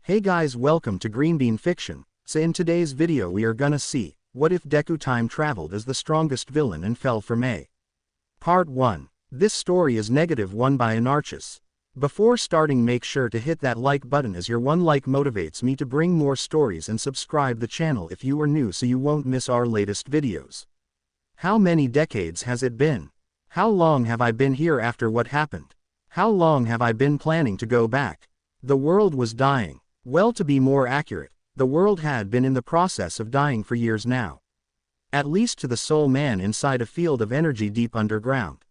Hey guys, welcome to Green Bean Fiction. So in today's video we are gonna see, what if Deku time traveled as the strongest villain and fell for May? Part 1. This story is -1 by Anarchus. Before starting, make sure to hit that like button, as your one like motivates me to bring more stories, and subscribe the channel if you are new so you won't miss our latest videos. How many decades has it been? How long have I been here after what happened? How long have I been planning to go back? The world was dying. Well, to be more accurate, the world had been in the process of dying for years now. At least to the sole man inside a field of energy deep underground.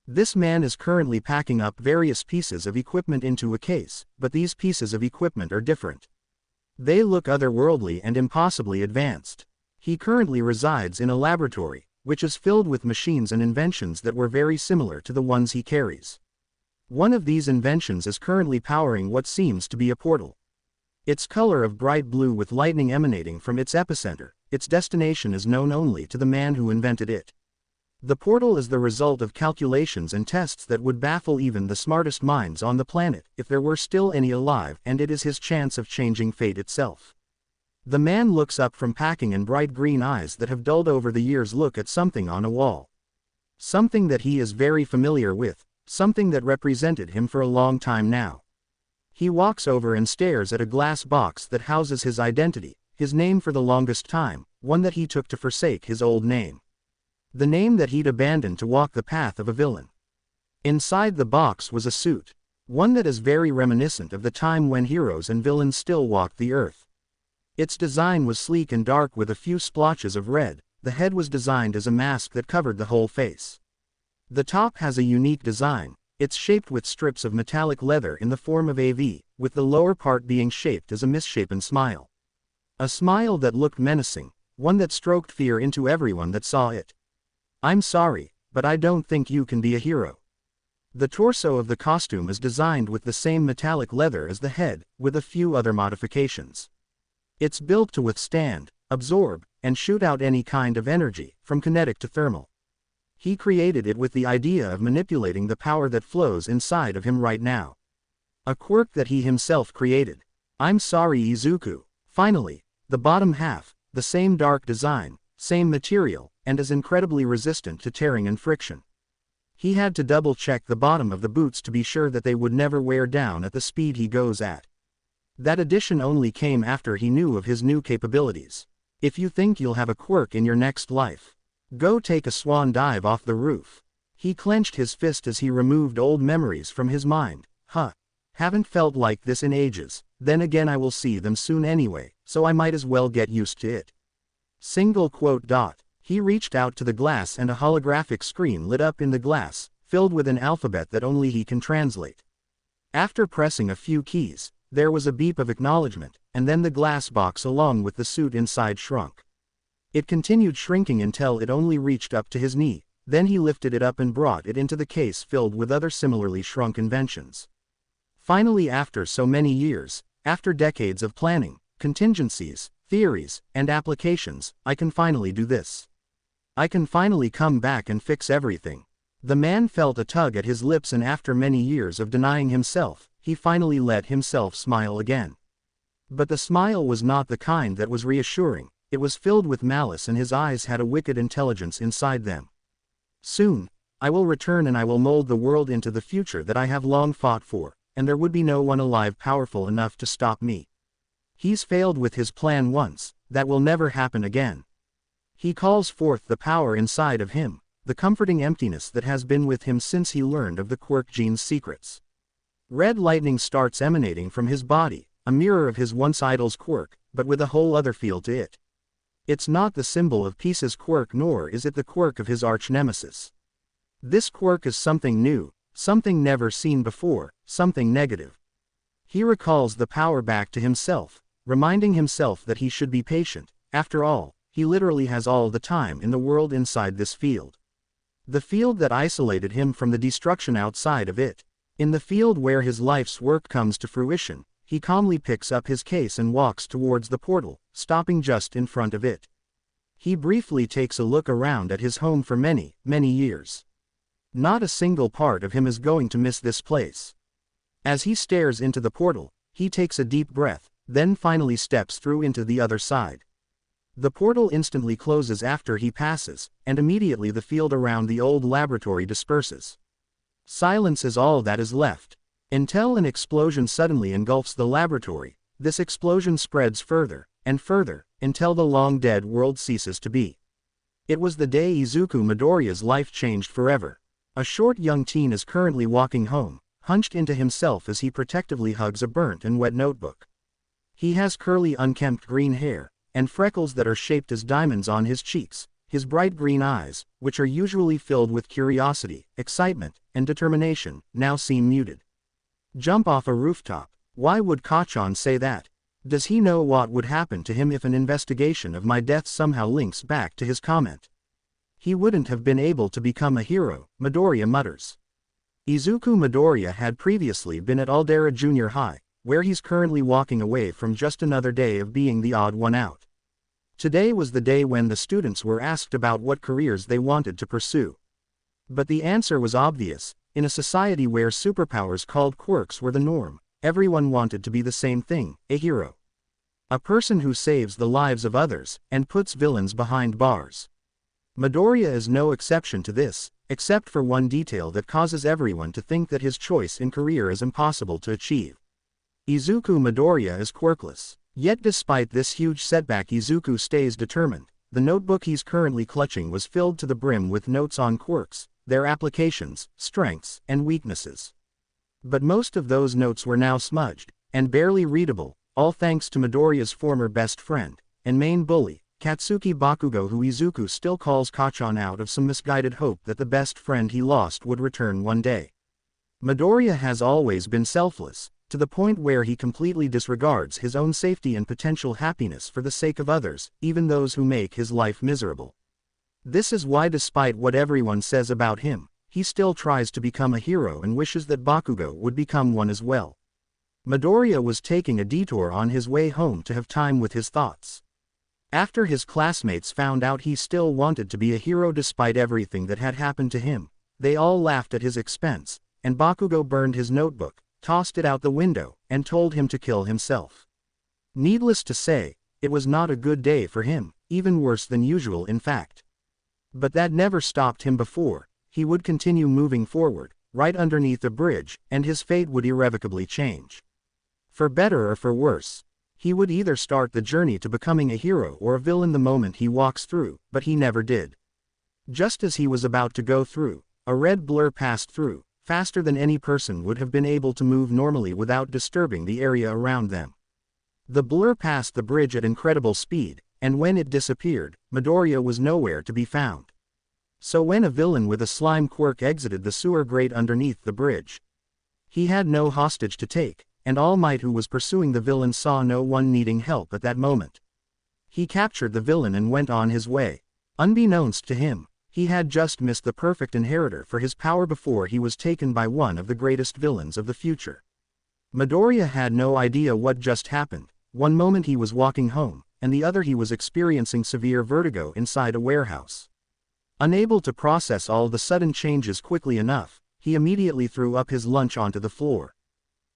This man is currently packing up various pieces of equipment into a case, but these pieces of equipment are different. They look otherworldly and impossibly advanced. He currently resides in a laboratory, which is filled with machines and inventions that were very similar to the ones he carries. One of these inventions is currently powering what seems to be a portal. Its color of bright blue with lightning emanating from its epicenter. Its destination is known only to the man who invented it. The portal is the result of calculations and tests that would baffle even the smartest minds on the planet if there were still any alive, and it is his chance of changing fate itself. The man looks up from packing, and bright green eyes that have dulled over the years look at something on a wall. Something that he is very familiar with, something that represented him for a long time now. He walks over and stares at a glass box that houses his identity, his name for the longest time, one that he took to forsake his old name. The name that he'd abandoned to walk the path of a villain. Inside the box was a suit, one that is very reminiscent of the time when heroes and villains still walked the earth. Its design was sleek and dark with a few splotches of red. The head was designed as a mask that covered the whole face. The top has a unique design. It's shaped with strips of metallic leather in the form of a V, with the lower part being shaped as a misshapen smile. A smile that looked menacing, one that stroked fear into everyone that saw it. "I'm sorry, but I don't think you can be a hero." The torso of the costume is designed with the same metallic leather as the head, with a few other modifications. It's built to withstand, absorb, and shoot out any kind of energy, from kinetic to thermal. He created it with the idea of manipulating the power that flows inside of him right now. A quirk that he himself created. "I'm sorry, Izuku." Finally, the bottom half, the same dark design, same material, and is incredibly resistant to tearing and friction. He had to double check the bottom of the boots to be sure that they would never wear down at the speed he goes at. That addition only came after he knew of his new capabilities. If you think you'll have a quirk in your next life, go take a swan dive off the roof. He clenched his fist as he removed old memories from his mind. Haven't felt like this in ages. Then again, I will see them soon anyway, so I might as well get used to it. Single quote. He reached out to the glass, and a holographic screen lit up in the glass, filled with an alphabet that only he can translate. After pressing a few keys, there was a beep of acknowledgement, and then the glass box along with the suit inside shrunk. It continued shrinking until it only reached up to his knee. Then he lifted it up and brought it into the case filled with other similarly shrunk inventions. Finally, after so many years, after decades of planning, contingencies, theories, and applications, I can finally do this. I can finally come back and fix everything. The man felt a tug at his lips, and after many years of denying himself, he finally let himself smile again. But the smile was not the kind that was reassuring. It was filled with malice, and his eyes had a wicked intelligence inside them. "Soon, I will return, and I will mold the world into the future that I have long fought for, and there would be no one alive powerful enough to stop me. He's failed with his plan once, that will never happen again." He calls forth the power inside of him, the comforting emptiness that has been with him since he learned of the quirk gene's secrets. Red lightning starts emanating from his body, a mirror of his once idol's quirk, but with a whole other feel to it. It's not the symbol of peace's quirk, nor is it the quirk of his arch-nemesis. This quirk is something new, something never seen before, something negative. He recalls the power back to himself, reminding himself that he should be patient. After all, he literally has all the time in the world inside this field. The field that isolated him from the destruction outside of it. In the field where his life's work comes to fruition, he calmly picks up his case and walks towards the portal, stopping just in front of it. He briefly takes a look around at his home for many, many years. Not a single part of him is going to miss this place. As he stares into the portal, He takes a deep breath, then finally steps through into the other side. The portal instantly closes after he passes, and immediately the field around the old laboratory disperses. Silence is all that is left. Until an explosion suddenly engulfs the laboratory. This explosion spreads further, and further, until the long-dead world ceases to be. It was the day Izuku Midoriya's life changed forever. A short young teen is currently walking home, hunched into himself as he protectively hugs a burnt and wet notebook. He has curly unkempt green hair, and freckles that are shaped as diamonds on his cheeks. His bright green eyes, which are usually filled with curiosity, excitement, and determination, now seem muted. Jump off a rooftop. Why would Kachan say that? Does he know what would happen to him if an investigation of my death somehow links back to his comment? He wouldn't have been able to become a hero, Midoriya mutters. Izuku Midoriya had previously been at Aldera Junior High, where he's currently walking away from just another day of being the odd one out. Today was the day when the students were asked about what careers they wanted to pursue. But the answer was obvious. In a society where superpowers called quirks were the norm, everyone wanted to be the same thing, a hero. A person who saves the lives of others, and puts villains behind bars. Midoriya is no exception to this, except for one detail that causes everyone to think that his choice in career is impossible to achieve. Izuku Midoriya is quirkless. Yet despite this huge setback, Izuku stays determined. The notebook he's currently clutching was filled to the brim with notes on quirks, their applications, strengths, and weaknesses. But most of those notes were now smudged, and barely readable, all thanks to Midoriya's former best friend, and main bully, Katsuki Bakugo, who Izuku still calls Kachan out of some misguided hope that the best friend he lost would return one day. Midoriya has always been selfless, to the point where he completely disregards his own safety and potential happiness for the sake of others, even those who make his life miserable. This is why, despite what everyone says about him, he still tries to become a hero and wishes that Bakugo would become one as well. Midoriya was taking a detour on his way home to have time with his thoughts. After his classmates found out he still wanted to be a hero despite everything that had happened to him, they all laughed at his expense, and Bakugo burned his notebook, tossed it out the window, and told him to kill himself. Needless to say, it was not a good day for him, even worse than usual in fact. But that never stopped him before. He would continue moving forward, right underneath the bridge, and his fate would irrevocably change. For better or for worse. He would either start the journey to becoming a hero or a villain the moment he walks through, but he never did. Just as he was about to go through, a red blur passed through, faster than any person would have been able to move normally without disturbing the area around them. The blur passed the bridge at incredible speed, and when it disappeared, Midoriya was nowhere to be found. So when a villain with a slime quirk exited the sewer grate underneath the bridge, he had no hostage to take, and All Might, who was pursuing the villain, saw no one needing help at that moment. He captured the villain and went on his way. Unbeknownst to him, he had just missed the perfect inheritor for his power before he was taken by one of the greatest villains of the future. Midoriya had no idea what just happened. One moment he was walking home, and the other he was experiencing severe vertigo inside a warehouse. Unable to process all the sudden changes quickly enough, he immediately threw up his lunch onto the floor.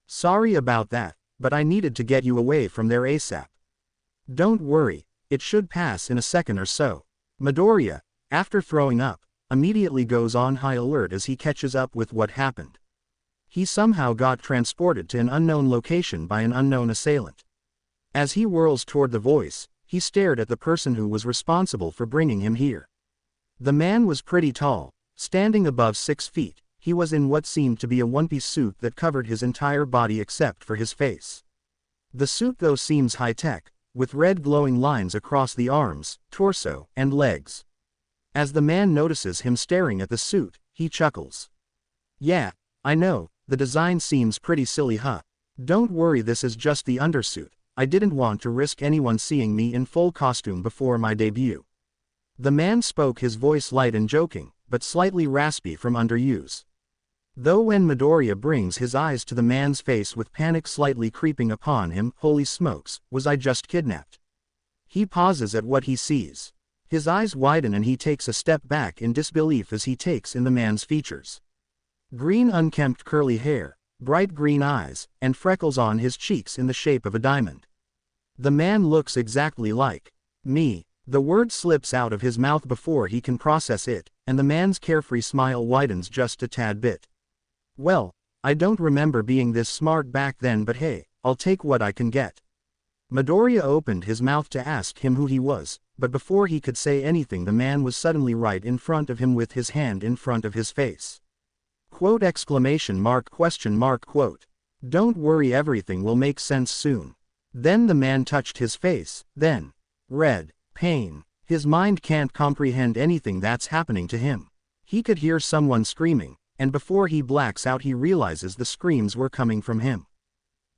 "Sorry about that, but I needed to get you away from there ASAP." "Don't worry, it should pass in a second or so." Midoriya, after throwing up, immediately goes on high alert as he catches up with what happened. He somehow got transported to an unknown location by an unknown assailant. As he whirls toward the voice, he stared at the person who was responsible for bringing him here. The man was pretty tall, standing above 6 feet. He was in what seemed to be a one-piece suit that covered his entire body except for his face. The suit though seems high-tech, with red glowing lines across the arms, torso, and legs. As the man notices him staring at the suit, he chuckles. "Yeah, I know, the design seems pretty silly, huh? Don't worry, this is just the undersuit. I didn't want to risk anyone seeing me in full costume before my debut." The man spoke, his voice light and joking, but slightly raspy from underuse. Though when Midoriya brings his eyes to the man's face with panic slightly creeping upon him, holy smokes, was I just kidnapped? He pauses at what he sees. His eyes widen and he takes a step back in disbelief as he takes in the man's features. Green unkempt curly hair, bright green eyes, and freckles on his cheeks in the shape of a diamond. The man looks exactly like me. The word slips out of his mouth before he can process it, and the man's carefree smile widens just a tad bit. Well, I don't remember being this smart back then, but hey, I'll take what I can get. Midoriya opened his mouth to ask him who he was, but before he could say anything the man was suddenly right in front of him with his hand in front of his face. Quote exclamation mark question mark quote. Don't worry, everything will make sense soon. Then the man touched his face, then. Red. Pain. His mind can't comprehend anything that's happening to him. He could hear someone screaming, and before he blacks out he realizes the screams were coming from him.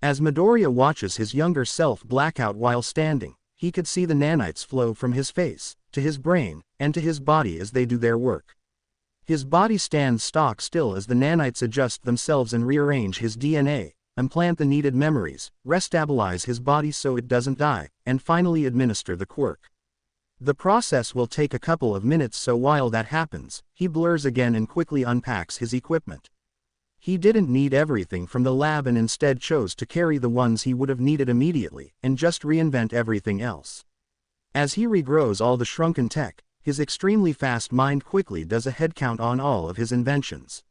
As Midoriya watches his younger self black out while standing, he could see the nanites flow from his face, to his brain, and to his body as they do their work. His body stands stock still as the nanites adjust themselves and rearrange his DNA, implant the needed memories, restabilize his body so it doesn't die, and finally administer the quirk. The process will take a couple of minutes, so while that happens, he blurs again and quickly unpacks his equipment. He didn't need everything from the lab and instead chose to carry the ones he would have needed immediately, and just reinvent everything else. As he regrows all the shrunken tech, his extremely fast mind quickly does a headcount on all of his inventions.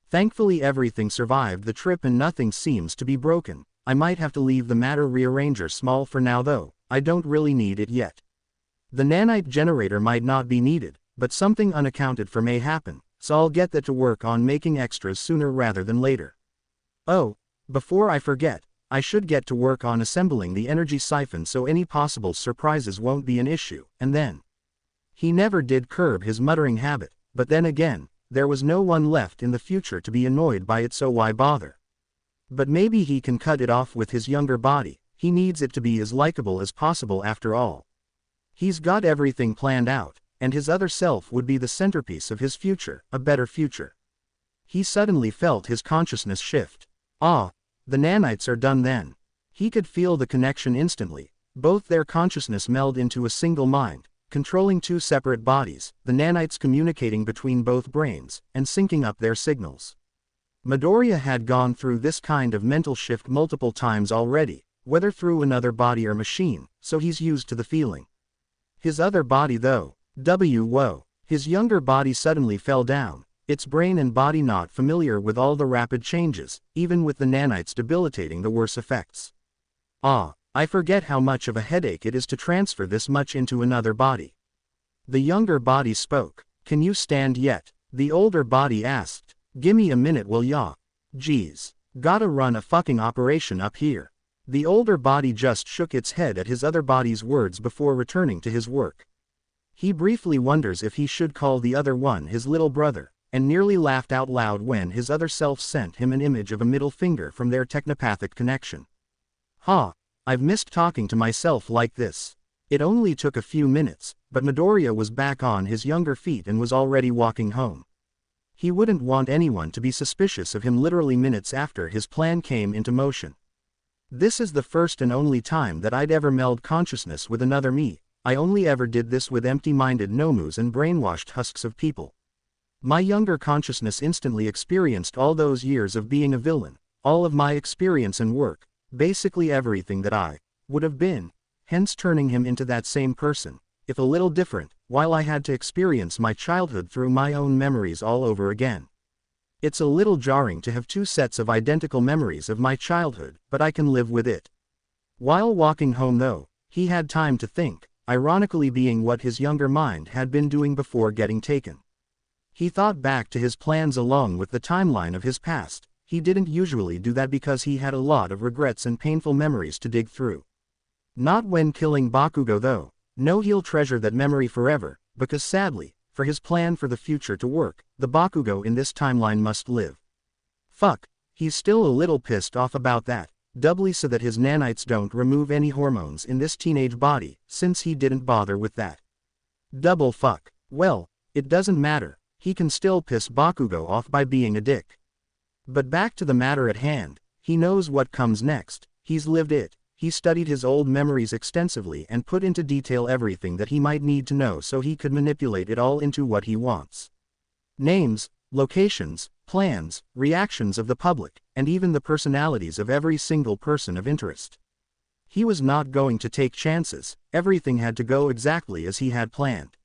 Thankfully everything survived the trip and nothing seems to be broken. I might have to leave the matter rearranger small for now though, I don't really need it yet. The nanite generator might not be needed, but something unaccounted for may happen, so I'll get that to work on making extras sooner rather than later. Oh, before I forget, I should get to work on assembling the energy siphon so any possible surprises won't be an issue, and then. He never did curb his muttering habit, but then again, there was no one left in the future to be annoyed by it, so why bother? But maybe he can cut it off with his younger body. He needs it to be as likable as possible after all. He's got everything planned out, and his other self would be the centerpiece of his future, a better future. He suddenly felt his consciousness shift. Ah, the nanites are done then. He could feel the connection instantly, both their consciousness meld into a single mind, controlling two separate bodies, the nanites communicating between both brains, and syncing up their signals. Midoriya had gone through this kind of mental shift multiple times already, whether through another body or machine, so he's used to the feeling. His other body though, whoa, his younger body suddenly fell down, its brain and body not familiar with all the rapid changes, even with the nanites debilitating the worse effects. Ah, I forget how much of a headache it is to transfer this much into another body. The younger body spoke. Can you stand yet? The older body asked. Gimme a minute will ya? Geez. Gotta run a fucking operation up here. The older body just shook its head at his other body's words before returning to his work. He briefly wonders if he should call the other one his little brother, and nearly laughed out loud when his other self sent him an image of a middle finger from their technopathic connection. Ha, I've missed talking to myself like this. It only took a few minutes, but Midoriya was back on his younger feet and was already walking home. He wouldn't want anyone to be suspicious of him literally minutes after his plan came into motion. This is the first and only time that I'd ever meld consciousness with another me. I only ever did this with empty-minded nomus and brainwashed husks of people. My younger consciousness instantly experienced all those years of being a villain, all of my experience and work, basically everything that I would have been, hence turning him into that same person, if a little different, while I had to experience my childhood through my own memories all over again. It's a little jarring to have two sets of identical memories of my childhood, but I can live with it. While walking home though, he had time to think, ironically being what his younger mind had been doing before getting taken. He thought back to his plans along with the timeline of his past. He didn't usually do that because he had a lot of regrets and painful memories to dig through. Not when killing Bakugo though. No, he'll treasure that memory forever, because sadly, for his plan for the future to work, the Bakugo in this timeline must live. Fuck, he's still a little pissed off about that, doubly so that his nanites don't remove any hormones in this teenage body, since he didn't bother with that. Double fuck. Well, it doesn't matter, he can still piss Bakugo off by being a dick. But back to the matter at hand, he knows what comes next, he's lived it. He studied his old memories extensively and put into detail everything that he might need to know so he could manipulate it all into what he wants. Names, locations, plans, reactions of the public, and even the personalities of every single person of interest. He was not going to take chances, everything had to go exactly as he had planned.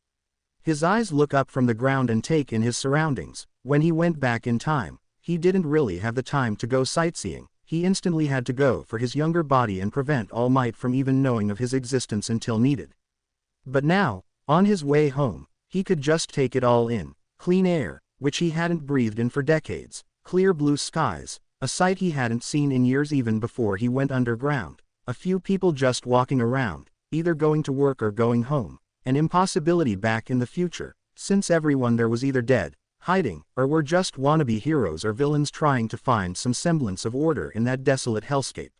His eyes look up from the ground and take in his surroundings. When he went back in time, he didn't really have the time to go sightseeing, he instantly had to go for his younger body and prevent All Might from even knowing of his existence until needed. But now, on his way home, he could just take it all in. Clean air, which he hadn't breathed in for decades, clear blue skies, a sight he hadn't seen in years even before he went underground, a few people just walking around, either going to work or going home, an impossibility back in the future, since everyone there was either dead, hiding, or were just wannabe heroes or villains trying to find some semblance of order in that desolate hellscape.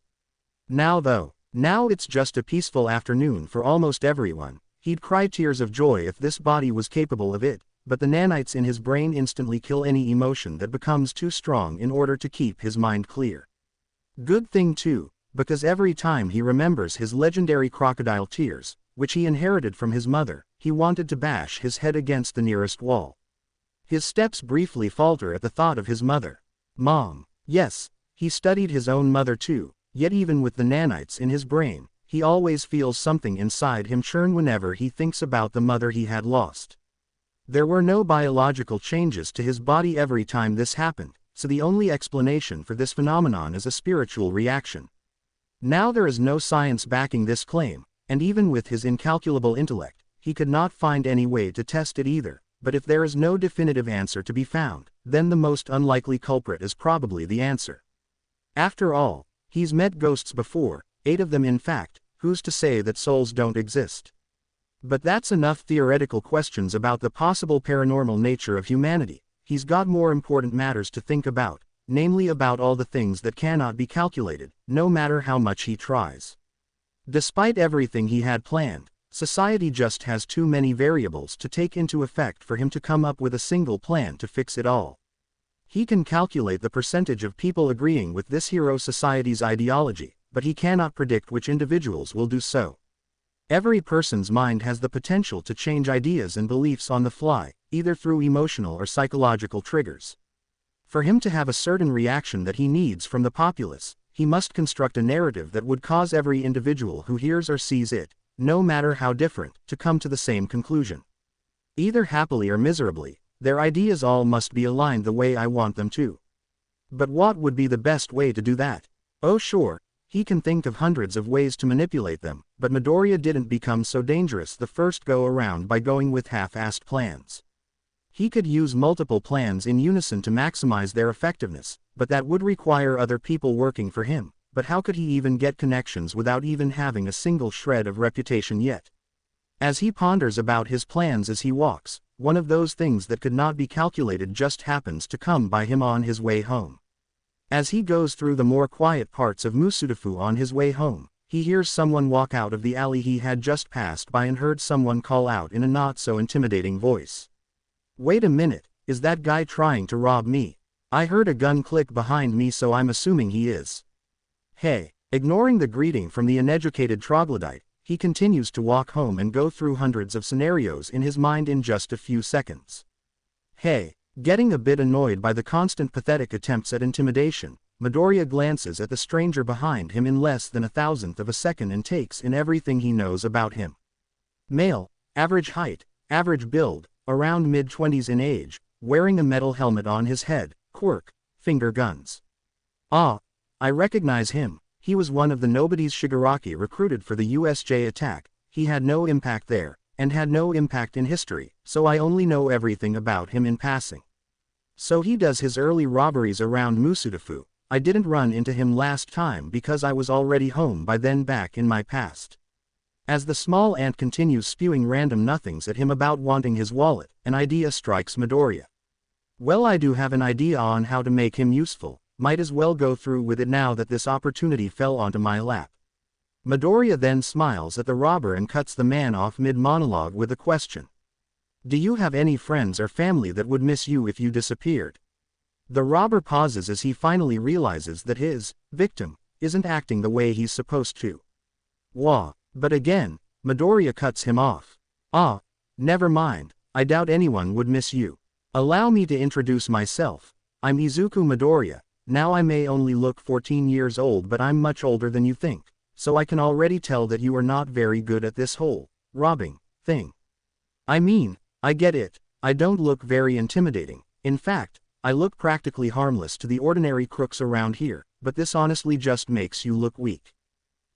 Now it's just a peaceful afternoon for almost everyone. He'd cry tears of joy if this body was capable of it, but the nanites in his brain instantly kill any emotion that becomes too strong in order to keep his mind clear. Good thing too, because every time he remembers his legendary crocodile tears, which he inherited from his mother, he wanted to bash his head against the nearest wall. His steps briefly falter at the thought of his mother. Mom. Yes, he studied his own mother too, yet even with the nanites in his brain, he always feels something inside him churn whenever he thinks about the mother he had lost. There were no biological changes to his body every time this happened, so the only explanation for this phenomenon is a spiritual reaction. Now there is no science backing this claim, and even with his incalculable intellect, he could not find any way to test it either, but if there is no definitive answer to be found, then the most unlikely culprit is probably the answer. After all, he's met ghosts before, 8 of them in fact, who's to say that souls don't exist? But that's enough theoretical questions about the possible paranormal nature of humanity. He's got more important matters to think about, namely about all the things that cannot be calculated, no matter how much he tries. Despite everything he had planned, society just has too many variables to take into effect for him to come up with a single plan to fix it all. He can calculate the percentage of people agreeing with this hero society's ideology, but he cannot predict which individuals will do so. Every person's mind has the potential to change ideas and beliefs on the fly, either through emotional or psychological triggers. For him to have a certain reaction that he needs from the populace, he must construct a narrative that would cause every individual who hears or sees it, no matter how different, to come to the same conclusion. Either happily or miserably, their ideas all must be aligned the way I want them to. But what would be the best way to do that? Oh sure, he can think of hundreds of ways to manipulate them, but Midoriya didn't become so dangerous the first go-around by going with half-assed plans. He could use multiple plans in unison to maximize their effectiveness, but that would require other people working for him. But how could he even get connections without even having a single shred of reputation yet? As he ponders about his plans as he walks, one of those things that could not be calculated just happens to come by him on his way home. As he goes through the more quiet parts of Musudafu on his way home, he hears someone walk out of the alley he had just passed by and heard someone call out in a not-so-intimidating voice. Wait a minute, is that guy trying to rob me? I heard a gun click behind me, so I'm assuming he is. Hey, ignoring the greeting from the uneducated troglodyte, he continues to walk home and go through hundreds of scenarios in his mind in just a few seconds. Hey, getting a bit annoyed by the constant pathetic attempts at intimidation, Midoriya glances at the stranger behind him in less than 1,000th of a second and takes in everything he knows about him. Male, average height, average build, around mid-20s in age, wearing a metal helmet on his head, quirk, finger guns. Ah, I recognize him. He was one of the nobodies Shigaraki recruited for the USJ attack. He had no impact there, and had no impact in history, so I only know everything about him in passing. So he does his early robberies around Musudafu. I didn't run into him last time because I was already home by then, back in my past. As the small ant continues spewing random nothings at him about wanting his wallet, an idea strikes Midoriya. Well, I do have an idea on how to make him useful. Might as well go through with it now that this opportunity fell onto my lap. Midoriya then smiles at the robber and cuts the man off mid-monologue with a question. Do you have any friends or family that would miss you if you disappeared? The robber pauses as he finally realizes that his victim isn't acting the way he's supposed to. Wah, but again, Midoriya cuts him off. Ah, never mind, I doubt anyone would miss you. Allow me to introduce myself. I'm Izuku Midoriya. Now I may only look 14 years old, but I'm much older than you think, so I can already tell that you are not very good at this whole robbing thing. I mean, I get it, I don't look very intimidating. In fact, I look practically harmless to the ordinary crooks around here, but this honestly just makes you look weak.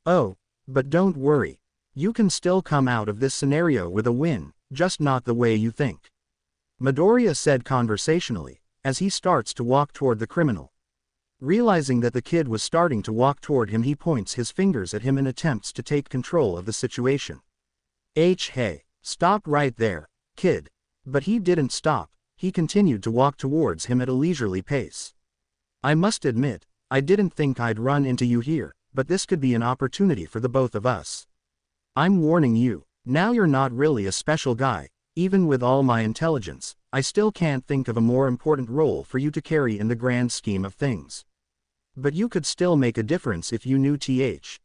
Oh, but don't worry. You can still come out of this scenario with a win, just not the way you think. Midoriya said conversationally, as he starts to walk toward the criminal. Realizing that the kid was starting to walk toward him, he points his fingers at him and attempts to take control of the situation. Hey, stop right there, kid. But he didn't stop, he continued to walk towards him at a leisurely pace. I must admit, I didn't think I'd run into you here, but this could be an opportunity for the both of us. I'm warning you, now you're not really a special guy. Even with all my intelligence, I still can't think of a more important role for you to carry in the grand scheme of things. But you could still make a difference if you knew th.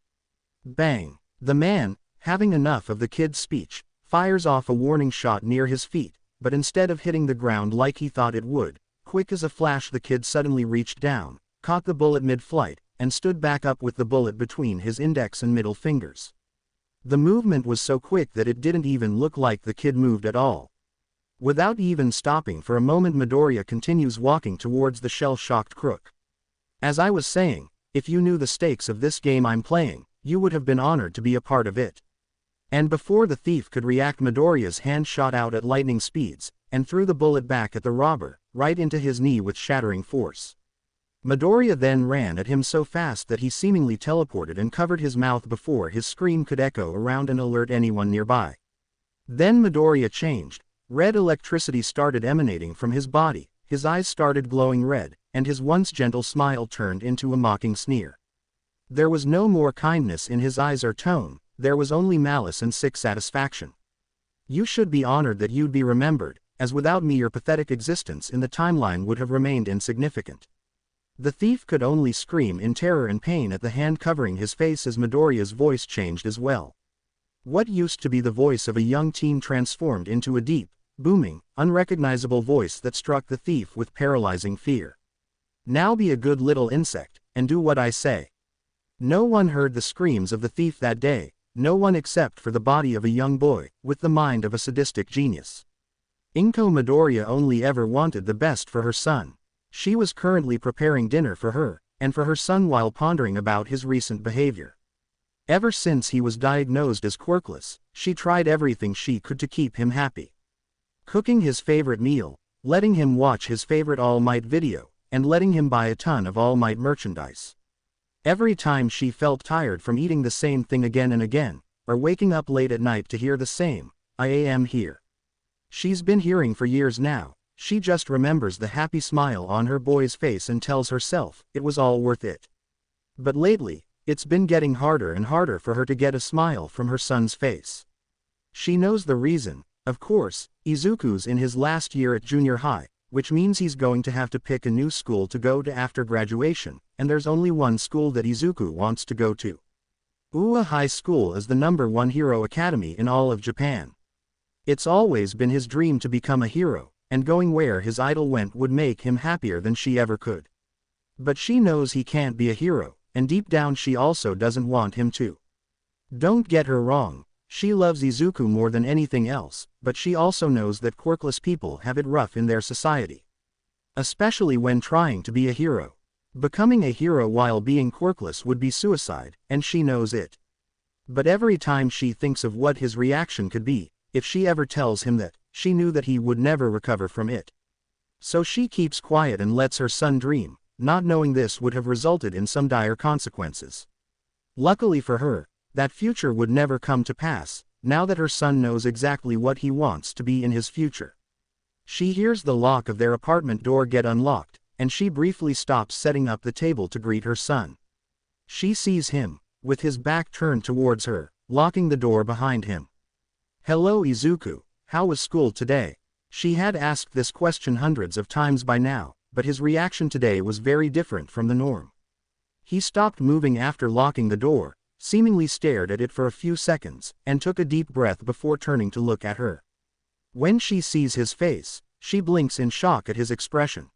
Bang. The man, having enough of the kid's speech, fires off a warning shot near his feet, but instead of hitting the ground like he thought it would, quick as a flash the kid suddenly reached down, caught the bullet mid-flight, and stood back up with the bullet between his index and middle fingers. The movement was so quick that it didn't even look like the kid moved at all. Without even stopping for a moment, Midoriya continues walking towards the shell-shocked crook. As I was saying, if you knew the stakes of this game I'm playing, you would have been honored to be a part of it. And before the thief could react, Midoriya's hand shot out at lightning speeds, and threw the bullet back at the robber, right into his knee with shattering force. Midoriya then ran at him so fast that he seemingly teleported and covered his mouth before his scream could echo around and alert anyone nearby. Then Midoriya changed. Red electricity started emanating from his body, his eyes started glowing red, and his once gentle smile turned into a mocking sneer. There was no more kindness in his eyes or tone, there was only malice and sick satisfaction. You should be honored that you'd be remembered, as without me your pathetic existence in the timeline would have remained insignificant. The thief could only scream in terror and pain at the hand covering his face as Midoriya's voice changed as well. What used to be the voice of a young teen transformed into a deep, booming, unrecognizable voice that struck the thief with paralyzing fear. Now be a good little insect, and do what I say. No one heard the screams of the thief that day, no one except for the body of a young boy, with the mind of a sadistic genius. Inko Midoriya only ever wanted the best for her son. She was currently preparing dinner for her, and for her son while pondering about his recent behavior. Ever since he was diagnosed as quirkless, she tried everything she could to keep him happy. Cooking his favorite meal, letting him watch his favorite All Might video, and letting him buy a ton of All Might merchandise. Every time she felt tired from eating the same thing again and again, or waking up late at night to hear the same, I am here. She's been hearing for years now, she just remembers the happy smile on her boy's face and tells herself, it was all worth it. But lately, it's been getting harder and harder for her to get a smile from her son's face. She knows the reason, of course. Izuku's in his last year at junior high, which means he's going to have to pick a new school to go to after graduation, and there's only one school that Izuku wants to go to. Ua High School is the #1 hero academy in all of Japan. It's always been his dream to become a hero, and going where his idol went would make him happier than she ever could. But she knows he can't be a hero, and deep down she also doesn't want him to. Don't get her wrong, she loves Izuku more than anything else, but she also knows that quirkless people have it rough in their society. Especially when trying to be a hero. Becoming a hero while being quirkless would be suicide, and she knows it. But every time she thinks of what his reaction could be, if she ever tells him that, she knew that he would never recover from it. So she keeps quiet and lets her son dream, not knowing this would have resulted in some dire consequences. Luckily for her, that future would never come to pass, now that her son knows exactly what he wants to be in his future. She hears the lock of their apartment door get unlocked, and she briefly stops setting up the table to greet her son. She sees him, with his back turned towards her, locking the door behind him. Hello Izuku, how was school today? She had asked this question hundreds of times by now, but his reaction today was very different from the norm. He stopped moving after locking the door, seemingly stared at it for a few seconds, and took a deep breath before turning to look at her. When she sees his face, she blinks in shock at his expression.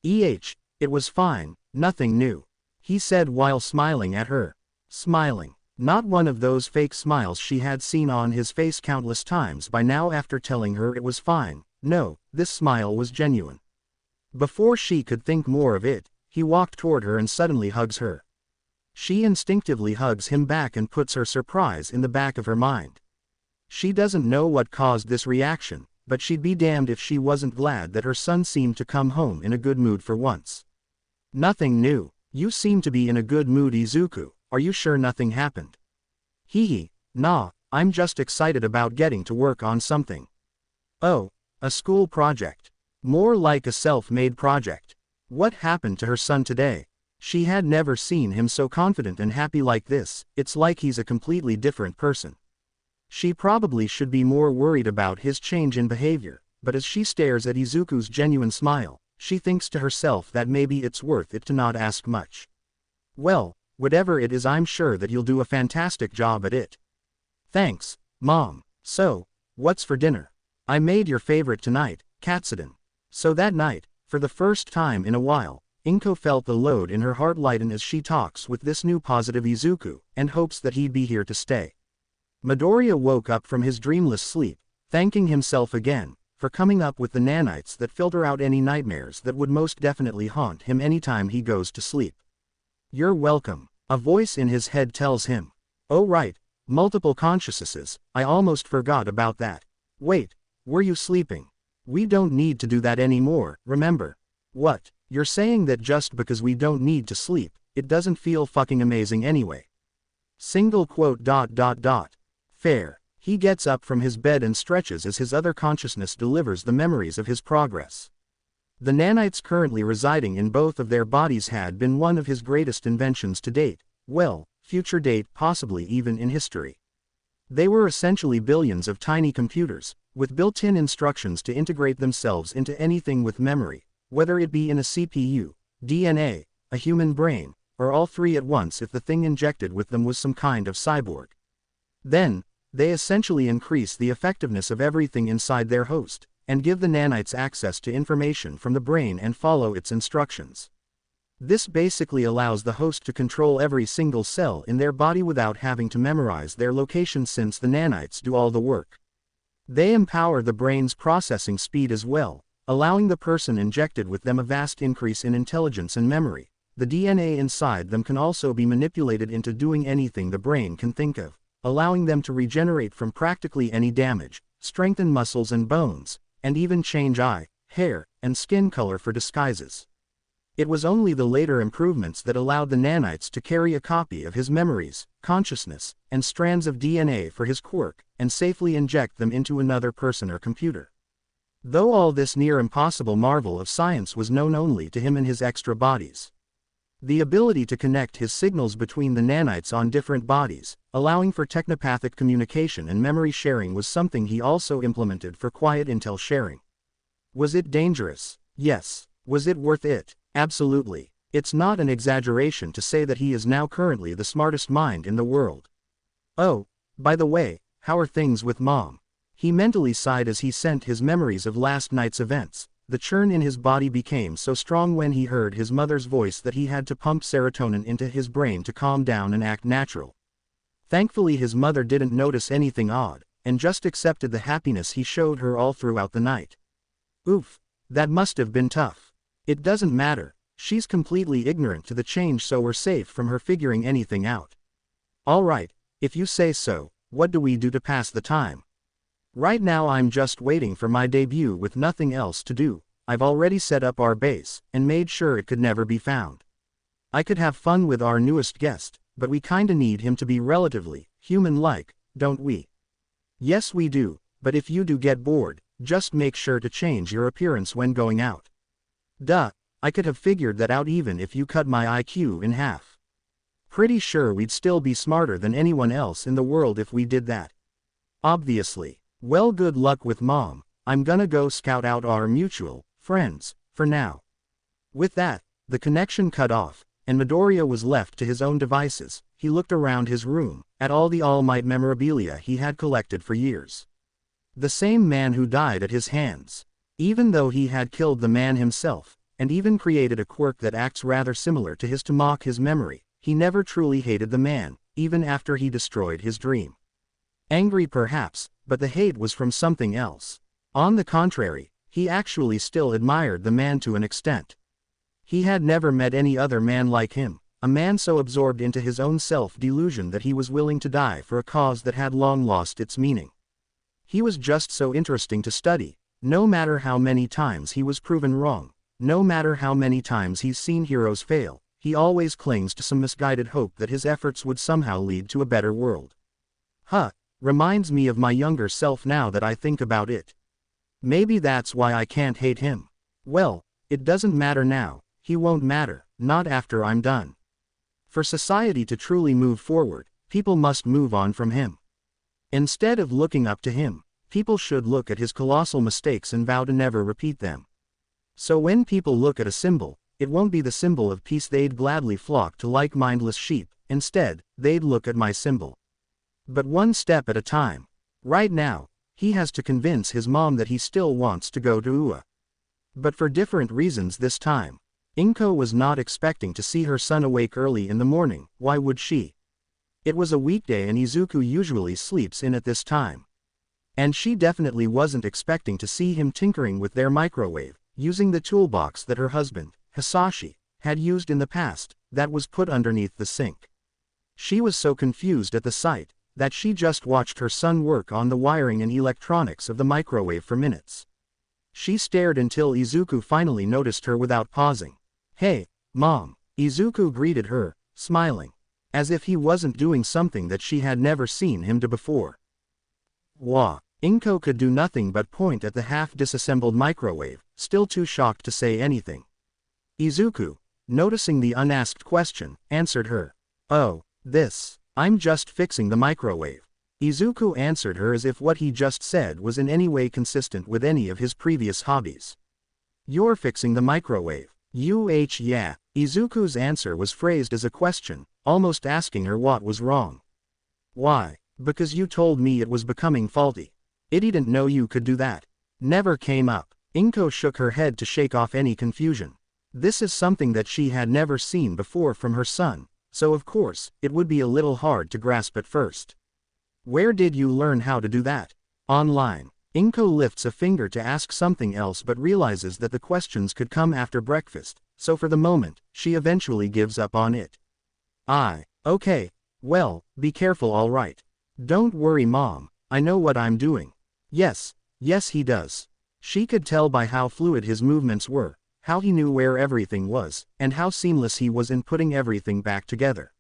It was fine, nothing new. He said while smiling at her. Smiling. Not one of those fake smiles she had seen on his face countless times by now after telling her it was fine. No, this smile was genuine. Before she could think more of it, he walked toward her and suddenly hugs her. She instinctively hugs him back and puts her surprise in the back of her mind. She doesn't know what caused this reaction, but she'd be damned if she wasn't glad that her son seemed to come home in a good mood for once. Nothing new. You seem to be in a good mood, Izuku. Are you sure nothing happened? Hee. Nah, I'm just excited about getting to work on something. Oh, a school project. More like a self-made project. What happened to her son today? She had never seen him so confident and happy like this. It's like he's a completely different person. She probably should be more worried about his change in behavior, but as she stares at Izuku's genuine smile, she thinks to herself that maybe it's worth it to not ask much. Well, whatever it is, I'm sure that you'll do a fantastic job at it. Thanks, Mom. So, what's for dinner? I made your favorite tonight, katsudon. So that night, for the first time in a while, Inko felt the load in her heart lighten as she talks with this new positive Izuku, and hopes that he'd be here to stay. Midoriya woke up from his dreamless sleep, thanking himself again for coming up with the nanites that filter out any nightmares that would most definitely haunt him anytime he goes to sleep. You're welcome, a voice in his head tells him. Oh right, multiple consciousnesses, I almost forgot about that. Wait, were you sleeping? We don't need to do that anymore, remember? What, you're saying that just because we don't need to sleep, it doesn't feel fucking amazing anyway? Single quote. Fair. He gets up from his bed and stretches as his other consciousness delivers the memories of his progress. The nanites currently residing in both of their bodies had been one of his greatest inventions to date, well, future date, possibly even in history. They were essentially billions of tiny computers, with built-in instructions to integrate themselves into anything with memory, whether it be in a CPU, DNA, a human brain, or all three at once if the thing injected with them was some kind of cyborg. Then, they essentially increase the effectiveness of everything inside their host, and give the nanites access to information from the brain and follow its instructions. This basically allows the host to control every single cell in their body without having to memorize their location since the nanites do all the work. They empower the brain's processing speed as well, allowing the person injected with them a vast increase in intelligence and memory. The DNA inside them can also be manipulated into doing anything the brain can think of, allowing them to regenerate from practically any damage, strengthen muscles and bones, and even change eye, hair, and skin color for disguises. It was only the later improvements that allowed the nanites to carry a copy of his memories, consciousness, and strands of DNA for his quirk, and safely inject them into another person or computer. Though all this near impossible marvel of science was known only to him and his extra bodies. The ability to connect his signals between the nanites on different bodies, allowing for technopathic communication and memory sharing, was something he also implemented for quiet intel sharing. Was it dangerous? Yes. Was it worth it? Absolutely. It's not an exaggeration to say that he is now currently the smartest mind in the world. Oh, by the way, how are things with Mom? He mentally sighed as he sent his memories of last night's events. The churn in his body became so strong when he heard his mother's voice that he had to pump serotonin into his brain to calm down and act natural. Thankfully his mother didn't notice anything odd, and just accepted the happiness he showed her all throughout the night. Oof, that must have been tough. It doesn't matter, she's completely ignorant to the change, so we're safe from her figuring anything out. Alright, if you say so, what do we do to pass the time? Right now I'm just waiting for my debut with nothing else to do. I've already set up our base, and made sure it could never be found. I could have fun with our newest guest, but we kinda need him to be relatively human-like, don't we? Yes we do, but if you do get bored, just make sure to change your appearance when going out. Duh, I could have figured that out even if you cut my IQ in half. Pretty sure we'd still be smarter than anyone else in the world if we did that. Obviously. Well, good luck with Mom. I'm gonna go scout out our mutual friends for now. With that, the connection cut off, and Midoriya was left to his own devices. He looked around his room, at all the All Might memorabilia he had collected for years. The same man who died at his hands. Even though he had killed the man himself, and even created a quirk that acts rather similar to his to mock his memory. He never truly hated the man, even after he destroyed his dream. Angry perhaps, but the hate was from something else. On the contrary, he actually still admired the man to an extent. He had never met any other man like him, a man so absorbed into his own self-delusion that he was willing to die for a cause that had long lost its meaning. He was just so interesting to study, no matter how many times he was proven wrong, no matter how many times he's seen heroes fail, he always clings to some misguided hope that his efforts would somehow lead to a better world. Reminds me of my younger self now that I think about it. Maybe that's why I can't hate him. Well, it doesn't matter now, he won't matter, not after I'm done. For society to truly move forward, people must move on from him. Instead of looking up to him, people should look at his colossal mistakes and vow to never repeat them. So when people look at a symbol, it won't be the symbol of peace they'd gladly flock to like mindless sheep, instead, they'd look at my symbol. But one step at a time. Right now, he has to convince his mom that he still wants to go to UA. But for different reasons this time. Inko was not expecting to see her son awake early in the morning, why would she? It was a weekday and Izuku usually sleeps in at this time. And she definitely wasn't expecting to see him tinkering with their microwave, using the toolbox that her husband, Hisashi, had used in the past, that was put underneath the sink. She was so confused at the sight, that she just watched her son work on the wiring and electronics of the microwave for minutes. She stared until Izuku finally noticed her without pausing. "Hey, Mom," Izuku greeted her, smiling, as if he wasn't doing something that she had never seen him do before. Wah! Inko could do nothing but point at the half-disassembled microwave, still too shocked to say anything. Izuku, noticing the unasked question, answered her. "Oh, this. I'm just fixing the microwave." Izuku answered her as if what he just said was in any way consistent with any of his previous hobbies. "You're fixing the microwave?" Yeah. Izuku's answer was phrased as a question, almost asking her what was wrong. "Why?" "Because you told me it was becoming faulty." "I didn't know you could do that." "Never came up." Inko shook her head to shake off any confusion. This is something that she had never seen before from her son, so of course, it would be a little hard to grasp at first. "Where did you learn how to do that?" "Online." Inko lifts a finger to ask something else but realizes that the questions could come after breakfast, so for the moment, she eventually gives up on it. Okay. Well, be careful alright. Don't worry Mom, I know what I'm doing." Yes he does. She could tell by how fluid his movements were, how he knew where everything was, and how seamless he was in putting everything back together.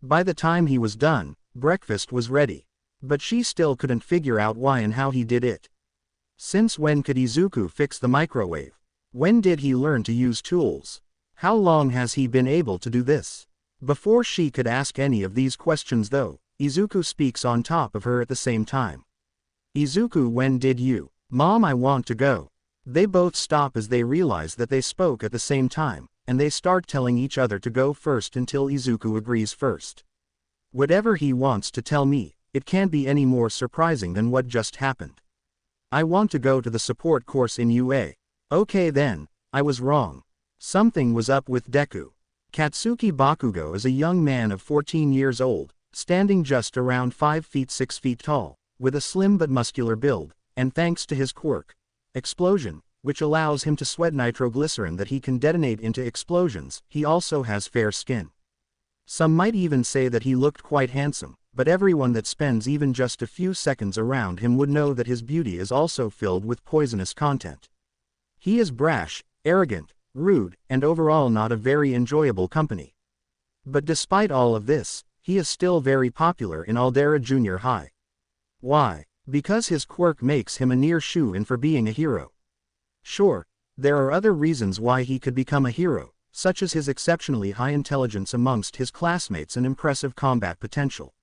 By the time he was done, breakfast was ready. But she still couldn't figure out why and how he did it. Since when could Izuku fix the microwave? When did he learn to use tools? How long has he been able to do this? Before she could ask any of these questions though, Izuku speaks on top of her at the same time. "Izuku, when did you?" "Mom, I want to go." They both stop as they realize that they spoke at the same time, and they start telling each other to go first until Izuku agrees first. "Whatever he wants to tell me, it can't be any more surprising than what just happened. I want to go to the support course in UA. Okay then, I was wrong. Something was up with Deku." Katsuki Bakugo is a young man of 14 years old, standing just around 5 feet 6 feet tall, with a slim but muscular build, and thanks to his quirk, Explosion, which allows him to sweat nitroglycerin that he can detonate into explosions, he also has fair skin. Some might even say that he looked quite handsome, but everyone that spends even just a few seconds around him would know that his beauty is also filled with poisonous content. He is brash, arrogant, rude, and overall not a very enjoyable company. But despite all of this, he is still very popular in Aldera Junior High. Why? Because his quirk makes him a near shoo-in for being a hero. Sure, there are other reasons why he could become a hero, such as his exceptionally high intelligence amongst his classmates and impressive combat potential.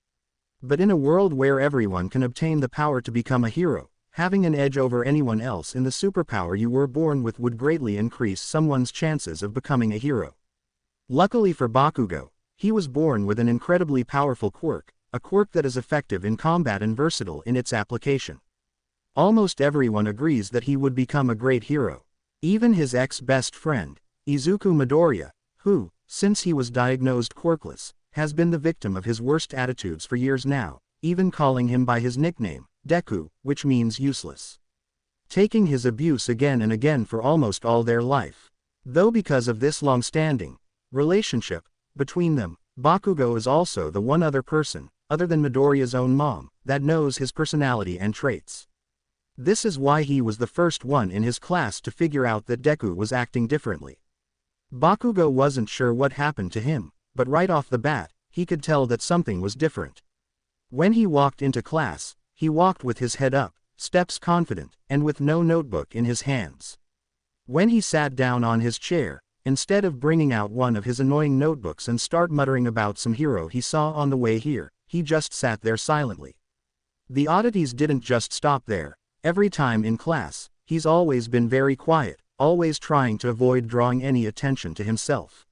But in a world where everyone can obtain the power to become a hero, having an edge over anyone else in the superpower you were born with would greatly increase someone's chances of becoming a hero. Luckily for Bakugo, he was born with an incredibly powerful quirk, a quirk that is effective in combat and versatile in its application. Almost everyone agrees that he would become a great hero. Even his ex-best friend, Izuku Midoriya, who, since he was diagnosed quirkless, has been the victim of his worst attitudes for years now, even calling him by his nickname, Deku, which means useless. Taking his abuse again and again for almost all their life. Though because of this long-standing relationship between them, Bakugo is also the one other person, other than Midoriya's own mom, that knows his personality and traits. This is why he was the first one in his class to figure out that Deku was acting differently. Bakugo wasn't sure what happened to him, but right off the bat, he could tell that something was different. When he walked into class, he walked with his head up, steps confident, and with no notebook in his hands. When he sat down on his chair, instead of bringing out one of his annoying notebooks and start muttering about some hero he saw on the way here, he just sat there silently. The oddities didn't just stop there. Every time in class, he's always been very quiet, always trying to avoid drawing any attention to himself.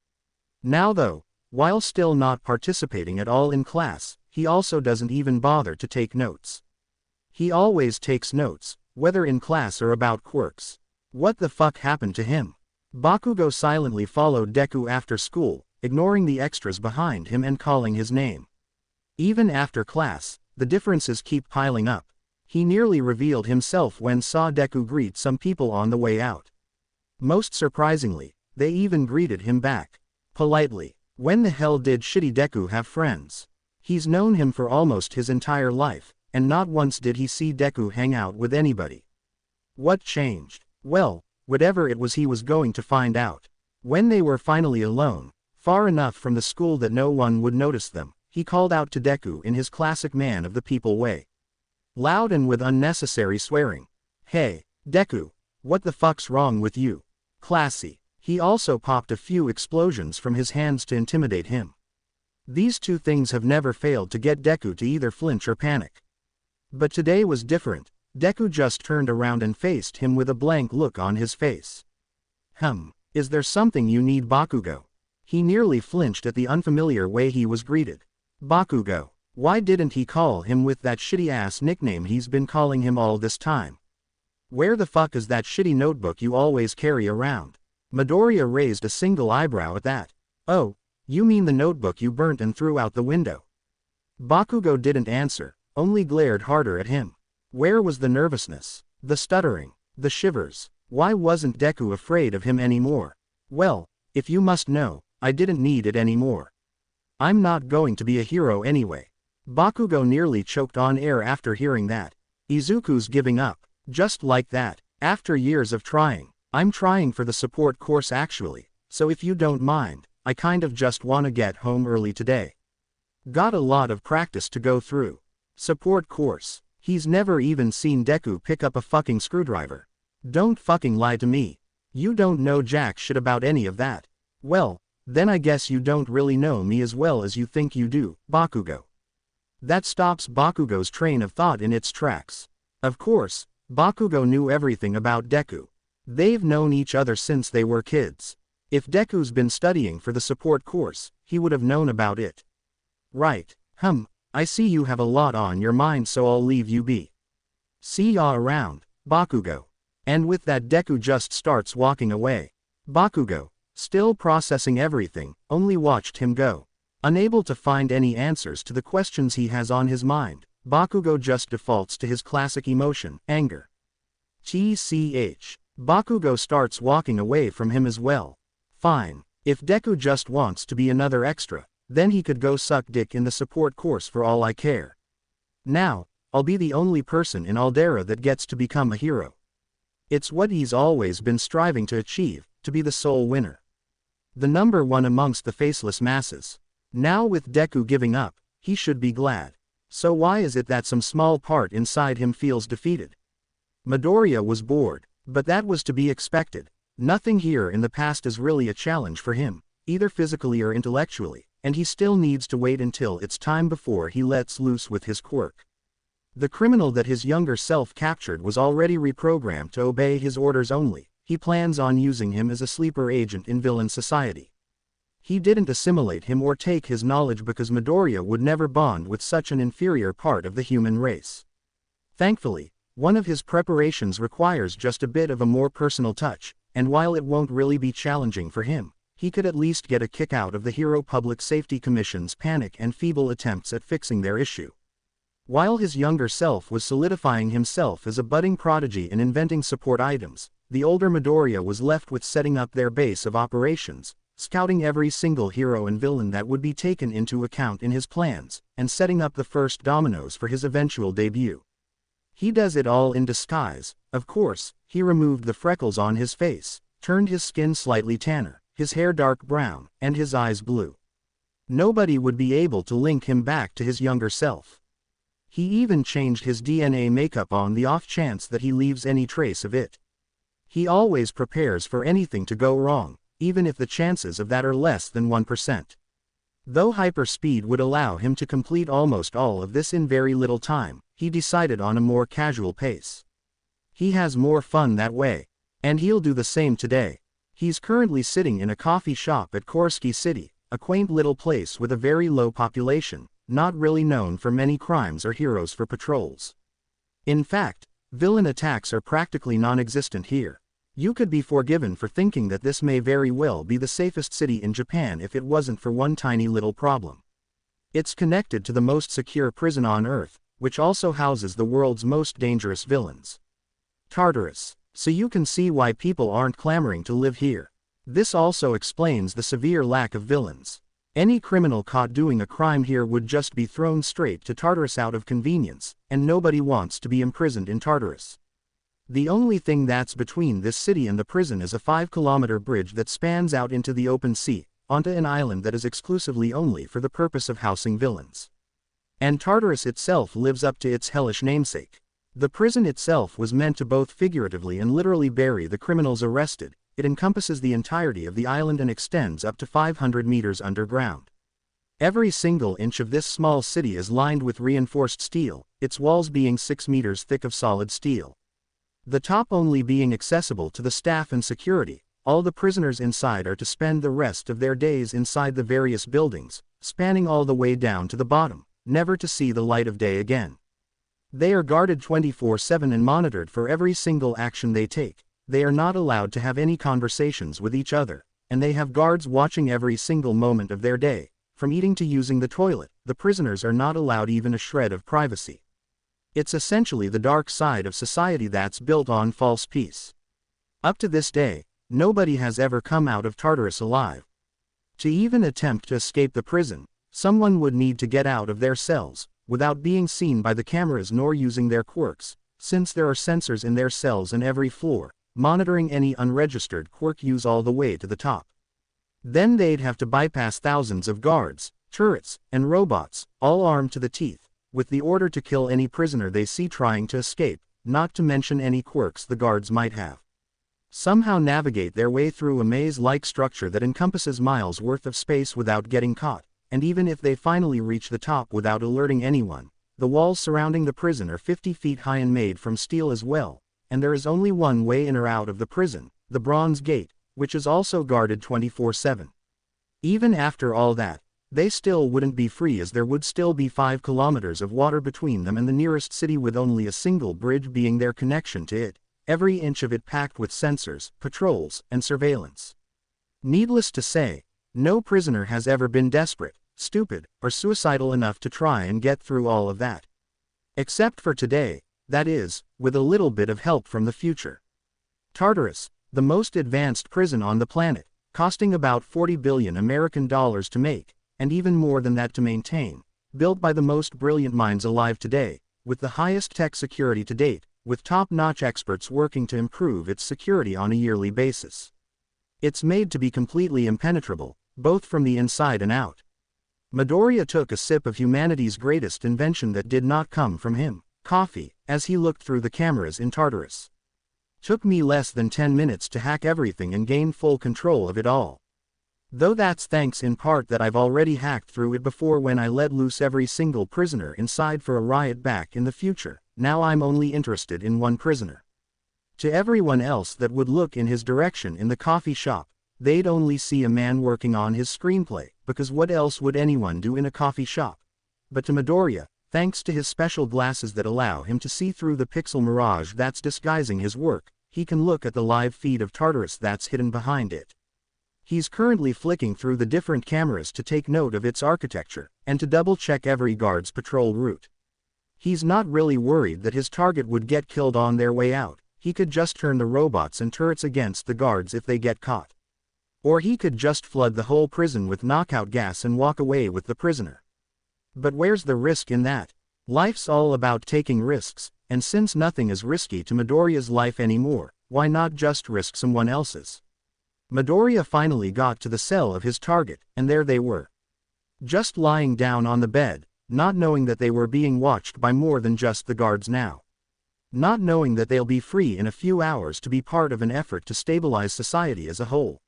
Now though, while still not participating at all in class, he also doesn't even bother to take notes. He always takes notes, whether in class or about quirks. What the fuck happened to him? Bakugo silently followed Deku after school, ignoring the extras behind him and calling his name. Even after class, the differences keep piling up. He nearly revealed himself when saw Deku greet some people on the way out. Most surprisingly, they even greeted him back politely. When the hell did shitty Deku have friends? He's known him for almost his entire life, and not once did he see Deku hang out with anybody. What changed? Well, whatever it was he was going to find out. When they were finally alone, far enough from the school that no one would notice them, he called out to Deku in his classic man of the people way. Loud and with unnecessary swearing. Hey, Deku, what the fuck's wrong with you? Classy. He also popped a few explosions from his hands to intimidate him. These two things have never failed to get Deku to either flinch or panic. But today was different. Deku just turned around and faced him with a blank look on his face. Is there something you need, Bakugo? He nearly flinched at the unfamiliar way he was greeted. Bakugo. Why didn't he call him with that shitty-ass nickname he's been calling him all this time? Where the fuck is that shitty notebook you always carry around? Midoriya raised a single eyebrow at that. Oh, you mean the notebook you burnt and threw out the window? Bakugo didn't answer, only glared harder at him. Where was the nervousness, the stuttering, the shivers? Why wasn't Deku afraid of him anymore? Well, if you must know, I didn't need it anymore. I'm not going to be a hero anyway. Bakugo nearly choked on air after hearing that. Izuku's giving up, just like that, after years of trying. I'm trying for the support course actually, so if you don't mind, I kind of just wanna get home early today. Got a lot of practice to go through. Support course. He's never even seen Deku pick up a fucking screwdriver. Don't fucking lie to me. You don't know jack shit about any of that. Well, then I guess you don't really know me as well as you think you do, Bakugo. That stops Bakugo's train of thought in its tracks. Of course, Bakugo knew everything about Deku. They've known each other since they were kids. If Deku's been studying for the support course, he would have known about it. Right. I see you have a lot on your mind, so I'll leave you be. See ya around, Bakugo. And with that, Deku just starts walking away. Bakugo, still processing everything, only watched him go. Unable to find any answers to the questions he has on his mind, Bakugo just defaults to his classic emotion, anger. Bakugo starts walking away from him as well. Fine. If Deku just wants to be another extra, then he could go suck dick in the support course for all I care. Now, I'll be the only person in Aldera that gets to become a hero. It's what he's always been striving to achieve, to be the sole winner. The number one amongst the faceless masses. Now with Deku giving up, he should be glad. So why is it that some small part inside him feels defeated? Midoriya was bored, but that was to be expected. Nothing here in the past is really a challenge for him, either physically or intellectually, and he still needs to wait until it's time before he lets loose with his quirk. The criminal that his younger self captured was already reprogrammed to obey his orders only. He plans on using him as a sleeper agent in villain society. He didn't assimilate him or take his knowledge because Midoriya would never bond with such an inferior part of the human race. Thankfully, one of his preparations requires just a bit of a more personal touch, and while it won't really be challenging for him, he could at least get a kick out of the Hero Public Safety Commission's panic and feeble attempts at fixing their issue. While his younger self was solidifying himself as a budding prodigy in inventing support items, the older Midoriya was left with setting up their base of operations, scouting every single hero and villain that would be taken into account in his plans, and setting up the first dominoes for his eventual debut. He does it all in disguise. Of course, he removed the freckles on his face, turned his skin slightly tanner, his hair dark brown, and his eyes blue. Nobody would be able to link him back to his younger self. He even changed his DNA makeup on the off chance that he leaves any trace of it. He always prepares for anything to go wrong, even if the chances of that are less than 1%. Though hyperspeed would allow him to complete almost all of this in very little time, he decided on a more casual pace. He has more fun that way. And he'll do the same today. He's currently sitting in a coffee shop at Korsky City, a quaint little place with a very low population, not really known for many crimes or heroes for patrols. In fact, villain attacks are practically non-existent here. You could be forgiven for thinking that this may very well be the safest city in Japan if it wasn't for one tiny little problem. It's connected to the most secure prison on Earth, which also houses the world's most dangerous villains. Tartarus. So you can see why people aren't clamoring to live here. This also explains the severe lack of villains. Any criminal caught doing a crime here would just be thrown straight to Tartarus out of convenience, and nobody wants to be imprisoned in Tartarus. The only thing that's between this city and the prison is a 5-kilometer bridge that spans out into the open sea, onto an island that is exclusively only for the purpose of housing villains. And Tartarus itself lives up to its hellish namesake. The prison itself was meant to both figuratively and literally bury the criminals arrested. It encompasses the entirety of the island and extends up to 500 meters underground. Every single inch of this small city is lined with reinforced steel, its walls being 6 meters thick of solid steel. The top only being accessible to the staff and security. All the prisoners inside are to spend the rest of their days inside the various buildings, spanning all the way down to the bottom, never to see the light of day again. They are guarded 24/7 and monitored for every single action they take. They are not allowed to have any conversations with each other, and they have guards watching every single moment of their day. From eating to using the toilet, the prisoners are not allowed even a shred of privacy. It's essentially the dark side of society that's built on false peace. Up to this day, nobody has ever come out of Tartarus alive. To even attempt to escape the prison, someone would need to get out of their cells, without being seen by the cameras nor using their quirks, since there are sensors in their cells and every floor, monitoring any unregistered quirk use all the way to the top. Then they'd have to bypass thousands of guards, turrets, and robots, all armed to the teeth, with the order to kill any prisoner they see trying to escape, not to mention any quirks the guards might have. Somehow navigate their way through a maze-like structure that encompasses miles worth of space without getting caught. And even if they finally reach the top without alerting anyone, the walls surrounding the prison are 50 feet high and made from steel as well, and there is only one way in or out of the prison, the Bronze Gate, which is also guarded 24/7. Even after all that, they still wouldn't be free as there would still be 5 kilometers of water between them and the nearest city with only a single bridge being their connection to it, every inch of it packed with sensors, patrols, and surveillance. Needless to say, no prisoner has ever been desperate, stupid, or suicidal enough to try and get through all of that. Except for today, that is, with a little bit of help from the future. Tartarus, the most advanced prison on the planet, costing about $40 billion American dollars to make, and even more than that to maintain, built by the most brilliant minds alive today, with the highest tech security to date, with top-notch experts working to improve its security on a yearly basis. It's made to be completely impenetrable, both from the inside and out. Midoriya took a sip of humanity's greatest invention that did not come from him, coffee, as he looked through the cameras in Tartarus. Took me less than 10 minutes to hack everything and gain full control of it all. Though that's thanks in part that I've already hacked through it before when I let loose every single prisoner inside for a riot back in the future. Now I'm only interested in one prisoner. To everyone else that would look in his direction in the coffee shop, they'd only see a man working on his screenplay, because what else would anyone do in a coffee shop? But to Midoriya, thanks to his special glasses that allow him to see through the pixel mirage that's disguising his work, he can look at the live feed of Tartarus that's hidden behind it. He's currently flicking through the different cameras to take note of its architecture, and to double-check every guard's patrol route. He's not really worried that his target would get killed on their way out. He could just turn the robots and turrets against the guards if they get caught. Or he could just flood the whole prison with knockout gas and walk away with the prisoner. But where's the risk in that? Life's all about taking risks, and since nothing is risky to Midoriya's life anymore, why not just risk someone else's? Midoriya finally got to the cell of his target, and there they were. Just lying down on the bed, not knowing that they were being watched by more than just the guards now. Not knowing that they'll be free in a few hours to be part of an effort to stabilize society as a whole.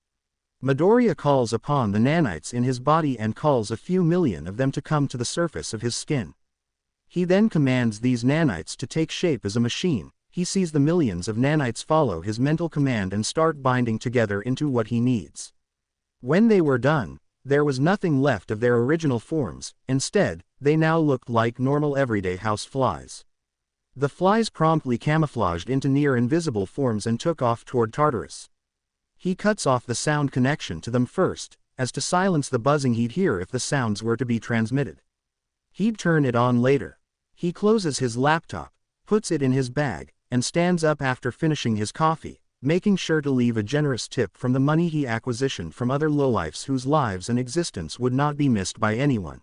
Midoriya calls upon the nanites in his body and calls a few million of them to come to the surface of his skin. He then commands these nanites to take shape as a machine. He sees the millions of nanites follow his mental command and start binding together into what he needs. When they were done, there was nothing left of their original forms. Instead, they now looked like normal everyday house flies. The flies promptly camouflaged into near-invisible forms and took off toward Tartarus. He cuts off the sound connection to them first, as to silence the buzzing he'd hear if the sounds were to be transmitted. He'd turn it on later. He closes his laptop, puts it in his bag, and stands up after finishing his coffee, making sure to leave a generous tip from the money he acquisitioned from other lowlifes whose lives and existence would not be missed by anyone.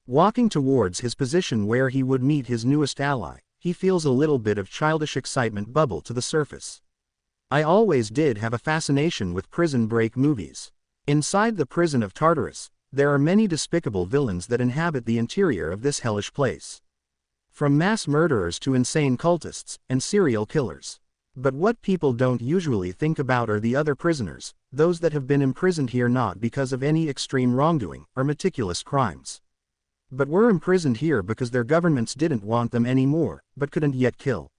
Walking towards his position where he would meet his newest ally, he feels a little bit of childish excitement bubble to the surface. I always did have a fascination with prison break movies. Inside the prison of Tartarus, there are many despicable villains that inhabit the interior of this hellish place. From mass murderers to insane cultists, and serial killers. But what people don't usually think about are the other prisoners, those that have been imprisoned here not because of any extreme wrongdoing, or meticulous crimes. But were imprisoned here because their governments didn't want them anymore, but couldn't yet kill.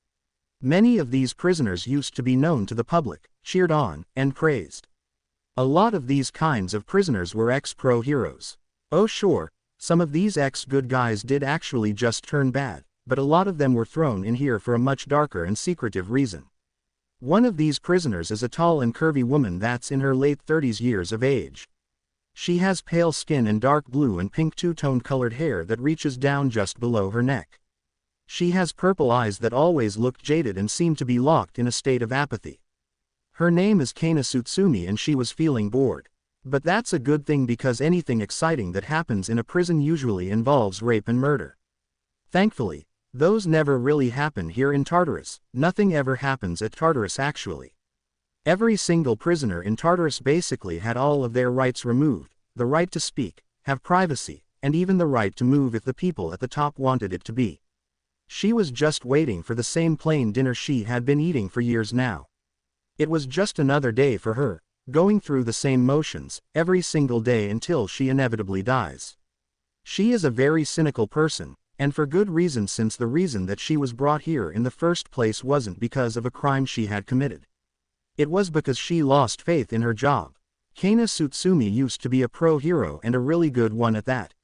Many of these prisoners used to be known to the public, cheered on, and praised. A lot of these kinds of prisoners were ex-pro heroes. Oh sure, some of these ex-good guys did actually just turn bad, but a lot of them were thrown in here for a much darker and secretive reason. One of these prisoners is a tall and curvy woman that's in her late 30s years of age. She has pale skin and dark blue and pink two-toned colored hair that reaches down just below her neck. She has purple eyes that always look jaded and seem to be locked in a state of apathy. Her name is Kana Tsutsumi and she was feeling bored. But that's a good thing because anything exciting that happens in a prison usually involves rape and murder. Thankfully, those never really happen here in Tartarus. Nothing ever happens at Tartarus actually. Every single prisoner in Tartarus basically had all of their rights removed, the right to speak, have privacy, and even the right to move if the people at the top wanted it to be. She was just waiting for the same plain dinner she had been eating for years now. It was just another day for her, going through the same motions, every single day until she inevitably dies. She is a very cynical person, and for good reason since the reason that she was brought here in the first place wasn't because of a crime she had committed. It was because she lost faith in her job. Kana Tsutsumi used to be a pro-hero and a really good one at that.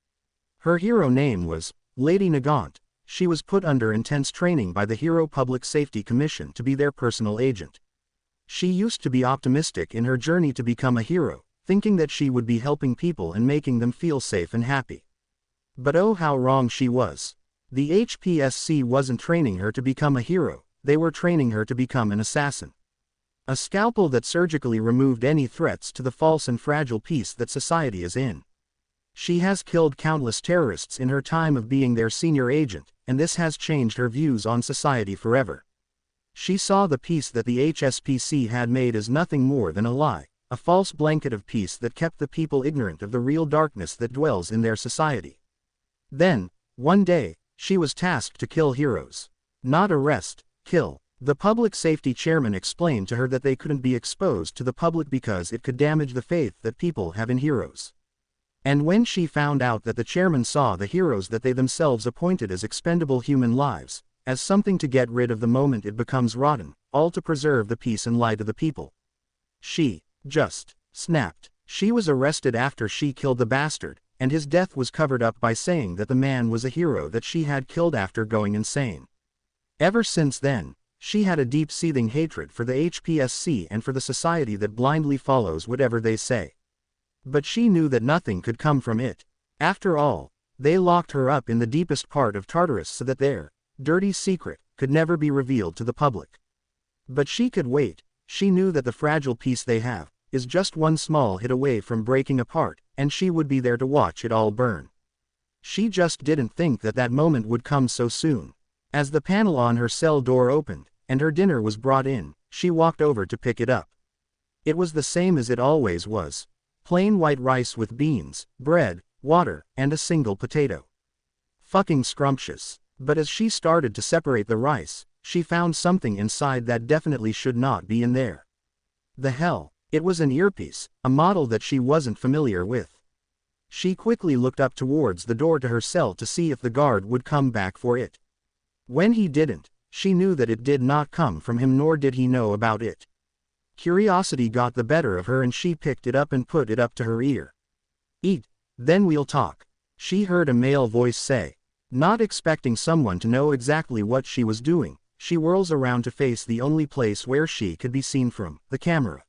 Her hero name was Lady Nagant. She was put under intense training by the Hero Public Safety Commission to be their personal agent. She used to be optimistic in her journey to become a hero, thinking that she would be helping people and making them feel safe and happy. But oh how wrong she was. The HPSC wasn't training her to become a hero, they were training her to become an assassin. A scalpel that surgically removed any threats to the false and fragile peace that society is in. She has killed countless terrorists in her time of being their senior agent, and this has changed her views on society forever. She saw the peace that the HSPC had made as nothing more than a lie, a false blanket of peace that kept the people ignorant of the real darkness that dwells in their society. Then, one day, she was tasked to kill heroes. Not arrest, kill. The public safety chairman explained to her that they couldn't be exposed to the public because it could damage the faith that people have in heroes. And when she found out that the chairman saw the heroes that they themselves appointed as expendable human lives, as something to get rid of the moment it becomes rotten, all to preserve the peace and light of the people, she just snapped. She was arrested after she killed the bastard, and his death was covered up by saying that the man was a hero that she had killed after going insane. Ever since then, She had a deep seething hatred for the HPSC and for the society that blindly follows whatever they say. But she knew that nothing could come from it. After all, they locked her up in the deepest part of Tartarus so that their dirty secret could never be revealed to the public. But she could wait. She knew that the fragile peace they have is just one small hit away from breaking apart, and she would be there to watch it all burn. She just didn't think that that moment would come so soon. As the panel on her cell door opened, and her dinner was brought in, she walked over to pick it up. It was the same as it always was. Plain white rice with beans, bread, water, and a single potato. Fucking scrumptious. But as she started to separate the rice, she found something inside that definitely should not be in there. The hell? It was an earpiece, a model that she wasn't familiar with. She quickly looked up towards the door to her cell to see if the guard would come back for it. When he didn't, she knew that it did not come from him, nor did he know about it. Curiosity got the better of her and she picked it up and put it up to her ear. "Eat, then we'll talk," she heard a male voice say. Not expecting someone to know exactly what she was doing, she whirls around to face the only place where she could be seen from, the camera.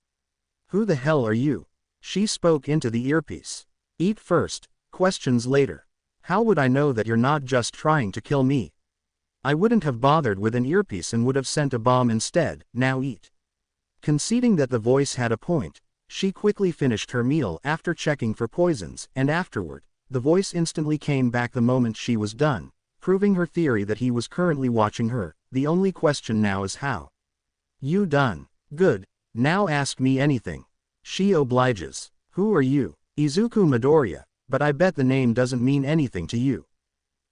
"Who the hell are you?" She spoke into the earpiece. "Eat first, questions later. How would I know that you're not just trying to kill me? I wouldn't have bothered with an earpiece and would have sent a bomb instead. Now eat." Conceding that the voice had a point, she quickly finished her meal after checking for poisons, and afterward, the voice instantly came back the moment she was done, proving her theory that he was currently watching her. "The only question now is how." "You done? Good. Now ask me anything." She obliges. "Who are you?" "Izuku Midoriya, but I bet the name doesn't mean anything to you."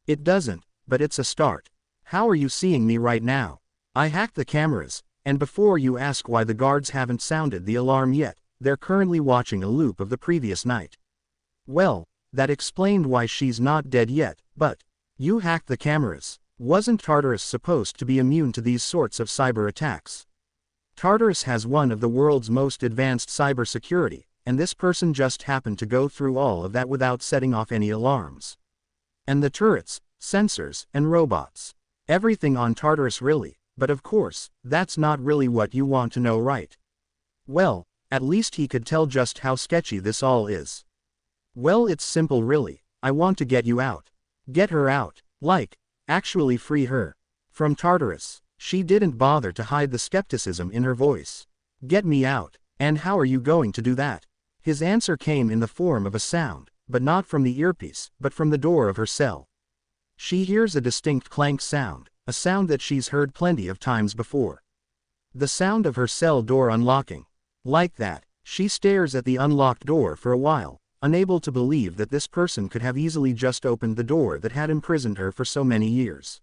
"It doesn't, but it's a start. How are you seeing me right now?" "I hacked the cameras, and before you ask why the guards haven't sounded the alarm yet, they're currently watching a loop of the previous night." "Well, that explained why she's not dead yet, but you hacked the cameras. Wasn't Tartarus supposed to be immune to these sorts of cyber attacks? Tartarus has one of the world's most advanced cybersecurity, and this person just happened to go through all of that without setting off any alarms. And the turrets, sensors, and robots. Everything on Tartarus really, but of course, that's not really what you want to know, right? Well, at least he could tell just how sketchy this all is. Well, it's simple really. I want to get you out. Get her out. Like, actually free her. From Tartarus." She didn't bother to hide the skepticism in her voice. "Get me out. And how are you going to do that?" His answer came in the form of a sound, but not from the earpiece, but from the door of her cell. She hears a distinct clank sound, a sound that she's heard plenty of times before. The sound of her cell door unlocking. Like that, she stares at the unlocked door for a while, unable to believe that this person could have easily just opened the door that had imprisoned her for so many years.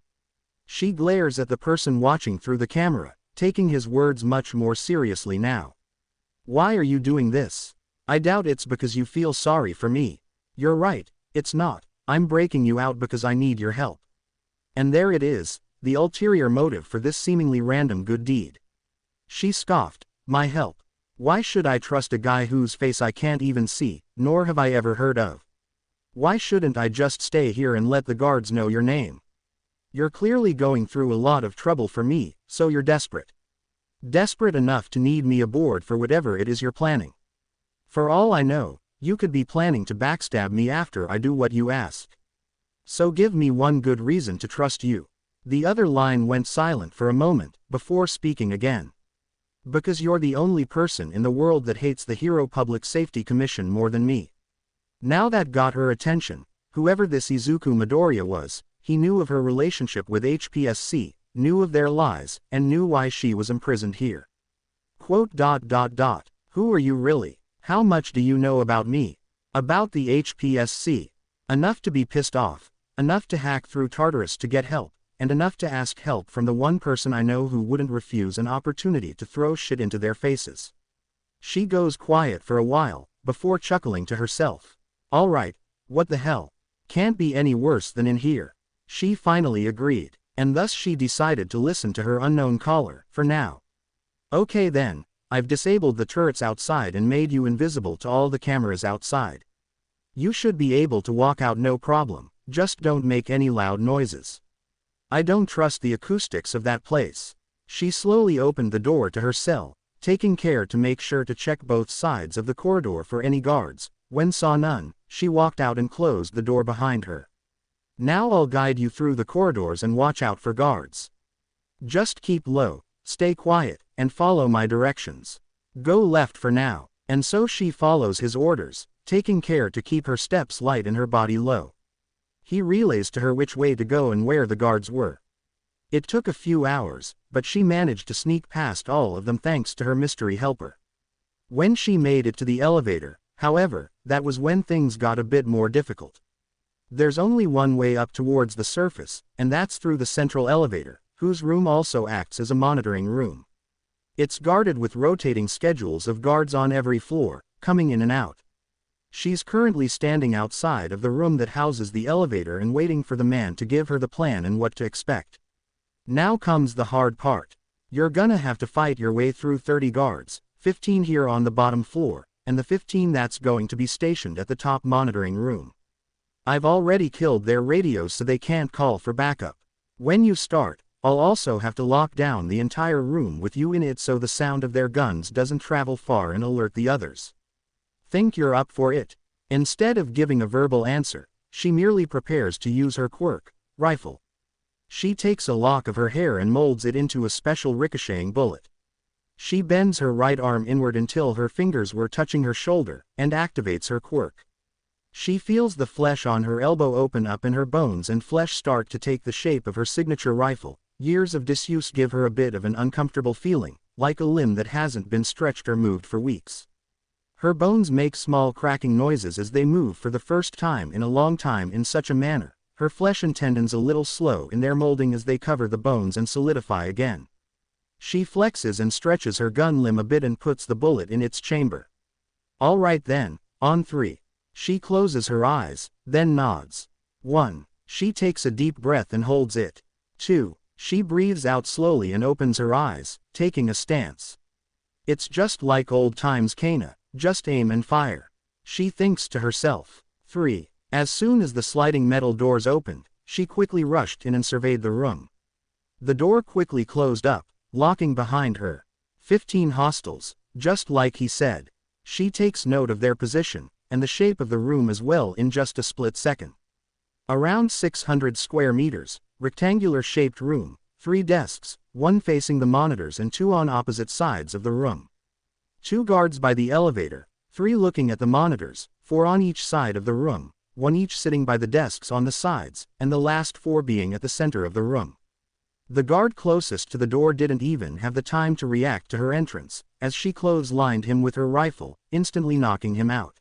She glares at the person watching through the camera, taking his words much more seriously now. "Why are you doing this? I doubt it's because you feel sorry for me. You're right, it's not. I'm breaking you out because I need your help." And there it is, the ulterior motive for this seemingly random good deed. She scoffed. "My help? Why should I trust a guy whose face I can't even see, nor have I ever heard of? Why shouldn't I just stay here and let the guards know your name? You're clearly going through a lot of trouble for me, so you're desperate. Desperate enough to need me aboard for whatever it is you're planning. For all I know, you could be planning to backstab me after I do what you ask. So give me one good reason to trust you." The other line went silent for a moment, before speaking again. "Because you're the only person in the world that hates the Hero Public Safety Commission more than me." Now that got her attention. Whoever this Izuku Midoriya was, he knew of her relationship with HPSC, knew of their lies, and knew why she was imprisoned here. "Who are you really? How much do you know about me? About the HPSC? Enough to be pissed off, enough to hack through Tartarus to get help, and enough to ask help from the one person I know who wouldn't refuse an opportunity to throw shit into their faces." She goes quiet for a while, before chuckling to herself. "All right, what the hell? Can't be any worse than in here." She finally agreed, and thus she decided to listen to her unknown caller, for now. "Okay then, I've disabled the turrets outside and made you invisible to all the cameras outside. You should be able to walk out no problem, just don't make any loud noises. I don't trust the acoustics of that place." She slowly opened the door to her cell, taking care to make sure to check both sides of the corridor for any guards. When saw none, she walked out and closed the door behind her. Now I'll guide you through the corridors and watch out for guards. Just keep low, stay quiet, and follow my directions. Go left for now. And so she follows his orders, taking care to keep her steps light and her body low. He relays to her which way to go and where the guards were. It took a few hours, but she managed to sneak past all of them thanks to her mystery helper. When she made it to the elevator, however, that was when things got a bit more difficult. There's only one way up towards the surface, and that's through the central elevator, whose room also acts as a monitoring room. It's guarded with rotating schedules of guards on every floor, coming in and out. She's currently standing outside of the room that houses the elevator and waiting for the man to give her the plan and what to expect. Now comes the hard part. You're gonna have to fight your way through 30 guards, 15 here on the bottom floor, and the 15 that's going to be stationed at the top monitoring room. I've already killed their radios so they can't call for backup. When you start, I'll also have to lock down the entire room with you in it so the sound of their guns doesn't travel far and alert the others. Think you're up for it? Instead of giving a verbal answer, she merely prepares to use her quirk, rifle. She takes a lock of her hair and molds it into a special ricocheting bullet. She bends her right arm inward until her fingers were touching her shoulder, and activates her quirk. She feels the flesh on her elbow open up and her bones and flesh start to take the shape of her signature rifle. Years of disuse give her a bit of an uncomfortable feeling, like a limb that hasn't been stretched or moved for weeks. Her bones make small cracking noises as they move for the first time in a long time in such a manner. Her flesh and tendons a little slow in their molding as they cover the bones and solidify again. She flexes and stretches her gun limb a bit and puts the bullet in its chamber. All right then, on 3. She closes her eyes, then nods. 1. She takes a deep breath and holds it. 2. She breathes out slowly and opens her eyes, taking a stance. It's just like old times Kana, just aim and fire. She thinks to herself. 3. As soon as the sliding metal doors opened, she quickly rushed in and surveyed the room. The door quickly closed up, locking behind her. 15 hostiles, just like he said. She takes note of their position, and the shape of the room as well in just a split second. Around 600 square meters, rectangular-shaped room, 3 desks, 1 facing the monitors and 2 on opposite sides of the room. 2 guards by the elevator, 3 looking at the monitors, 4 on each side of the room, 1 each sitting by the desks on the sides, and the last 4 being at the center of the room. The guard closest to the door didn't even have the time to react to her entrance, as she clotheslined him with her rifle, instantly knocking him out.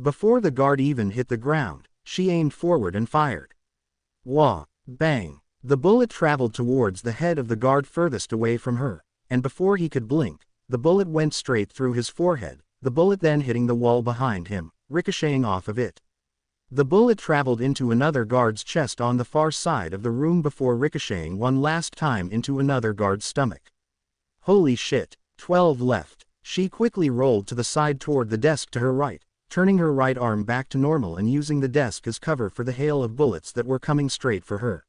Before the guard even hit the ground, she aimed forward and fired. Wah! Bang! The bullet traveled towards the head of the guard furthest away from her, and before he could blink, the bullet went straight through his forehead, the bullet then hitting the wall behind him, ricocheting off of it. The bullet traveled into another guard's chest on the far side of the room before ricocheting one last time into another guard's stomach. Holy shit, 12 left. She quickly rolled to the side toward the desk to her right, turning her right arm back to normal and using the desk as cover for the hail of bullets that were coming straight for her.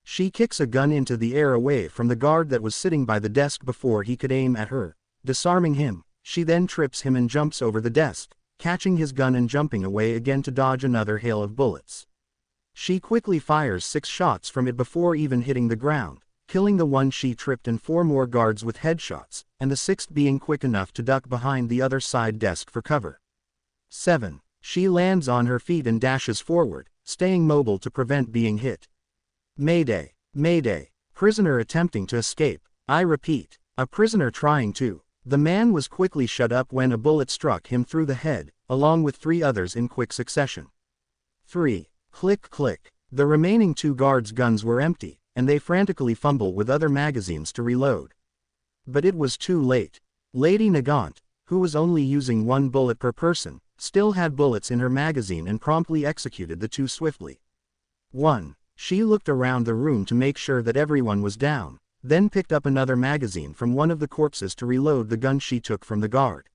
She kicks a gun into the air away from the guard that was sitting by the desk before he could aim at her, disarming him. She then trips him and jumps over the desk, catching his gun and jumping away again to dodge another hail of bullets. She quickly fires 6 shots from it before even hitting the ground, killing the one she tripped and 4 more guards with headshots, and the 6th being quick enough to duck behind the other side desk for cover. 7. She lands on her feet and dashes forward, staying mobile to prevent being hit. Mayday! Mayday! Prisoner attempting to escape. I repeat, a prisoner trying to. The man was quickly shut up when a bullet struck him through the head, along with 3 others in quick succession. 3. Click click. The remaining 2 guards' guns were empty, and they frantically fumble with other magazines to reload. But it was too late. Lady Nagant, who was only using 1 bullet per person, still had bullets in her magazine and promptly executed the 2 swiftly. 1. She looked around the room to make sure that everyone was down, then picked up another magazine from one of the corpses to reload the gun she took from the guard.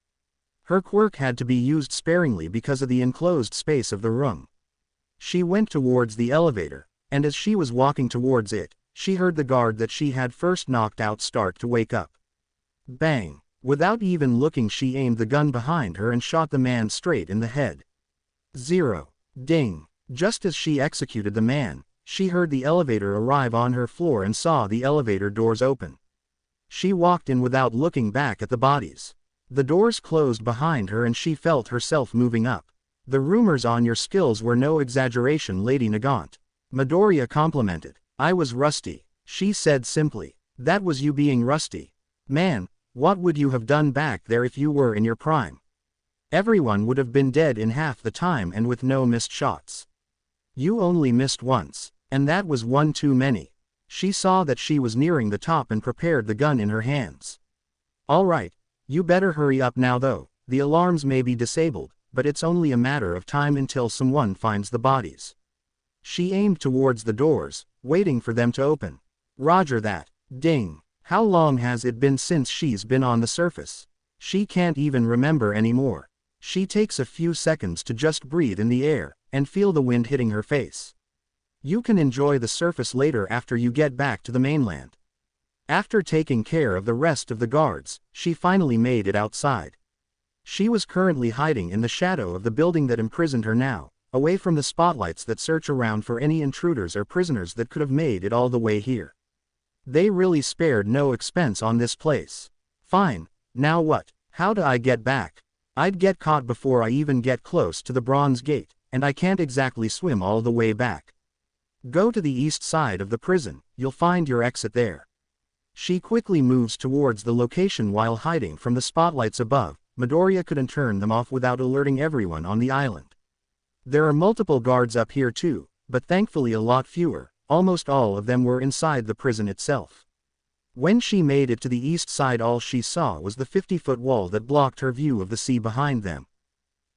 Her quirk had to be used sparingly because of the enclosed space of the room. She went towards the elevator, and as she was walking towards it, she heard the guard that she had first knocked out start to wake up. Bang! Without even looking, she aimed the gun behind her and shot the man straight in the head. 0. Ding! Just as she executed the man, she heard the elevator arrive on her floor and saw the elevator doors open. She walked in without looking back at the bodies. The doors closed behind her and she felt herself moving up. The rumors on your skills were no exaggeration, Lady Nagant. Midoriya complimented. I was rusty, she said simply. That was you being rusty. Man, what would you have done back there if you were in your prime? Everyone would have been dead in half the time and with no missed shots. You only missed once, and that was one too many. She saw that she was nearing the top and prepared the gun in her hands. Alright, you better hurry up now though, the alarms may be disabled, but it's only a matter of time until someone finds the bodies. She aimed towards the doors, waiting for them to open. Roger that. Ding. How long has it been since she's been on the surface? She can't even remember anymore. She takes a few seconds to just breathe in the air, and feel the wind hitting her face. You can enjoy the surface later after you get back to the mainland. After taking care of the rest of the guards, she finally made it outside. She was currently hiding in the shadow of the building that imprisoned her now, away from the spotlights that search around for any intruders or prisoners that could have made it all the way here. They really spared no expense on this place. Fine, now what? How do I get back? I'd get caught before I even get close to the Bronze Gate, and I can't exactly swim all the way back. Go to the east side of the prison, you'll find your exit there. She quickly moves towards the location while hiding from the spotlights above. Midoriya couldn't turn them off without alerting everyone on the island. There are multiple guards up here too, but thankfully a lot fewer. Almost all of them were inside the prison itself. When she made it to the east side, all she saw was the 50-foot wall that blocked her view of the sea behind them.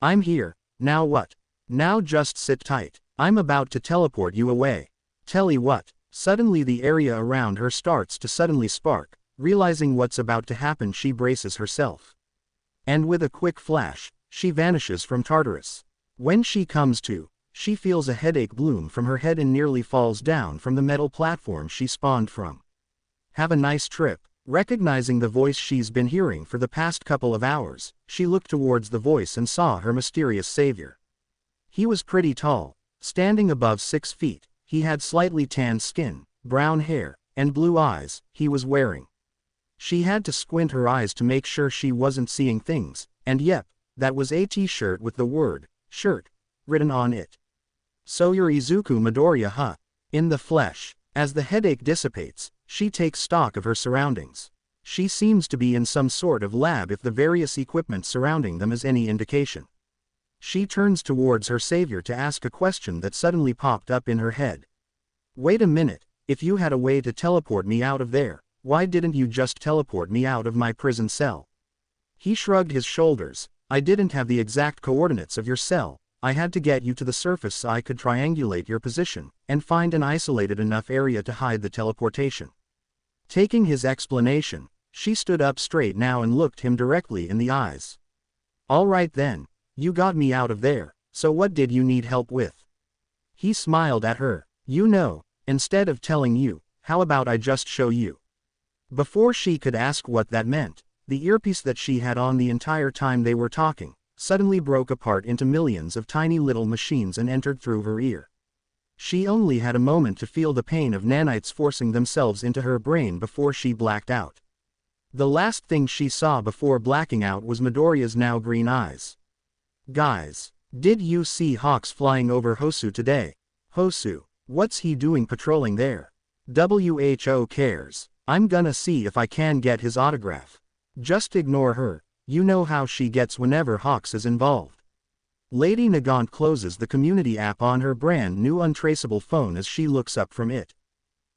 I'm here, now what? Now just sit tight, I'm about to teleport you away. Tell you what, suddenly the area around her starts to suddenly spark. Realizing what's about to happen, she braces herself. And with a quick flash, she vanishes from Tartarus. When she comes to, she feels a headache bloom from her head and nearly falls down from the metal platform she spawned from. Have a nice trip. Recognizing the voice she's been hearing for the past couple of hours, she looked towards the voice and saw her mysterious savior. He was pretty tall, standing above 6 feet, he had slightly tanned skin, brown hair, and blue eyes. He was wearing. She had to squint her eyes to make sure she wasn't seeing things, and yep, that was a t-shirt with the word, shirt, written on it. So you're Izuku Midoriya, huh? In the flesh. As the headache dissipates, she takes stock of her surroundings. She seems to be in some sort of lab if the various equipment surrounding them is any indication. She turns towards her savior to ask a question that suddenly popped up in her head. Wait a minute, if you had a way to teleport me out of there, why didn't you just teleport me out of my prison cell? He shrugged his shoulders. I didn't have the exact coordinates of your cell. I had to get you to the surface so I could triangulate your position, and find an isolated enough area to hide the teleportation. Taking his explanation, she stood up straight now and looked him directly in the eyes. Alright then, you got me out of there, so what did you need help with? He smiled at her. You know, instead of telling you, how about I just show you? Before she could ask what that meant, the earpiece that she had on the entire time they were talking, suddenly broke apart into millions of tiny little machines and entered through her ear. She only had a moment to feel the pain of nanites forcing themselves into her brain before she blacked out. The last thing she saw before blacking out was Midoriya's now green eyes. Guys, did you see Hawks flying over Hosu today? Hosu, what's he doing patrolling there? WHO cares. I'm gonna see if I can get his autograph. Just ignore her, you know how she gets whenever Hawks is involved. Lady Nagant closes the community app on her brand new untraceable phone as she looks up from it.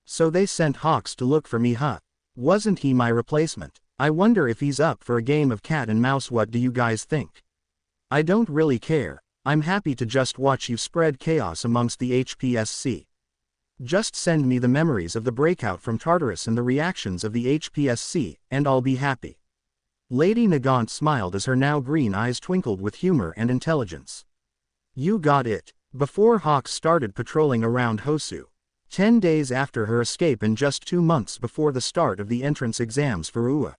So they sent Hawks to look for me, huh? Wasn't he my replacement? I wonder if he's up for a game of cat and mouse. What do you guys think? I don't really care, I'm happy to just watch you spread chaos amongst the HPSC. Just send me the memories of the breakout from Tartarus and the reactions of the HPSC, and I'll be happy. Lady Nagant smiled as her now green eyes twinkled with humor and intelligence. You got it. Before Hawks started patrolling around Hosu, 10 days after her escape and just 2 months before the start of the entrance exams for UA.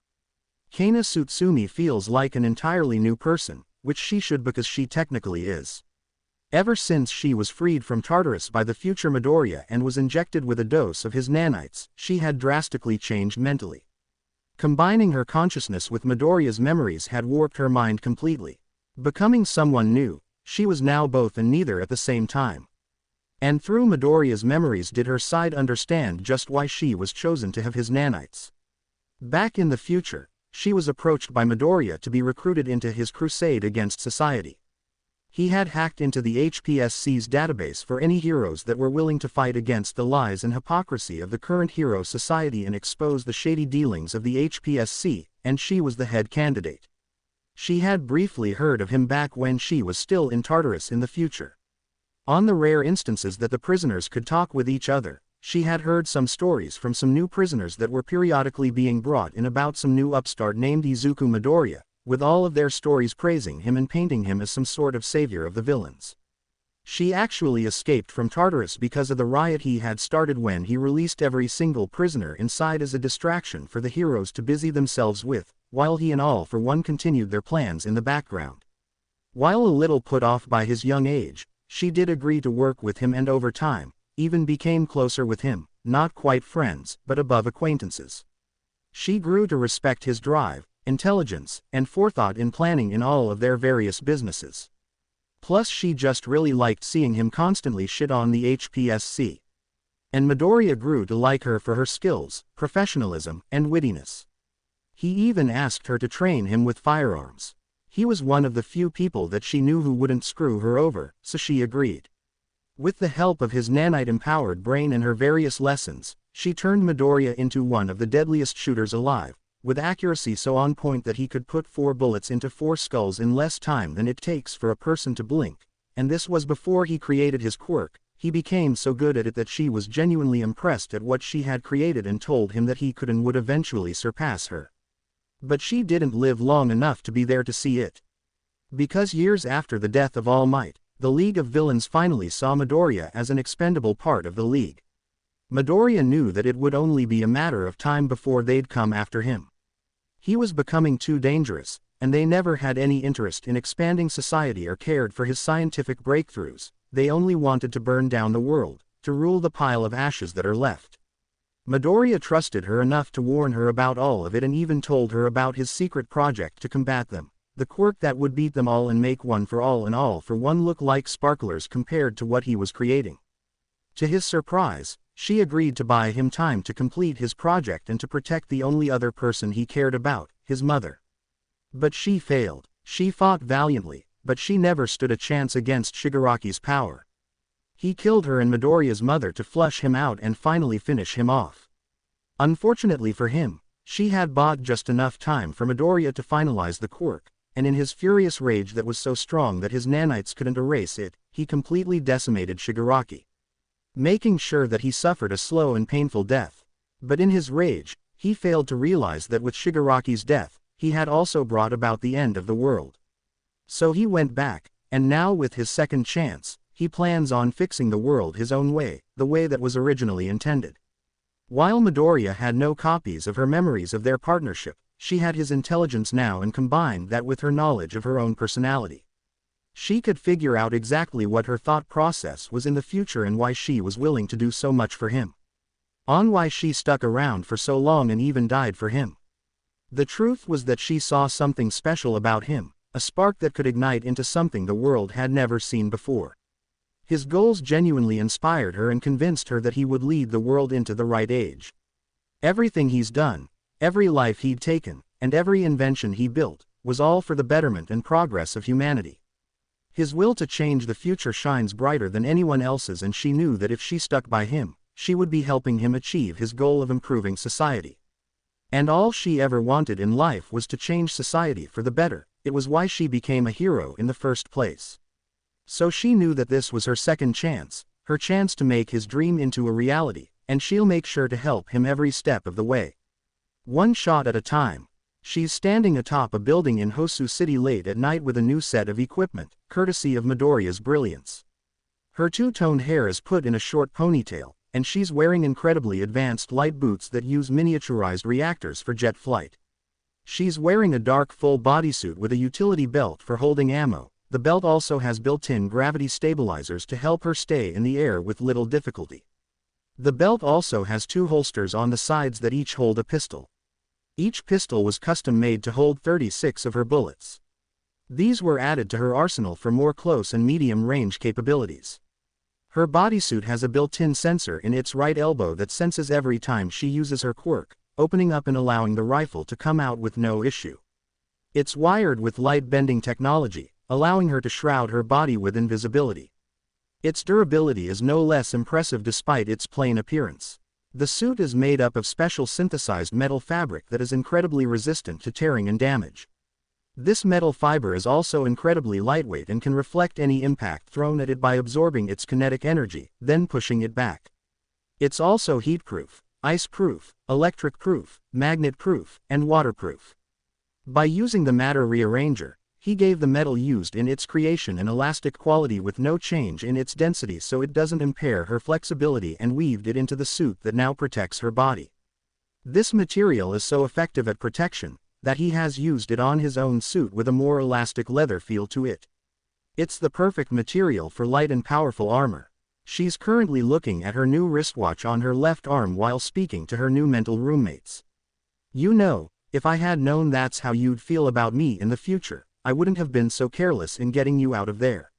Kana Tsutsumi feels like an entirely new person, which she should because she technically is. Ever since she was freed from Tartarus by the future Midoriya and was injected with a dose of his nanites, she had drastically changed mentally. Combining her consciousness with Midoriya's memories had warped her mind completely. Becoming someone new, she was now both and neither at the same time. And through Midoriya's memories did her side understand just why she was chosen to have his nanites. Back in the future, she was approached by Midoriya to be recruited into his crusade against society. He had hacked into the HPSC's database for any heroes that were willing to fight against the lies and hypocrisy of the current hero society and expose the shady dealings of the HPSC, and she was the head candidate. She had briefly heard of him back when she was still in Tartarus in the future. On the rare instances that the prisoners could talk with each other, she had heard some stories from some new prisoners that were periodically being brought in about some new upstart named Izuku Midoriya, with all of their stories praising him and painting him as some sort of savior of the villains. She actually escaped from Tartarus because of the riot he had started when he released every single prisoner inside as a distraction for the heroes to busy themselves with, while he and All for One continued their plans in the background. While a little put off by his young age, she did agree to work with him and over time, even became closer with him, not quite friends, but above acquaintances. She grew to respect his drive, intelligence, and forethought in planning in all of their various businesses. Plus she just really liked seeing him constantly shit on the HPSC. And Midoriya grew to like her for her skills, professionalism, and wittiness. He even asked her to train him with firearms. He was one of the few people that she knew who wouldn't screw her over, so she agreed. With the help of his nanite-empowered brain and her various lessons, she turned Midoriya into one of the deadliest shooters alive, with accuracy so on point that he could put 4 bullets into 4 skulls in less time than it takes for a person to blink, and this was before he created his quirk. He became so good at it that she was genuinely impressed at what she had created and told him that he could and would eventually surpass her. But she didn't live long enough to be there to see it. Because years after the death of All Might, the League of Villains finally saw Midoriya as an expendable part of the League. Midoriya knew that it would only be a matter of time before they'd come after him. He was becoming too dangerous, and they never had any interest in expanding society or cared for his scientific breakthroughs. They only wanted to burn down the world, to rule the pile of ashes that are left. Midoriya trusted her enough to warn her about all of it and even told her about his secret project to combat them, the quirk that would beat them all and make One for All and All for One look like sparklers compared to what he was creating. To his surprise, she agreed to buy him time to complete his project and to protect the only other person he cared about, his mother. But she failed. She fought valiantly, but she never stood a chance against Shigaraki's power. He killed her and Midoriya's mother to flush him out and finally finish him off. Unfortunately for him, she had bought just enough time for Midoriya to finalize the quirk, and in his furious rage that was so strong that his nanites couldn't erase it, he completely decimated Shigaraki, making sure that he suffered a slow and painful death. But in his rage, he failed to realize that with Shigaraki's death, he had also brought about the end of the world. So he went back, and now with his second chance, he plans on fixing the world his own way, the way that was originally intended. While Midoriya had no copies of her memories of their partnership, she had his intelligence now and combined that with her knowledge of her own personality. She could figure out exactly what her thought process was in the future and why she was willing to do so much for him. On why she stuck around for so long and even died for him. The truth was that she saw something special about him, a spark that could ignite into something the world had never seen before. His goals genuinely inspired her and convinced her that he would lead the world into the right age. Everything he's done, every life he'd taken, and every invention he built, was all for the betterment and progress of humanity. His will to change the future shines brighter than anyone else's, and she knew that if she stuck by him, she would be helping him achieve his goal of improving society. And all she ever wanted in life was to change society for the better. It was why she became a hero in the first place. So she knew that this was her second chance, her chance to make his dream into a reality, and she'll make sure to help him every step of the way. One shot at a time. She's standing atop a building in Hosu City late at night with a new set of equipment, courtesy of Midoriya's brilliance. Her two-toned hair is put in a short ponytail, and she's wearing incredibly advanced light boots that use miniaturized reactors for jet flight. She's wearing a dark full bodysuit with a utility belt for holding ammo. The belt also has built-in gravity stabilizers to help her stay in the air with little difficulty. The belt also has 2 holsters on the sides that each hold a pistol. Each pistol was custom-made to hold 36 of her bullets. These were added to her arsenal for more close and medium-range capabilities. Her bodysuit has a built-in sensor in its right elbow that senses every time she uses her quirk, opening up and allowing the rifle to come out with no issue. It's wired with light-bending technology, allowing her to shroud her body with invisibility. Its durability is no less impressive despite its plain appearance. The suit is made up of special synthesized metal fabric that is incredibly resistant to tearing and damage. This metal fiber is also incredibly lightweight and can reflect any impact thrown at it by absorbing its kinetic energy, then pushing it back. It's also heat-proof, ice-proof, electric-proof, magnet-proof, and waterproof. By using the matter rearranger, he gave the metal used in its creation an elastic quality with no change in its density so it doesn't impair her flexibility, and weaved it into the suit that now protects her body. This material is so effective at protection that he has used it on his own suit with a more elastic leather feel to it. It's the perfect material for light and powerful armor. She's currently looking at her new wristwatch on her left arm while speaking to her new mental roommates. "You know, if I had known that's how you'd feel about me in the future, I wouldn't have been so careless in getting you out of there."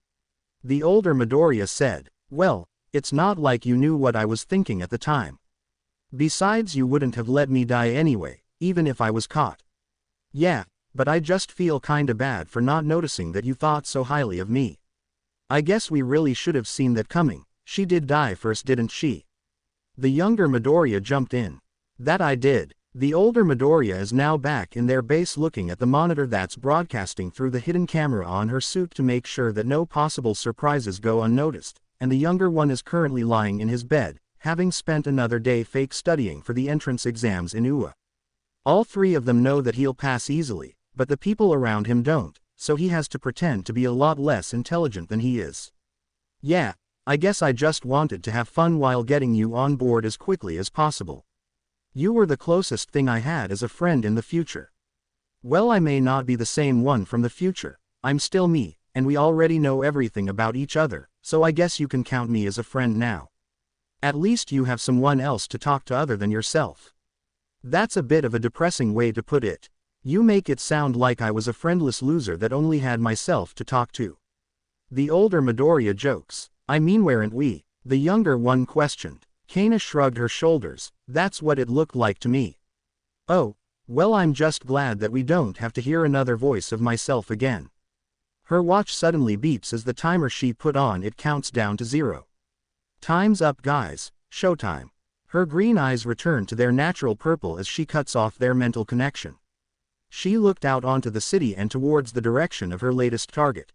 The older Midoriya said, "Well, it's not like you knew what I was thinking at the time. Besides, you wouldn't have let me die anyway, even if I was caught." "Yeah, but I just feel kinda bad for not noticing that you thought so highly of me. I guess we really should have seen that coming. She did die first, didn't she?" The younger Midoriya jumped in. "That I did." The older Midoriya is now back in their base looking at the monitor that's broadcasting through the hidden camera on her suit to make sure that no possible surprises go unnoticed, and the younger one is currently lying in his bed, having spent another day fake studying for the entrance exams in UA. All 3 of them know that he'll pass easily, but the people around him don't, so he has to pretend to be a lot less intelligent than he is. "Yeah, I guess I just wanted to have fun while getting you on board as quickly as possible. You were the closest thing I had as a friend in the future." "Well, I may not be the same one from the future, I'm still me, and we already know everything about each other, so I guess you can count me as a friend now. At least you have someone else to talk to other than yourself." "That's a bit of a depressing way to put it. You make it sound like I was a friendless loser that only had myself to talk to." The older Midoriya jokes. "I mean, weren't we?" the younger one questioned. Kana shrugged her shoulders. "That's what it looked like to me." "Oh, well, I'm just glad that we don't have to hear another voice of myself again." Her watch suddenly beeps as the timer she put on it counts down to 0. "Time's up, guys, showtime." Her green eyes return to their natural purple as she cuts off their mental connection. She looked out onto the city and towards the direction of her latest target.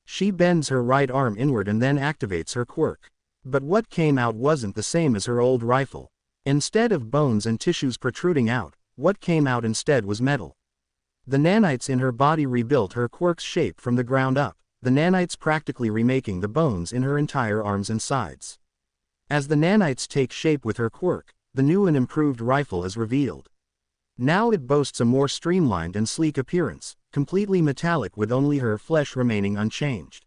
She bends her right arm inward and then activates her quirk. But what came out wasn't the same as her old rifle. Instead of bones and tissues protruding out, what came out instead was metal. The nanites in her body rebuilt her quirk's shape from the ground up, the nanites practically remaking the bones in her entire arms and sides. As the nanites take shape with her quirk, the new and improved rifle is revealed. Now it boasts a more streamlined and sleek appearance, completely metallic with only her flesh remaining unchanged.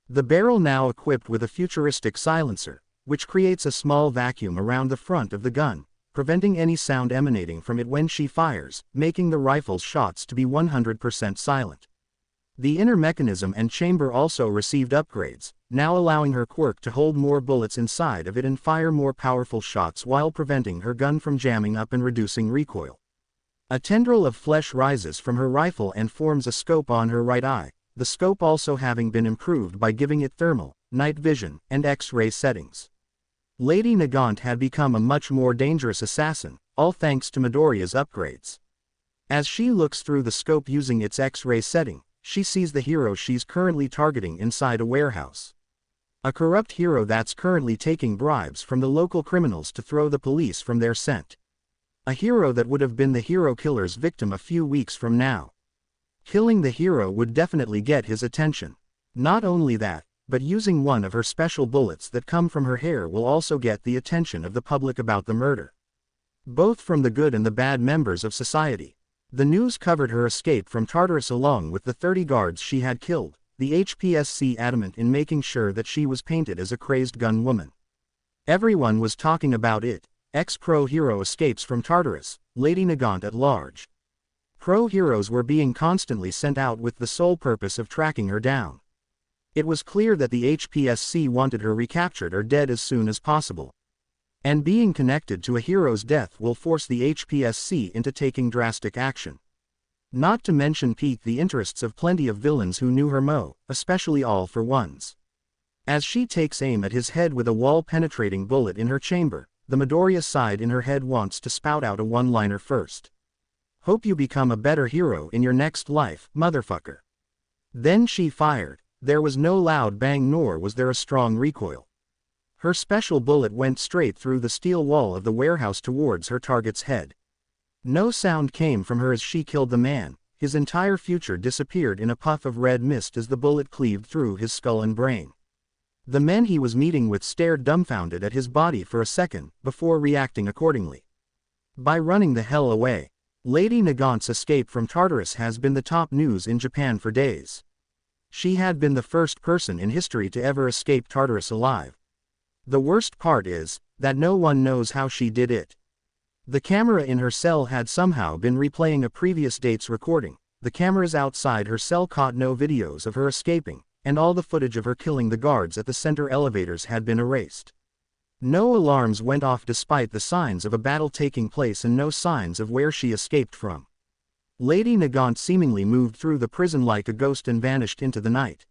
The barrel now equipped with a futuristic silencer, which creates a small vacuum around the front of the gun, preventing any sound emanating from it when she fires, making the rifle's shots to be 100% silent. The inner mechanism and chamber also received upgrades, now allowing her quirk to hold more bullets inside of it and fire more powerful shots while preventing her gun from jamming up and reducing recoil. A tendril of flesh rises from her rifle and forms a scope on her right eye, the scope also having been improved by giving it thermal, night vision, and X-ray settings. Lady Nagant had become a much more dangerous assassin, all thanks to Midoriya's upgrades. As she looks through the scope using its X-ray setting, she sees the hero she's currently targeting inside a warehouse. A corrupt hero that's currently taking bribes from the local criminals to throw the police from their scent. A hero that would have been the hero killer's victim a few weeks from now. Killing the hero would definitely get his attention. Not only that, but using one of her special bullets that come from her hair will also get the attention of the public about the murder. Both from the good and the bad members of society. The news covered her escape from Tartarus along with the 30 guards she had killed, the HPSC adamant in making sure that she was painted as a crazed gun woman. Everyone was talking about it. Ex-pro hero escapes from Tartarus, Lady Nagant at large. Pro heroes were being constantly sent out with the sole purpose of tracking her down. It was clear that the HPSC wanted her recaptured or dead as soon as possible. And being connected to a hero's death will force the HPSC into taking drastic action. Not to mention pique the interests of plenty of villains who knew her especially All for Ones. As she takes aim at his head with a wall-penetrating bullet in her chamber, the Midoriya side in her head wants to spout out a one-liner first. Hope you become a better hero in your next life, motherfucker. Then she fired. There was no loud bang nor was there a strong recoil. Her special bullet went straight through the steel wall of the warehouse towards her target's head. No sound came from her as she killed the man. His entire future disappeared in a puff of red mist as the bullet cleaved through his skull and brain. The men he was meeting with stared dumbfounded at his body for a second, before reacting accordingly. By running the hell away. Lady Nagant's escape from Tartarus has been the top news in Japan for days. She had been the first person in history to ever escape Tartarus alive. The worst part is, that no one knows how she did it. The camera in her cell had somehow been replaying a previous date's recording. The cameras outside her cell caught no videos of her escaping, and all the footage of her killing the guards at the center elevators had been erased. No alarms went off despite the signs of a battle taking place and no signs of where she escaped from. Lady Nagant seemingly moved through the prison like a ghost and vanished into the night.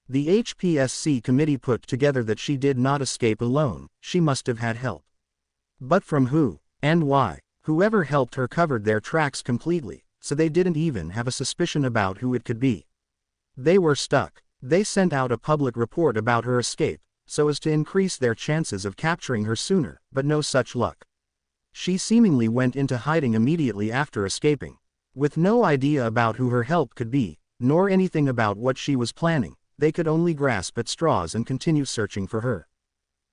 The HPSC committee put together that she did not escape alone, she must have had help. But from who, and why? Whoever helped her covered their tracks completely, so they didn't even have a suspicion about who it could be. They were stuck. They sent out a public report about her escape, so as to increase their chances of capturing her sooner, but no such luck. She seemingly went into hiding immediately after escaping. With no idea about who her help could be, nor anything about what she was planning, they could only grasp at straws and continue searching for her.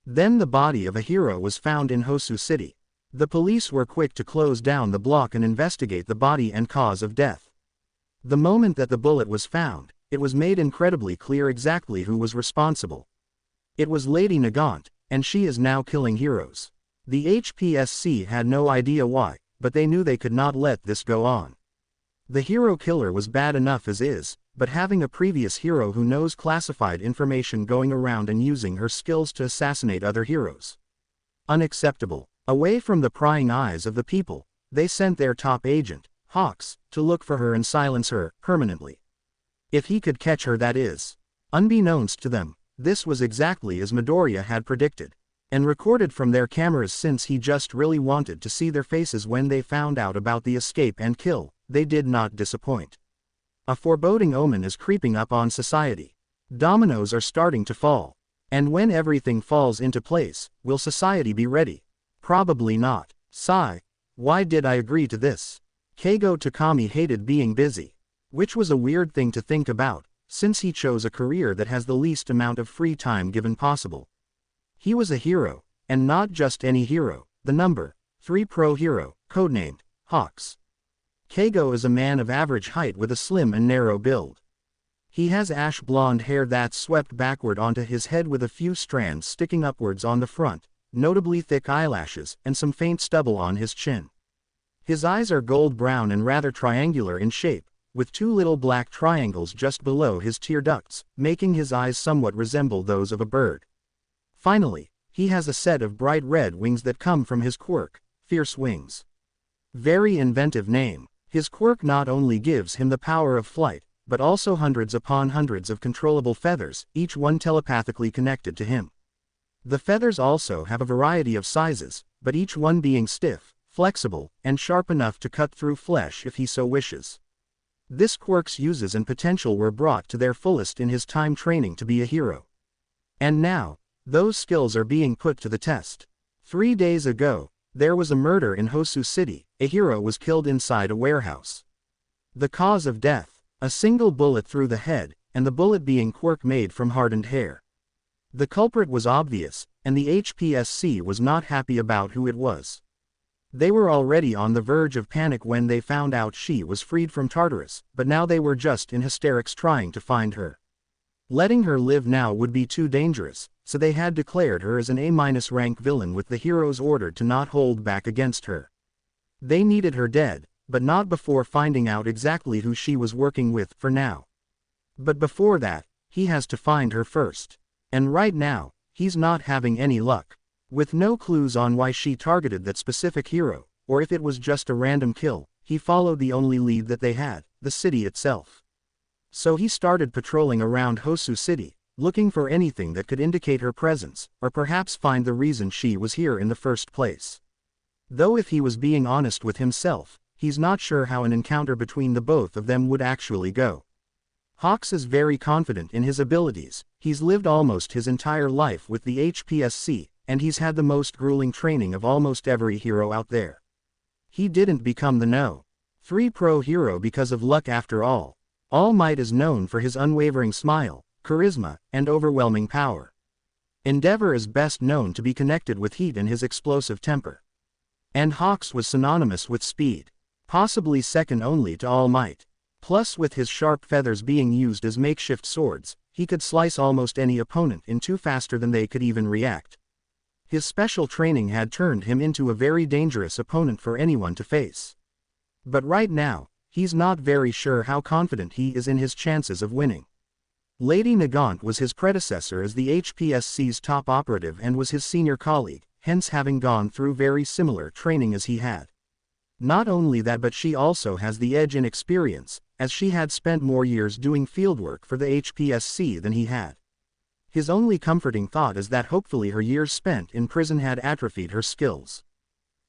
Then the body of a hero was found in Hosu City. The police were quick to close down the block and investigate the body and cause of death. The moment that the bullet was found, it was made incredibly clear exactly who was responsible. It was Lady Nagant, and she is now killing heroes. The HPSC had no idea why, but they knew they could not let this go on. The hero killer was bad enough as is, but having a previous hero who knows classified information going around and using her skills to assassinate other heroes. Unacceptable. Away from the prying eyes of the people, they sent their top agent, Hawks, to look for her and silence her, permanently. If he could catch her, that is. Unbeknownst to them, this was exactly as Midoriya had predicted, and recorded from their cameras since he just really wanted to see their faces when they found out about the escape and kill, they did not disappoint. A foreboding omen is creeping up on society. Dominoes are starting to fall. And when everything falls into place, will society be ready? Probably not. Sigh. Why did I agree to this? Keigo Takami hated being busy. Which was a weird thing to think about, since he chose a career that has the least amount of free time given possible. He was a hero, and not just any hero, the number 3 pro hero, codenamed Hawks. Keigo is a man of average height with a slim and narrow build. He has ash blonde hair that's swept backward onto his head with a few strands sticking upwards on the front, notably thick eyelashes, and some faint stubble on his chin. His eyes are gold brown and rather triangular in shape, with 2 little black triangles just below his tear ducts, making his eyes somewhat resemble those of a bird. Finally, he has a set of bright red wings that come from his quirk, Fierce Wings. Very inventive name. His quirk not only gives him the power of flight, but also hundreds upon hundreds of controllable feathers, each one telepathically connected to him. The feathers also have a variety of sizes, but each one being stiff, flexible, and sharp enough to cut through flesh if he so wishes. This quirk's uses and potential were brought to their fullest in his time training to be a hero. And now, those skills are being put to the test. 3 days ago, there was a murder in Hosu City. A hero was killed inside a warehouse. The cause of death, a single bullet through the head, and the bullet being quirk made from hardened hair. The culprit was obvious, and the HPSC was not happy about who it was. They were already on the verge of panic when they found out she was freed from Tartarus, but now they were just in hysterics trying to find her. Letting her live now would be too dangerous, so they had declared her as an A- rank villain with the heroes ordered to not hold back against her. They needed her dead, but not before finding out exactly who she was working with for now. But before that, he has to find her first. And right now, he's not having any luck. With no clues on why she targeted that specific hero, or if it was just a random kill, he followed the only lead that they had, the city itself. So he started patrolling around Hosu City, looking for anything that could indicate her presence, or perhaps find the reason she was here in the first place. Though if he was being honest with himself, he's not sure how an encounter between the both of them would actually go. Hawks is very confident in his abilities, he's lived almost his entire life with the HPSC, and he's had the most grueling training of almost every hero out there. He didn't become the No. 3 pro hero because of luck after all. All Might is known for his unwavering smile, charisma, and overwhelming power. Endeavor is best known to be connected with heat and his explosive temper. And Hawks was synonymous with speed, possibly second only to All Might. Plus with his sharp feathers being used as makeshift swords, he could slice almost any opponent in two faster than they could even react. His special training had turned him into a very dangerous opponent for anyone to face. But right now, he's not very sure how confident he is in his chances of winning. Lady Nagant was his predecessor as the HPSC's top operative and was his senior colleague, hence having gone through very similar training as he had. Not only that, but she also has the edge in experience, as she had spent more years doing fieldwork for the HPSC than he had. His only comforting thought is that hopefully her years spent in prison had atrophied her skills,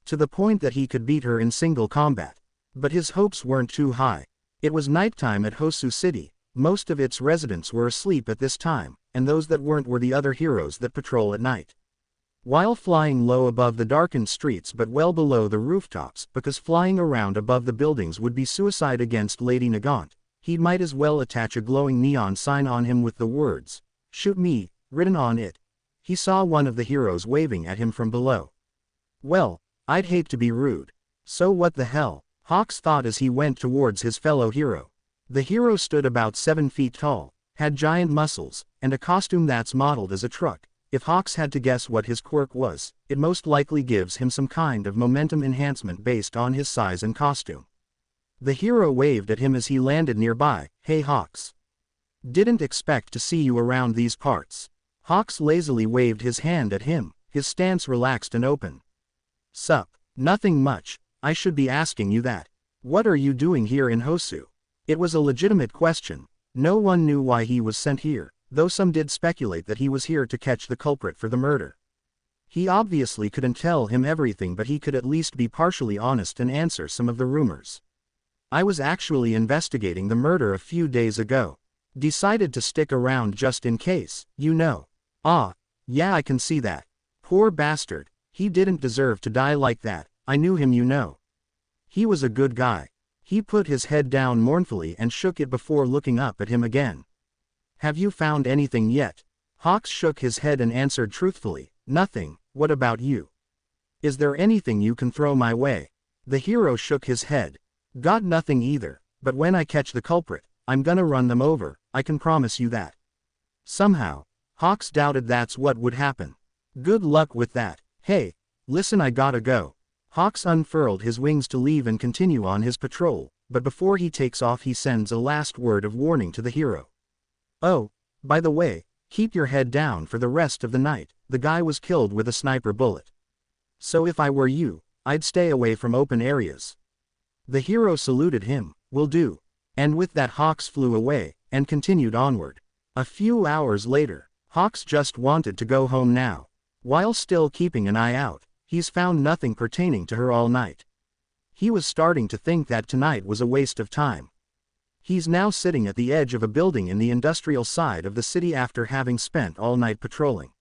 to the point that he could beat her in single combat. But his hopes weren't too high. It was nighttime at Hosu City, most of its residents were asleep at this time, and those that weren't were the other heroes that patrol at night. While flying low above the darkened streets but well below the rooftops, because flying around above the buildings would be suicide against Lady Nagant, he might as well attach a glowing neon sign on him with the words, "Shoot me," written on it. He saw one of the heroes waving at him from below. Well, I'd hate to be rude. So what the hell, Hawks thought as he went towards his fellow hero. The hero stood about 7 feet tall, had giant muscles, and a costume that's modeled as a truck. If Hawks had to guess what his quirk was, it most likely gives him some kind of momentum enhancement based on his size and costume. The hero waved at him as he landed nearby. "Hey Hawks. Didn't expect to see you around these parts." Hawks lazily waved his hand at him, his stance relaxed and open. "Sup? Nothing much, I should be asking you that. What are you doing here in Hosu?" It was a legitimate question. No one knew why he was sent here, though some did speculate that he was here to catch the culprit for the murder. He obviously couldn't tell him everything, but he could at least be partially honest and answer some of the rumors. "I was actually investigating the murder a few days ago. Decided to stick around just in case, you know." "Ah, yeah, I can see that. Poor bastard, he didn't deserve to die like that. I knew him, you know. He was a good guy." He put his head down mournfully and shook it before looking up at him again. "Have you found anything yet?" Hawks shook his head and answered truthfully, "Nothing. What about you? Is there anything you can throw my way?" The hero shook his head. "Got nothing either, but when I catch the culprit, I'm gonna run them over, I can promise you that." Somehow, Hawks doubted that's what would happen. "Good luck with that. Hey, listen, I gotta go." Hawks unfurled his wings to leave and continue on his patrol, but before he takes off he sends a last word of warning to the hero. "Oh, by the way, keep your head down for the rest of the night. The guy was killed with a sniper bullet. So if I were you, I'd stay away from open areas." The hero saluted him. "Will do." And with that Hawks flew away, and continued onward. A few hours later, Hawks just wanted to go home now. While still keeping an eye out, he's found nothing pertaining to her all night. He was starting to think that tonight was a waste of time. He's now sitting at the edge of a building in the industrial side of the city after having spent all night patrolling.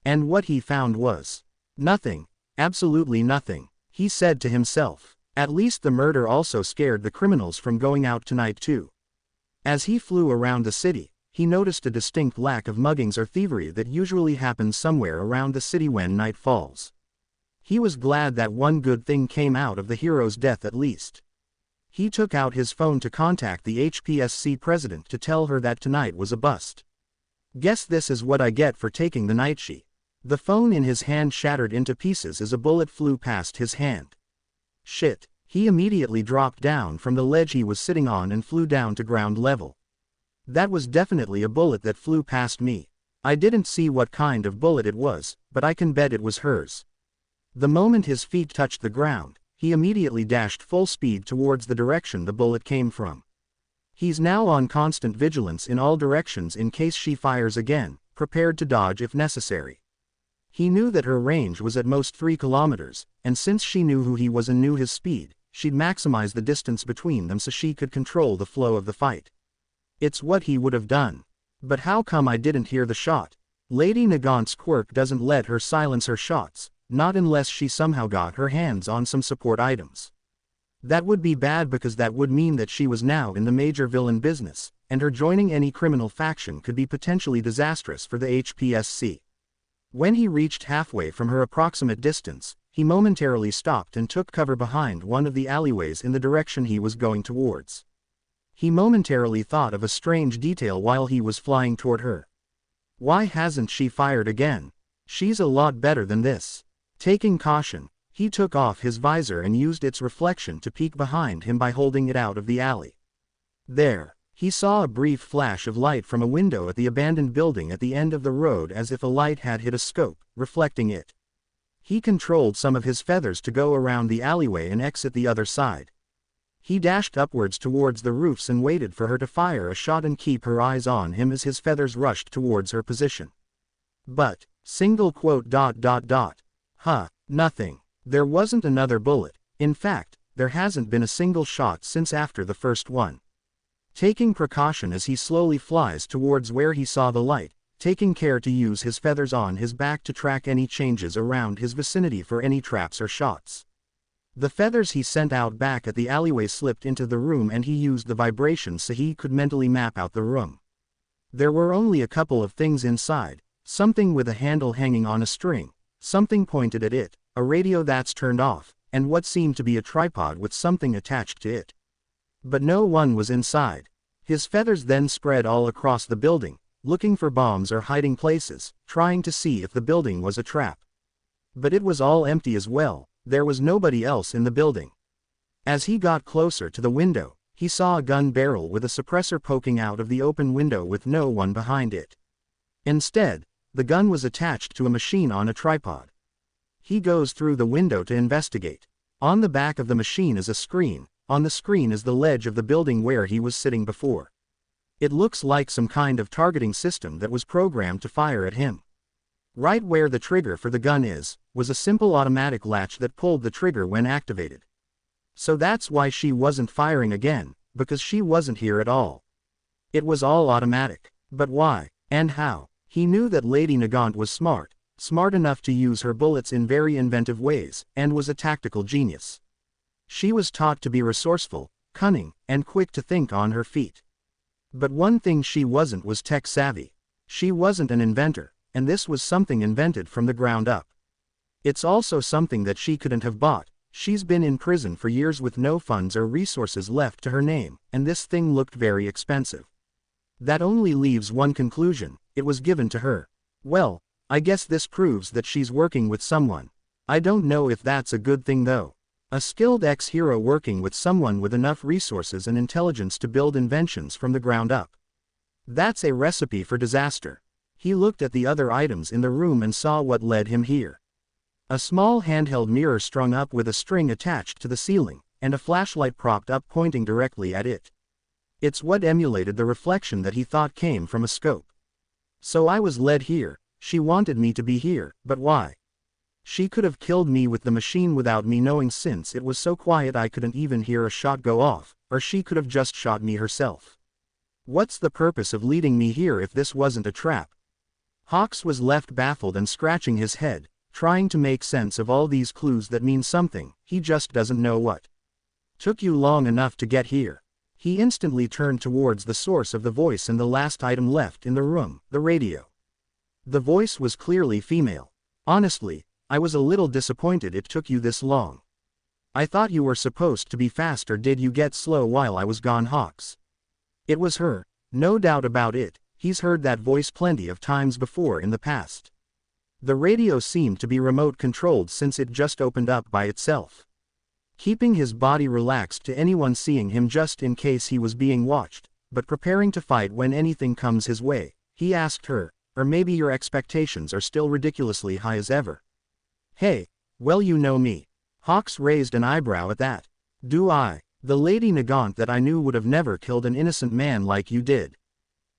And what he found was nothing, absolutely nothing, he said to himself. At least the murder also scared the criminals from going out tonight too. As he flew around the city, he noticed a distinct lack of muggings or thievery that usually happens somewhere around the city when night falls. He was glad that one good thing came out of the hero's death at least. He took out his phone to contact the HPSC president to tell her that tonight was a bust. Guess this is what I get for taking the night shift. The phone in his hand shattered into pieces as a bullet flew past his hand. Shit. He immediately dropped down from the ledge he was sitting on and flew down to ground level. That was definitely a bullet that flew past me. I didn't see what kind of bullet it was, but I can bet it was hers. The moment his feet touched the ground, he immediately dashed full speed towards the direction the bullet came from. He's now on constant vigilance in all directions in case she fires again, prepared to dodge if necessary. He knew that her range was at most 3 kilometers, and since she knew who he was and knew his speed, she'd maximize the distance between them so she could control the flow of the fight. It's what he would have done. But how come I didn't hear the shot? Lady Nagant's quirk doesn't let her silence her shots, not unless she somehow got her hands on some support items. That would be bad because that would mean that she was now in the major villain business, and her joining any criminal faction could be potentially disastrous for the HPSC. When he reached halfway from her approximate distance, he momentarily stopped and took cover behind one of the alleyways in the direction he was going towards. He momentarily thought of a strange detail while he was flying toward her. Why hasn't she fired again? She's a lot better than this. Taking caution, he took off his visor and used its reflection to peek behind him by holding it out of the alley. There, he saw a brief flash of light from a window at the abandoned building at the end of the road as if a light had hit a scope, reflecting it. He controlled some of his feathers to go around the alleyway and exit the other side. He dashed upwards towards the roofs and waited for her to fire a shot and keep her eyes on him as his feathers rushed towards her position. But, nothing. There wasn't another bullet. In fact, there hasn't been a single shot since after the first one. Taking precaution as he slowly flies towards where he saw the light, taking care to use his feathers on his back to track any changes around his vicinity for any traps or shots. The feathers he sent out back at the alleyway slipped into the room and he used the vibrations so he could mentally map out the room. There were only a couple of things inside, something with a handle hanging on a string, something pointed at it, a radio that's turned off, and what seemed to be a tripod with something attached to it. But no one was inside. His feathers then spread all across the building, looking for bombs or hiding places, trying to see if the building was a trap. But it was all empty as well. There was nobody else in the building. As he got closer to the window, he saw a gun barrel with a suppressor poking out of the open window with no one behind it. Instead, the gun was attached to a machine on a tripod. He goes through the window to investigate. On the back of the machine is a screen. On the screen is the ledge of the building where he was sitting before. It looks like some kind of targeting system that was programmed to fire at him. Right where the trigger for the gun is, was a simple automatic latch that pulled the trigger when activated. So that's why she wasn't firing again, because she wasn't here at all. It was all automatic. But why, and how? He knew that Lady Nagant was smart enough to use her bullets in very inventive ways, and was a tactical genius. She was taught to be resourceful, cunning, and quick to think on her feet. But one thing she wasn't was tech-savvy. She wasn't an inventor, and this was something invented from the ground up. It's also something that she couldn't have bought. She's been in prison for years with no funds or resources left to her name, and this thing looked very expensive. That only leaves one conclusion: it was given to her. Well, I guess this proves that she's working with someone. I don't know if that's a good thing though. A skilled ex-hero working with someone with enough resources and intelligence to build inventions from the ground up. That's a recipe for disaster. He looked at the other items in the room and saw what led him here. A small handheld mirror strung up with a string attached to the ceiling, and a flashlight propped up pointing directly at it. It's what emulated the reflection that he thought came from a scope. So I was led here. She wanted me to be here, but why? She could have killed me with the machine without me knowing since it was so quiet I couldn't even hear a shot go off, or she could have just shot me herself. What's the purpose of leading me here if this wasn't a trap? Hawks was left baffled and scratching his head, trying to make sense of all these clues that mean something, he just doesn't know what. Took you long enough to get here. He instantly turned towards the source of the voice and the last item left in the room, the radio. The voice was clearly female. Honestly, I was a little disappointed it took you this long. I thought you were supposed to be fast, or did you get slow while I was gone, Hawks? It was her, no doubt about it. He's heard that voice plenty of times before in the past. The radio seemed to be remote controlled since it just opened up by itself. Keeping his body relaxed to anyone seeing him just in case he was being watched, but preparing to fight when anything comes his way, he asked her, or maybe your expectations are still ridiculously high as ever. Hey, well, you know me. Hawks raised an eyebrow at that. Do I? The Lady Nagant that I knew would have never killed an innocent man like you did.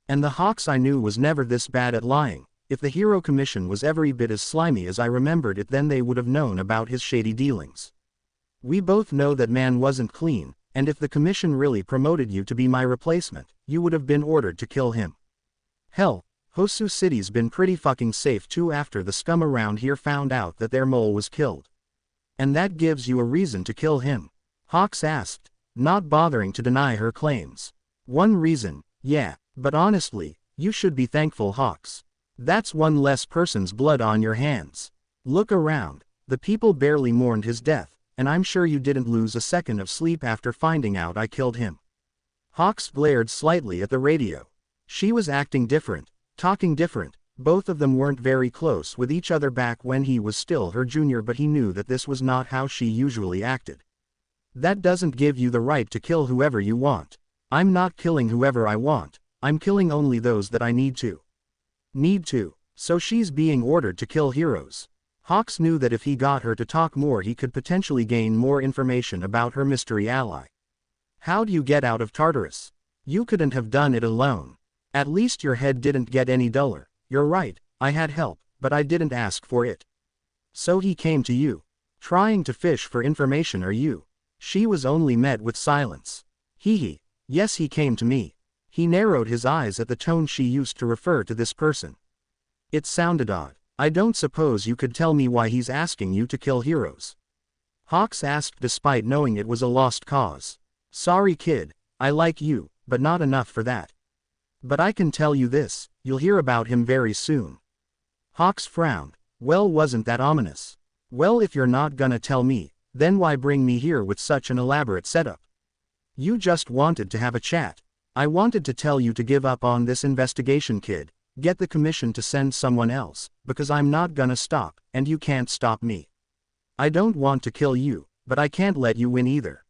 And the Hawks I knew was never this bad at lying. If the Hero Commission was every bit as slimy as I remembered it, then they would have known about his shady dealings. We both know that man wasn't clean, and if the Commission really promoted you to be my replacement, you would have been ordered to kill him. Hell, Hosu City's been pretty fucking safe too after the scum around here found out that their mole was killed. And that gives you a reason to kill him? Hawks asked, not bothering to deny her claims. One reason, yeah, but honestly, you should be thankful, Hawks. That's one less person's blood on your hands. Look around, the people barely mourned his death, and I'm sure you didn't lose a second of sleep after finding out I killed him. Hawks glared slightly at the radio. She was acting different, talking different. Both of them weren't very close with each other back when he was still her junior, but he knew that this was not how she usually acted. That doesn't give you the right to kill whoever you want. I'm not killing whoever I want, I'm killing only those that I need to. Need to? So she's being ordered to kill heroes. Hawks knew that if he got her to talk more he could potentially gain more information about her mystery ally. How do you get out of Tartarus? You couldn't have done it alone. At least your head didn't get any duller. You're right, I had help, but I didn't ask for it. So he came to you. Trying to fish for information, are you? She was only met with silence. Hee. Yes, he came to me. He narrowed his eyes at the tone she used to refer to this person. It sounded odd. I don't suppose you could tell me why he's asking you to kill heroes? Hawks asked despite knowing it was a lost cause. Sorry kid, I like you, but not enough for that. But I can tell you this, you'll hear about him very soon. Hawks frowned. Well, wasn't that ominous? Well, if you're not gonna tell me, then why bring me here with such an elaborate setup? You just wanted to have a chat. I wanted to tell you to give up on this investigation, kid. Get the commission to send someone else, because I'm not gonna stop, and you can't stop me. I don't want to kill you, but I can't let you win either.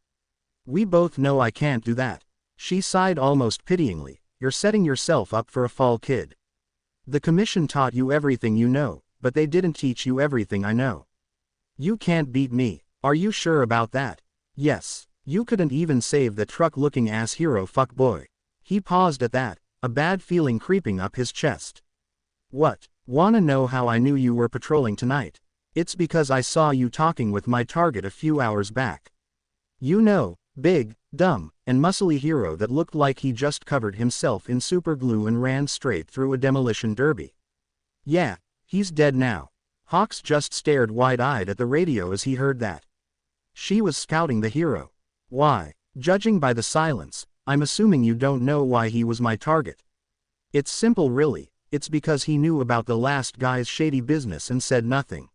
We both know I can't do that. She sighed almost pityingly. You're setting yourself up for a fall, kid. The commission taught you everything you know, but they didn't teach you everything I know. You can't beat me. Are you sure about that? Yes. You couldn't even save that truck-looking ass hero fuckboy. He paused at that, a bad feeling creeping up his chest. What? Wanna know how I knew you were patrolling tonight? It's because I saw you talking with my target a few hours back. You know, big, dumb, and muscly hero that looked like he just covered himself in super glue and ran straight through a demolition derby. Yeah, he's dead now. Hawks just stared wide-eyed at the radio as he heard that. She was scouting the hero. Why? Judging by the silence, I'm assuming you don't know why he was my target. It's simple really, it's because he knew about the last guy's shady business and said nothing.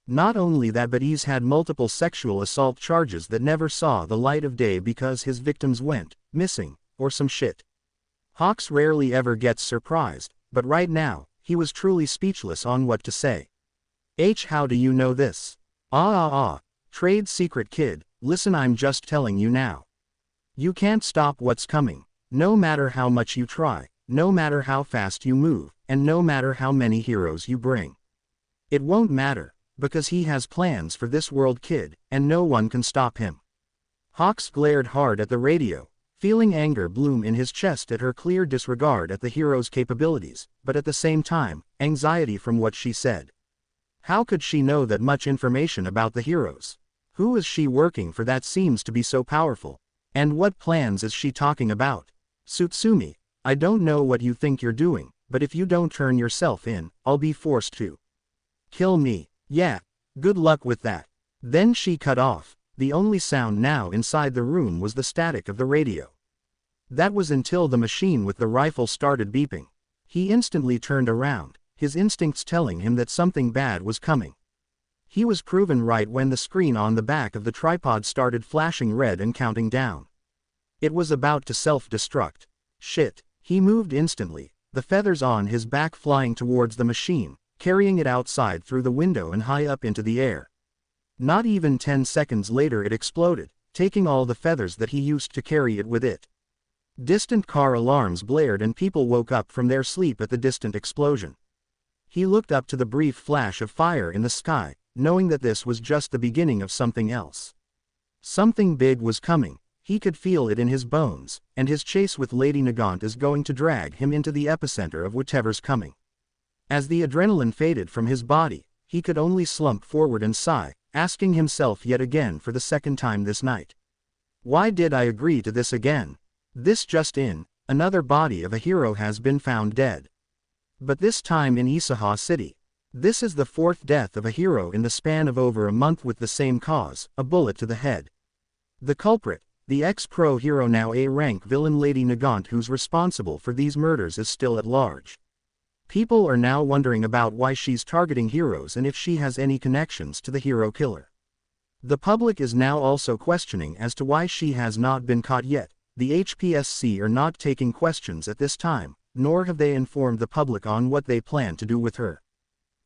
Not only that, but he's had multiple sexual assault charges that never saw the light of day because his victims went missing, or some shit. Hawks rarely ever gets surprised, but right now, he was truly speechless on what to say. How do you know this? Trade secret, kid. Listen, I'm just telling you now. You can't stop what's coming, no matter how much you try, no matter how fast you move, and no matter how many heroes you bring. It won't matter, because he has plans for this world, kid, and no one can stop him. Hawks glared hard at the radio, feeling anger bloom in his chest at her clear disregard at the hero's capabilities, but at the same time, anxiety from what she said. How could she know that much information about the heroes? Who is she working for that seems to be so powerful? And what plans is she talking about? Tsutsumi, I don't know what you think you're doing, but if you don't turn yourself in, I'll be forced to kill me. Yeah, good luck with that. Then she cut off. The only sound now inside the room was the static of the radio. That was until the machine with the rifle started beeping. He instantly turned around, his instincts telling him that something bad was coming. He was proven right when the screen on the back of the tripod started flashing red and counting down. It was about to self-destruct. Shit, he moved instantly, the feathers on his back flying towards the machine, carrying it outside through the window and high up into the air. Not even 10 seconds later it exploded, taking all the feathers that he used to carry it with it. Distant car alarms blared and people woke up from their sleep at the distant explosion. He looked up to the brief flash of fire in the sky, knowing that this was just the beginning of something else. Something big was coming, he could feel it in his bones, and his chase with Lady Nagant is going to drag him into the epicenter of whatever's coming. As the adrenaline faded from his body, he could only slump forward and sigh, asking himself yet again for the second time this night. Why did I agree to this again? This just in, another body of a hero has been found dead. But this time in Isaha City. This is the fourth death of a hero in the span of over a month with the same cause, a bullet to the head. The culprit, the ex-pro hero now A-rank villain Lady Nagant, who's responsible for these murders, is still at large. People are now wondering about why she's targeting heroes and if she has any connections to the hero killer. The public is now also questioning as to why she has not been caught yet. The HPSC are not taking questions at this time, nor have they informed the public on what they plan to do with her.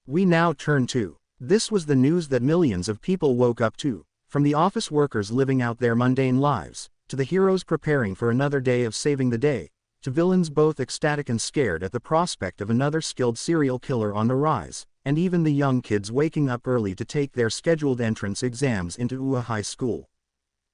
We now turn to, this was the news that millions of people woke up to, from the office workers living out their mundane lives, to the heroes preparing for another day of saving the day, to villains both ecstatic and scared at the prospect of another skilled serial killer on the rise, and even the young kids waking up early to take their scheduled entrance exams into UA High School.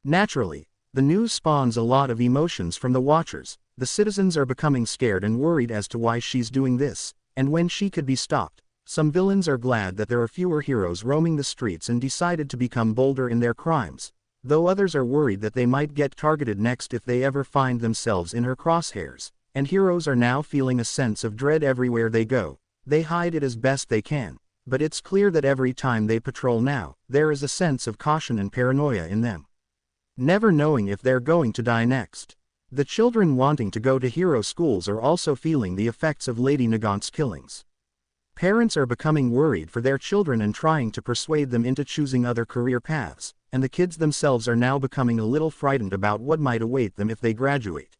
Naturally, the news spawns a lot of emotions from the watchers. The citizens are becoming scared and worried as to why she's doing this, and when she could be stopped. Some villains are glad that there are fewer heroes roaming the streets and decided to become bolder in their crimes, though others are worried that they might get targeted next if they ever find themselves in her crosshairs, and heroes are now feeling a sense of dread everywhere they go. They hide it as best they can, but it's clear that every time they patrol now, there is a sense of caution and paranoia in them. Never knowing if they're going to die next. The children wanting to go to hero schools are also feeling the effects of Lady Nagant's killings. Parents are becoming worried for their children and trying to persuade them into choosing other career paths, and the kids themselves are now becoming a little frightened about what might await them if they graduate.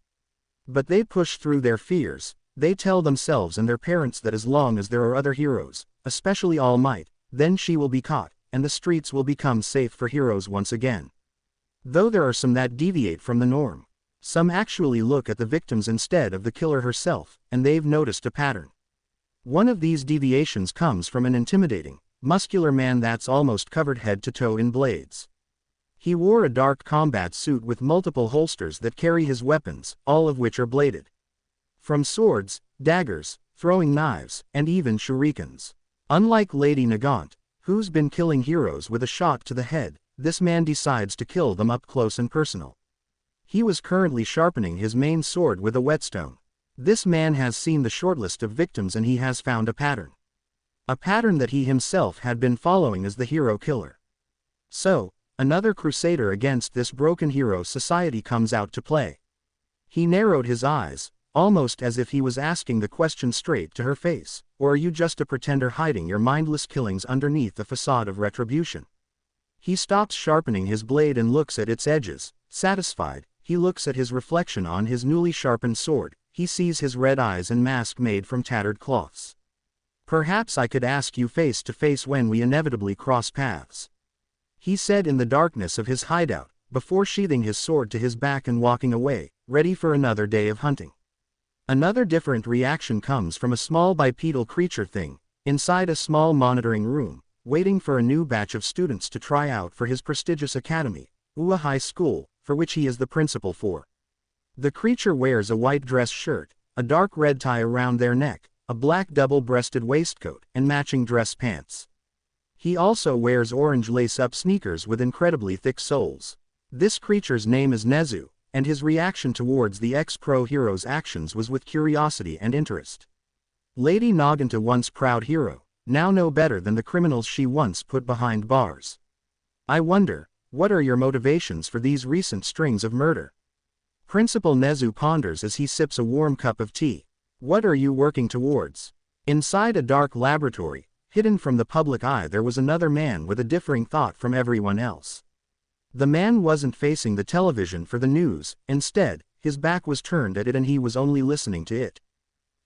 But they push through their fears. They tell themselves and their parents that as long as there are other heroes, especially All Might, then she will be caught, and the streets will become safe for heroes once again. Though there are some that deviate from the norm. Some actually look at the victims instead of the killer herself, and they've noticed a pattern. One of these deviations comes from an intimidating, muscular man that's almost covered head to toe in blades. He wore a dark combat suit with multiple holsters that carry his weapons, all of which are bladed. From swords, daggers, throwing knives, and even shurikens. Unlike Lady Nagant, who's been killing heroes with a shot to the head, this man decides to kill them up close and personal. He was currently sharpening his main sword with a whetstone. This man has seen the shortlist of victims and he has found a pattern. A pattern that he himself had been following as the hero killer. So, another crusader against this broken hero society comes out to play. He narrowed his eyes, almost as if he was asking the question straight to her face, or are you just a pretender hiding your mindless killings underneath a facade of retribution? He stops sharpening his blade and looks at its edges. Satisfied, he looks at his reflection on his newly sharpened sword. He sees his red eyes and mask made from tattered cloths. Perhaps I could ask you face to face when we inevitably cross paths, he said in the darkness of his hideout, before sheathing his sword to his back and walking away, ready for another day of hunting. Another different reaction comes from a small bipedal creature thing, inside a small monitoring room, waiting for a new batch of students to try out for his prestigious academy, UA High School, for which he is the principal for. The creature wears a white dress shirt, a dark red tie around their neck, a black double-breasted waistcoat, and matching dress pants. He also wears orange lace-up sneakers with incredibly thick soles. This creature's name is Nezu, and his reaction towards the ex-pro hero's actions was with curiosity and interest. Lady Nagant, a once proud hero, now know better than the criminals she once put behind bars. I wonder, what are your motivations for these recent strings of murder? Principal Nezu ponders as he sips a warm cup of tea. What are you working towards? Inside a dark laboratory, hidden from the public eye, there was another man with a differing thought from everyone else. The man wasn't facing the television for the news, instead, his back was turned at it and he was only listening to it.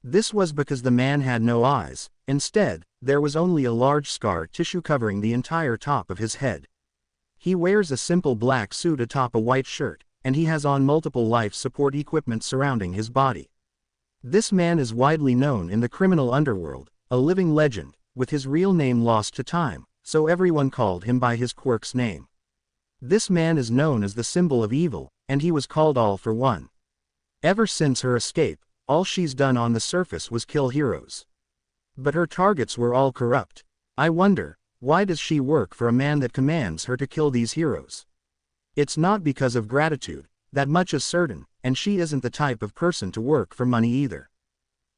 This was because the man had no eyes. Instead, there was only a large scar tissue covering the entire top of his head. He wears a simple black suit atop a white shirt, and he has on multiple life support equipment surrounding his body. This man is widely known in the criminal underworld, a living legend, with his real name lost to time, so everyone called him by his quirk's name. This man is known as the symbol of evil, and he was called All for One. Ever since her escape, all she's done on the surface was kill heroes. But her targets were all corrupt. I wonder, why does she work for a man that commands her to kill these heroes? It's not because of gratitude, that much is certain, and she isn't the type of person to work for money either.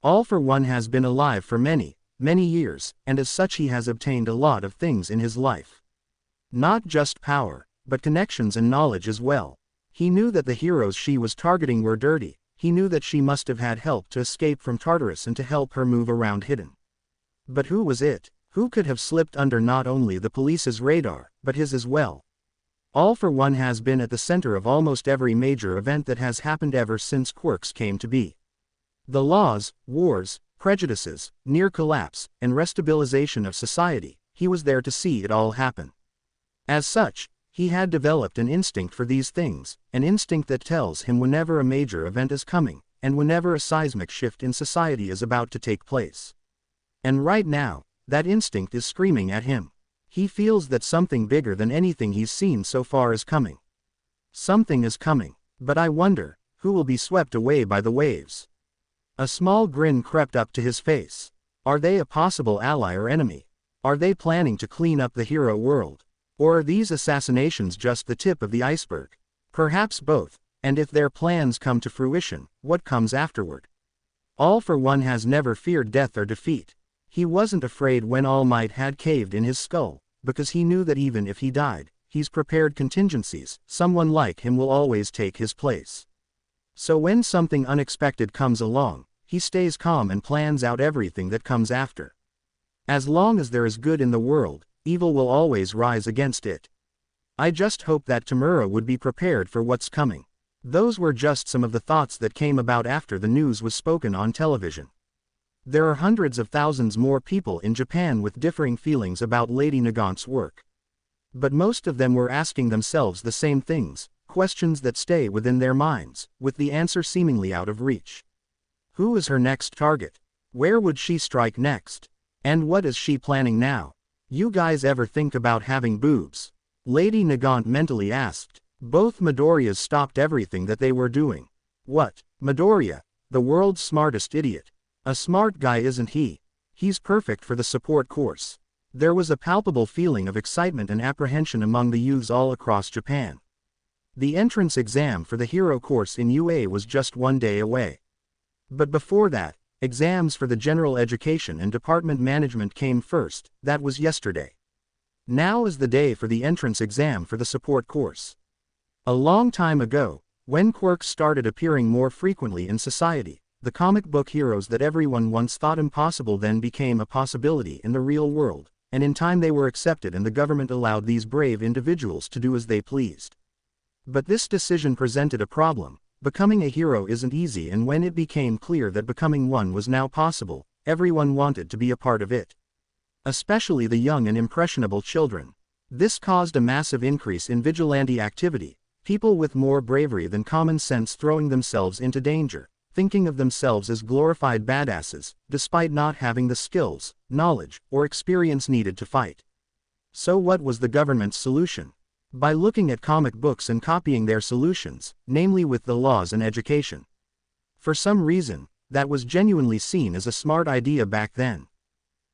All for One has been alive for many, many years, and as such he has obtained a lot of things in his life. Not just power, but connections and knowledge as well. He knew that the heroes she was targeting were dirty. He knew that she must have had help to escape from Tartarus and to help her move around hidden. But who was it? Who could have slipped under not only the police's radar, but his as well? All for One has been at the center of almost every major event that has happened ever since quirks came to be. The laws, wars, prejudices, near collapse, and restabilization of society, he was there to see it all happen. As such, he had developed an instinct for these things, an instinct that tells him whenever a major event is coming, and whenever a seismic shift in society is about to take place. And right now, that instinct is screaming at him. He feels that something bigger than anything he's seen so far is coming. Something is coming, but I wonder, who will be swept away by the waves? A small grin crept up to his face. Are they a possible ally or enemy? Are they planning to clean up the hero world? Or are these assassinations just the tip of the iceberg? Perhaps both, and if their plans come to fruition, what comes afterward? All for One has never feared death or defeat. He wasn't afraid when All Might had caved in his skull, because he knew that even if he died, he's prepared contingencies, someone like him will always take his place. So when something unexpected comes along, he stays calm and plans out everything that comes after. As long as there is good in the world, evil will always rise against it. I just hope that Tamura would be prepared for what's coming. Those were just some of the thoughts that came about after the news was spoken on television. There are hundreds of thousands more people in Japan with differing feelings about Lady Nagant's work. But most of them were asking themselves the same things, questions that stay within their minds, with the answer seemingly out of reach. Who is her next target? Where would she strike next? And what is she planning now? You guys ever think about having boobs? Lady Nagant mentally asked. Both Midoriyas stopped everything that they were doing. What? Midoriya? The world's smartest idiot. A smart guy isn't he? He's perfect for the support course. There was a palpable feeling of excitement and apprehension among the youths all across Japan. The entrance exam for the hero course in UA was just one day away. But before that, exams for the general education and department management came first. That was yesterday. Now is the day for the entrance exam for the support course. A long time ago, when quirks started appearing more frequently in society, the comic book heroes that everyone once thought impossible then became a possibility in the real world, and in time they were accepted and the government allowed these brave individuals to do as they pleased. But this decision presented a problem. Becoming a hero isn't easy, and when it became clear that becoming one was now possible, everyone wanted to be a part of it. Especially the young and impressionable children. This caused a massive increase in vigilante activity, people with more bravery than common sense throwing themselves into danger, thinking of themselves as glorified badasses, despite not having the skills, knowledge, or experience needed to fight. So what was the government's solution? By looking at comic books and copying their solutions, namely with the laws and education. For some reason, that was genuinely seen as a smart idea back then.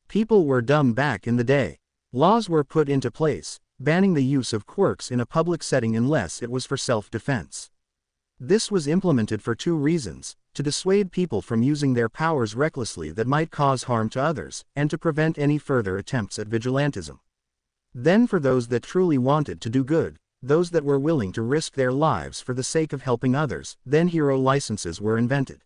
People were dumb back in the day. Laws were put into place, banning the use of quirks in a public setting unless it was for self-defense. This was implemented for two reasons: to dissuade people from using their powers recklessly that might cause harm to others, and to prevent any further attempts at vigilantism. Then for those that truly wanted to do good, those that were willing to risk their lives for the sake of helping others. Then hero licenses were invented,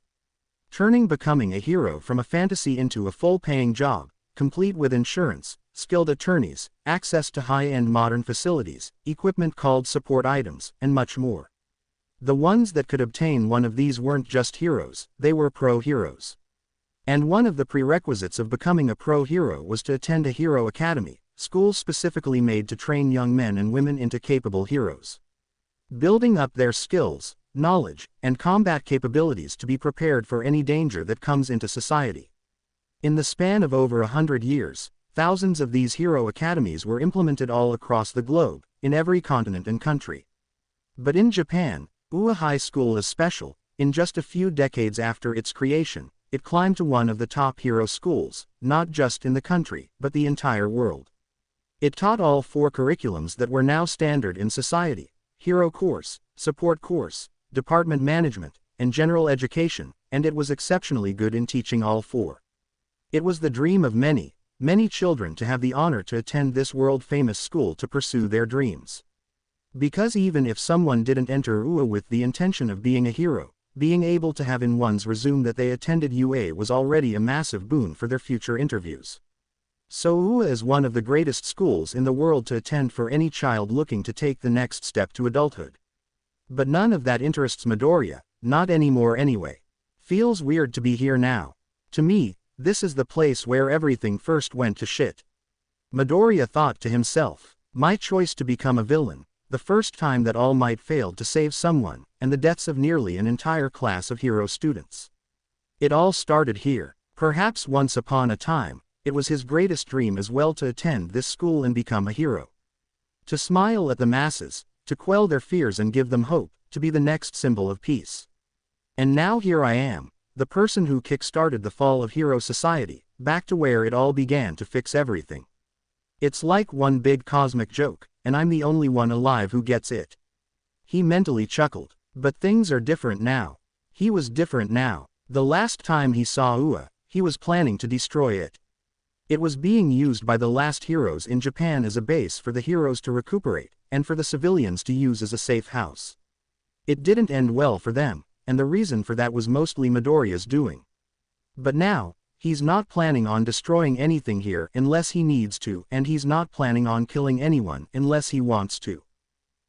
turning becoming a hero from a fantasy into a full-paying job, complete with insurance, skilled attorneys, access to high-end modern facilities, equipment called support items, and much more. The ones that could obtain one of these weren't just heroes, they were pro-heroes. And one of the prerequisites of becoming a pro-hero was to attend a hero academy, school specifically made to train young men and women into capable heroes, building up their skills, knowledge, and combat capabilities to be prepared for any danger that comes into society. In the span of over 100 years, thousands of these hero academies were implemented all across the globe, in every continent and country. But in Japan, UA High School is special. In just a few decades after its creation, it climbed to one of the top hero schools, not just in the country, but the entire world. It taught all 4 curriculums that were now standard in society: hero course, support course, department management, and general education, and it was exceptionally good in teaching all 4. It was the dream of many, many children to have the honor to attend this world-famous school to pursue their dreams. Because even if someone didn't enter UA with the intention of being a hero, being able to have in one's resume that they attended UA was already a massive boon for their future interviews. So UA is one of the greatest schools in the world to attend for any child looking to take the next step to adulthood. But none of that interests Midoriya, not anymore anyway. Feels weird to be here now. To me, this is the place where everything first went to shit. Midoriya thought to himself, my choice to become a villain, the first time that All Might failed to save someone, and the deaths of nearly an entire class of hero students. It all started here. Perhaps once upon a time, it was his greatest dream as well to attend this school and become a hero. To smile at the masses, to quell their fears and give them hope, to be the next symbol of peace. And now here I am, the person who kick-started the fall of hero society, back to where it all began to fix everything. It's like one big cosmic joke, and I'm the only one alive who gets it. He mentally chuckled. But things are different now. He was different now. The last time he saw UA, he was planning to destroy it. It was being used by the last heroes in Japan as a base for the heroes to recuperate, and for the civilians to use as a safe house. It didn't end well for them, and the reason for that was mostly Midoriya's doing. But now, he's not planning on destroying anything here unless he needs to, and he's not planning on killing anyone unless he wants to.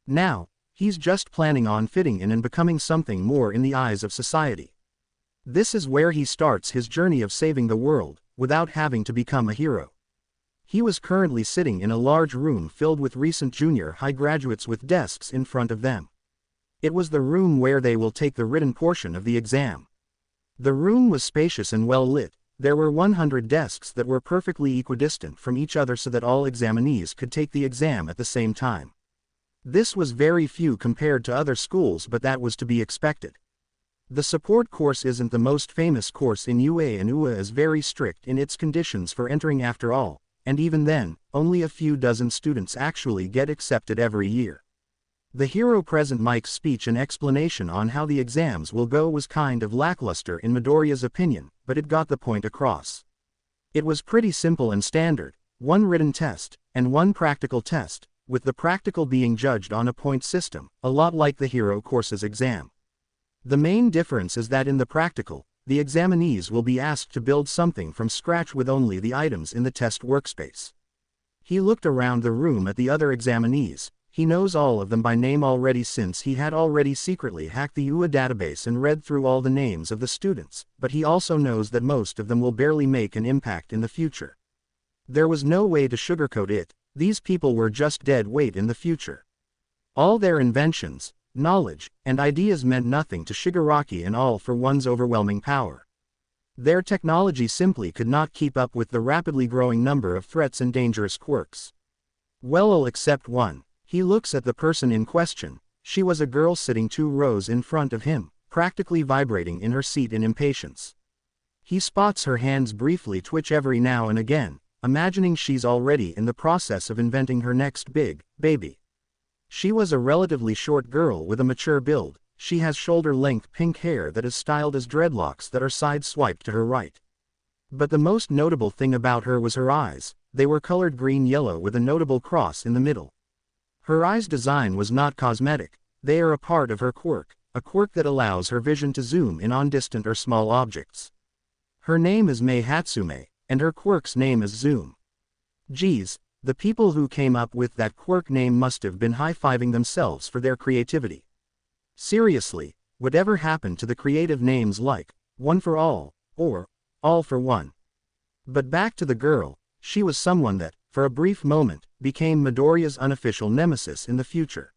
Now, he's just planning on fitting in and becoming something more in the eyes of society. This is where he starts his journey of saving the world, without having to become a hero. He was currently sitting in a large room filled with recent junior high graduates with desks in front of them. It was the room where they will take the written portion of the exam. The room was spacious and well lit. There were 100 desks that were perfectly equidistant from each other so that all examinees could take the exam at the same time. This was very few compared to other schools, but that was to be expected. The support course isn't the most famous course in UA, and UA is very strict in its conditions for entering after all, and even then, only a few dozen students actually get accepted every year. The hero present Mike's speech and explanation on how the exams will go was kind of lackluster in Midoriya's opinion, but it got the point across. It was pretty simple and standard, one written test, and one practical test, with the practical being judged on a point system, a lot like the hero course's exam. The main difference is that in the practical, the examinees will be asked to build something from scratch with only the items in the test workspace. He looked around the room at the other examinees. He knows all of them by name already since he had already secretly hacked the UA database and read through all the names of the students, but he also knows that most of them will barely make an impact in the future. There was no way to sugarcoat it. These people were just dead weight in the future. All their inventions, knowledge, and ideas meant nothing to Shigaraki and all for one's overwhelming power. Their technology simply could not keep up with the rapidly growing number of threats and dangerous quirks. Well, all except one. He looks at the person in question. She was a girl sitting 2 rows in front of him, practically vibrating in her seat in impatience. He spots her hands briefly twitch every now and again, imagining she's already in the process of inventing her next big baby. She was a relatively short girl with a mature build. She has shoulder-length pink hair that is styled as dreadlocks that are side-swiped to her right. But the most notable thing about her was her eyes. They were colored green-yellow with a notable cross in the middle. Her eyes' design was not cosmetic, they are a part of her quirk, a quirk that allows her vision to zoom in on distant or small objects. Her name is Mei Hatsume, and her quirk's name is Zoom. Geez, the people who came up with that quirk name must have been high-fiving themselves for their creativity. Seriously, whatever happened to the creative names like One for All, or All for One? But back to the girl, she was someone that, for a brief moment, became Midoriya's unofficial nemesis in the future.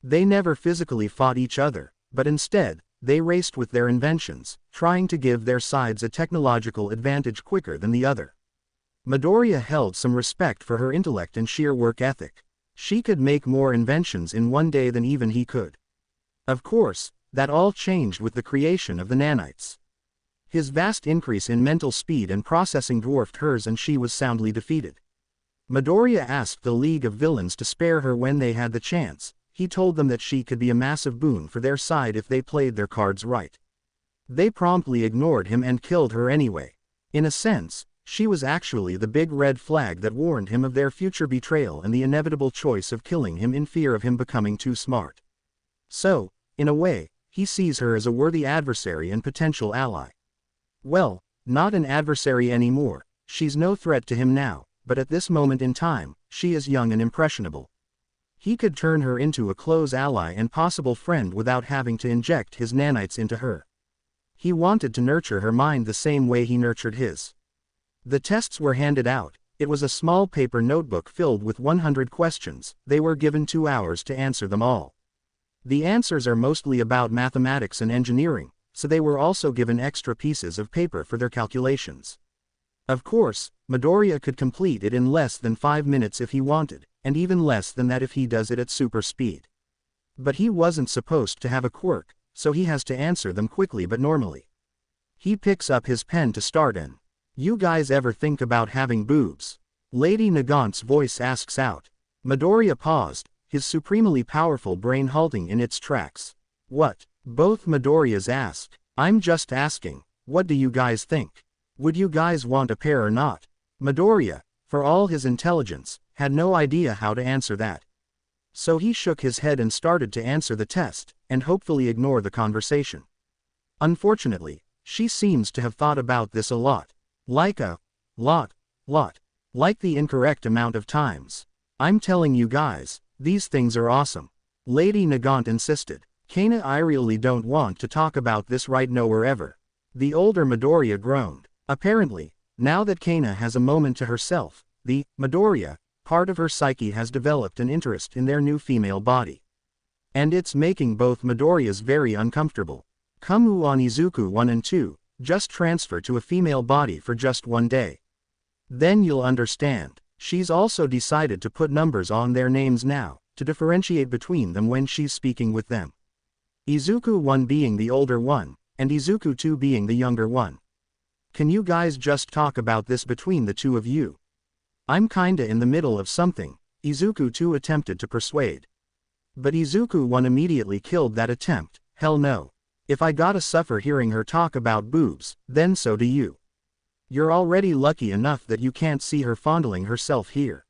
They never physically fought each other, but instead, they raced with their inventions, trying to give their sides a technological advantage quicker than the other. Midoriya held some respect for her intellect and sheer work ethic. She could make more inventions in one day than even he could. Of course, that all changed with the creation of the nanites. His vast increase in mental speed and processing dwarfed hers, and she was soundly defeated. Midoriya asked the League of Villains to spare her when they had the chance. He told them that she could be a massive boon for their side if they played their cards right. They promptly ignored him and killed her anyway. In a sense, she was actually the big red flag that warned him of their future betrayal and the inevitable choice of killing him in fear of him becoming too smart. So, in a way, he sees her as a worthy adversary and potential ally. Well, not an adversary anymore, she's no threat to him now, but at this moment in time, she is young and impressionable. He could turn her into a close ally and possible friend without having to inject his nanites into her. He wanted to nurture her mind the same way he nurtured his. The tests were handed out. It was a small paper notebook filled with 100 questions. They were given 2 hours to answer them all. The answers are mostly about mathematics and engineering, so they were also given extra pieces of paper for their calculations. Of course, Midoriya could complete it in less than 5 minutes if he wanted, and even less than that if he does it at super speed. But he wasn't supposed to have a quirk, so he has to answer them quickly but normally. He picks up his pen to start and, "You guys ever think about having boobs?" Lady Nagant's voice asks out. Midoriya paused, his supremely powerful brain halting in its tracks. "What?" both Midoriyas asked. "I'm just asking, what do you guys think? Would you guys want a pair or not?" Midoriya, for all his intelligence, had no idea how to answer that. So he shook his head and started to answer the test, and hopefully ignore the conversation. Unfortunately, she seems to have thought about this a lot. Like a lot. Like the incorrect amount of times. "I'm telling you guys, these things are awesome," Lady Nagant insisted. "Kana, I really don't want to talk about this right now or ever." The older Midoriya groaned. Apparently, now that Kana has a moment to herself, the Midoriya part of her psyche has developed an interest in their new female body. And it's making both Midoriyas very uncomfortable. Come on Izuku 1 and 2, just transfer to a female body for just 1 day. Then you'll understand. She's also decided to put numbers on their names now, to differentiate between them when she's speaking with them. Izuku 1 being the older one, and Izuku 2 being the younger one. "Can you guys just talk about this between the two of you? I'm kinda in the middle of something," Izuku 2 attempted to persuade. But Izuku 1 immediately killed that attempt. "Hell no. If I gotta suffer hearing her talk about boobs, then so do you. You're already lucky enough that you can't see her fondling herself here.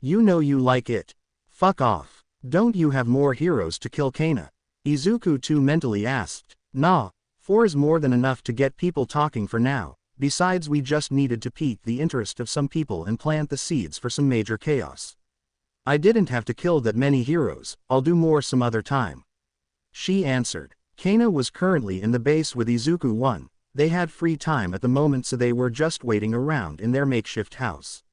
You know you like it. Fuck off. Don't you have more heroes to kill Kana?" Izuku 2 mentally asked. "Nah, 4 is more than enough to get people talking for now. Besides, we just needed to pique the interest of some people and plant the seeds for some major chaos. I didn't have to kill that many heroes, I'll do more some other time," she answered. Kana was currently in the base with Izuku 1, they had free time at the moment, so they were just waiting around in their makeshift house.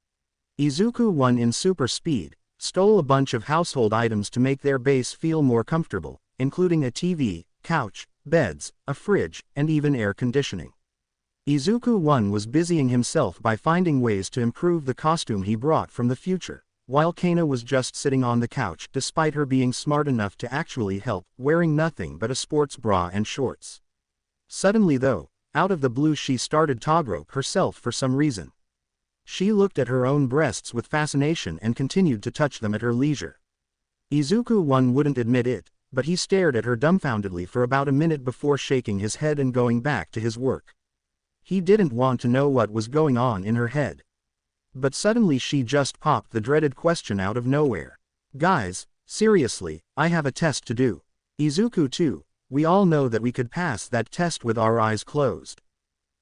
Izuku 1 in super speed, stole a bunch of household items to make their base feel more comfortable, including a TV, couch, beds, a fridge, and even air conditioning. Izuku 1 was busying himself by finding ways to improve the costume he brought from the future, while Kana was just sitting on the couch despite her being smart enough to actually help, wearing nothing but a sports bra and shorts. Suddenly though, out of the blue she started Togrope herself for some reason. She looked at her own breasts with fascination and continued to touch them at her leisure. Izuku 1 wouldn't admit it, but he stared at her dumbfoundedly for about a minute before shaking his head and going back to his work. He didn't want to know what was going on in her head. But suddenly she just popped the dreaded question out of nowhere. "Guys, Seriously, I have a test to do. Izuku too, we all know that we could pass that test with our eyes closed.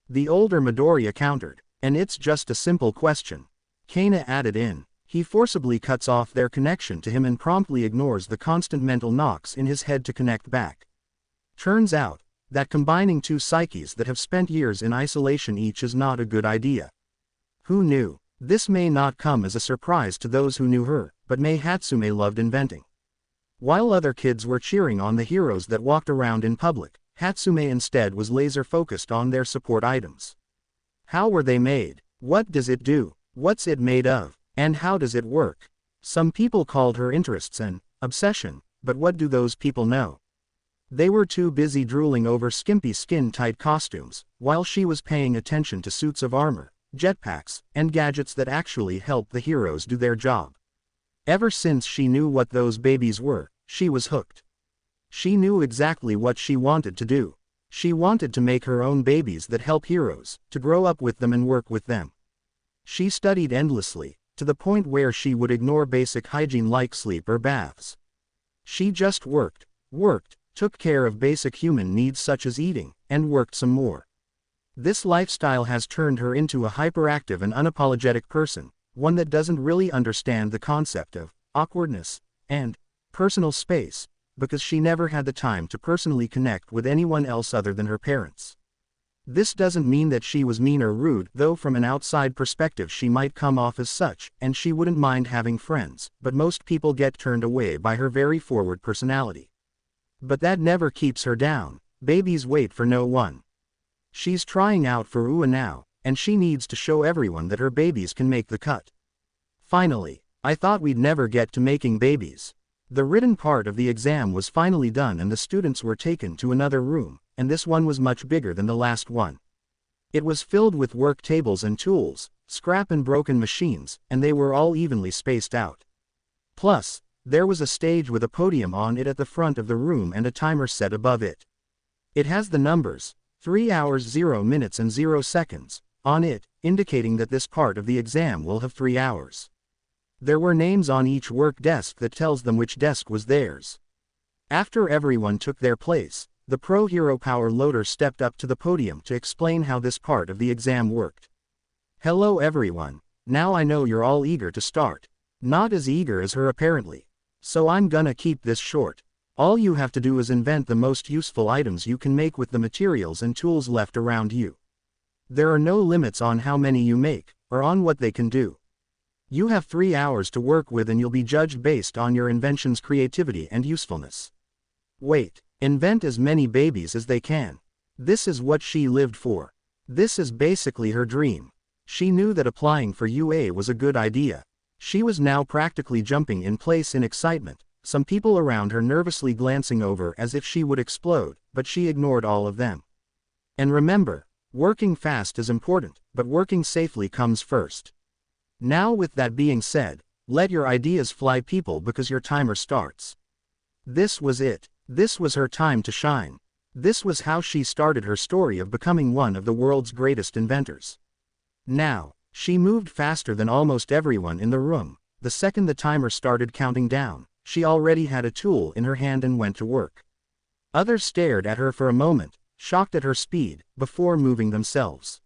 The older Midoriya countered, and it's just a simple question. Kana added in. He forcibly cuts off their connection to him and promptly ignores the constant mental knocks in his head to connect back. Turns out that combining two psyches that have spent years in isolation each is not a good idea. Who knew? This may not come as a surprise to those who knew her, but Mei Hatsume loved inventing. While other kids were cheering on the heroes that walked around in public, Hatsume instead was laser-focused on their support items. How were they made? What does it do? What's it made of? And how does it work? Some people called her interests an obsession, but what do those people know? They were too busy drooling over skimpy skin-tight costumes, while she was paying attention to suits of armor, jetpacks, and gadgets that actually help the heroes do their job. Ever since she knew what those babies were, she was hooked. She knew exactly what she wanted to do. She wanted to make her own babies that help heroes, to grow up with them and work with them. She studied endlessly, to the point where she would ignore basic hygiene like sleep or baths. She just worked, took care of basic human needs such as eating, and worked some more. This lifestyle has turned her into a hyperactive and unapologetic person, one that doesn't really understand the concept of awkwardness and personal space, because she never had the time to personally connect with anyone else other than her parents. This doesn't mean that she was mean or rude, though from an outside perspective she might come off as such, and she wouldn't mind having friends, but most people get turned away by her very forward personality. But that never keeps her down. Babies wait for no one. She's trying out for UA now, and she needs to show everyone that her babies can make the cut. Finally, I thought we'd never get to making babies. The written part of the exam was finally done and the students were taken to another room, and this one was much bigger than the last one. It was filled with work tables and tools, scrap and broken machines, and they were all evenly spaced out. Plus, there was a stage with a podium on it at the front of the room and a timer set above it. It has the numbers, 3 hours 0 minutes and 0 seconds, on it, indicating that this part of the exam will have 3 hours. There were names on each work desk that tells them which desk was theirs. After everyone took their place, the Pro Hero Power Loader stepped up to the podium to explain how this part of the exam worked. Hello everyone, now I know you're all eager to start. Not as eager as her apparently. So I'm gonna keep this short. All you have to do is invent the most useful items you can make with the materials and tools left around you. There are no limits on how many you make, or on what they can do. You have 3 hours to work with and you'll be judged based on your invention's creativity and usefulness. Wait. Invent as many babies as they can. This is what she lived for. This is basically her dream. She knew that applying for UA was a good idea. She was now practically jumping in place in excitement, some people around her nervously glancing over as if she would explode, but she ignored all of them. And remember, working fast is important, but working safely comes first. Now with that being said, let your ideas fly people because your timer starts. This was it. This was her time to shine. This was how she started her story of becoming one of the world's greatest inventors. Now, she moved faster than almost everyone in the room. The second the timer started counting down, she already had a tool in her hand and went to work. Others stared at her for a moment, shocked at her speed, before moving themselves.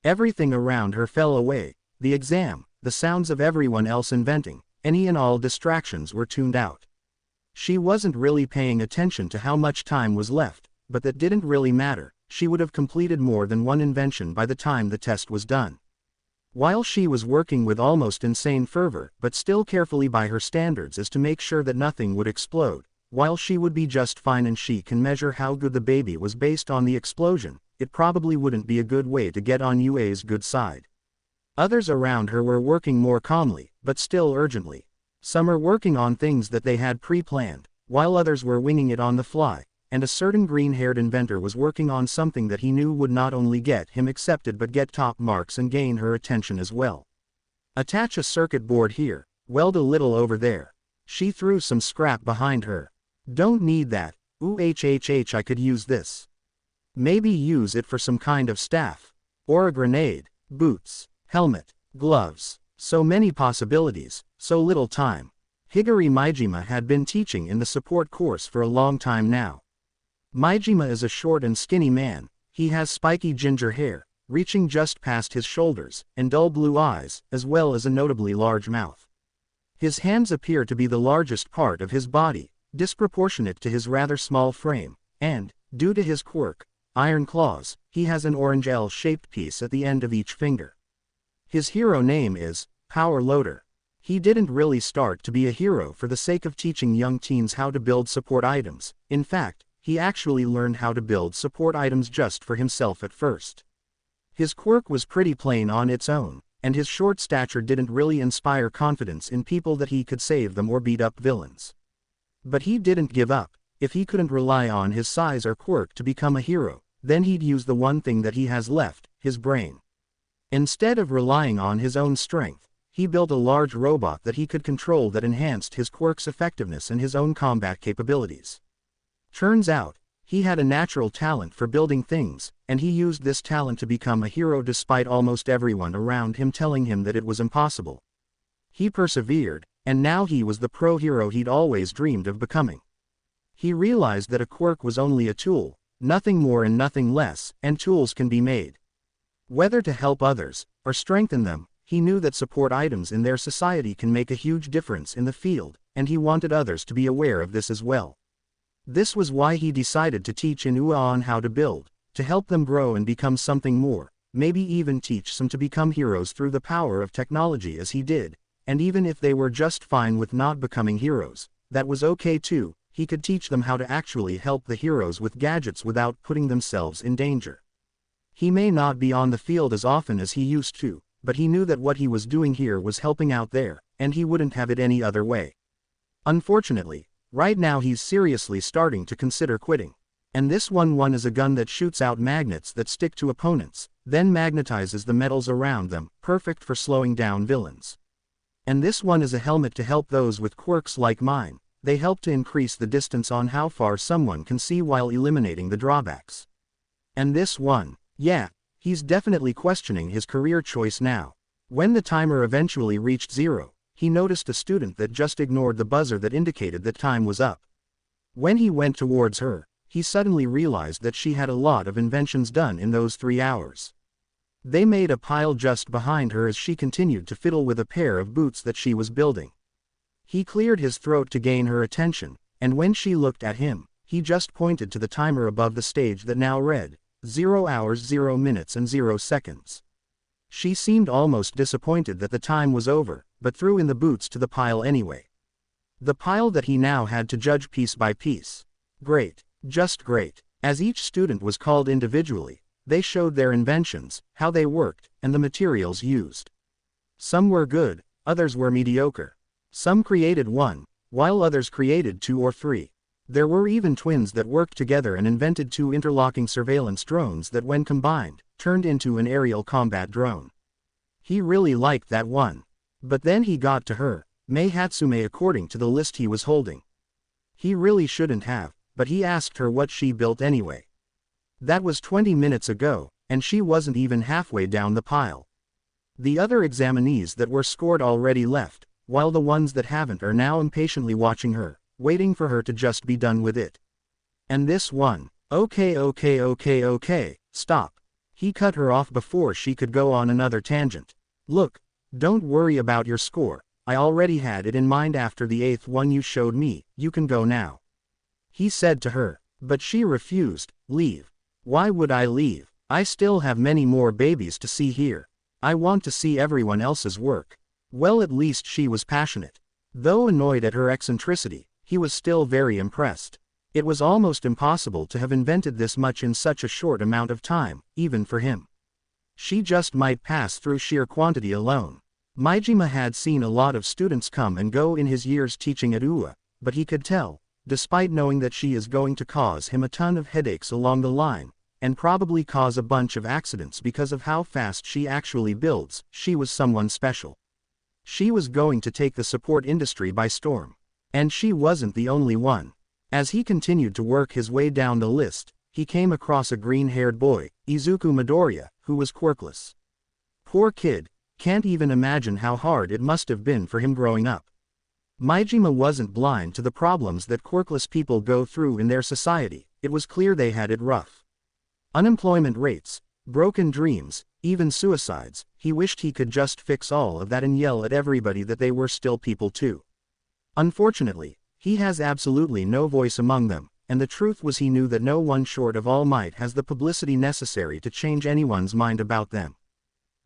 Everything around her fell away, the exam, the sounds of everyone else inventing, any and all distractions were tuned out. She wasn't really paying attention to how much time was left, but that didn't really matter. She would have completed more than one invention by the time the test was done. While she was working with almost insane fervor, but still carefully by her standards as to make sure that nothing would explode, while she would be just fine and she can measure how good the baby was based on the explosion, it probably wouldn't be a good way to get on UA's good side. Others around her were working more calmly, but still urgently. Some are working on things that they had pre-planned, while others were winging it on the fly, and a certain green-haired inventor was working on something that he knew would not only get him accepted but get top marks and gain her attention as well. Attach a circuit board here, weld a little over there. She threw some scrap behind her. Don't need that. Ooh, I could use this. Maybe use it for some kind of staff. Or a grenade, boots, helmet, gloves. So many possibilities, so little time. Higari Maijima had been teaching in the support course for a long time now. Maijima is a short and skinny man. He has spiky ginger hair, reaching just past his shoulders, and dull blue eyes, as well as a notably large mouth. His hands appear to be the largest part of his body, disproportionate to his rather small frame, and, due to his quirk, iron claws, he has an orange L-shaped piece at the end of each finger. His hero name is Power Loader. He didn't really start to be a hero for the sake of teaching young teens how to build support items. In fact, he actually learned how to build support items just for himself at first. His quirk was pretty plain on its own, and his short stature didn't really inspire confidence in people that he could save them or beat up villains. But he didn't give up. If he couldn't rely on his size or quirk to become a hero, then he'd use the one thing that he has left, his brain. Instead of relying on his own strength, he built a large robot that he could control that enhanced his quirk's effectiveness and his own combat capabilities. Turns out, he had a natural talent for building things, and he used this talent to become a hero despite almost everyone around him telling him that it was impossible. He persevered, and now he was the pro-hero he'd always dreamed of becoming. He realized that a quirk was only a tool, nothing more and nothing less, and tools can be made. Whether to help others, or strengthen them, he knew that support items in their society can make a huge difference in the field, and he wanted others to be aware of this as well. This was why he decided to teach Inua on how to build, to help them grow and become something more, maybe even teach some to become heroes through the power of technology as he did, and even if they were just fine with not becoming heroes, that was okay too. He could teach them how to actually help the heroes with gadgets without putting themselves in danger. He may not be on the field as often as he used to, but he knew that what he was doing here was helping out there, and he wouldn't have it any other way. Unfortunately, right now he's seriously starting to consider quitting. And this one is a gun that shoots out magnets that stick to opponents, then magnetizes the metals around them, perfect for slowing down villains. And this one is a helmet to help those with quirks like mine. They help to increase the distance on how far someone can see while eliminating the drawbacks. And this one, yeah, he's definitely questioning his career choice now. When the timer eventually reached 0, he noticed a student that just ignored the buzzer that indicated that time was up. When he went towards her, he suddenly realized that she had a lot of inventions done in those 3 hours. They made a pile just behind her as she continued to fiddle with a pair of boots that she was building. He cleared his throat to gain her attention, and when she looked at him, he just pointed to the timer above the stage that now read, 0 hours 0 minutes and 0 seconds. She seemed almost disappointed that the time was over, but threw in the boots to the pile anyway. The pile that he now had to judge piece by piece. Great, just great. As each student was called individually, they showed their inventions, how they worked, and the materials used. Some were good, others were mediocre. Some created 1, while others created 2 or 3. There were even twins that worked together and invented 2 interlocking surveillance drones that when combined, turned into an aerial combat drone. He really liked that one. But then he got to her, Mei Hatsume, according to the list he was holding. He really shouldn't have, but he asked her what she built anyway. That was 20 minutes ago, and she wasn't even halfway down the pile. The other examinees that were scored already left, while the ones that haven't are now impatiently watching her, waiting for her to just be done with it. And this one, okay, stop. He cut her off before she could go on another tangent. Look, don't worry about your score, I already had it in mind after the 8th one you showed me, you can go now. He said to her, but she refused. Leave. Why would I leave? I still have many more babies to see here. I want to see everyone else's work. Well, at least she was passionate. Though annoyed at her eccentricity, he was still very impressed. It was almost impossible to have invented this much in such a short amount of time, even for him. She just might pass through sheer quantity alone. Maijima had seen a lot of students come and go in his years teaching at UA, but he could tell, despite knowing that she is going to cause him a ton of headaches along the line, and probably cause a bunch of accidents because of how fast she actually builds, she was someone special. She was going to take the support industry by storm. And she wasn't the only one. As he continued to work his way down the list, he came across a green-haired boy, Izuku Midoriya, who was quirkless. Poor kid, can't even imagine how hard it must have been for him growing up. Maijima wasn't blind to the problems that quirkless people go through in their society. It was clear they had it rough. Unemployment rates, broken dreams, even suicides. He wished he could just fix all of that and yell at everybody that they were still people too. Unfortunately, he has absolutely no voice among them, and the truth was he knew that no one short of All Might has the publicity necessary to change anyone's mind about them.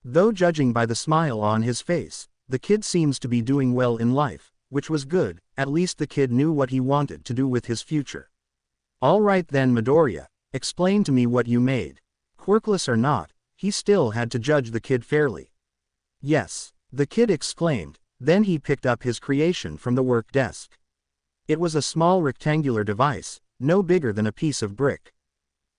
Though judging by the smile on his face, the kid seems to be doing well in life, which was good. At least the kid knew what he wanted to do with his future. All right then, Midoriya, explain to me what you made. Quirkless or not, he still had to judge the kid fairly. Yes, the kid exclaimed, then he picked up his creation from the work desk. It was a small rectangular device, no bigger than a piece of brick.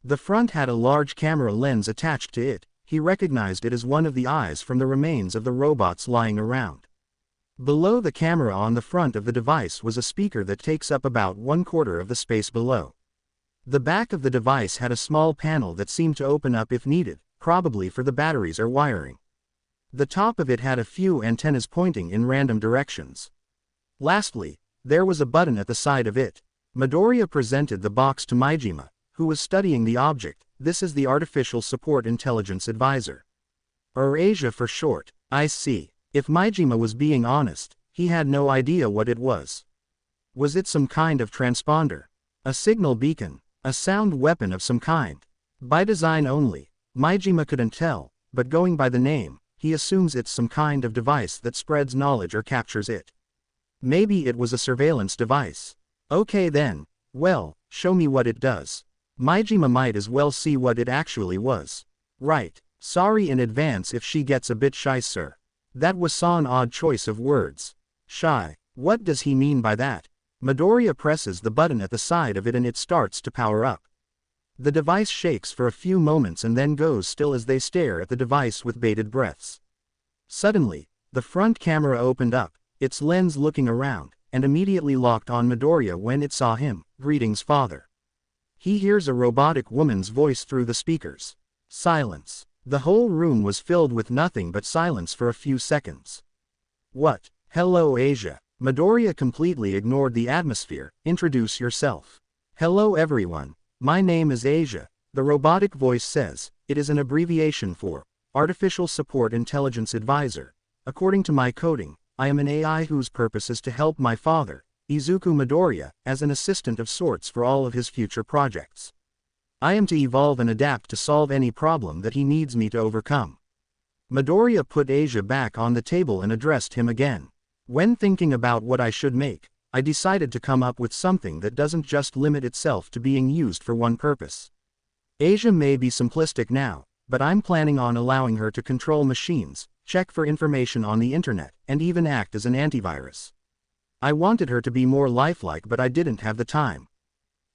The front had a large camera lens attached to it. He recognized it as one of the eyes from the remains of the robots lying around. Below the camera on the front of the device was a speaker that takes up about 1/4 of the space below. The back of the device had a small panel that seemed to open up if needed, probably for the batteries or wiring. The top of it had a few antennas pointing in random directions. Lastly, there was a button at the side of it. Midoriya presented the box to Maijima, who was studying the object. This is the Artificial Support Intelligence Advisor. Or Asia for short. I see. If Maijima was being honest, he had no idea what it was. Was it some kind of transponder? A signal beacon? A sound weapon of some kind? By design only, Maijima couldn't tell, but going by the name, he assumes it's some kind of device that spreads knowledge or captures it. Maybe it was a surveillance device. Okay then, well, show me what it does. Maijima might as well see what it actually was. Right, sorry in advance if she gets a bit shy, sir. That was an odd choice of words. Shy, what does he mean by that? Midoriya presses the button at the side of it and it starts to power up. The device shakes for a few moments and then goes still as they stare at the device with bated breaths. Suddenly, the front camera opened up, its lens looking around, and immediately locked on Midoriya when it saw him. Greetings, father. He hears a robotic woman's voice through the speakers. Silence. The whole room was filled with nothing but silence for a few seconds. What? Hello, Asia. Midoriya completely ignored the atmosphere. Introduce yourself. Hello everyone. My name is Asia, the robotic voice says. It is an abbreviation for Artificial Support Intelligence Advisor. According to my coding, I am an AI whose purpose is to help my father, Izuku Midoriya, as an assistant of sorts for all of his future projects. I am to evolve and adapt to solve any problem that he needs me to overcome. Midoriya put Asia back on the table and addressed him again. When thinking about what I should make, I decided to come up with something that doesn't just limit itself to being used for one purpose. Asia may be simplistic now, but I'm planning on allowing her to control machines, check for information on the internet, and even act as an antivirus. I wanted her to be more lifelike, but I didn't have the time.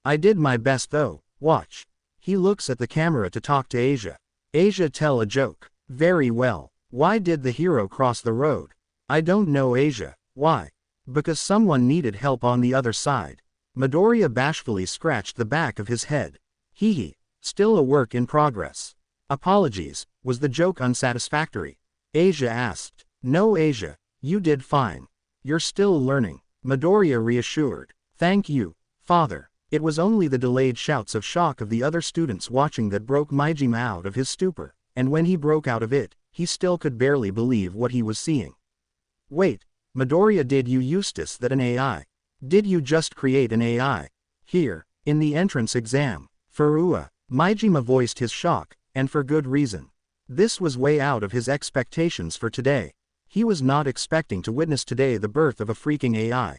I did my best though. Watch. He looks at the camera to talk to Asia. Asia, tell a joke. Very well. Why did the hero cross the road? I don't know, Asia. Why? Because someone needed help on the other side. Midoriya bashfully scratched the back of his head. Hee. Still a work in progress. Apologies, was the joke unsatisfactory? Asia asked. No, Asia, you did fine. You're still learning. Midoriya reassured. Thank you, father. It was only the delayed shouts of shock of the other students watching that broke Maijima out of his stupor, and when he broke out of it, he still could barely believe what he was seeing. Wait, Midoriya, did you Eustace that an AI? Did you just create an AI? Here, in the entrance exam. Furua. Maijima voiced his shock, and for good reason. This was way out of his expectations for today. He was not expecting to witness today the birth of a freaking AI.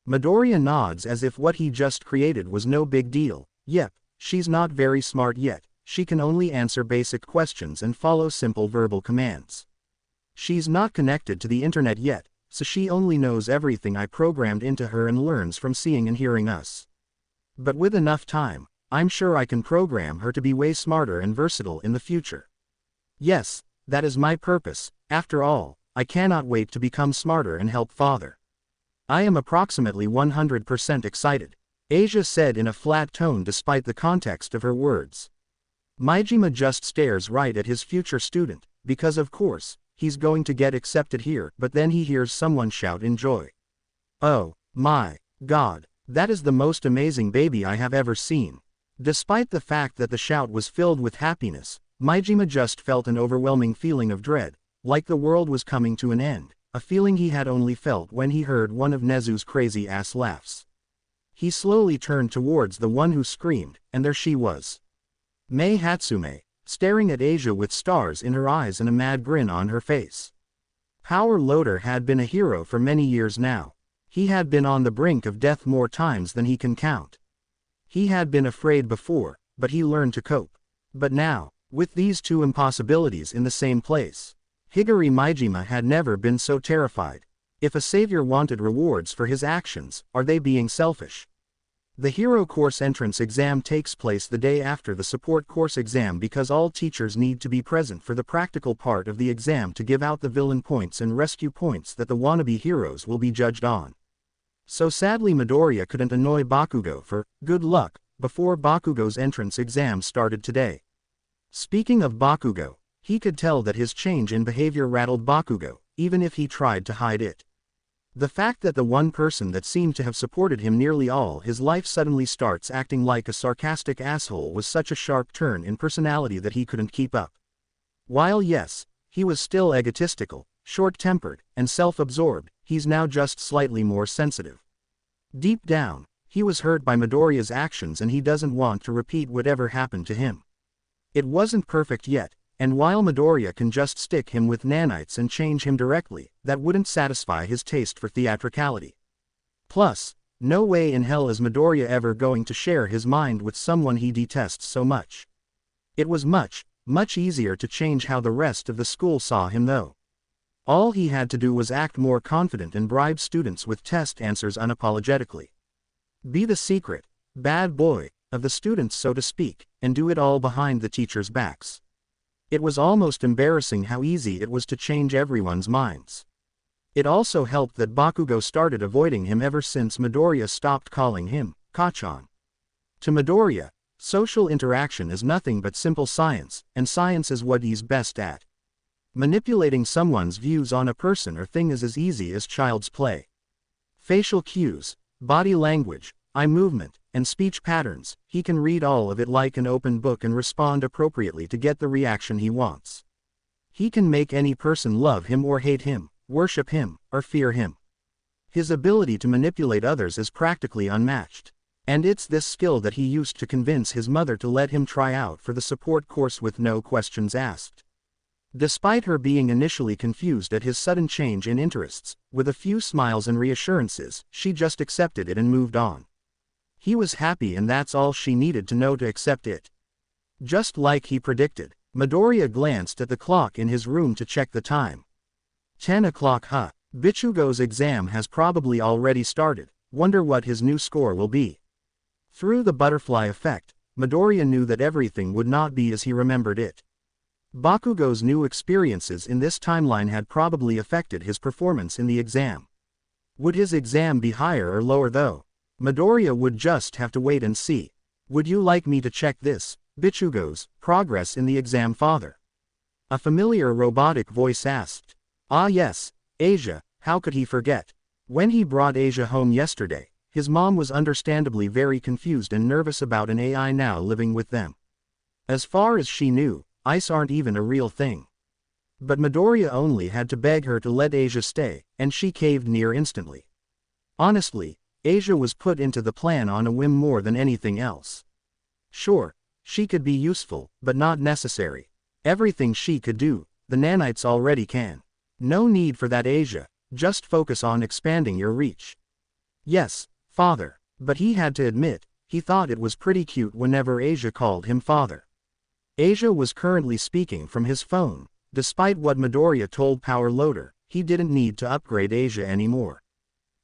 Midoriya nods as if what he just created was no big deal. Yep, she's not very smart yet. She can only answer basic questions and follow simple verbal commands. She's not connected to the internet yet, so she only knows everything I programmed into her and learns from seeing and hearing us. But with enough time, I'm sure I can program her to be way smarter and versatile in the future. Yes, that is my purpose. After all, I cannot wait to become smarter and help father. I am approximately 100% excited, Asia said in a flat tone despite the context of her words. Maijima just stares right at his future student, because of course, he's going to get accepted here, but then he hears someone shout in joy. Oh, my God, that is the most amazing baby I have ever seen. Despite the fact that the shout was filled with happiness, Majima just felt an overwhelming feeling of dread, like the world was coming to an end, a feeling he had only felt when he heard one of Nezu's crazy-ass laughs. He slowly turned towards the one who screamed, and there she was. Mei Hatsume, staring at Asia with stars in her eyes and a mad grin on her face. Power Loader had been a hero for many years now. He had been on the brink of death more times than he can count. He had been afraid before, but he learned to cope. But now, with these two impossibilities in the same place, Higari Majima had never been so terrified. If a savior wanted rewards for his actions, are they being selfish? The Hero Course entrance exam takes place the day after the Support Course exam because all teachers need to be present for the practical part of the exam to give out the villain points and rescue points that the wannabe heroes will be judged on. So sadly Midoriya couldn't annoy Bakugo for good luck before Bakugo's entrance exam started today. Speaking of Bakugo, he could tell that his change in behavior rattled Bakugo, even if he tried to hide it. The fact that the one person that seemed to have supported him nearly all his life suddenly starts acting like a sarcastic asshole was such a sharp turn in personality that he couldn't keep up. While yes, he was still egotistical, short-tempered, and self-absorbed, he's now just slightly more sensitive. Deep down, he was hurt by Midoriya's actions and he doesn't want to repeat whatever happened to him. It wasn't perfect yet, and while Midoriya can just stick him with nanites and change him directly, that wouldn't satisfy his taste for theatricality. Plus, no way in hell is Midoriya ever going to share his mind with someone he detests so much. It was much easier to change how the rest of the school saw him though. All he had to do was act more confident and bribe students with test answers unapologetically. Be the secret bad boy of the students so to speak, and do it all behind the teachers' backs. It was almost embarrassing how easy it was to change everyone's minds. It also helped that Bakugo started avoiding him ever since Midoriya stopped calling him Kachan. To Midoriya, social interaction is nothing but simple science, and science is what he's best at. Manipulating someone's views on a person or thing is as easy as child's play. Facial cues, body language, eye movement, and speech patterns, he can read all of it like an open book and respond appropriately to get the reaction he wants. He can make any person love him or hate him, worship him, or fear him. His ability to manipulate others is practically unmatched. And it's this skill that he used to convince his mother to let him try out for the support course with no questions asked. Despite her being initially confused at his sudden change in interests, with a few smiles and reassurances, she just accepted it and moved on. He was happy and that's all she needed to know to accept it. Just like he predicted, Midoriya glanced at the clock in his room to check the time. 10 o'clock huh? Bichugo's exam has probably already started, wonder what his new score will be. Through the butterfly effect, Midoriya knew that everything would not be as he remembered it. Bakugo's new experiences in this timeline had probably affected his performance in the exam. Would his exam be higher or lower though? Midoriya would just have to wait and see. Would you like me to check this, Bichugo's progress in the exam, father? A familiar robotic voice asked. Ah yes, Asia, how could he forget? When he brought Asia home yesterday, his mom was understandably very confused and nervous about an AI now living with them. As far as she knew, ice aren't even a real thing. But Midoriya only had to beg her to let Asia stay, and she caved near instantly. Honestly, Asia was put into the plan on a whim more than anything else. Sure, she could be useful, but not necessary. Everything she could do, the nanites already can. No need for that, Asia, just focus on expanding your reach. Yes, father, but he had to admit, he thought it was pretty cute whenever Asia called him father. Asia was currently speaking from his phone. Despite what Midoriya told Power Loader, he didn't need to upgrade Asia anymore.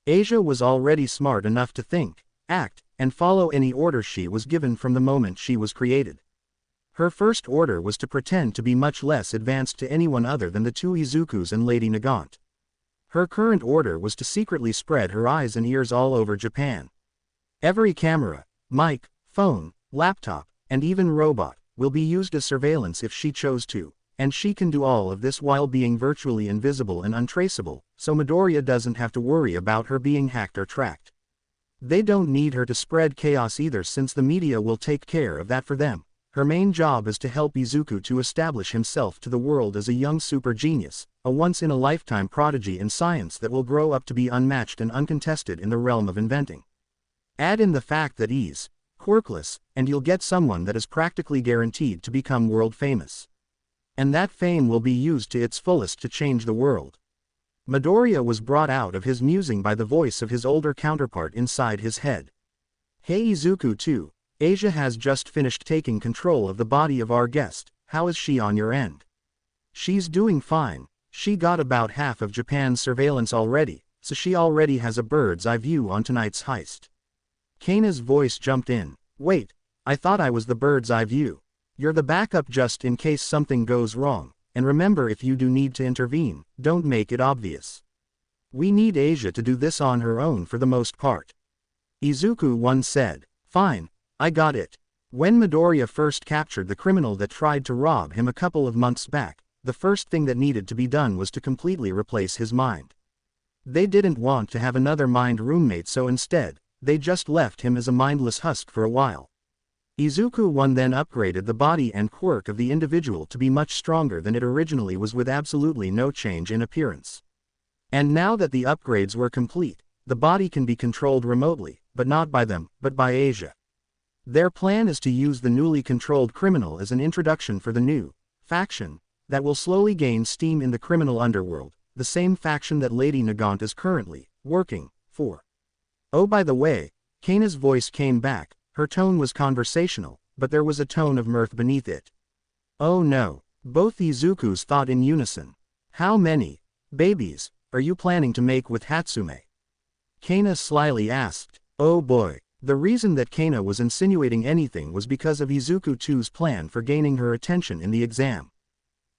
Asia was already smart enough to think, act, and follow any order she was given from the moment she was created. Her first order was to pretend to be much less advanced to anyone other than the two Izukus and Lady Nagant. Her current order was to secretly spread her eyes and ears all over Japan. Every camera, mic, phone, laptop, and even robot will be used as surveillance if she chose to, And she can do all of this while being virtually invisible and untraceable, so Midoriya doesn't have to worry about her being hacked or tracked. They don't need her to spread chaos either, since the media will take care of that for them. Her main job is to help Izuku to establish himself to the world as a young super genius, a once-in-a-lifetime prodigy in science that will grow up to be unmatched and uncontested in the realm of inventing. Add in the fact that he's quirkless, and you'll get someone that is practically guaranteed to become world famous. And that fame will be used to its fullest to change the world. Midoriya was brought out of his musing by the voice of his older counterpart inside his head. Hey Izuku too, Asia has just finished taking control of the body of our guest. How is she on your end? She's doing fine. She got about half of Japan's surveillance already, so she already has a bird's eye view on tonight's heist. Kana's voice jumped in. Wait, I thought I was the bird's eye view. You're the backup just in case something goes wrong, and remember, if you do need to intervene, don't make it obvious. We need Asia to do this on her own for the most part. Izuku once said. Fine, I got it. When Midoriya first captured the criminal that tried to rob him a couple of months back, the first thing that needed to be done was to completely replace his mind. They didn't want to have another mind roommate, so instead, they just left him as a mindless husk for a while. Izuku 1 then upgraded the body and quirk of the individual to be much stronger than it originally was, with absolutely no change in appearance. And now that the upgrades were complete, the body can be controlled remotely, but not by them, but by Asia. Their plan is to use the newly controlled criminal as an introduction for the new faction that will slowly gain steam in the criminal underworld, the same faction that Lady Nagant is currently working for. Oh, by the way, Kana's voice came back. Her tone was conversational, but there was a tone of mirth beneath it. Oh no, both Izukus thought in unison. How many babies are you planning to make with Hatsume? Kana slyly asked. Oh boy. The reason that Kana was insinuating anything was because of Izuku 2's plan for gaining her attention in the exam.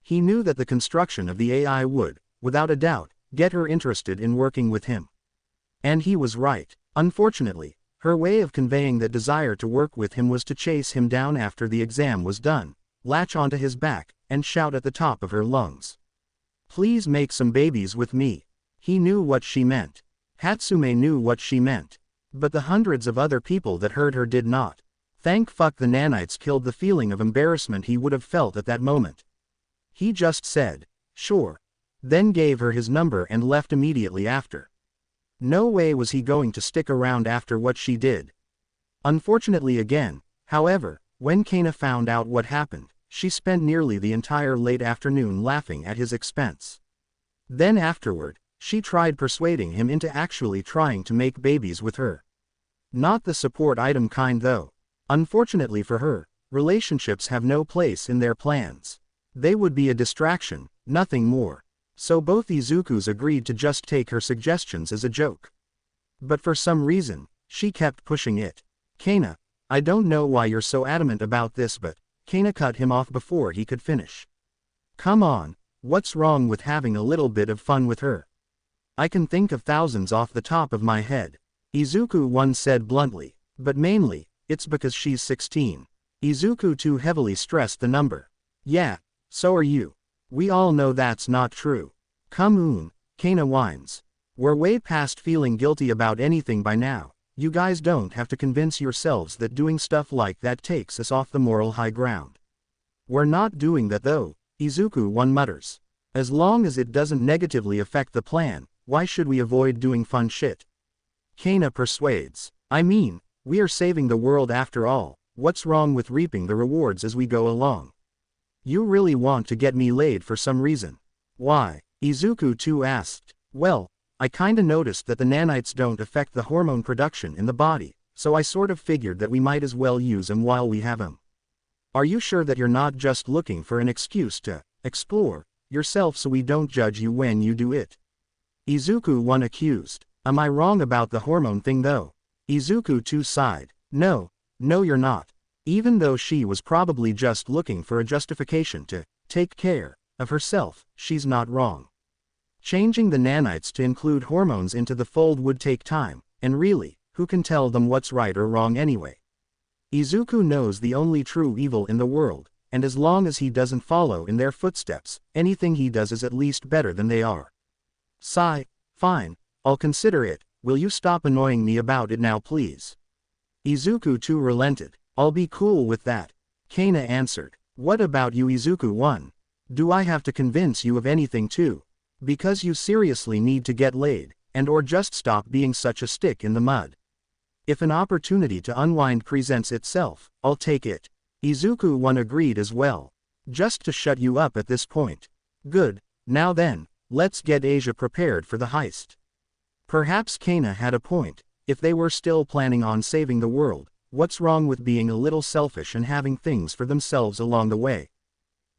He knew that the construction of the AI would, without a doubt, get her interested in working with him. And he was right. Unfortunately, her way of conveying that desire to work with him was to chase him down after the exam was done, latch onto his back, and shout at the top of her lungs. Please make some babies with me. He knew what she meant. Hatsume knew what she meant. But the hundreds of other people that heard her did not. Thank fuck the nanites killed the feeling of embarrassment he would have felt at that moment. He just said, sure. Then gave her his number and left immediately after. No way was he going to stick around after what she did. Unfortunately again, however, when Kana found out what happened, she spent nearly the entire late afternoon laughing at his expense. Then afterward, she tried persuading him into actually trying to make babies with her. Not the support item kind though. Unfortunately for her, relationships have no place in their plans. They would be a distraction, nothing more. So both Izukus agreed to just take her suggestions as a joke. But for some reason, she kept pushing it. Kana, I don't know why you're so adamant about this, but Kana cut him off before he could finish. Come on, what's wrong with having a little bit of fun with her? I can think of thousands off the top of my head. Izuku 1 said bluntly, but mainly, it's because she's 16. Izuku 2 heavily stressed the number. Yeah, so are you. We all know that's not true. Come on, Kana whines. We're way past feeling guilty about anything by now. You guys don't have to convince yourselves that doing stuff like that takes us off the moral high ground. We're not doing that though, Izuku 1 mutters. As long as it doesn't negatively affect the plan, why should we avoid doing fun shit? Kana persuades. I mean, we are saving the world after all. What's wrong with reaping the rewards as we go along? You really want to get me laid for some reason. Why? Izuku 2 asked. Well, I kinda noticed that the nanites don't affect the hormone production in the body, so I sort of figured that we might as well use them while we have them. Are you sure that you're not just looking for an excuse to explore yourself so we don't judge you when you do it? Izuku 1 accused. Am I wrong about the hormone thing though? Izuku 2 sighed. No, you're not. Even though she was probably just looking for a justification to take care of herself, she's not wrong. Changing the nanites to include hormones into the fold would take time, and really, who can tell them what's right or wrong anyway? Izuku knows the only true evil in the world, and as long as he doesn't follow in their footsteps, anything he does is at least better than they are. Sigh, fine, I'll consider it, will you stop annoying me about it now please? Izuku too relented. I'll be cool with that. Kana answered. What about you Izuku-1? Do I have to convince you of anything too? Because you seriously need to get laid, and or just stop being such a stick in the mud. If an opportunity to unwind presents itself, I'll take it. Izuku-1 agreed as well. Just to shut you up at this point. Good, now then, let's get Asia prepared for the heist. Perhaps Kana had a point. If they were still planning on saving the world, what's wrong with being a little selfish and having things for themselves along the way?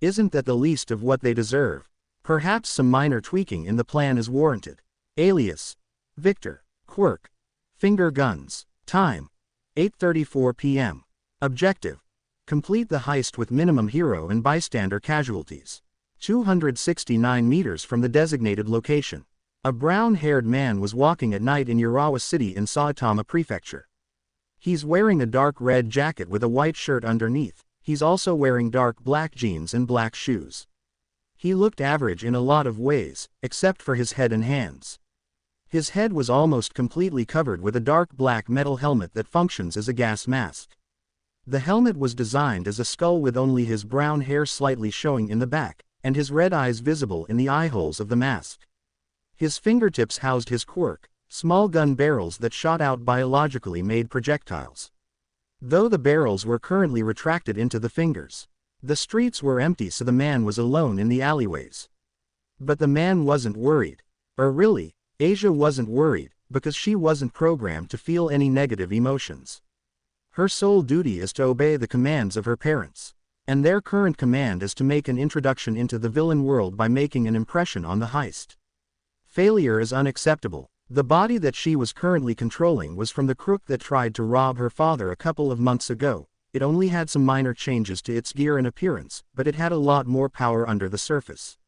Isn't that the least of what they deserve? Perhaps some minor tweaking in the plan is warranted. Alias. Victor. Quirk. Finger guns. Time. 8:34 p.m. Objective. Complete the heist with minimum hero and bystander casualties. 269 meters from the designated location. A brown-haired man was walking at night in Urawa City in Saitama Prefecture. He's wearing a dark red jacket with a white shirt underneath. He's also wearing dark black jeans and black shoes. He looked average in a lot of ways, except for his head and hands. His head was almost completely covered with a dark black metal helmet that functions as a gas mask. The helmet was designed as a skull with only his brown hair slightly showing in the back, and his red eyes visible in the eye holes of the mask. His fingertips housed his quirk, small gun barrels that shot out biologically made projectiles. Though the barrels were currently retracted into the fingers. The streets were empty so the man was alone in the alleyways. But the man wasn't worried. Or really, Asia wasn't worried, because she wasn't programmed to feel any negative emotions. Her sole duty is to obey the commands of her parents. And their current command is to make an introduction into the villain world by making an impression on the heist. Failure is unacceptable. The body that she was currently controlling was from the crook that tried to rob her father a couple of months ago. It only had some minor changes to its gear and appearance, but it had a lot more power under the surface.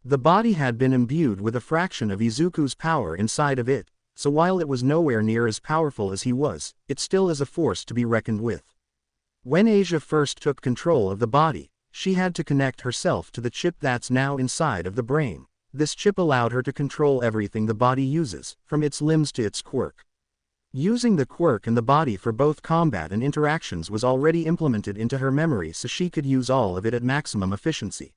The body had been imbued with a fraction of Izuku's power inside of it, so while it was nowhere near as powerful as he was, it still is a force to be reckoned with. When Asia first took control of the body, she had to connect herself to the chip that's now inside of the brain. This chip allowed her to control everything the body uses, from its limbs to its quirk. Using the quirk and the body for both combat and interactions was already implemented into her memory so she could use all of it at maximum efficiency.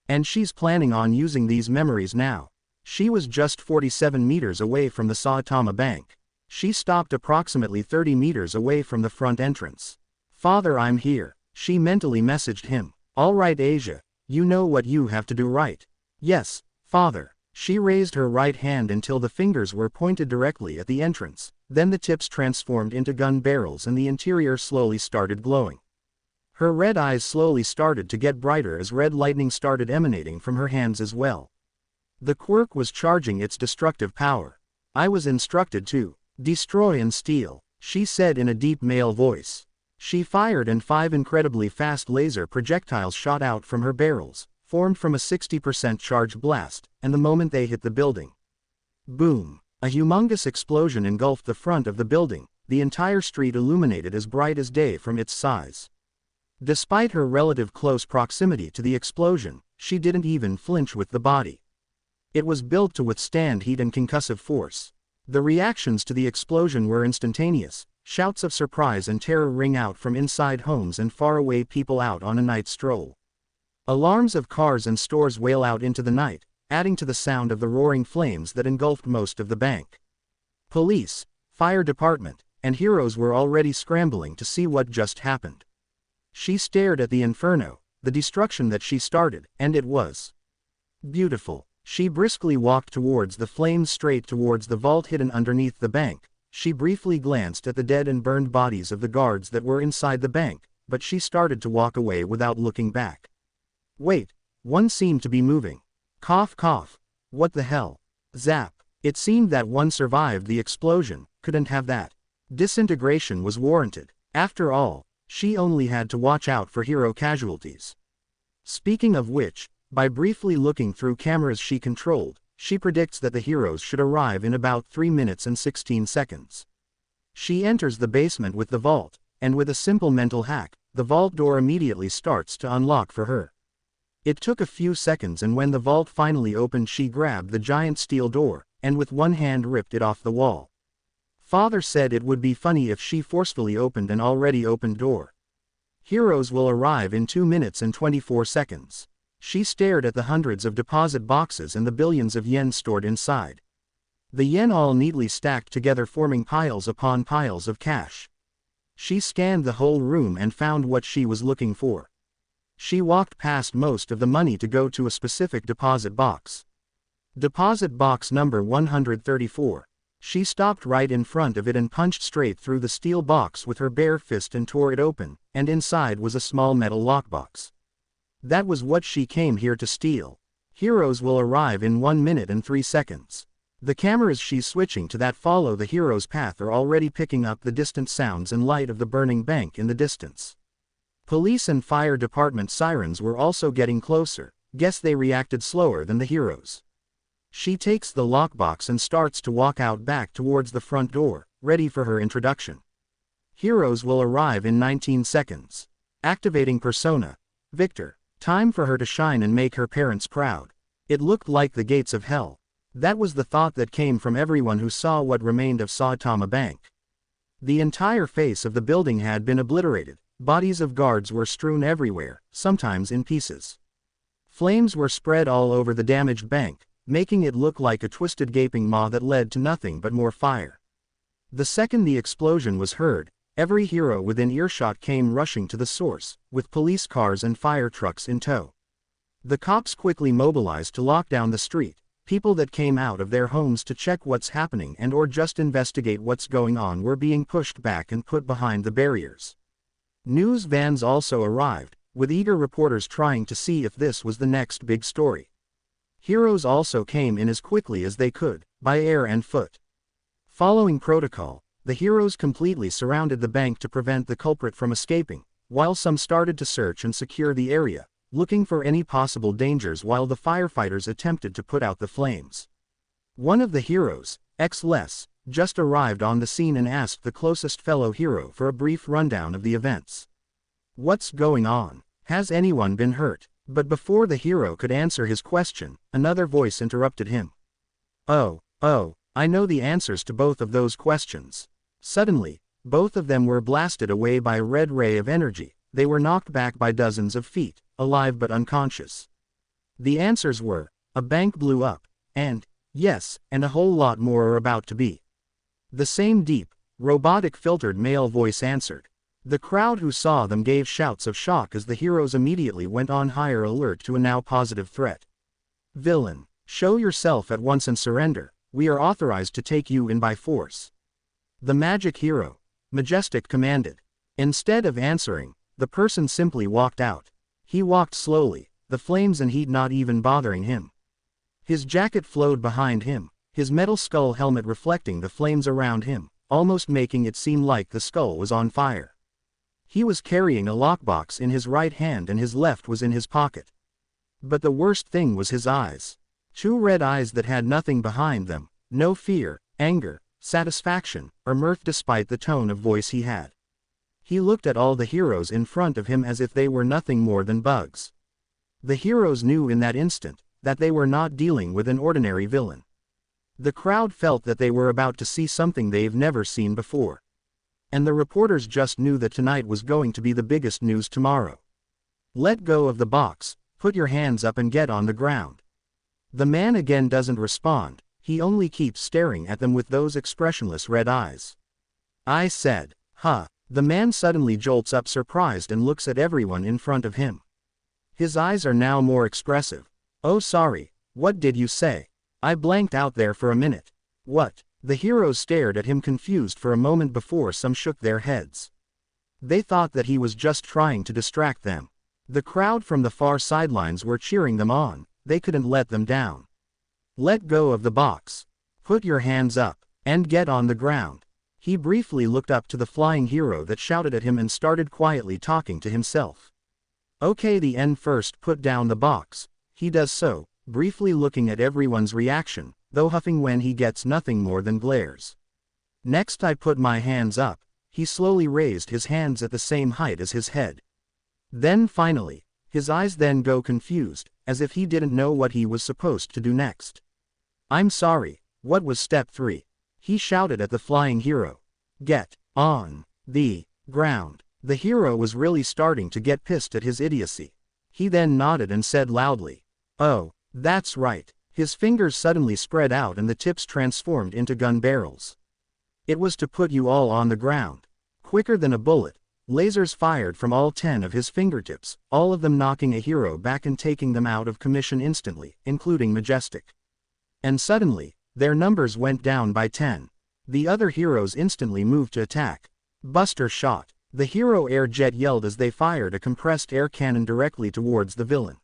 And she's planning on using these memories now. She was just 47 meters away from the Saitama Bank. She stopped approximately 30 meters away from the front entrance. "Father, I'm here," she mentally messaged him. "All right Asia, you know what you have to do, right?" "Yes, Father." She raised her right hand until the fingers were pointed directly at the entrance, then the tips transformed into gun barrels and the interior slowly started glowing. Her red eyes slowly started to get brighter as red lightning started emanating from her hands as well. The quirk was charging its destructive power. "I was instructed to destroy and steal," she said in a deep male voice. She fired and 5 incredibly fast laser projectiles shot out from her barrels, formed from a 60% charge blast, and the moment they hit the building. Boom! A humongous explosion engulfed the front of the building, the entire street illuminated as bright as day from its size. Despite her relative close proximity to the explosion, she didn't even flinch with the body. It was built to withstand heat and concussive force. The reactions to the explosion were instantaneous. Shouts of surprise and terror ring out from inside homes and faraway people out on a night stroll. Alarms of cars and stores wail out into the night, adding to the sound of the roaring flames that engulfed most of the bank. Police, fire department, and heroes were already scrambling to see what just happened. She stared at the inferno, the destruction that she started, and it was beautiful. She briskly walked towards the flames straight towards the vault hidden underneath the bank. She briefly glanced at the dead and burned bodies of the guards that were inside the bank, but she started to walk away without looking back. Wait, one seemed to be moving. Cough cough. What the hell? Zap. It seemed that one survived the explosion, couldn't have that. Disintegration was warranted. After all, she only had to watch out for hero casualties. Speaking of which, by briefly looking through cameras she controlled, she predicts that the heroes should arrive in about 3 minutes and 16 seconds. She enters the basement with the vault, and with a simple mental hack, the vault door immediately starts to unlock for her. It took a few seconds, and when the vault finally opened, she grabbed the giant steel door, and with one hand ripped it off the wall. Father said it would be funny if she forcefully opened an already opened door. Heroes will arrive in 2 minutes and 24 seconds. She stared at the hundreds of deposit boxes and the billions of yen stored inside. The yen all neatly stacked together, forming piles upon piles of cash. She scanned the whole room and found what she was looking for. She walked past most of the money to go to a specific deposit box. Deposit box number 134. She stopped right in front of it and punched straight through the steel box with her bare fist and tore it open, and inside was a small metal lockbox. That was what she came here to steal. Heroes will arrive in 1 minute and 3 seconds. The cameras she's switching to that follow the hero's path are already picking up the distant sounds and light of the burning bank in the distance. Police and fire department sirens were also getting closer. Guess they reacted slower than the heroes. She takes the lockbox and starts to walk out back towards the front door, ready for her introduction. Heroes will arrive in 19 seconds. Activating persona. Victor. Time for her to shine and make her parents proud. It looked like the gates of hell. That was the thought that came from everyone who saw what remained of Saitama Bank. The entire face of the building had been obliterated. Bodies of guards were strewn everywhere, sometimes in pieces. Flames were spread all over the damaged bank, making it look like a twisted gaping maw that led to nothing but more fire. The second the explosion was heard, every hero within earshot came rushing to the source, with police cars and fire trucks in tow. The cops quickly mobilized to lock down the street. People that came out of their homes to check what's happening and or just investigate what's going on were being pushed back and put behind the barriers. News vans also arrived, with eager reporters trying to see if this was the next big story. Heroes also came in as quickly as they could, by air and foot. Following protocol, the heroes completely surrounded the bank to prevent the culprit from escaping, while some started to search and secure the area, looking for any possible dangers while the firefighters attempted to put out the flames. One of the heroes, X-Les, just arrived on the scene and asked the closest fellow hero for a brief rundown of the events. What's going on? Has anyone been hurt? But before the hero could answer his question, another voice interrupted him. Oh, I know the answers to both of those questions. Suddenly, both of them were blasted away by a red ray of energy. They were knocked back by dozens of feet, alive but unconscious. The answers were, a bank blew up, and, yes, and a whole lot more are about to be. The same deep, robotic filtered male voice answered. The crowd who saw them gave shouts of shock as the heroes immediately went on higher alert to a now positive threat. Villain, show yourself at once and surrender. We are authorized to take you in by force. The magic hero, Majestic, commanded. Instead of answering, the person simply walked out. He walked slowly, the flames and heat not even bothering him. His jacket flowed behind him, his metal skull helmet reflecting the flames around him, almost making it seem like the skull was on fire. He was carrying a lockbox in his right hand and his left was in his pocket. But the worst thing was his eyes. 2 red eyes that had nothing behind them, no fear, anger, satisfaction, or mirth despite the tone of voice he had. He looked at all the heroes in front of him as if they were nothing more than bugs. The heroes knew in that instant that they were not dealing with an ordinary villain. The crowd felt that they were about to see something they've never seen before. And the reporters just knew that tonight was going to be the biggest news tomorrow. Let go of the box, put your hands up and get on the ground. The man again doesn't respond, he only keeps staring at them with those expressionless red eyes. I said, huh. The man suddenly jolts up surprised and looks at everyone in front of him. His eyes are now more expressive. Oh sorry, what did you say? I blanked out there for a minute. What? The heroes stared at him confused for a moment before some shook their heads. They thought that he was just trying to distract them. The crowd from the far sidelines were cheering them on, they couldn't let them down. Let go of the box. Put your hands up, and get on the ground. He briefly looked up to the flying hero that shouted at him and started quietly talking to himself. Okay, the N first put down the box. He does so, briefly looking at everyone's reaction, though huffing when he gets nothing more than glares. Next I put my hands up. He slowly raised his hands at the same height as his head, Then finally, his eyes then go confused, as if he didn't know what he was supposed to do next. I'm sorry, what was step 3? He shouted at the flying hero. Get on the ground. The hero was really starting to get pissed at his idiocy. He then nodded and said loudly, "Oh, that's right." His fingers suddenly spread out and the tips transformed into gun barrels. It was to put you all on the ground. Quicker than a bullet, lasers fired from all 10 of his fingertips, all of them knocking a hero back and taking them out of commission instantly, including Majestic. And suddenly, their numbers went down by 10. The other heroes instantly moved to attack. Buster shot. The hero air jet yelled as they fired a compressed air cannon directly towards the villain.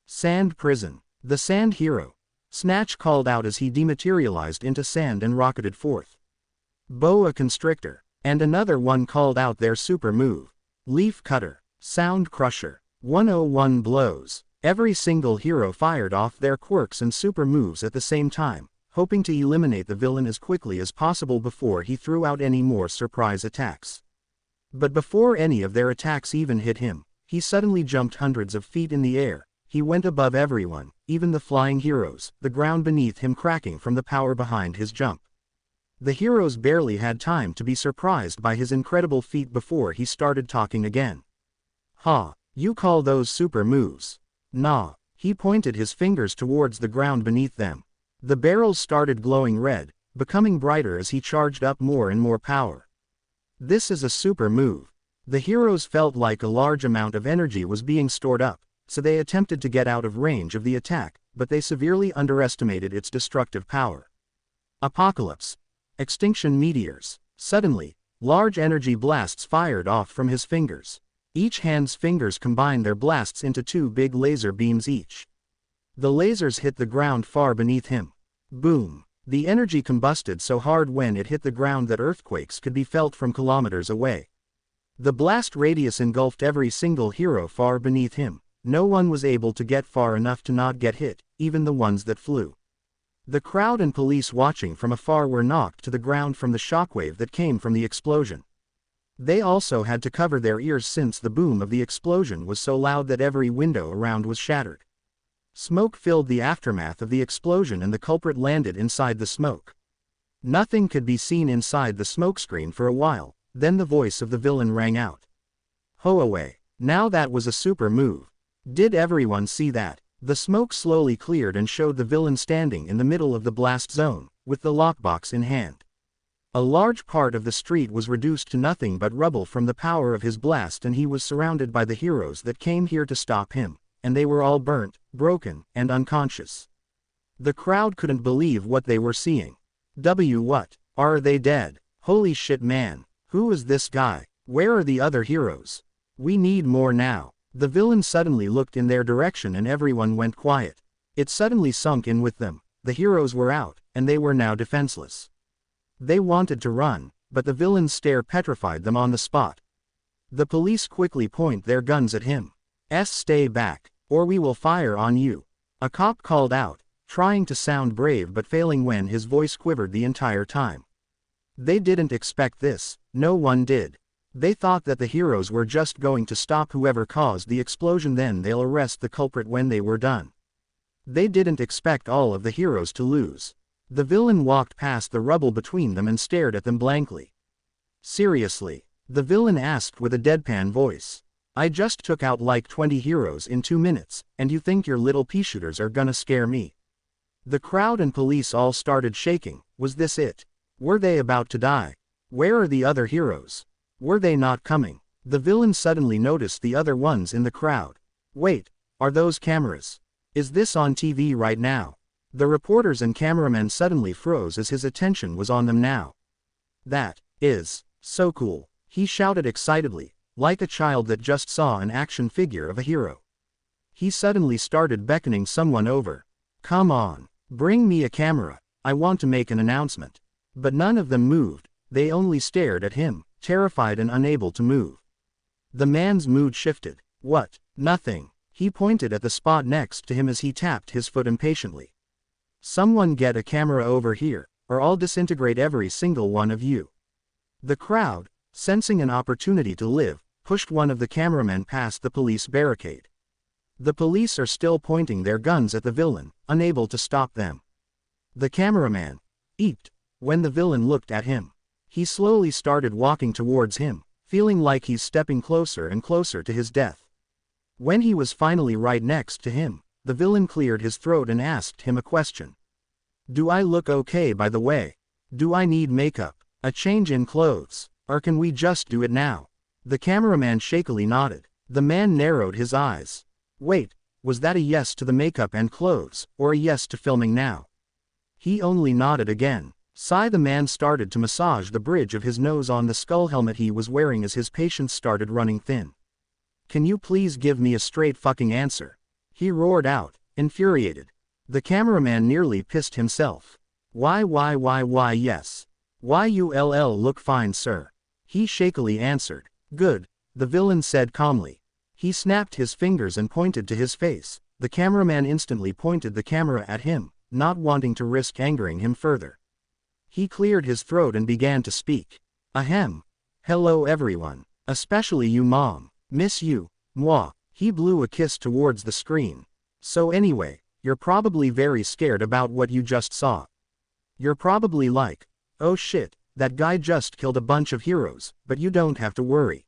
Sand prison. The sand hero. Snatch called out as he dematerialized into sand and rocketed forth. Boa constrictor. And another one called out their super move. Leaf cutter. Sound crusher. 101 blows. Every single hero fired off their quirks and super moves at the same time, hoping to eliminate the villain as quickly as possible before he threw out any more surprise attacks. But before any of their attacks even hit him, he suddenly jumped hundreds of feet in the air. He went above everyone, even the flying heroes, the ground beneath him cracking from the power behind his jump. The heroes barely had time to be surprised by his incredible feat before he started talking again. "Ha, you call those super moves? Nah." He pointed his fingers towards the ground beneath them. The barrels started glowing red, becoming brighter as he charged up more and more power. This is a super move. The heroes felt like a large amount of energy was being stored up, so they attempted to get out of range of the attack, but they severely underestimated its destructive power. Apocalypse. Extinction meteors. Suddenly, large energy blasts fired off from his fingers. Each hand's fingers combined their blasts into 2 big laser beams each. The lasers hit the ground far beneath him. Boom. The energy combusted so hard when it hit the ground that earthquakes could be felt from kilometers away. The blast radius engulfed every single hero far beneath him. No one was able to get far enough to not get hit, even the ones that flew. The crowd and police watching from afar were knocked to the ground from the shockwave that came from the explosion. They also had to cover their ears since the boom of the explosion was so loud that every window around was shattered. Smoke filled the aftermath of the explosion and the culprit landed inside the smoke. Nothing could be seen inside the smokescreen for a while, then the voice of the villain rang out. "Ho away." Now that was a super move. Did everyone see that? The smoke slowly cleared and showed the villain standing in the middle of the blast zone, with the lockbox in hand. A large part of the street was reduced to nothing but rubble from the power of his blast and he was surrounded by the heroes that came here to stop him, and they were all burnt, broken, and unconscious. The crowd couldn't believe what they were seeing. What? Are they dead? Holy shit man, who is this guy? Where are the other heroes? We need more now. The villain suddenly looked in their direction and everyone went quiet. It suddenly sunk in with them. The heroes were out, and they were now defenseless. They wanted to run, but the villain's stare petrified them on the spot. The police quickly point their guns at him. Stay back, or we will fire on you. A cop called out, trying to sound brave but failing when his voice quivered the entire time. They didn't expect this, no one did. They thought that the heroes were just going to stop whoever caused the explosion, then they'll arrest the culprit when they were done. They didn't expect all of the heroes to lose. The villain walked past the rubble between them and stared at them blankly. "Seriously?" the villain asked with a deadpan voice. "I just took out like 20 heroes in 2 minutes, and you think your little pea-shooters are gonna scare me?" The crowd and police all started shaking. Was this it? Were they about to die? Where are the other heroes? Were they not coming? The villain suddenly noticed the other ones in the crowd. Wait, are those cameras? Is this on TV right now? The reporters and cameramen suddenly froze as his attention was on them now. "That is so cool," he shouted excitedly, like a child that just saw an action figure of a hero. He suddenly started beckoning someone over. "Come on, bring me a camera, I want to make an announcement." But none of them moved, they only stared at him, terrified and unable to move. The man's mood shifted. "What? Nothing." He pointed at the spot next to him as he tapped his foot impatiently. "Someone get a camera over here, or I'll disintegrate every single one of you." The crowd, sensing an opportunity to live, pushed one of the cameramen past the police barricade. The police are still pointing their guns at the villain, unable to stop them. The cameraman eeped when the villain looked at him. He slowly started walking towards him, feeling like he's stepping closer and closer to his death. When he was finally right next to him, the villain cleared his throat and asked him a question. "Do I look okay, by the way? Do I need makeup, a change in clothes, or can we just do it now?" The cameraman shakily nodded. The man narrowed his eyes. Wait, was that a yes to the makeup and clothes, or a yes to filming now? He only nodded again. Sigh. The man started to massage the bridge of his nose on the skull helmet he was wearing as his patience started running thin. "Can you please give me a straight fucking answer?" he roared out, infuriated. The cameraman nearly pissed himself. Why yes. Why you'll look fine, sir," he shakily answered. "Good," the villain said calmly. He snapped his fingers and pointed to his face. The cameraman instantly pointed the camera at him, not wanting to risk angering him further. He cleared his throat and began to speak. "Ahem. Hello everyone. Especially you, Mom. Miss you. Mwah." He blew a kiss towards the screen. "So anyway, you're probably very scared about what you just saw. You're probably like, oh shit, that guy just killed a bunch of heroes, but you don't have to worry.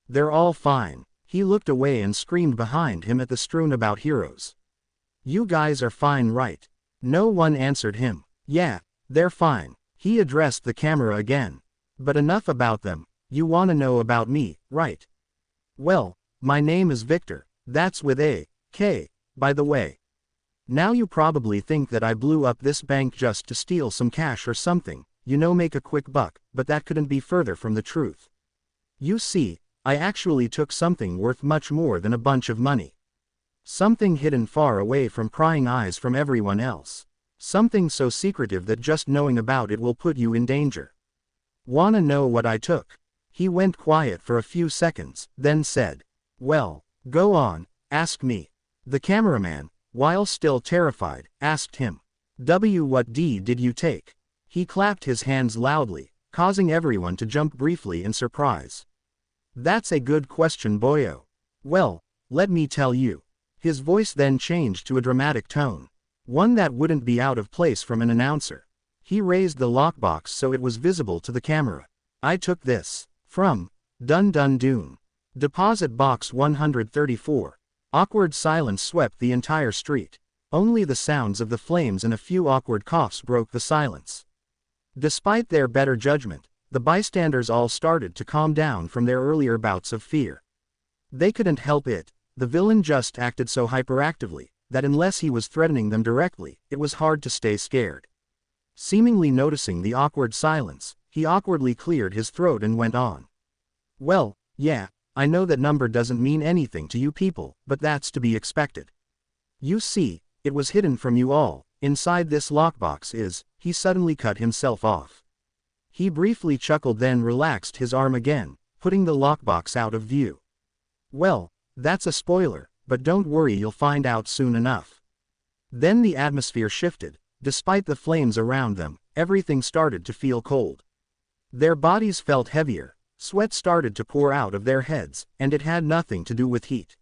They're all fine." He looked away and screamed behind him at the strewn about heroes. "You guys are fine, right?" No one answered him. "Yeah, they're fine." He addressed the camera again. "But enough about them, you wanna know about me, right? Well, my name is Victor, that's with a K, by the way. Now you probably think that I blew up this bank just to steal some cash or something, make a quick buck, but that couldn't be further from the truth. You see, I actually took something worth much more than a bunch of money. Something hidden far away from prying eyes from everyone else. Something so secretive that just knowing about it will put you in danger. Wanna know what I took?" He went quiet for a few seconds, then said, "Well, go on, ask me." The cameraman, while still terrified, asked him, "What did you take?" He clapped his hands loudly, causing everyone to jump briefly in surprise. "That's a good question, boyo. Well, let me tell you." His voice then changed to a dramatic tone. One that wouldn't be out of place from an announcer. He raised the lockbox so it was visible to the camera. "I took this from Dun Dun Dune. Deposit box 134. Awkward silence swept the entire street. Only the sounds of the flames and a few awkward coughs broke the silence. Despite their better judgment, the bystanders all started to calm down from their earlier bouts of fear. They couldn't help it, the villain just acted so hyperactively, that unless he was threatening them directly, it was hard to stay scared. Seemingly noticing the awkward silence, he awkwardly cleared his throat and went on. "Well, yeah, I know that number doesn't mean anything to you people, but that's to be expected. You see, it was hidden from you all. Inside this lockbox is," he suddenly cut himself off. He briefly chuckled then relaxed his arm again, putting the lockbox out of view. "Well, that's a spoiler, but don't worry, you'll find out soon enough." Then the atmosphere shifted. Despite the flames around them, everything started to feel cold. Their bodies felt heavier, sweat started to pour out of their heads, and it had nothing to do with heat.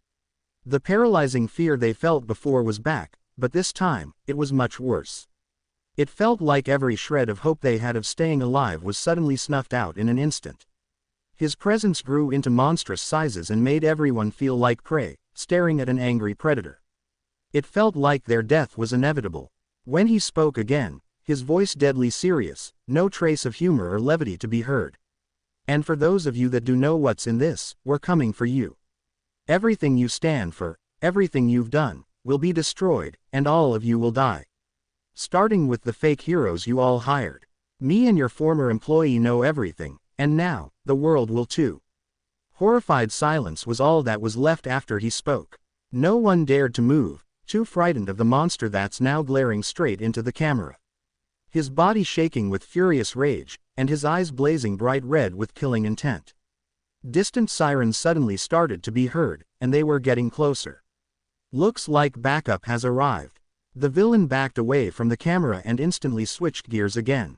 The paralyzing fear they felt before was back, but this time, it was much worse. It felt like every shred of hope they had of staying alive was suddenly snuffed out in an instant. His presence grew into monstrous sizes and made everyone feel like prey, staring at an angry predator. It felt like their death was inevitable. When he spoke again, his voice deadly serious, no trace of humor or levity to be heard. "And for those of you that do know what's in this, we're coming for you. Everything you stand for, everything you've done, will be destroyed, and all of you will die. Starting with the fake heroes you all hired. Me and your former employee know everything, and now, the world will too." Horrified silence was all that was left after he spoke. No one dared to move, too frightened of the monster that's now glaring straight into the camera. His body shaking with furious rage, and his eyes blazing bright red with killing intent. Distant sirens suddenly started to be heard, and they were getting closer. "Looks like backup has arrived." The villain backed away from the camera and instantly switched gears again.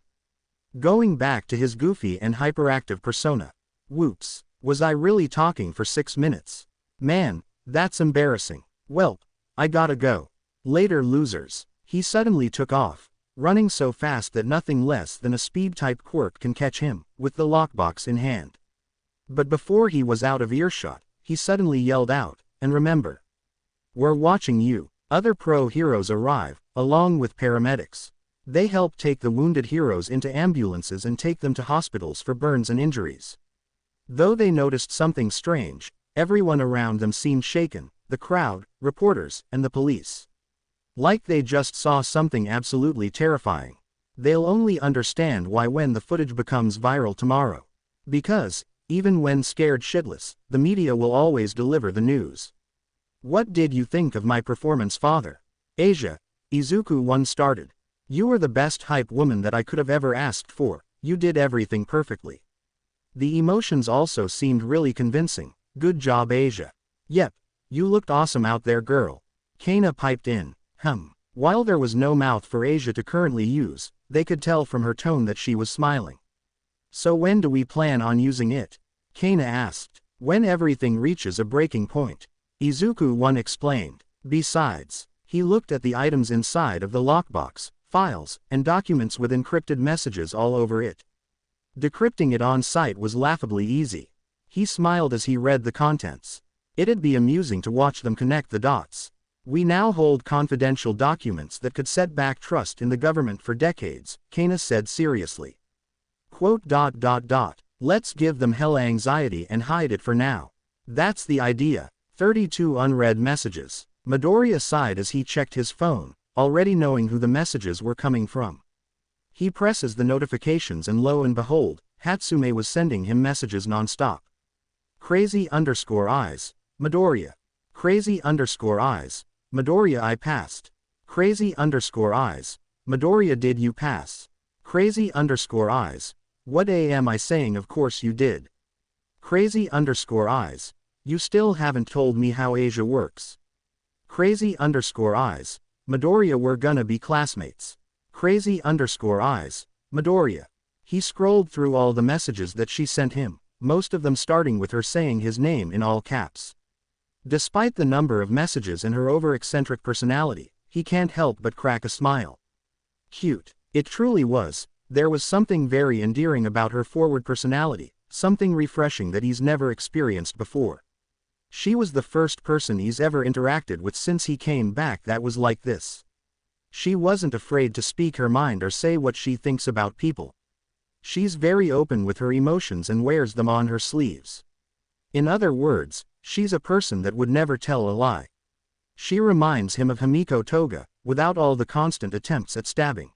Going back to his goofy and hyperactive persona. Whoops. Was I really talking for 6 minutes? Man, that's embarrassing. Welp, I gotta go. Later losers. He suddenly took off, running so fast that nothing less than a speed-type quirk can catch him, with the lockbox in hand. But before he was out of earshot, he suddenly yelled out, "And remember, we're watching you." Other pro heroes arrive, along with paramedics. They help take the wounded heroes into ambulances and take them to hospitals for burns and injuries. Though they noticed something strange, everyone around them seemed shaken, the crowd, reporters, and the police. Like they just saw something absolutely terrifying. They'll only understand why when the footage becomes viral tomorrow. Because, even when scared shitless, the media will always deliver the news. What did you think of my performance, father? Asia, Izuku 1 started. You were the best hype woman that I could have ever asked for, you did everything perfectly. The emotions also seemed really convincing. Good job, Asia. Yep, you looked awesome out there, girl. Kana piped in. While there was no mouth for Asia to currently use, they could tell from her tone that she was smiling. So when do we plan on using it? Kana asked. When everything reaches a breaking point. Izuku 1 explained. Besides, he looked at the items inside of the lockbox, files, and documents with encrypted messages all over it. Decrypting it on site was laughably easy. He smiled as he read the contents. It'd be amusing to watch them connect the dots. We now hold confidential documents that could set back trust in the government for decades, Kana said seriously. Let's give them hell anxiety and hide it for now. That's the idea. 32 unread messages. Midoriya sighed as he checked his phone, already knowing who the messages were coming from. He presses the notifications and lo and behold, Hatsume was sending him messages non-stop. Crazy_eyes, Midoriya. Crazy_eyes, Midoriya, I passed. Crazy_eyes, Midoriya, did you pass? Crazy_eyes, what am I saying? Of course you did. Crazy_eyes, you still haven't told me how Asia works. Crazy_eyes, Midoriya, we're gonna be classmates. Crazy_eyes, Midoriya. He scrolled through all the messages that she sent him, most of them starting with her saying his name in all caps. Despite the number of messages and her over-eccentric personality, he can't help but crack a smile. Cute. It truly was. There was something very endearing about her forward personality, something refreshing that he's never experienced before. She was the first person he's ever interacted with since he came back that was like this. She wasn't afraid to speak her mind or say what she thinks about people. She's very open with her emotions and wears them on her sleeves. In other words, she's a person that would never tell a lie. She reminds him of Himiko Toga, without all the constant attempts at stabbing.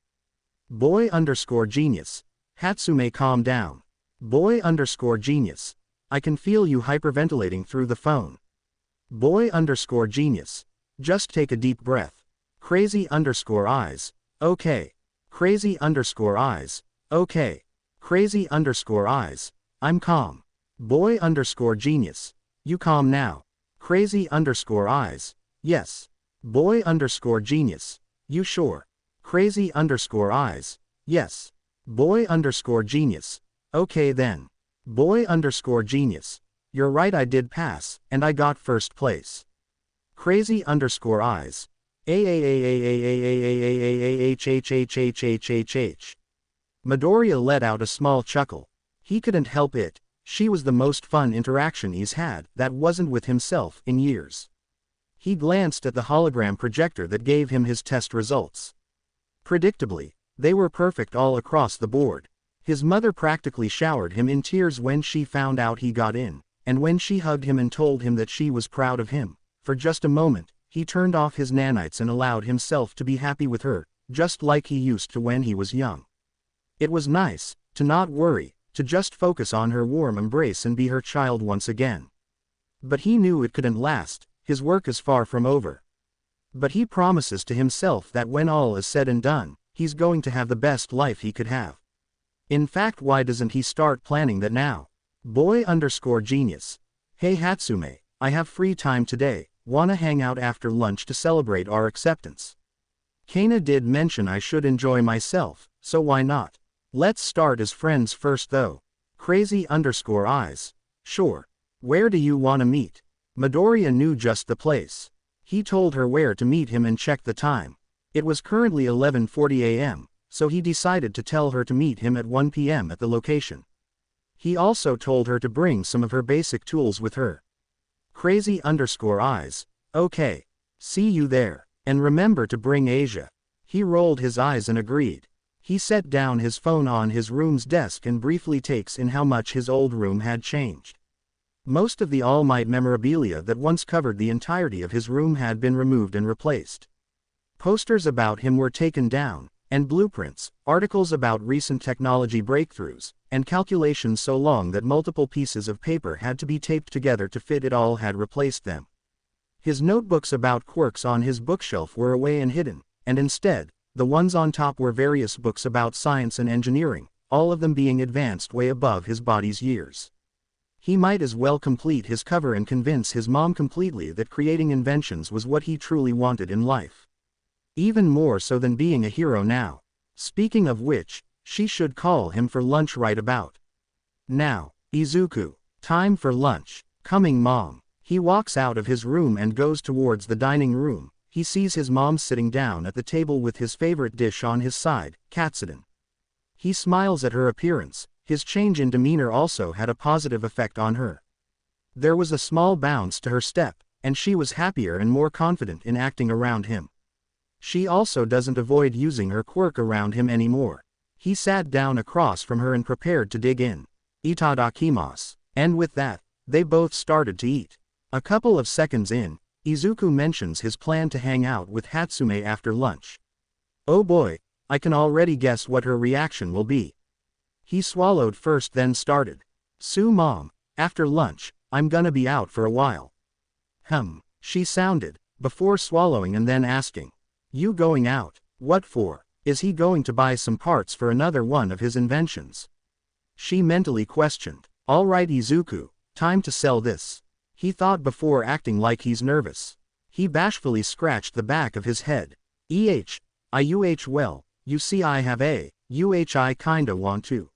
Boy_genius. Hatsume, calm down. Boy_genius. I can feel you hyperventilating through the phone. Boy_genius. Just take a deep breath. Crazy_eyes. Okay. Crazy_eyes. Okay. Crazy_eyes. I'm calm. Boy_genius. You calm now. Crazy_eyes. Yes. Boy_genius. You sure? Crazy_eyes. Yes. Boy_genius. Okay then. Boy_genius. You're right, I did pass, and I got first place. Crazy_eyes. Midoriya let out a small chuckle. He couldn't help it. She was the most fun interaction he's had that wasn't with himself in years. He glanced at the hologram projector that gave him his test results. Predictably, they were perfect all across the board. His mother practically showered him in tears when she found out he got in, and when she hugged him and told him that she was proud of him. For just a moment, he turned off his nanites and allowed himself to be happy with her, just like he used to when he was young. It was nice, to not worry, to just focus on her warm embrace and be her child once again. But he knew it couldn't last, his work is far from over. But he promises to himself that when all is said and done, he's going to have the best life he could have. In fact, why doesn't he start planning that now? Boy_genius. Hey Hatsume, I have free time today, wanna hang out after lunch to celebrate our acceptance? Kana did mention I should enjoy myself, so why not? Let's start as friends first though. Crazy_eyes. Sure. Where do you want to meet? Midoriya knew just the place. He told her where to meet him and checked the time. It was currently 11:40 a.m., so he decided to tell her to meet him at 1 p.m. at the location. He also told her to bring some of her basic tools with her. Crazy_eyes. Okay. See you there. And remember to bring Asia. He rolled his eyes and agreed. He set down his phone on his room's desk and briefly takes in how much his old room had changed. Most of the All Might memorabilia that once covered the entirety of his room had been removed and replaced. Posters about him were taken down, and blueprints, articles about recent technology breakthroughs, and calculations so long that multiple pieces of paper had to be taped together to fit it all had replaced them. His notebooks about quirks on his bookshelf were away and hidden, and instead, the ones on top were various books about science and engineering, all of them being advanced way above his body's years. He might as well complete his cover and convince his mom completely that creating inventions was what he truly wanted in life. Even more so than being a hero now. Speaking of which, she should call him for lunch right about now. Izuku. Time for lunch. Coming, Mom. He walks out of his room and goes towards the dining room. He sees his mom sitting down at the table with his favorite dish on his side, katsudon. He smiles at her appearance. His change in demeanor also had a positive effect on her. There was a small bounce to her step, and she was happier and more confident in acting around him. She also doesn't avoid using her quirk around him anymore. He sat down across from her and prepared to dig in. Itadakimasu. And with that, they both started to eat. A couple of seconds in, Izuku mentions his plan to hang out with Hatsume after lunch. Oh boy, I can already guess what her reaction will be. He swallowed first then started. Mom, after lunch, I'm gonna be out for a while. She sounded, before swallowing and then asking. You going out? What for? Is he going to buy some parts for another one of his inventions? She mentally questioned. Alright Izuku, time to sell this. He thought before acting like he's nervous. He bashfully scratched the back of his head. Well, you see I have a, I kinda want to.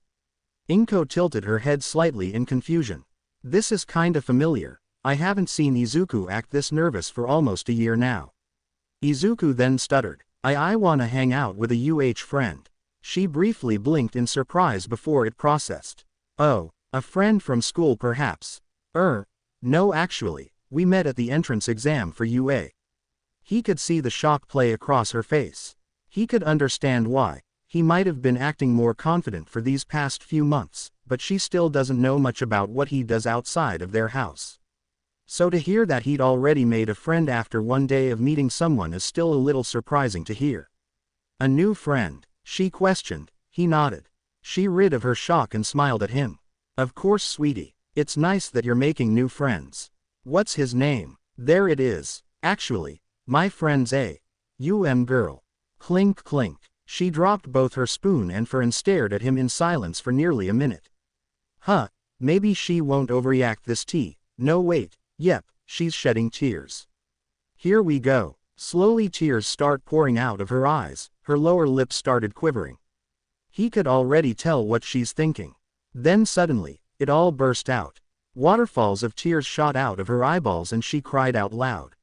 Inko tilted her head slightly in confusion. This is kinda familiar, I haven't seen Izuku act this nervous for almost a year now. Izuku then stuttered, I wanna hang out with a friend. She briefly blinked in surprise before it processed. Oh, a friend from school perhaps. No actually, we met at the entrance exam for UA. He could see the shock play across her face. He could understand why. He might have been acting more confident for these past few months, but she still doesn't know much about what he does outside of their house. So to hear that he'd already made a friend after one day of meeting someone is still a little surprising to hear. A new friend? She questioned. He nodded. She rid of her shock and smiled at him. Of course sweetie. It's nice that you're making new friends. What's his name? There it is. Actually, my friend's a girl. Clink clink. She dropped both her spoon and fork and stared at him in silence for nearly a minute. Maybe she won't overreact this tea. No wait, yep, she's shedding tears. Here we go. Slowly tears start pouring out of her eyes, her lower lip started quivering. He could already tell what she's thinking. Then suddenly, it all burst out. Waterfalls of tears shot out of her eyeballs and she cried out loud.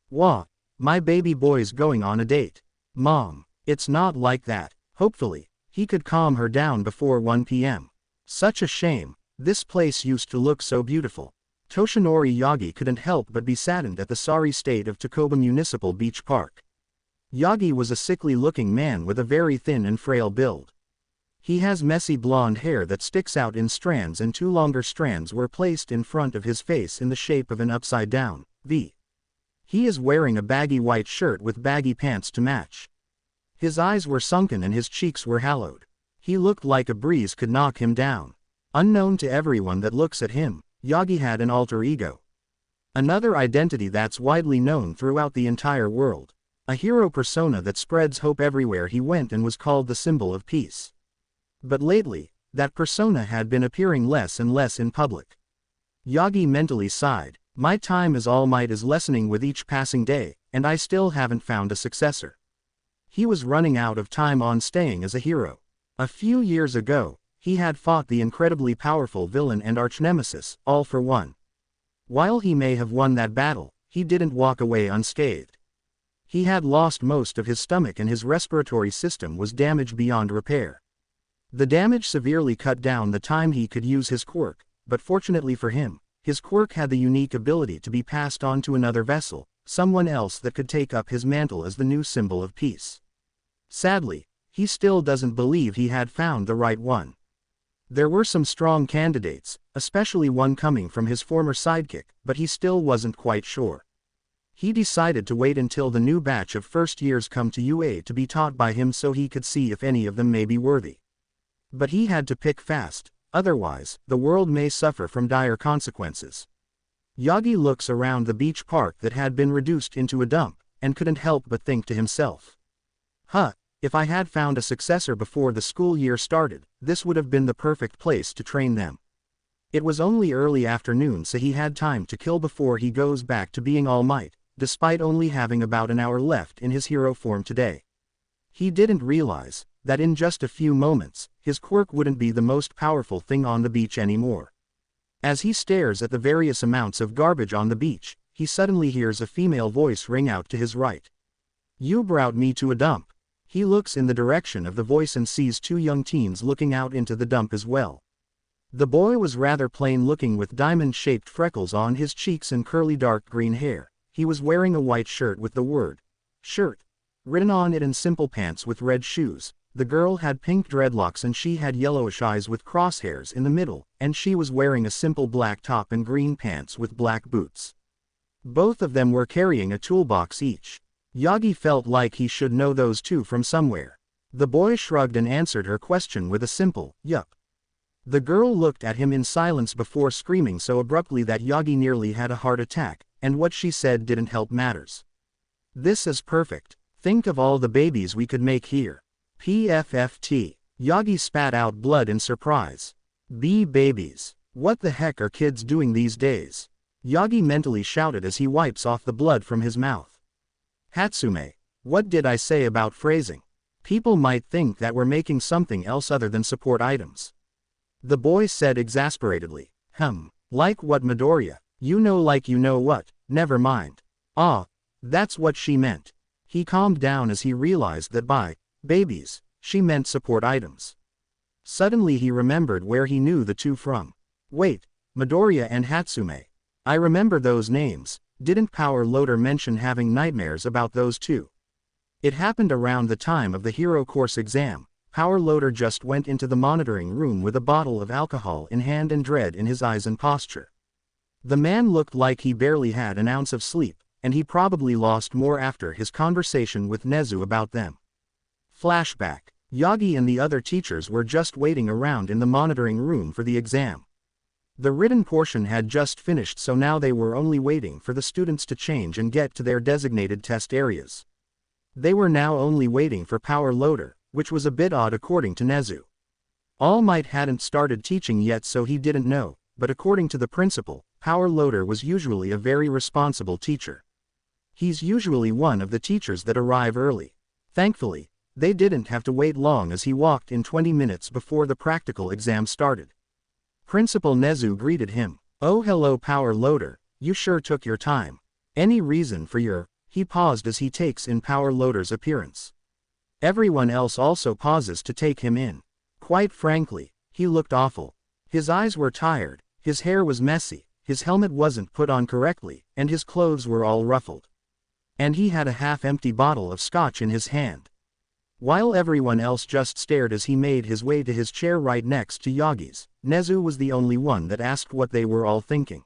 Wah, my baby boy's going on a date. Mom, it's not like that. Hopefully, he could calm her down before 1 p.m. Such a shame, this place used to look so beautiful. Toshinori Yagi couldn't help but be saddened at the sorry state of Takoba Municipal Beach Park. Yagi was a sickly-looking man with a very thin and frail build. He has messy blonde hair that sticks out in strands and two longer strands were placed in front of his face in the shape of an upside-down V. He is wearing a baggy white shirt with baggy pants to match. His eyes were sunken and his cheeks were hollowed. He looked like a breeze could knock him down. Unknown to everyone that looks at him, Yagi had an alter ego. Another identity that's widely known throughout the entire world. A hero persona that spreads hope everywhere he went and was called the symbol of peace. But lately, that persona had been appearing less and less in public. Yagi mentally sighed. My time as All Might is lessening with each passing day, and I still haven't found a successor. He was running out of time on staying as a hero. A few years ago, He had fought the incredibly powerful villain and arch-nemesis, all for one. While he may have won that battle, he didn't walk away unscathed. He had lost most of his stomach and his respiratory system was damaged beyond repair. The damage severely cut down the time he could use his quirk, but fortunately for him, his quirk had the unique ability to be passed on to another vessel, someone else that could take up his mantle as the new symbol of peace. Sadly, he still doesn't believe he had found the right one. There were some strong candidates, especially one coming from his former sidekick, but he still wasn't quite sure. He decided to wait until the new batch of first years come to UA to be taught by him so he could see if any of them may be worthy. But he had to pick fast, otherwise, the world may suffer from dire consequences. Yagi looks around the beach park that had been reduced into a dump, and couldn't help but think to himself. If I had found a successor before the school year started, this would have been the perfect place to train them. It was only early afternoon so he had time to kill before he goes back to being All Might, despite only having about an hour left in his hero form today. He didn't realize that in just a few moments, his quirk wouldn't be the most powerful thing on the beach anymore. As he stares at the various amounts of garbage on the beach, he suddenly hears a female voice ring out to his right. "You brought me to a dump." He looks in the direction of the voice and sees two young teens looking out into the dump as well. The boy was rather plain looking with diamond-shaped freckles on his cheeks and curly dark green hair. He was wearing a white shirt with the word "shirt" written on it and simple pants with red shoes. The girl had pink dreadlocks and she had yellowish eyes with crosshairs in the middle, and she was wearing a simple black top and green pants with black boots. Both of them were carrying a toolbox each. Yagi felt like he should know those two from somewhere. The boy shrugged and answered her question with a simple, "Yup." The girl looked at him in silence before screaming so abruptly that Yagi nearly had a heart attack, and what she said didn't help matters. "This is perfect. Think of all the babies we could make here." PFFT. Yagi spat out blood in surprise. Babies. What the heck are kids doing these days? Yagi mentally shouted as he wipes off the blood from his mouth. Hatsume. What did I say about phrasing? People might think that we're making something else other than support items. The boy said exasperatedly. Like what, Midoriya? Like you know what, never mind. That's what she meant. He calmed down as he realized that by babies, she meant support items. Suddenly he remembered where he knew the two from. Wait, Midoriya and Hatsume. I remember those names. Didn't Power Loader mention having nightmares about those two? It happened around the time of the Hero Course exam. Power Loader just went into the monitoring room with a bottle of alcohol in hand and dread in his eyes and posture. The man looked like he barely had an ounce of sleep, and he probably lost more after his conversation with Nezu about them. Flashback. Yagi and the other teachers were just waiting around in the monitoring room for the exam. The written portion had just finished, so now they were only waiting for the students to change and get to their designated test areas. They were now only waiting for Power Loader, which was a bit odd according to Nezu. All Might hadn't started teaching yet, so he didn't know, but according to the principal, Power Loader was usually a very responsible teacher. He's usually one of the teachers that arrive early. Thankfully, they didn't have to wait long as he walked in 20 minutes before the practical exam started. Principal Nezu greeted him. "Oh, hello Power Loader, you sure took your time. Any reason for your..." He paused as he takes in Power Loader's appearance. Everyone else also pauses to take him in. Quite frankly, he looked awful. His eyes were tired, his hair was messy, his helmet wasn't put on correctly, and his clothes were all ruffled. And he had a half-empty bottle of scotch in his hand. While everyone else just stared as he made his way to his chair right next to Yagi's, Nezu was the only one that asked what they were all thinking.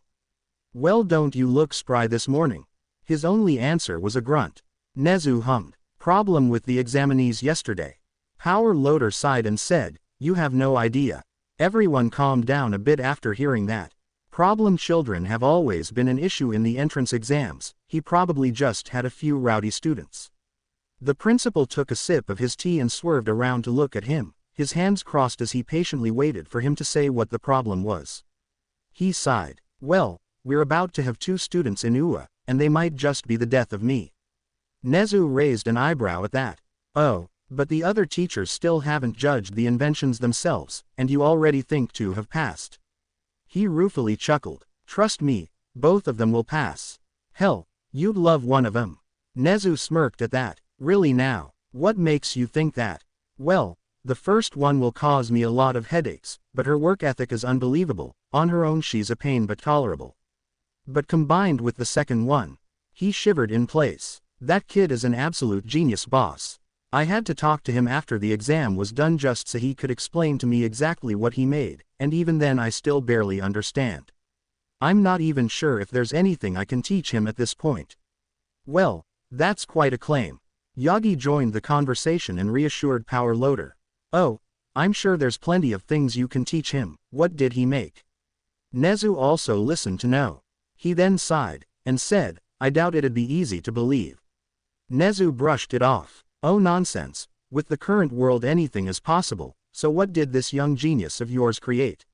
"Well, don't you look spry this morning?" His only answer was a grunt. Nezu hummed. "Problem with the examinees yesterday." Power Loader sighed and said, "You have no idea." Everyone calmed down a bit after hearing that. Problem children have always been an issue in the entrance exams. He probably just had a few rowdy students. The principal took a sip of his tea and swerved around to look at him, his hands crossed as he patiently waited for him to say what the problem was. He sighed. "Well, we're about to have 2 students in UA, and they might just be the death of me." Nezu raised an eyebrow at that. "Oh, But the other teachers still haven't judged the inventions themselves, and you already think two have passed. He ruefully chuckled. Trust me, both of them will pass. Hell, you'd love one of them. Nezu smirked at that. Really now, what makes you think that? Well, the first one will cause me a lot of headaches, but her work ethic is unbelievable. On her own she's a pain but tolerable. But combined with the second one, he shivered in place. That kid is an absolute genius, boss. I had to talk to him after the exam was done just so he could explain to me exactly what he made, and even then I still barely understand. I'm not even sure if there's anything I can teach him at this point. Well, that's quite a claim. Yagi joined the conversation and reassured Power Loader. Oh, I'm sure there's plenty of things you can teach him. What did he make? Nezu also listened to know. He then sighed, and said, I doubt it'd be easy to believe. Nezu brushed it off. Oh nonsense, with the current world anything is possible, so what did this young genius of yours create?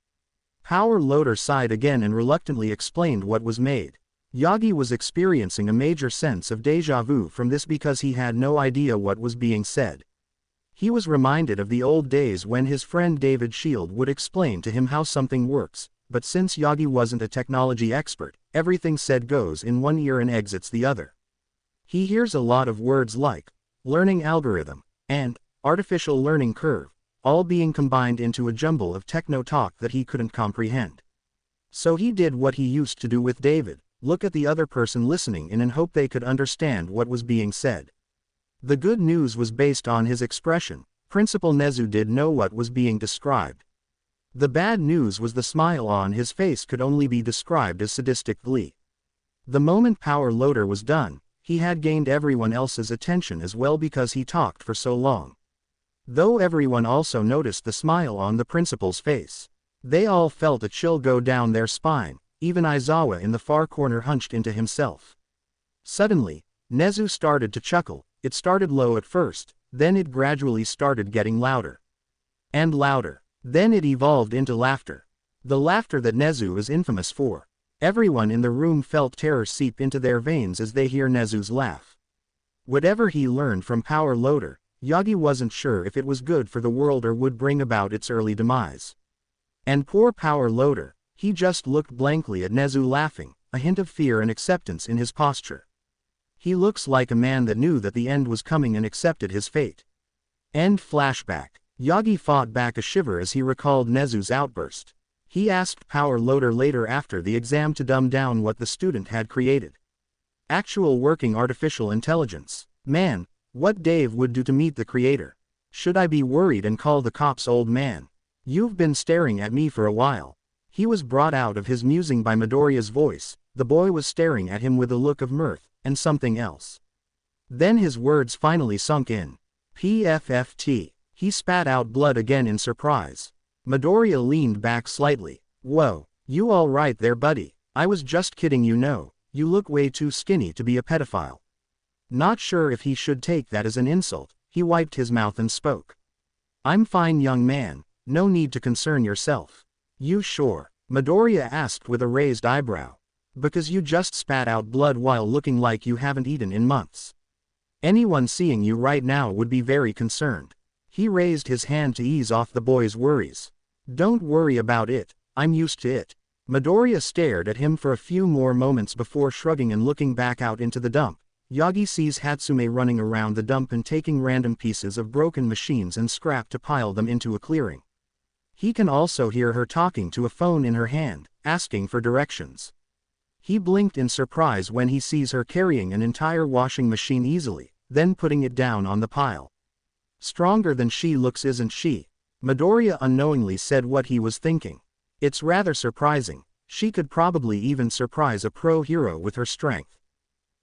Power Loader sighed again and reluctantly explained what was made. Yagi was experiencing a major sense of déjà vu from this because he had no idea what was being said. He was reminded of the old days when his friend David Shield would explain to him how something works, but since Yagi wasn't a technology expert, everything said goes in one ear and exits the other. He hears a lot of words like learning algorithm, and artificial learning curve, all being combined into a jumble of techno talk that he couldn't comprehend. So he did what he used to do with David, look at the other person listening in and hope they could understand what was being said. The good news was based on his expression. Principal Nezu did know what was being described. The bad news was the smile on his face could only be described as sadistic glee. The moment Power Loader was done, he had gained everyone else's attention as well because he talked for so long. Though everyone also noticed the smile on the principal's face. They all felt a chill go down their spine, even Aizawa in the far corner hunched into himself. Suddenly, Nezu started to chuckle. It started low at first, then it gradually started getting louder. And louder. Then it evolved into laughter. The laughter that Nezu is infamous for. Everyone in the room felt terror seep into their veins as they hear Nezu's laugh. Whatever he learned from Power Loader, Yagi wasn't sure if it was good for the world or would bring about its early demise. And poor Power Loader, he just looked blankly at Nezu laughing, a hint of fear and acceptance in his posture. He looks like a man that knew that the end was coming and accepted his fate. End flashback. Yagi fought back a shiver as he recalled Nezu's outburst. He asked Power Loader later after the exam to dumb down what the student had created. Actual working artificial intelligence. Man, what Dave would do to meet the creator. Should I be worried and call the cops, old man? You've been staring at me for a while. He was brought out of his musing by Midoriya's voice. The boy was staring at him with a look of mirth, and something else. Then his words finally sunk in. PFFT. He spat out blood again in surprise. Midoriya leaned back slightly. Whoa, you all right there, buddy? I was just kidding, you know. You look way too skinny to be a pedophile. Not sure if he should take that as an insult, he wiped his mouth and spoke. I'm fine, young man, no need to concern yourself. You sure? Midoriya asked with a raised eyebrow. Because you just spat out blood while looking like you haven't eaten in months. Anyone seeing you right now would be very concerned. He raised his hand to ease off the boy's worries. Don't worry about it, I'm used to it. Midoriya stared at him for a few more moments before shrugging and looking back out into the dump. Yagi sees Hatsume running around the dump and taking random pieces of broken machines and scrap to pile them into a clearing. He can also hear her talking to a phone in her hand, asking for directions. He blinked in surprise when he sees her carrying an entire washing machine easily, then putting it down on the pile. Stronger than she looks, isn't she? Midoriya unknowingly said what he was thinking. It's rather surprising. She could probably even surprise a pro hero with her strength.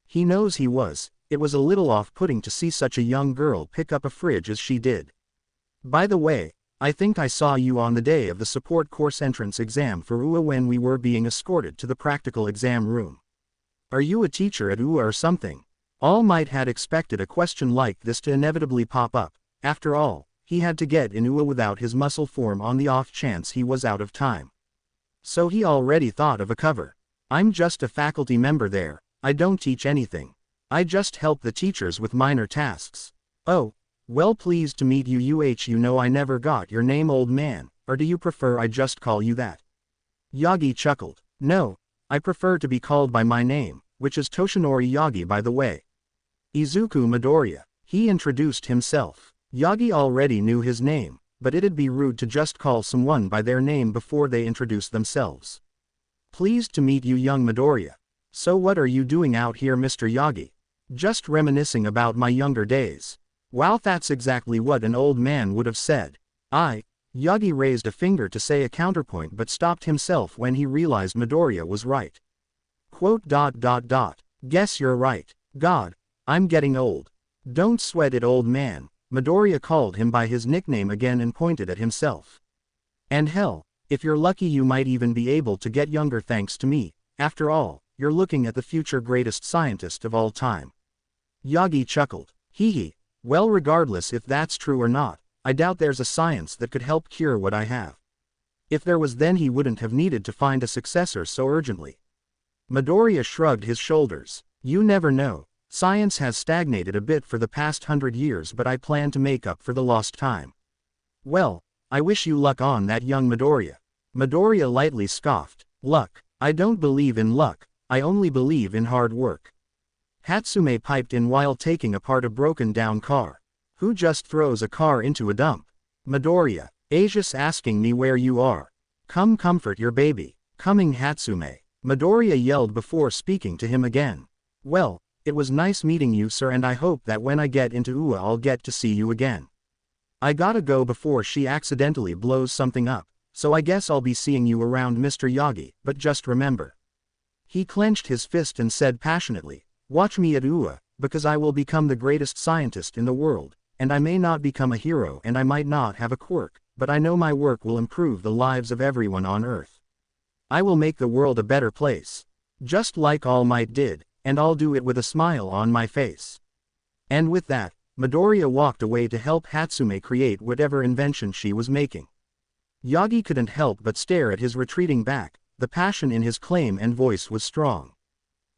He knows he was. It was a little off-putting to see such a young girl pick up a fridge as she did. By the way, I think I saw you on the day of the support course entrance exam for UA when we were being escorted to the practical exam room. Are you a teacher at UA or something? All Might had expected a question like this to inevitably pop up. After all, he had to get in UA without his muscle form on the off chance he was out of time. So he already thought of a cover. I'm just a faculty member there. I don't teach anything. I just help the teachers with minor tasks. Oh, Well, pleased to meet you. You know I never got your name, old man, or do you prefer I just call you that? Yagi chuckled. No, I prefer to be called by my name, which is Toshinori Yagi, by the way. Izuku Midoriya. He introduced himself. Yagi already knew his name, but it'd be rude to just call someone by their name before they introduce themselves. Pleased to meet you, young Midoriya. So what are you doing out here, Mr. Yagi? Just reminiscing about my younger days. Wow, that's exactly what an old man would have said. Yagi raised a finger to say a counterpoint but stopped himself when he realized Midoriya was right. Quote. Guess you're right. God, I'm getting old. Don't sweat it, old man. Midoriya called him by his nickname again and pointed at himself. And hell, if you're lucky you might even be able to get younger thanks to me. After all, you're looking at the future greatest scientist of all time. Yagi chuckled. Hee. Well, regardless if that's true or not, I doubt there's a science that could help cure what I have. If there was, then he wouldn't have needed to find a successor so urgently. Midoriya shrugged his shoulders. You never know. Science has stagnated a bit for the past 100 years, but I plan to make up for the lost time. Well, I wish you luck on that, young Midoriya. Midoriya lightly scoffed. Luck? I don't believe in luck, I only believe in hard work. Hatsume piped in while taking apart a broken down car. Who just throws a car into a dump? Midoriya. Asia's asking me where you are. Come comfort your baby. Coming, Hatsume. Midoriya yelled before speaking to him again. Well, it was nice meeting you, sir, and I hope that when I get into UA I'll get to see you again. I gotta go before she accidentally blows something up, so I guess I'll be seeing you around, Mr. Yagi, but just remember. He clenched his fist and said passionately, watch me at UA, because I will become the greatest scientist in the world, and I may not become a hero and I might not have a quirk, but I know my work will improve the lives of everyone on Earth. I will make the world a better place. Just like All Might did, and I'll do it with a smile on my face. And with that, Midoriya walked away to help Hatsume create whatever invention she was making. Yagi couldn't help but stare at his retreating back. The passion in his claim and voice was strong.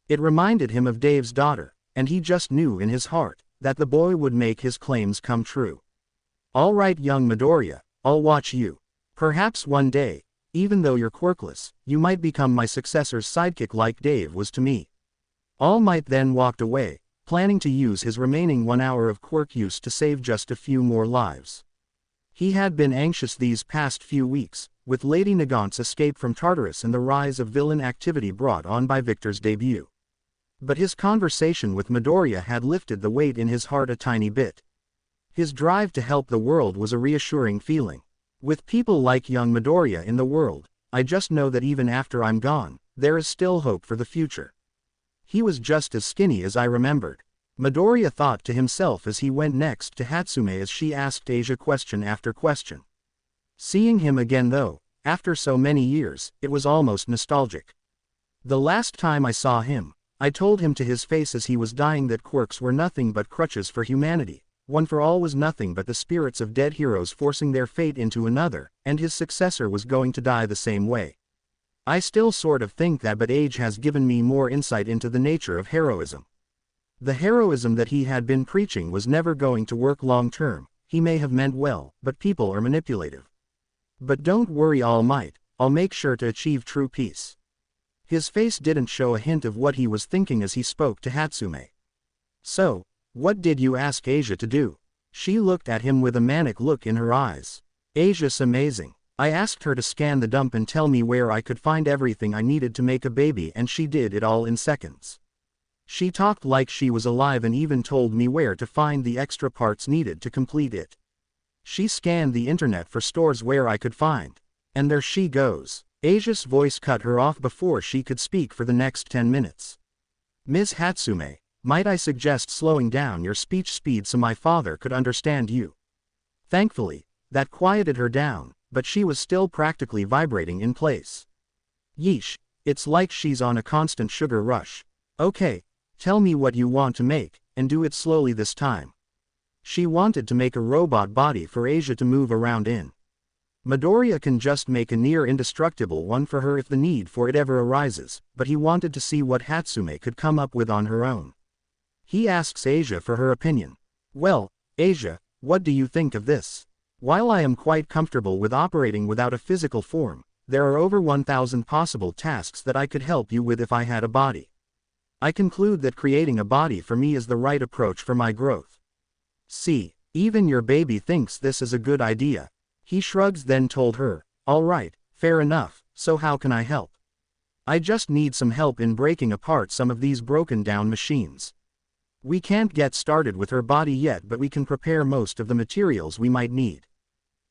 It reminded him of Dave's daughter, and he just knew in his heart that the boy would make his claims come true. All right, young Midoriya, I'll watch you. Perhaps one day, even though you're quirkless, you might become my successor's sidekick like Dave was to me. All Might then walked away, planning to use his remaining 1 hour of quirk use to save just a few more lives. He had been anxious these past few weeks, with Lady Nagant's escape from Tartarus and the rise of villain activity brought on by Victor's debut. But his conversation with Midoriya had lifted the weight in his heart a tiny bit. His drive to help the world was a reassuring feeling. With people like young Midoriya in the world, I just know that even after I'm gone, there is still hope for the future. He was just as skinny as I remembered. Midoriya thought to himself as he went next to Hatsume as she asked Asia question after question. Seeing him again though, after so many years, it was almost nostalgic. The last time I saw him, I told him to his face as he was dying that quirks were nothing but crutches for humanity. One for all was nothing but the spirits of dead heroes forcing their fate into another, and his successor was going to die the same way. I still sort of think that, but age has given me more insight into the nature of heroism. The heroism that he had been preaching was never going to work long term. He may have meant well, but people are manipulative. But don't worry, All Might, I'll make sure to achieve true peace. His face didn't show a hint of what he was thinking as he spoke to Hatsume. So, what did you ask Asia to do? She looked at him with a manic look in her eyes. Asia's amazing. I asked her to scan the dump and tell me where I could find everything I needed to make a baby, and she did it all in seconds. She talked like she was alive and even told me where to find the extra parts needed to complete it. She scanned the internet for stores where I could find. And there she goes. Asia's voice cut her off before she could speak for the next 10 minutes. Ms. Hatsume, might I suggest slowing down your speech speed so my father could understand you? Thankfully, that quieted her down, but she was still practically vibrating in place. Yeesh, it's like she's on a constant sugar rush. Okay, tell me what you want to make, and do it slowly this time. She wanted to make a robot body for Asia to move around in. Midoriya can just make a near indestructible one for her if the need for it ever arises, but he wanted to see what Hatsume could come up with on her own. He asks Asia for her opinion. Well, Asia, What do you think of this? While I am quite comfortable with operating without a physical form, there are over 1,000 possible tasks that I could help you with if I had a body. I conclude that creating a body for me is the right approach for my growth. See, even your baby thinks this is a good idea. He shrugs, then told her, all right, fair enough, so how can I help? I just need some help in breaking apart some of these broken down machines. We can't get started with her body yet, but we can prepare most of the materials we might need.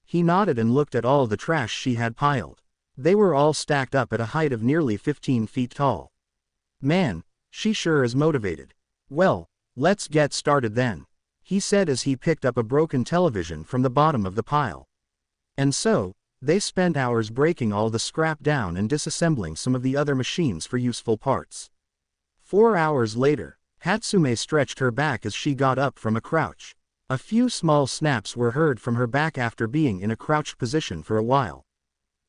He nodded and looked at all the trash she had piled. They were all stacked up at a height of nearly 15 feet tall. Man, she sure is motivated. Well, let's get started then, he said as he picked up a broken television from the bottom of the pile. And so, they spent hours breaking all the scrap down and disassembling some of the other machines for useful parts. 4 hours later, Hatsume stretched her back as she got up from a crouch. A few small snaps were heard from her back after being in a crouched position for a while.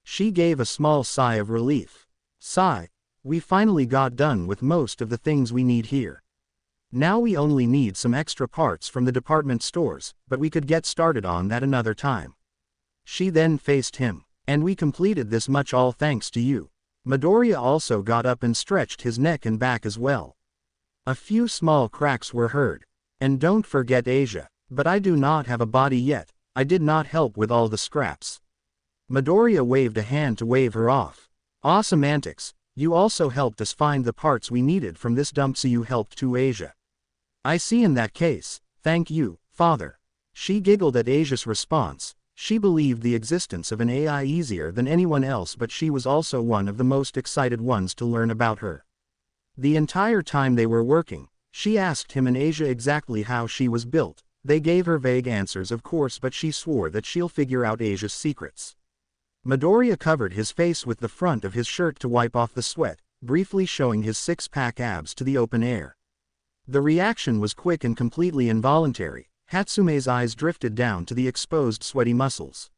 She gave a small sigh of relief. Sigh, we finally got done with most of the things we need here. Now we only need some extra parts from the department stores, but we could get started on that another time. She then faced him. And we completed this much all thanks to you. Midoriya also got up and stretched his neck and back as well. A few small cracks were heard. And don't forget Asia. But I do not have a body yet, I did not help with all the scraps. Midoriya waved a hand to wave her off. Awesome antics, you also helped us find the parts we needed from this dump, so you helped too, Asia. I see. In that case, thank you, father. She giggled at Asia's response. She believed the existence of an AI easier than anyone else, but she was also one of the most excited ones to learn about her. The entire time they were working, she asked him and Asia exactly how she was built. They gave her vague answers, of course, but she swore that she'll figure out Asia's secrets. Midoriya covered his face with the front of his shirt to wipe off the sweat, briefly showing his six-pack abs to the open air. The reaction was quick and completely involuntary. Hatsume's eyes drifted down to the exposed sweaty muscles.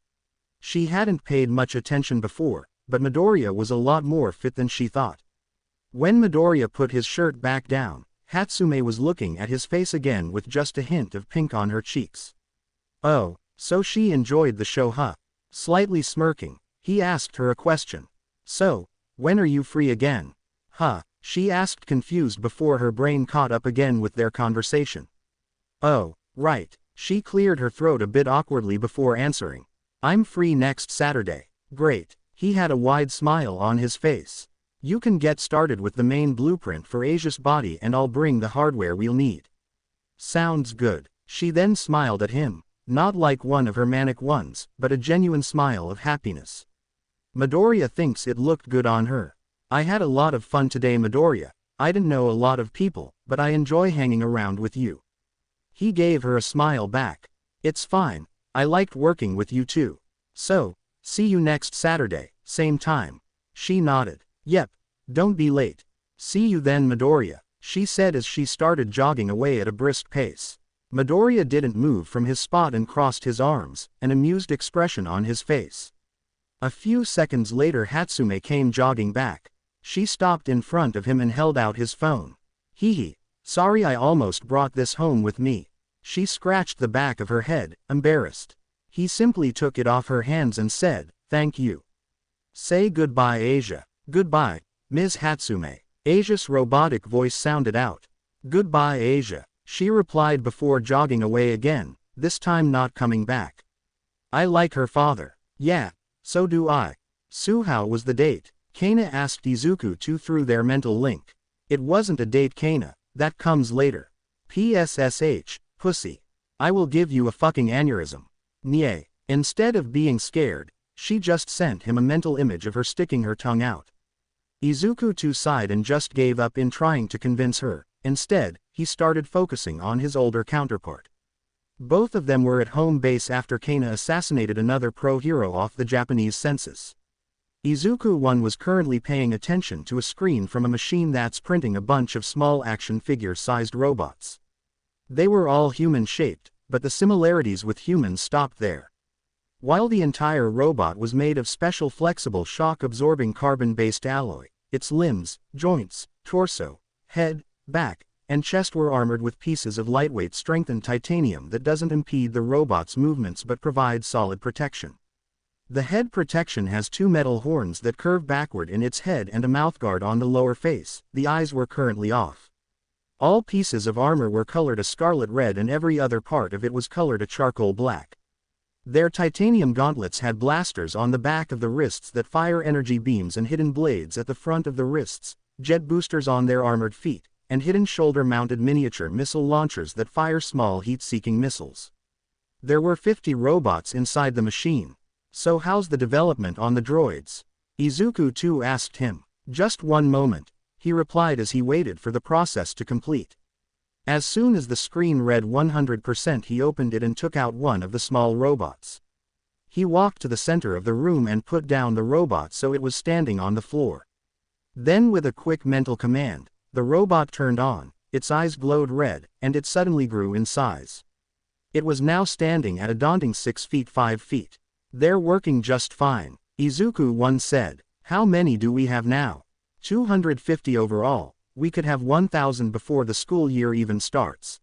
She hadn't paid much attention before, but Midoriya was a lot more fit than she thought. When Midoriya put his shirt back down, Hatsume was looking at his face again with just a hint of pink on her cheeks. Oh, so she enjoyed the show, huh? Slightly smirking, he asked her a question. So, when are you free again? Huh? She asked, confused before her brain caught up again with their conversation. Oh, right. She cleared her throat a bit awkwardly before answering. I'm free next Saturday. Great. He had a wide smile on his face. You can get started with the main blueprint for Asia's body and I'll bring the hardware we'll need. Sounds good. She then smiled at him, not like one of her manic ones, but a genuine smile of happiness. Midoriya thinks it looked good on her. I had a lot of fun today, Midoriya. I didn't know a lot of people, but I enjoy hanging around with you. He gave her a smile back. It's fine. I liked working with you too. So, see you next Saturday, same time. She nodded. Yep. Don't be late. See you then, Midoriya, she said as she started jogging away at a brisk pace. Midoriya didn't move from his spot and crossed his arms, an amused expression on his face. A few seconds later, Hatsume came jogging back. She stopped in front of him and held out his phone. Hee. Sorry, I almost brought this home with me. She scratched the back of her head, embarrassed. He simply took it off her hands and said, thank you. Say goodbye, Asia. Goodbye, Ms. Hatsume. Asia's robotic voice sounded out. Goodbye, Asia, she replied before jogging away again, this time not coming back. I like her father. Yeah, so do I. So how was the date? Kana asked Izuku through their mental link. It wasn't a date, Kana, that comes later. PSSH, pussy. I will give you a fucking aneurysm. Nye. Instead of being scared, she just sent him a mental image of her sticking her tongue out. Izuku sighed and just gave up in trying to convince her. Instead, he started focusing on his older counterpart. Both of them were at home base after Kana assassinated another pro-hero off the Japanese census. Izuku-1 was currently paying attention to a screen from a machine that's printing a bunch of small action figure-sized robots. They were all human-shaped, but the similarities with humans stopped there. While the entire robot was made of special flexible shock-absorbing carbon-based alloy, its limbs, joints, torso, head, back, and chest were armored with pieces of lightweight strengthened titanium that doesn't impede the robot's movements but provides solid protection. The head protection has two metal horns that curve backward in its head and a mouthguard on the lower face. The eyes were currently off. All pieces of armor were colored a scarlet red and every other part of it was colored a charcoal black. Their titanium gauntlets had blasters on the back of the wrists that fire energy beams and hidden blades at the front of the wrists, jet boosters on their armored feet, and hidden shoulder-mounted miniature missile launchers that fire small heat-seeking missiles. There were 50 robots inside the machine. So how's the development on the droids? Izuku too asked him. Just one moment, he replied as he waited for the process to complete. As soon as the screen read 100%, he opened it and took out one of the small robots. He walked to the center of the room and put down the robot so it was standing on the floor. Then with a quick mental command, the robot turned on, its eyes glowed red, and it suddenly grew in size. It was now standing at a daunting 6 feet 5 feet. They're working just fine, Izuku once said. How many do we have now? 250 overall. We could have 1,000 before the school year even starts.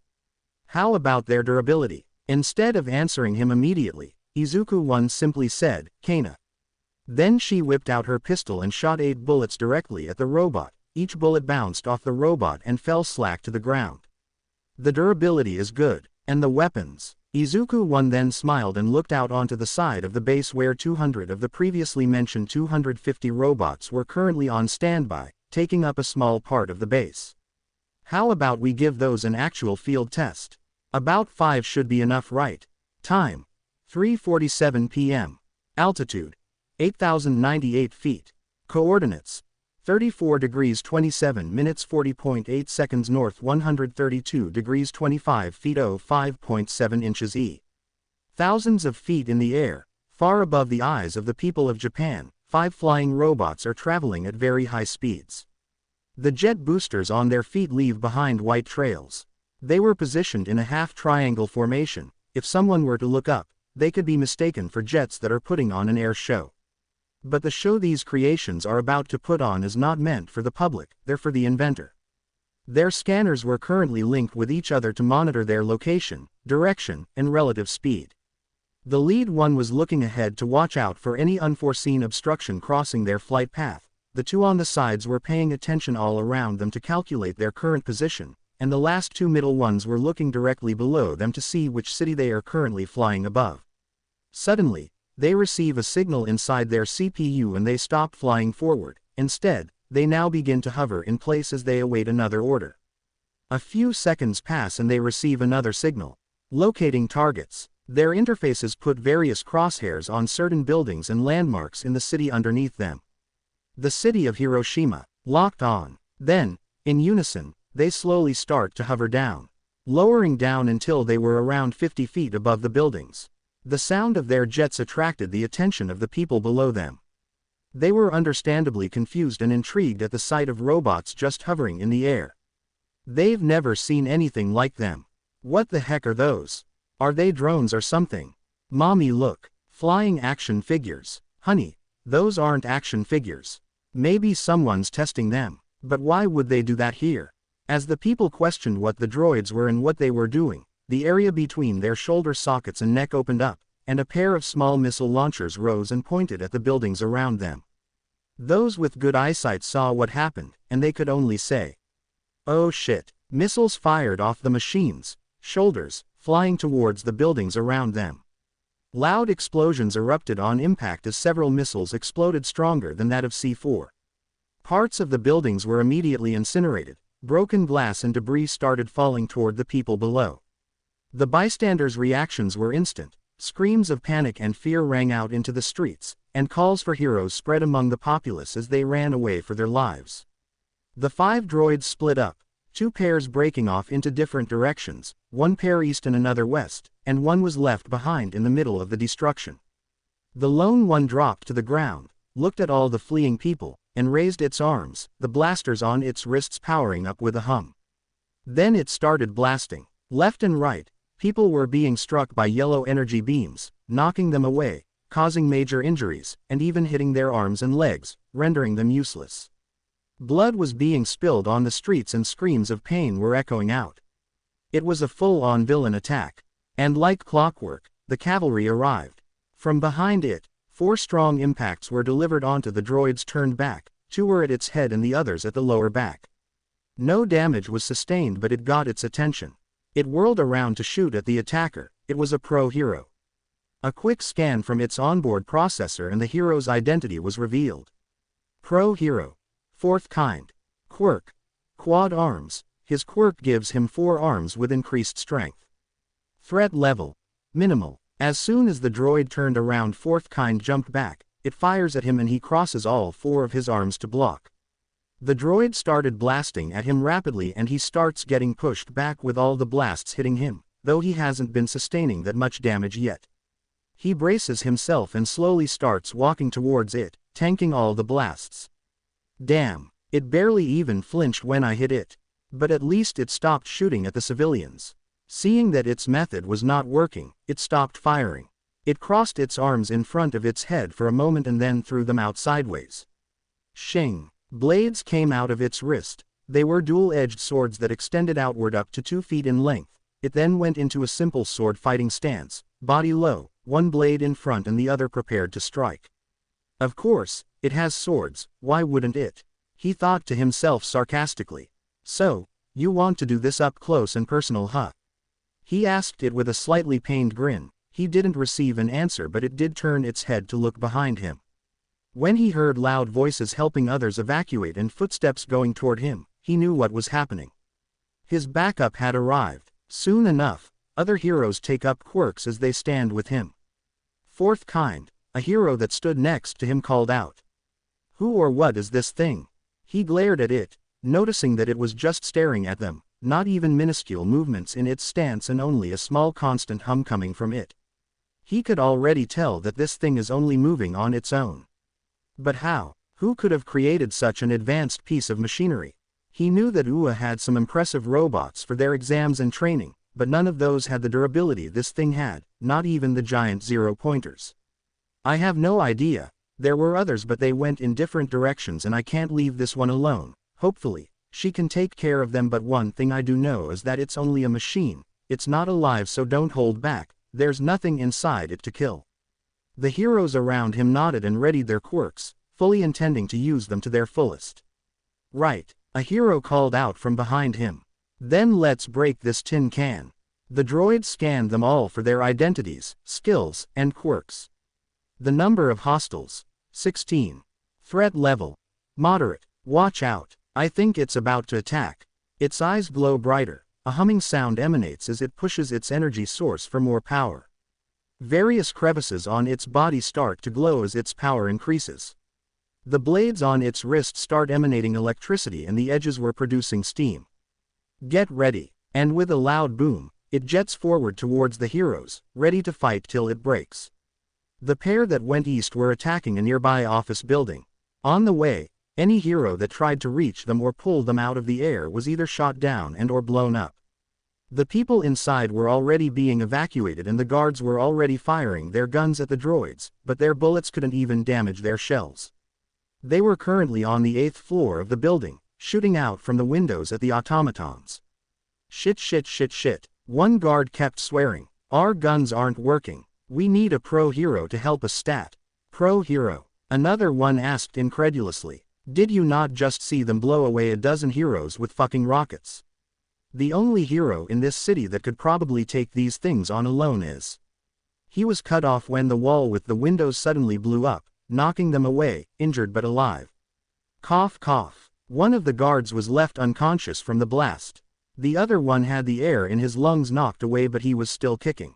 How about their durability? Instead of answering him immediately, Izuku once simply said, Kana. Then she whipped out her pistol and shot 8 bullets directly at the robot. Each bullet bounced off the robot and fell slack to the ground. The durability is good. And the weapons? Izuku then smiled and looked out onto the side of the base where 200 of the previously mentioned 250 robots were currently on standby, taking up a small part of the base. How about we give those an actual field test? About 5 should be enough, right? Time: 3:47 p.m. Altitude: 8,098 feet. Coordinates: 34 degrees 27 minutes 40.8 seconds north, 132 degrees 25 feet 5.7 inches E. Thousands of feet in the air, far above the eyes of the people of Japan, 5 flying robots are traveling at very high speeds. The jet boosters on their feet leave behind white trails. They were positioned in a half-triangle formation. If someone were to look up, they could be mistaken for jets that are putting on an air show. But the show these creations are about to put on is not meant for the public, they're for the inventor. Their scanners were currently linked with each other to monitor their location, direction, and relative speed. The lead one was looking ahead to watch out for any unforeseen obstruction crossing their flight path. The 2 on the sides were paying attention all around them to calculate their current position, and the last 2 middle ones were looking directly below them to see which city they are currently flying above. Suddenly, they receive a signal inside their CPU and they stop flying forward. Instead, they now begin to hover in place as they await another order. A few seconds pass and they receive another signal. Locating targets. Their interfaces put various crosshairs on certain buildings and landmarks in the city underneath them. The city of Hiroshima. Locked on. Then, in unison, they slowly start to hover down, lowering down until they were around 50 feet above the buildings. The sound of their jets attracted the attention of the people below them. They were understandably confused and intrigued at the sight of robots just hovering in the air. They've never seen anything like them. What the heck are those? Are they drones or something? Mommy, look. Flying action figures. Honey, those aren't action figures. Maybe someone's testing them. But why would they do that here? As the people questioned what the droids were and what they were doing, the area between their shoulder sockets and neck opened up, and a pair of small missile launchers rose and pointed at the buildings around them. Those with good eyesight saw what happened, and they could only say, "Oh shit." Missiles fired off the machines' shoulders, flying towards the buildings around them. Loud explosions erupted on impact as several missiles exploded stronger than that of C4. Parts of the buildings were immediately incinerated. Broken glass and debris started falling toward the people below. The bystanders' reactions were instant. Screams of panic and fear rang out into the streets, and calls for heroes spread among the populace as they ran away for their lives. The 5 droids split up, 2 pairs breaking off into different directions, 1 pair east and another west, and 1 was left behind in the middle of the destruction. The lone one dropped to the ground, looked at all the fleeing people, and raised its arms, the blasters on its wrists powering up with a hum. Then it started blasting. Left and right, people were being struck by yellow energy beams, knocking them away, causing major injuries, and even hitting their arms and legs, rendering them useless. Blood was being spilled on the streets and screams of pain were echoing out. It was a full-on villain attack. And like clockwork, the cavalry arrived. From behind it, 4 strong impacts were delivered onto the droid's turned back, 2 were at its head and the others at the lower back. No damage was sustained, but it got its attention. It whirled around to shoot at the attacker. It was a pro hero. A quick scan from its onboard processor and the hero's identity was revealed. Pro hero. 4th kind. Quirk. Quad arms. His quirk gives him 4 arms with increased strength. Threat level. Minimal. As soon as the droid turned around, 4th kind jumped back. It fires at him and he crosses all 4 of his arms to block. The droid started blasting at him rapidly and he starts getting pushed back with all the blasts hitting him, though he hasn't been sustaining that much damage yet. He braces himself and slowly starts walking towards it, tanking all the blasts. Damn, it barely even flinched when I hit it. But at least it stopped shooting at the civilians. Seeing that its method was not working, it stopped firing. It crossed its arms in front of its head for a moment and then threw them out sideways. Shing. Blades came out of its wrist. They were dual-edged swords that extended outward up to 2 feet in length. It then went into a simple sword fighting stance, body low, 1 blade in front and the other prepared to strike. Of course, it has swords, why wouldn't it? He thought to himself sarcastically. So, you want to do this up close and personal, huh? He asked it with a slightly pained grin. He didn't receive an answer, but it did turn its head to look behind him. When he heard loud voices helping others evacuate and footsteps going toward him, he knew what was happening. His backup had arrived. Soon enough, other heroes take up quirks as they stand with him. 4th kind, a hero that stood next to him called out. Who or what is this thing? He glared at it, noticing that it was just staring at them, not even minuscule movements in its stance and only a small constant hum coming from it. He could already tell that this thing is only moving on its own. But how? Who could have created such an advanced piece of machinery? He knew that UA had some impressive robots for their exams and training, but none of those had the durability this thing had, not even the giant zero-pointers. I have no idea. There were others but they went in different directions and I can't leave this one alone. Hopefully, she can take care of them, but one thing I do know is that it's only a machine. It's not alive, so don't hold back. There's nothing inside it to kill. The heroes around him nodded and readied their quirks, fully intending to use them to their fullest. Right, a hero called out from behind him. Then let's break this tin can. The droid scanned them all for their identities, skills, and quirks. The number of hostiles, 16. Threat level, moderate. Watch out, I think it's about to attack. Its eyes glow brighter. A humming sound emanates as it pushes its energy source for more power. Various crevices on its body start to glow as its power increases. The blades on its wrist start emanating electricity and the edges were producing steam. Get ready, and with a loud boom, it jets forward towards the heroes, ready to fight till it breaks. The pair that went east were attacking a nearby office building. On the way, any hero that tried to reach them or pull them out of the air was either shot down and or blown up. The people inside were already being evacuated and the guards were already firing their guns at the droids, but their bullets couldn't even damage their shells. They were currently on the 8th floor of the building, shooting out from the windows at the automatons. Shit. One guard kept swearing. Our guns aren't working. We need a pro hero to help us stat. Pro hero. Another one asked incredulously. Did you not just see them blow away a dozen heroes with fucking rockets? The only hero in this city that could probably take these things on alone is. He was cut off when the wall with the windows suddenly blew up, knocking them away, injured but alive. Cough cough. One of the guards was left unconscious from the blast. The other one had the air in his lungs knocked away but he was still kicking.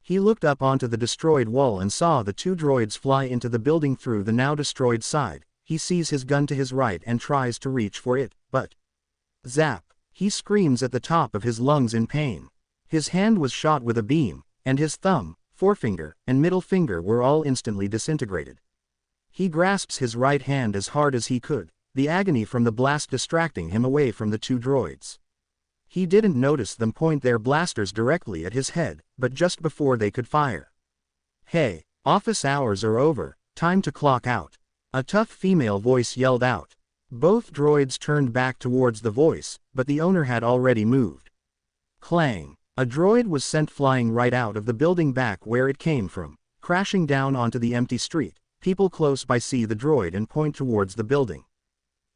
He looked up onto the destroyed wall and saw the 2 droids fly into the building through the now destroyed side. He sees his gun to his right and tries to reach for it, but zap. He screams at the top of his lungs in pain. His hand was shot with a beam, and his thumb, forefinger, and middle finger were all instantly disintegrated. He grasps his right hand as hard as he could, the agony from the blast distracting him away from the 2 droids. He didn't notice them point their blasters directly at his head, but just before they could fire. Hey, office hours are over, time to clock out. A tough female voice yelled out. Both droids turned back towards the voice, but the owner had already moved. Clang! A droid was sent flying right out of the building back where it came from, crashing down onto the empty street. People close by see the droid and point towards the building.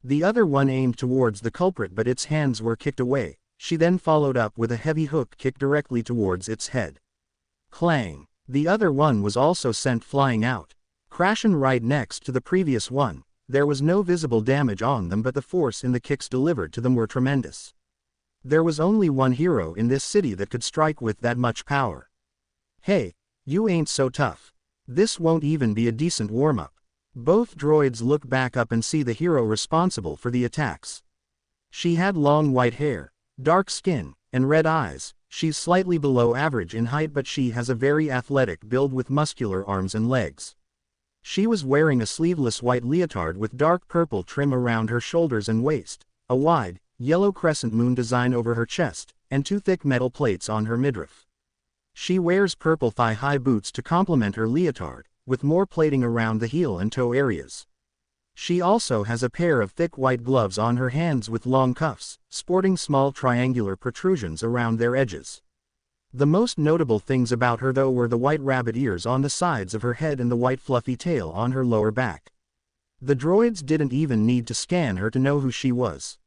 The other one aimed towards the culprit but its hands were kicked away. She then followed up with a heavy hook kick directly towards its head. Clang! The other one was also sent flying out, crashing right next to the previous one. There was no visible damage on them but the force in the kicks delivered to them were tremendous. There was only one hero in this city that could strike with that much power. Hey, you ain't so tough. This won't even be a decent warm-up. Both droids look back up and see the hero responsible for the attacks. She had long white hair, dark skin, and red eyes. She's slightly below average in height but she has a very athletic build with muscular arms and legs. She was wearing a sleeveless white leotard with dark purple trim around her shoulders and waist, a wide, yellow crescent moon design over her chest, and 2 thick metal plates on her midriff. She wears purple thigh-high boots to complement her leotard, with more plating around the heel and toe areas. She also has a pair of thick white gloves on her hands with long cuffs, sporting small triangular protrusions around their edges. The most notable things about her though were the white rabbit ears on the sides of her head and the white fluffy tail on her lower back. The droids didn't even need to scan her to know who she was.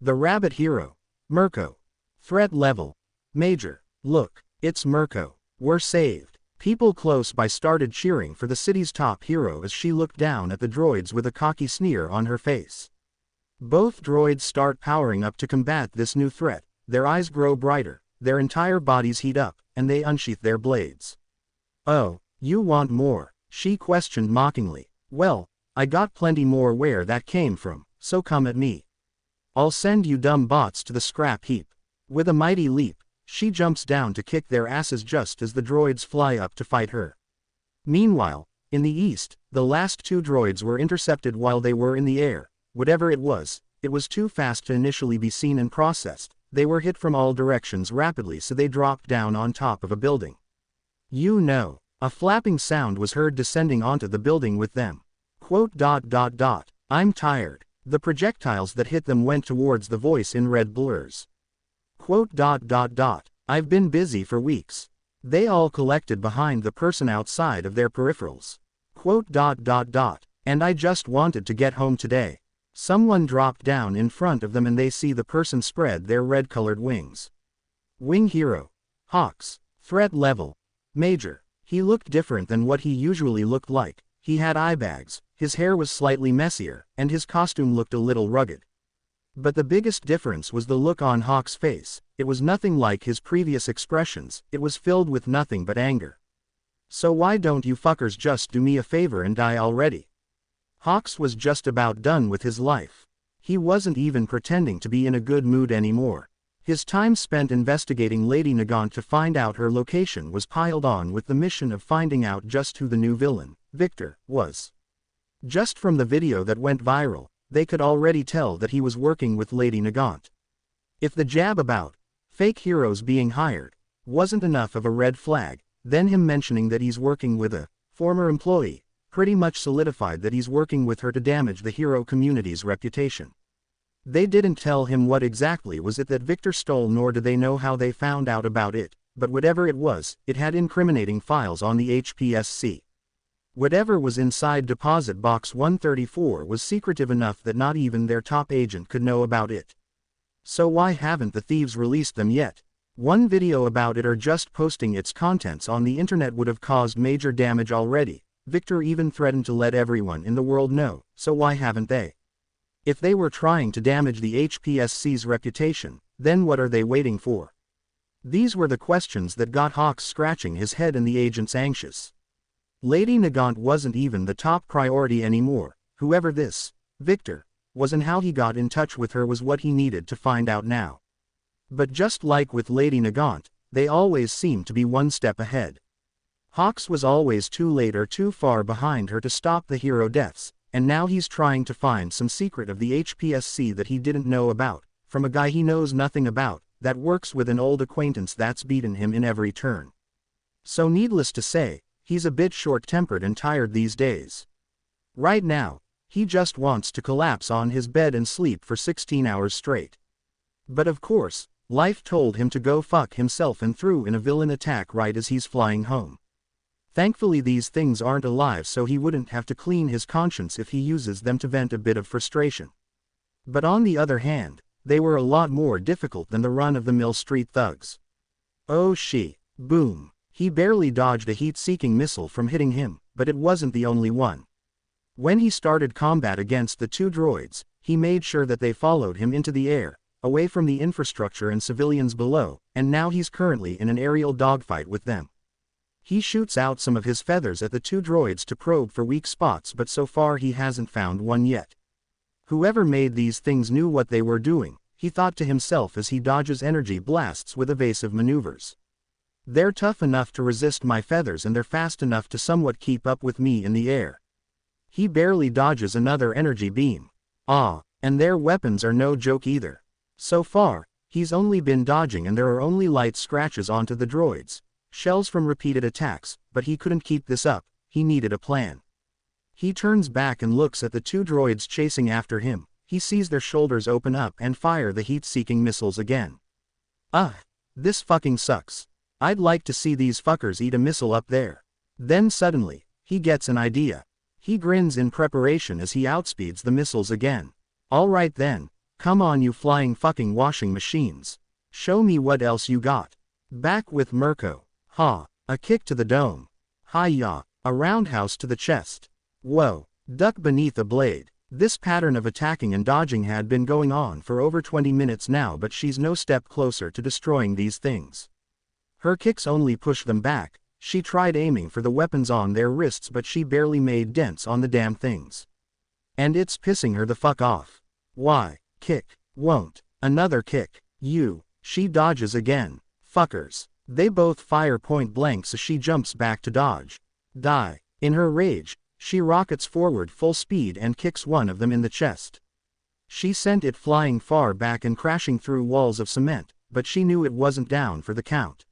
The rabbit hero. Mirko. Threat level. Major. Look, it's Mirko. We're saved. People close by started cheering for the city's top hero as she looked down at the droids with a cocky sneer on her face. Both droids start powering up to combat this new threat. Their eyes grow brighter, their entire bodies heat up, and they unsheath their blades. Oh, you want more? She questioned mockingly. Well, I got plenty more where that came from, so come at me. I'll send you dumb bots to the scrap heap. With a mighty leap, she jumps down to kick their asses just as the droids fly up to fight her. Meanwhile, in the east, the last 2 droids were intercepted while they were in the air. Whatever it was too fast to initially be seen and processed. They were hit from all directions rapidly so they dropped down on top of a building. You know, a flapping sound was heard descending onto the building with them. Quote, I'm tired. The projectiles that hit them went towards the voice in red blurs. Quote, I've been busy for weeks. They all collected behind the person outside of their peripherals. Quote, and I just wanted to get home today. Someone dropped down in front of them and they see the person spread their red-colored wings. Wing hero. Hawks. Threat level. Major. He looked different than what he usually looked like. He had eye bags, his hair was slightly messier, and his costume looked a little rugged. But the biggest difference was the look on Hawk's face. It was nothing like his previous expressions, it was filled with nothing but anger. So why don't you fuckers just do me a favor and die already? Hawks was just about done with his life. He wasn't even pretending to be in a good mood anymore. His time spent investigating Lady Nagant to find out her location was piled on with the mission of finding out just who the new villain, Victor, was. Just from the video that went viral, they could already tell that he was working with Lady Nagant. If the jab about fake heroes being hired wasn't enough of a red flag, then him mentioning that he's working with a former employee pretty much solidified that he's working with her to damage the hero community's reputation. They didn't tell him what exactly was it that Victor stole, nor do they know how they found out about it, but whatever it was, it had incriminating files on the HPSC. Whatever was inside Deposit Box 134 was secretive enough that not even their top agent could know about it. So why haven't the thieves released them yet? One video about it or just posting its contents on the internet would have caused major damage already. Victor even threatened to let everyone in the world know, so why haven't they? If they were trying to damage the HPSC's reputation, then what are they waiting for? These were the questions that got Hawks scratching his head and the agents anxious. Lady Nagant wasn't even the top priority anymore. Whoever this Victor was and how he got in touch with her was what he needed to find out now. But just like with Lady Nagant, they always seemed to be one step ahead. Hawks was always too late or too far behind her to stop the hero deaths, and now he's trying to find some secret of the HPSC that he didn't know about, from a guy he knows nothing about, that works with an old acquaintance that's beaten him in every turn. So needless to say, he's a bit short-tempered and tired these days. Right now, He just wants to collapse on his bed and sleep for 16 hours straight. But of course, life told him to go fuck himself and threw in a villain attack right as he's flying home. Thankfully these things aren't alive, so he wouldn't have to clean his conscience if he uses them to vent a bit of frustration. But on the other hand, they were a lot more difficult than the run-of-the-mill street thugs. Oh she. Boom. He barely dodged a heat-seeking missile from hitting him, but it wasn't the only one. When he started combat against the two droids, he made sure that they followed him into the air, away from the infrastructure and civilians below, and now he's currently in an aerial dogfight with them. He shoots out some of his feathers at the two droids to probe for weak spots, but so far he hasn't found one yet. Whoever made these things knew what they were doing, he thought to himself as he dodges energy blasts with evasive maneuvers. They're tough enough to resist my feathers and they're fast enough to somewhat keep up with me in the air. He barely dodges another energy beam. And their weapons are no joke either. So far, he's only been dodging and there are only light scratches onto the droids, shells from repeated attacks, but he couldn't keep this up, he needed a plan. He turns back and looks at the two droids chasing after him. He sees their shoulders open up and fire the heat-seeking missiles again. This fucking sucks. I'd like to see these fuckers eat a missile up there. Then suddenly, he gets an idea. He grins in preparation as he outspeeds the missiles again. Alright then, come on you flying fucking washing machines. Show me what else you got. Back with Mirko. A kick to the dome. Hi-ya, a roundhouse to the chest. Whoa, duck beneath a blade. This pattern of attacking and dodging had been going on for over 20 minutes now, but she's no step closer to destroying these things. Her kicks only push them back. She tried aiming for the weapons on their wrists, but she barely made dents on the damn things. And it's pissing her the fuck off. Why? Kick. Won't. Another kick. She dodges again. Fuckers. They both fire point blanks as she jumps back to dodge. Die. In her rage, she rockets forward full speed and kicks one of them in the chest. She sent it flying far back and crashing through walls of cement, but she knew it wasn't down for the count.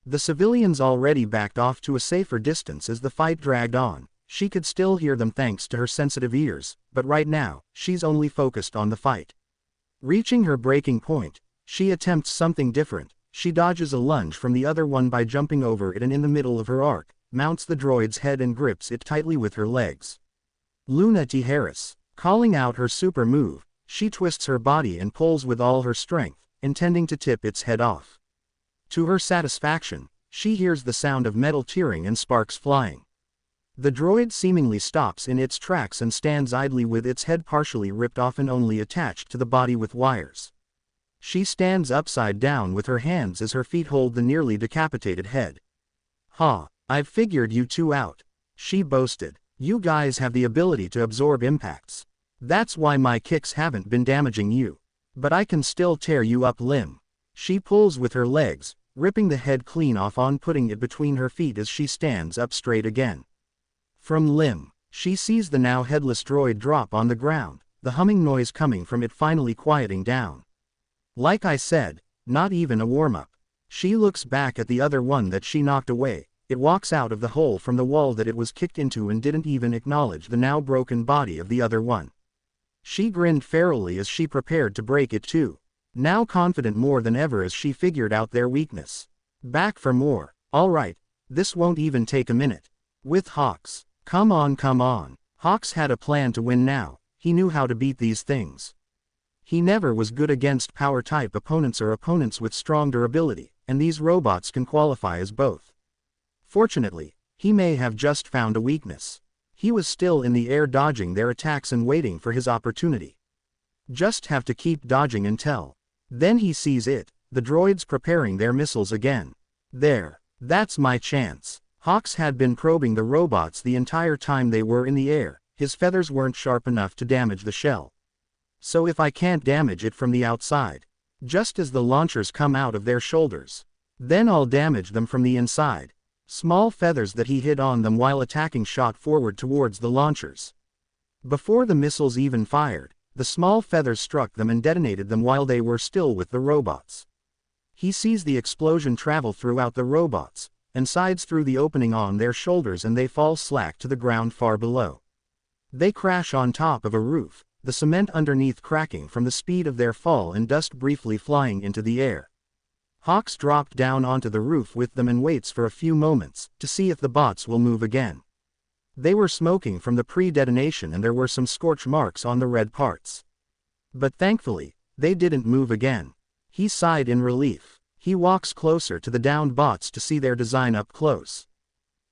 The civilians already backed off to a safer distance as the fight dragged on. She could still hear them thanks to her sensitive ears, but right now, she's only focused on the fight. Reaching her breaking point, she attempts something different. She dodges a lunge from the other one by jumping over it and in the middle of her arc, mounts the droid's head and grips it tightly with her legs. Luna Tijeras. Calling out her super move, she twists her body and pulls with all her strength, intending to tip its head off. To her satisfaction, she hears the sound of metal tearing and sparks flying. The droid seemingly stops in its tracks and stands idly with its head partially ripped off and only attached to the body with wires. She stands upside down with her hands as her feet hold the nearly decapitated head. I've figured you two out. She boasted. You guys have the ability to absorb impacts. That's why my kicks haven't been damaging you. But I can still tear you up limb. She pulls with her legs, ripping the head clean off on putting it between her feet as she stands up straight again. From limb, she sees the now headless droid drop on the ground, the humming noise coming from it finally quieting down. Like I said, not even a warm-up. She looks back at the other one that she knocked away. It walks out of the hole from the wall that it was kicked into and didn't even acknowledge the now broken body of the other one. She grinned ferally as she prepared to break it too, now confident more than ever as she figured out their weakness. Back for more. Alright, this won't even take a minute. With Hawks. Come on. Hawks had a plan to win now. He knew how to beat these things. He never was good against power-type opponents or opponents with strong durability, and these robots can qualify as both. Fortunately, he may have just found a weakness. He was still in the air dodging their attacks and waiting for his opportunity. Just have to keep dodging until. Then he sees it, the droids preparing their missiles again. There. That's my chance. Hawks had been probing the robots the entire time they were in the air. His feathers weren't sharp enough to damage the shell. So if I can't damage it from the outside, just as the launchers come out of their shoulders, then I'll damage them from the inside. Small feathers that he hit on them while attacking shot forward towards the launchers. Before the missiles even fired, the small feathers struck them and detonated them while they were still with the robots. He sees the explosion travel throughout the robots, and sides through the opening on their shoulders and they fall slack to the ground far below. They crash on top of a roof, the cement underneath cracking from the speed of their fall and dust briefly flying into the air. Hawks dropped down onto the roof with them and waits for a few moments to see if the bots will move again. They were smoking from the pre-detonation and there were some scorch marks on the red parts. But thankfully, they didn't move again. He sighed in relief. He walks closer to the downed bots to see their design up close.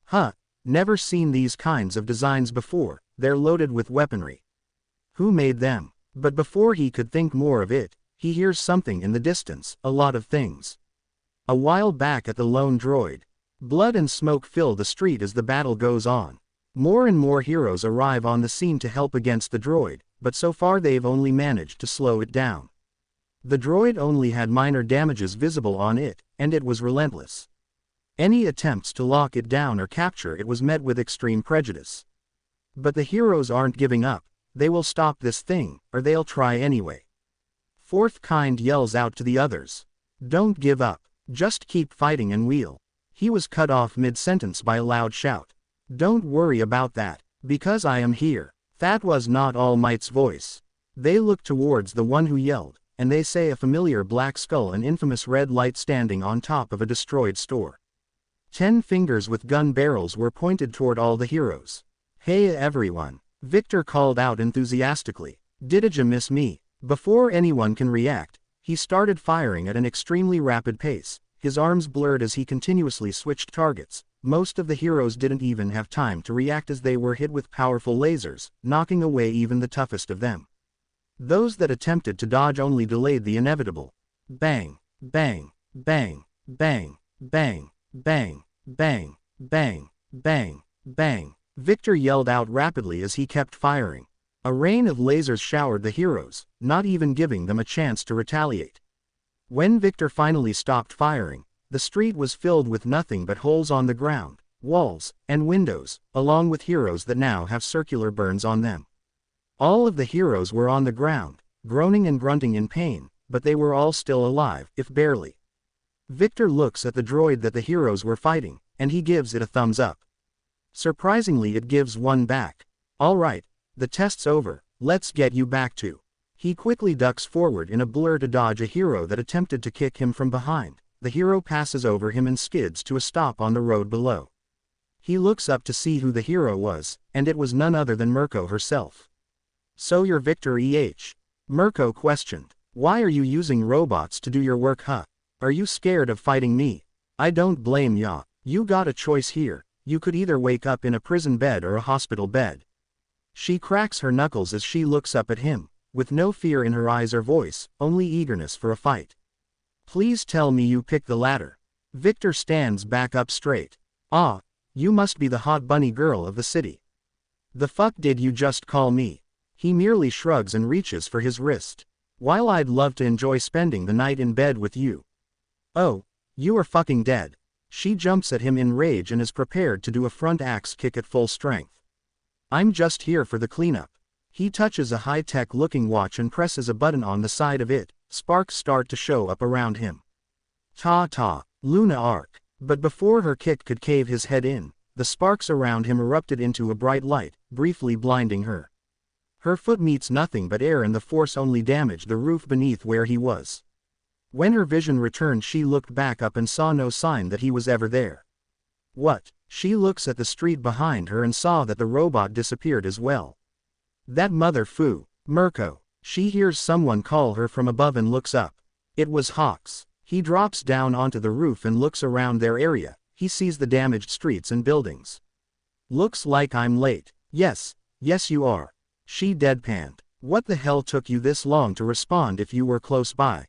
Huh, never seen these kinds of designs before, they're loaded with weaponry. Who made them? But before he could think more of it, he hears something in the distance, a lot of things. A while back at the lone droid. Blood and smoke fill the street as the battle goes on. More and more heroes arrive on the scene to help against the droid, but so far they've only managed to slow it down. The droid only had minor damages visible on it, and it was relentless. Any attempts to lock it down or capture it was met with extreme prejudice. But the heroes aren't giving up, they will stop this thing, or they'll try anyway. Fourth Kind yells out to the others. Don't give up, just keep fighting and we'll. He was cut off mid-sentence by a loud shout. Don't worry about that, because I am here. That was not All Might's voice. They look towards the one who yelled, and they say a familiar black skull and infamous red light standing on top of a destroyed store. 10 fingers with gun barrels were pointed toward all the heroes. Hey everyone, Victor called out enthusiastically. Did ya miss me? Before anyone can react, he started firing at an extremely rapid pace, his arms blurred as he continuously switched targets. Most of the heroes didn't even have time to react as they were hit with powerful lasers, knocking away even the toughest of them. Those that attempted to dodge only delayed the inevitable. Bang, bang, bang, bang, bang, bang, bang, bang, bang, bang. Victor yelled out rapidly as he kept firing. A rain of lasers showered the heroes, not even giving them a chance to retaliate. When Victor finally stopped firing, the street was filled with nothing but holes on the ground, walls, and windows, along with heroes that now have circular burns on them. All of the heroes were on the ground, groaning and grunting in pain, but they were all still alive, if barely. Victor looks at the droid that the heroes were fighting, and he gives it a thumbs up. Surprisingly, it gives one back. All right, the test's over, let's get you back to. He quickly ducks forward in a blur to dodge a hero that attempted to kick him from behind. The hero passes over him and skids to a stop on the road below. He looks up to see who the hero was, and it was none other than Mirko herself. So you're Victor EH? Mirko questioned. Why are you using robots to do your work, huh? Are you scared of fighting me? I don't blame ya. You got a choice here. You could either wake up in a prison bed or a hospital bed. She cracks her knuckles as she looks up at him, with no fear in her eyes or voice, only eagerness for a fight. Please tell me you pick the latter. Victor stands back up straight. Ah, you must be the hot bunny girl of the city. The fuck did you just call me? He merely shrugs and reaches for his wrist. While I'd love to enjoy spending the night in bed with you. Oh, you are fucking dead. She jumps at him in rage and is prepared to do a front axe kick at full strength. I'm just here for the cleanup. He touches a high-tech looking watch and presses a button on the side of it. Sparks start to show up around him. Ta-ta, Luna arc. But before her kick could cave his head in, the sparks around him erupted into a bright light, briefly blinding her. Her foot meets nothing but air and the force only damaged the roof beneath where he was. When her vision returned, she looked back up and saw no sign that he was ever there. What? She looks at the street behind her and saw that the robot disappeared as well. That mother foo, Mirko. She hears someone call her from above and looks up. It was Hawks. He drops down onto the roof and looks around their area. He sees the damaged streets and buildings. Looks like I'm late. Yes you are. She deadpanned. What the hell took you this long to respond if you were close by?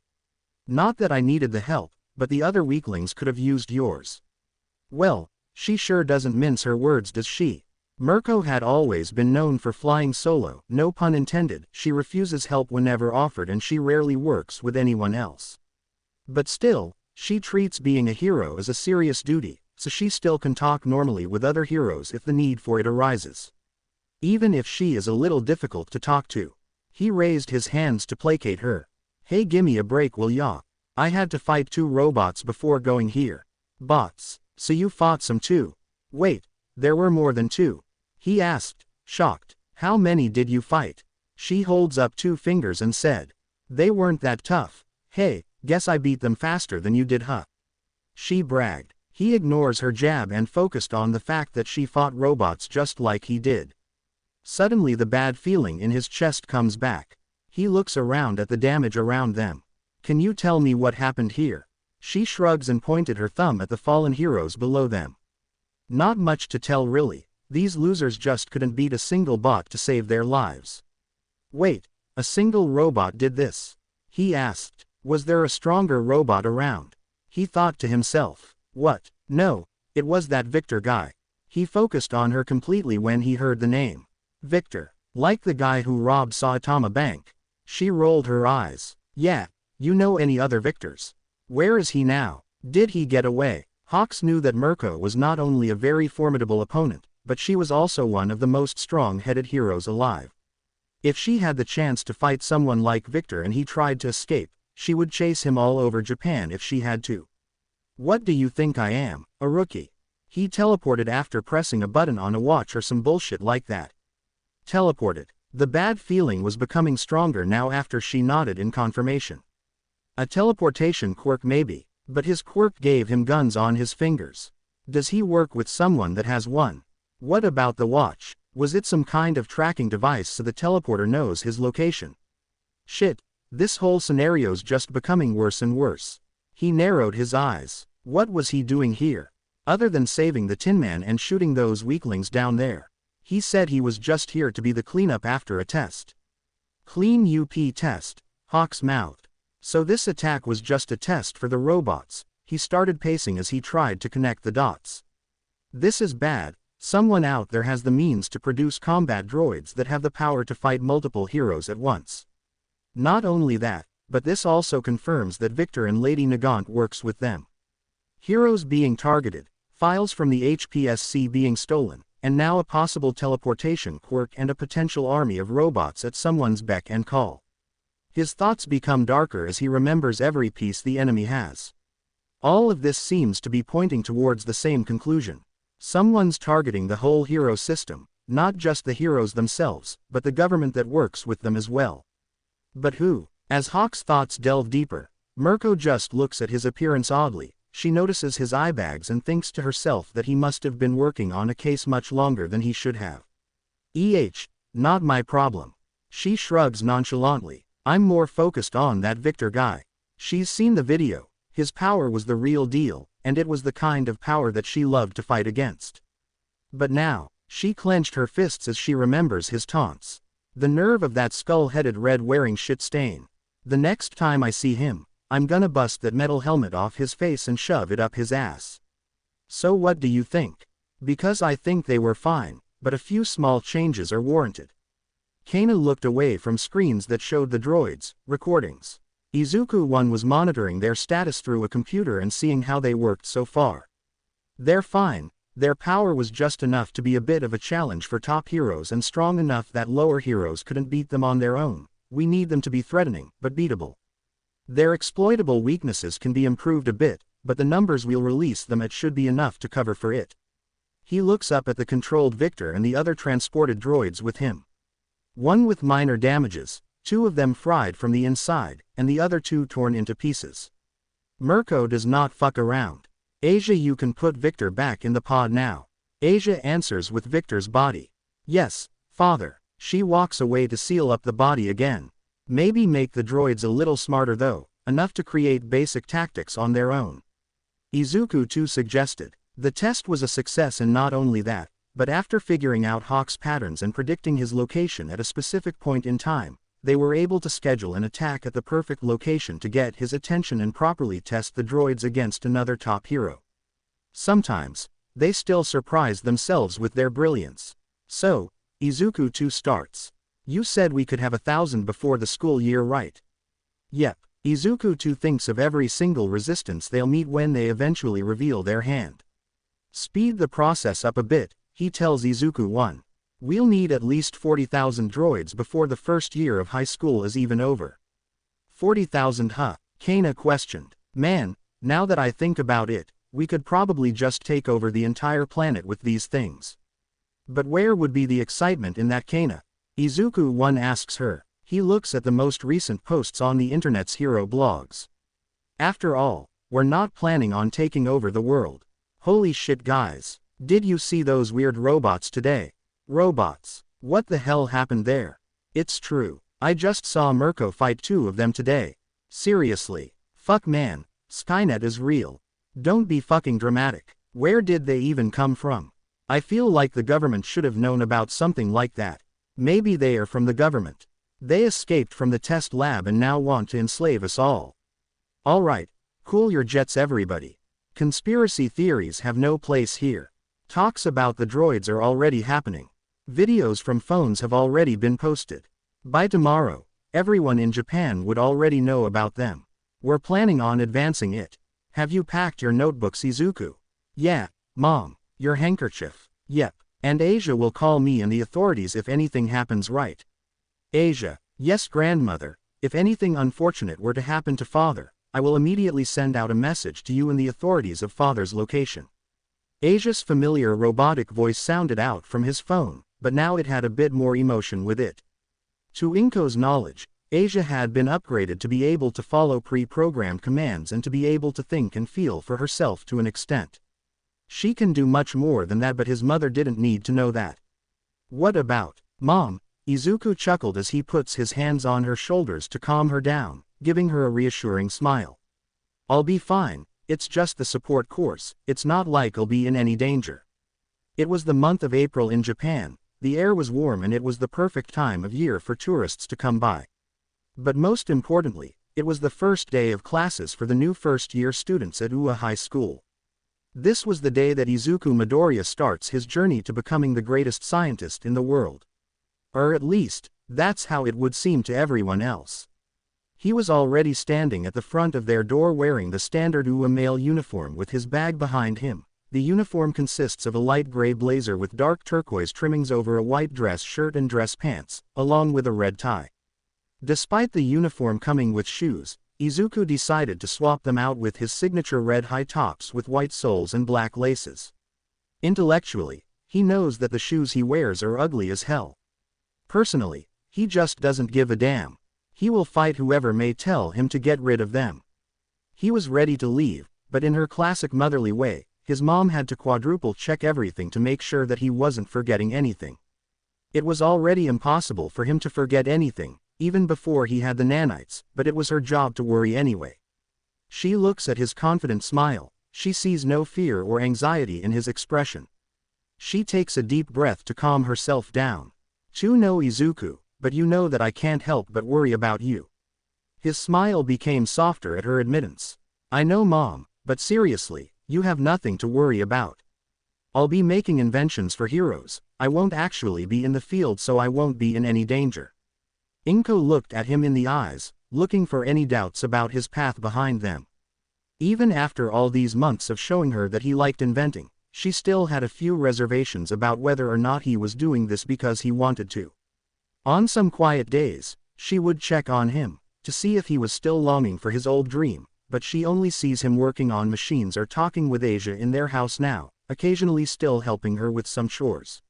Not that I needed the help, but the other weaklings could have used yours. Well, she sure doesn't mince her words, does she? Mirko had always been known for flying solo, no pun intended. She refuses help whenever offered and she rarely works with anyone else. But still, she treats being a hero as a serious duty, so she still can talk normally with other heroes if the need for it arises. Even if she is a little difficult to talk to. He raised his hands to placate her. Hey, gimme a break, will ya? I had to fight 2 robots before going here. Bots. So you fought some too? Wait, there were more than 2. He asked, shocked. How many did you fight? She holds up 2 fingers and said. They weren't that tough. Hey, guess I beat them faster than you did, huh? She bragged. He ignores her jab and focused on the fact that she fought robots just like he did. Suddenly the bad feeling in his chest comes back. He looks around at the damage around them. Can you tell me what happened here? She shrugs and pointed her thumb at the fallen heroes below them. Not much to tell really. These losers just couldn't beat a single bot to save their lives. Wait, a single robot did this? He asked. Was there a stronger robot around? He thought to himself. What? No, it was that Victor guy. He focused on her completely when he heard the name. Victor. Like the guy who robbed Saitama Bank. She rolled her eyes. Yeah, you know any other Victors? Where is he now? Did he get away? Hawks knew that Mirko was not only a very formidable opponent, but she was also one of the most strong-headed heroes alive. If she had the chance to fight someone like Victor and he tried to escape, she would chase him all over Japan if she had to. What do you think I am, a rookie? He teleported after pressing a button on a watch or some bullshit like that. Teleported. The bad feeling was becoming stronger now after she nodded in confirmation. A teleportation quirk maybe, but his quirk gave him guns on his fingers. Does he work with someone that has one? What about the watch? Was it some kind of tracking device so the teleporter knows his location? Shit, this whole scenario's just becoming worse and worse. He narrowed his eyes. What was he doing here? Other than saving the Tin Man and shooting those weaklings down there. He said he was just here to be the cleanup after a test. Clean UP test, Hawks mouthed. So this attack was just a test for the robots. He started pacing as he tried to connect the dots. This is bad. Someone out there has the means to produce combat droids that have the power to fight multiple heroes at once. Not only that, but this also confirms that Victor and Lady Nagant works with them. Heroes being targeted, files from the HPSC being stolen, and now a possible teleportation quirk and a potential army of robots at someone's beck and call. His thoughts become darker as he remembers every piece the enemy has. All of this seems to be pointing towards the same conclusion. Someone's targeting the whole hero system, not just the heroes themselves, but the government that works with them as well. But who? As Hawk's thoughts delve deeper, Mirko just looks at his appearance oddly. She notices his eye bags and thinks to herself that he must have been working on a case much longer than he should have. Not my problem. She shrugs nonchalantly. I'm more focused on that Victor guy. She's seen the video. His power was the real deal, and it was the kind of power that she loved to fight against. But now, she clenched her fists as she remembers his taunts. The nerve of that skull-headed red-wearing shit stain. The next time I see him, I'm gonna bust that metal helmet off his face and shove it up his ass. So what do you think? Because I think they were fine, but a few small changes are warranted. Kana looked away from screens that showed the droids' recordings. Izuku-1 was monitoring their status through a computer and seeing how they worked so far. They're fine. Their power was just enough to be a bit of a challenge for top heroes and strong enough that lower heroes couldn't beat them on their own. We need them to be threatening, but beatable. Their exploitable weaknesses can be improved a bit, but the numbers we'll release them at should be enough to cover for it. He looks up at the controlled Victor and the other transported droids with him. One with minor damages, 2 of them fried from the inside, and the other 2 torn into pieces. Mirko does not fuck around. Asia, you can put Victor back in the pod now. Asia answers with Victor's body. Yes, father. She walks away to seal up the body again. Maybe make the droids a little smarter though, enough to create basic tactics on their own. Izuku too suggested. The test was a success, and not only that, but after figuring out Hawk's patterns and predicting his location at a specific point in time, they were able to schedule an attack at the perfect location to get his attention and properly test the droids against another top hero. Sometimes, they still surprise themselves with their brilliance. So, Izuku 2 starts. You said we could have 1,000 before the school year, right? Yep. Izuku 2 thinks of every single resistance they'll meet when they eventually reveal their hand. Speed the process up a bit, he tells Izuku 1. We'll need at least 40,000 droids before the first year of high school is even over. 40,000 huh? Kana questioned. Man, now that I think about it, we could probably just take over the entire planet with these things. But where would be the excitement in that kana? Izuku-1 asks her. He looks at the most recent posts on the internet's hero blogs. After all, we're not planning on taking over the world. Holy shit guys. Did you see those weird robots today? Robots. What the hell happened there? It's true. I just saw Mirko fight 2 of them today. Seriously. Fuck man. Skynet is real. Don't be fucking dramatic. Where did they even come from? I feel like the government should have known about something like that. Maybe they are from the government. They escaped from the test lab and now want to enslave us all. Alright, cool your jets everybody. Conspiracy theories have no place here. Talks about the droids are already happening. Videos from phones have already been posted. By tomorrow, everyone in Japan would already know about them. We're planning on advancing it. Have you packed your notebooks, Izuku? Yeah, Mom. Your handkerchief. Yep. And Asia will call me and the authorities if anything happens, right? Asia. Yes, grandmother. If anything unfortunate were to happen to father, I will immediately send out a message to you and the authorities of father's location. Asia's familiar robotic voice sounded out from his phone, but now it had a bit more emotion with it. To Inko's knowledge, Asia had been upgraded to be able to follow pre-programmed commands and to be able to think and feel for herself to an extent. She can do much more than that, but his mother didn't need to know that. What about, Mom? Izuku chuckled as he puts his hands on her shoulders to calm her down, giving her a reassuring smile. I'll be fine, it's just the support course, it's not like I'll be in any danger. It was the month of April in Japan, the air was warm and it was the perfect time of year for tourists to come by. But most importantly, it was the first day of classes for the new first-year students at UA High School. This was the day that Izuku Midoriya starts his journey to becoming the greatest scientist in the world. Or at least, that's how it would seem to everyone else. He was already standing at the front of their door wearing the standard UA male uniform with his bag behind him. The uniform consists of a light gray blazer with dark turquoise trimmings over a white dress shirt and dress pants, along with a red tie. Despite the uniform coming with shoes, Izuku decided to swap them out with his signature red high tops with white soles and black laces. Intellectually, he knows that the shoes he wears are ugly as hell. Personally, he just doesn't give a damn. He will fight whoever may tell him to get rid of them. He was ready to leave, but in her classic motherly way, his mom had to quadruple check everything to make sure that he wasn't forgetting anything. It was already impossible for him to forget anything, even before he had the nanites, but it was her job to worry anyway. She looks at his confident smile, she sees no fear or anxiety in his expression. She takes a deep breath to calm herself down. "You know Izuku, but you know that I can't help but worry about you." His smile became softer at her admittance. "I know, Mom, but seriously, you have nothing to worry about. I'll be making inventions for heroes, I won't actually be in the field so I won't be in any danger." Inko looked at him in the eyes, looking for any doubts about his path behind them. Even after all these months of showing her that he liked inventing, she still had a few reservations about whether or not he was doing this because he wanted to. On some quiet days, she would check on him, to see if he was still longing for his old dream, but she only sees him working on machines or talking with Asia in their house now, occasionally still helping her with some chores.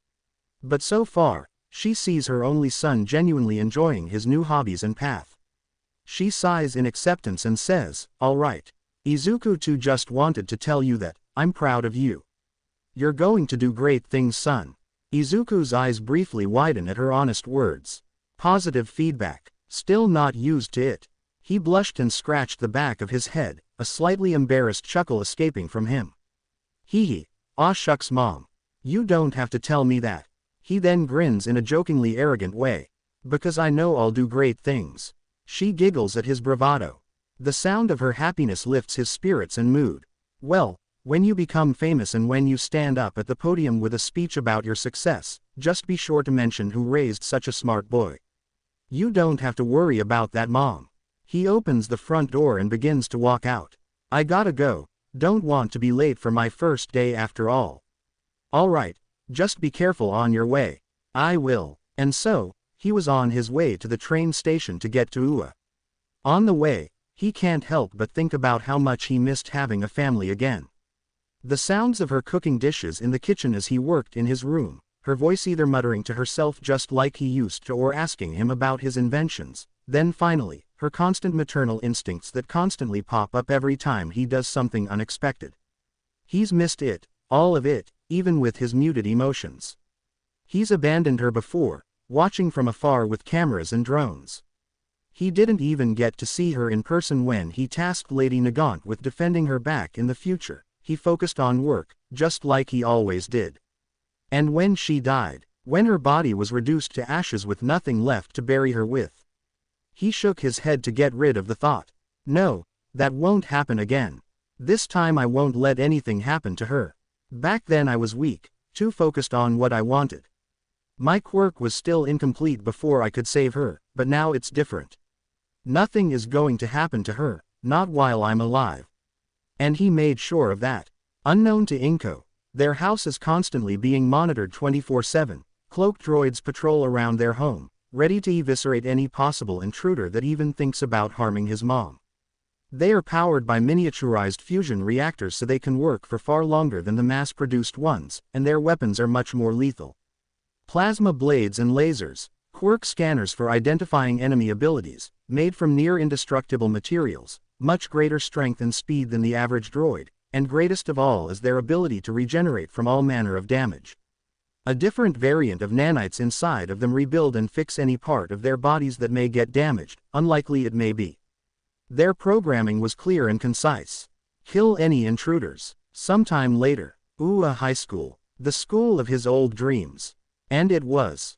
But so far, she sees her only son genuinely enjoying his new hobbies and path. She sighs in acceptance and says, "All right. Izuku too just wanted to tell you that, I'm proud of you. You're going to do great things, son." Izuku's eyes briefly widen at her honest words. Positive feedback, still not used to it. He blushed and scratched the back of his head, a slightly embarrassed chuckle escaping from him. Hee hee, aw shucks Mom. You don't have to tell me that. He then grins in a jokingly arrogant way. "Because I know I'll do great things." She giggles at his bravado. The sound of her happiness lifts his spirits and mood. "Well, when you become famous and when you stand up at the podium with a speech about your success, just be sure to mention who raised such a smart boy. You don't have to worry about that, Mom." He opens the front door and begins to walk out. "I gotta go, don't want to be late for my first day after all." "All right, just be careful on your way." "I will." And so, he was on his way to the train station to get to UA. On the way, he can't help but think about how much he missed having a family again. The sounds of her cooking dishes in the kitchen as he worked in his room, her voice either muttering to herself just like he used to or asking him about his inventions. Then finally, her constant maternal instincts that constantly pop up every time he does something unexpected. He's missed it, all of it, even with his muted emotions. He's abandoned her before, watching from afar with cameras and drones. He didn't even get to see her in person when he tasked Lady Nagant with defending her back in the future. He focused on work, just like he always did. And when she died, when her body was reduced to ashes with nothing left to bury her with, he shook his head to get rid of the thought. No, that won't happen again. This time I won't let anything happen to her. Back then I was weak, too focused on what I wanted. My quirk was still incomplete before I could save her, but now it's different. Nothing is going to happen to her, not while I'm alive. And he made sure of that. Unknown to Inko, their house is constantly being monitored 24/7. Cloaked droids patrol around their home, ready to eviscerate any possible intruder that even thinks about harming his mom. They are powered by miniaturized fusion reactors so they can work for far longer than the mass-produced ones, and their weapons are much more lethal. Plasma blades and lasers, quirk scanners for identifying enemy abilities, made from near-indestructible materials, much greater strength and speed than the average droid, and greatest of all is their ability to regenerate from all manner of damage. A different variant of nanites inside of them rebuild and fix any part of their bodies that may get damaged, unlikely it may be. Their programming was clear and concise. Kill any intruders. Sometime later, High School, the school of his old dreams. And it was.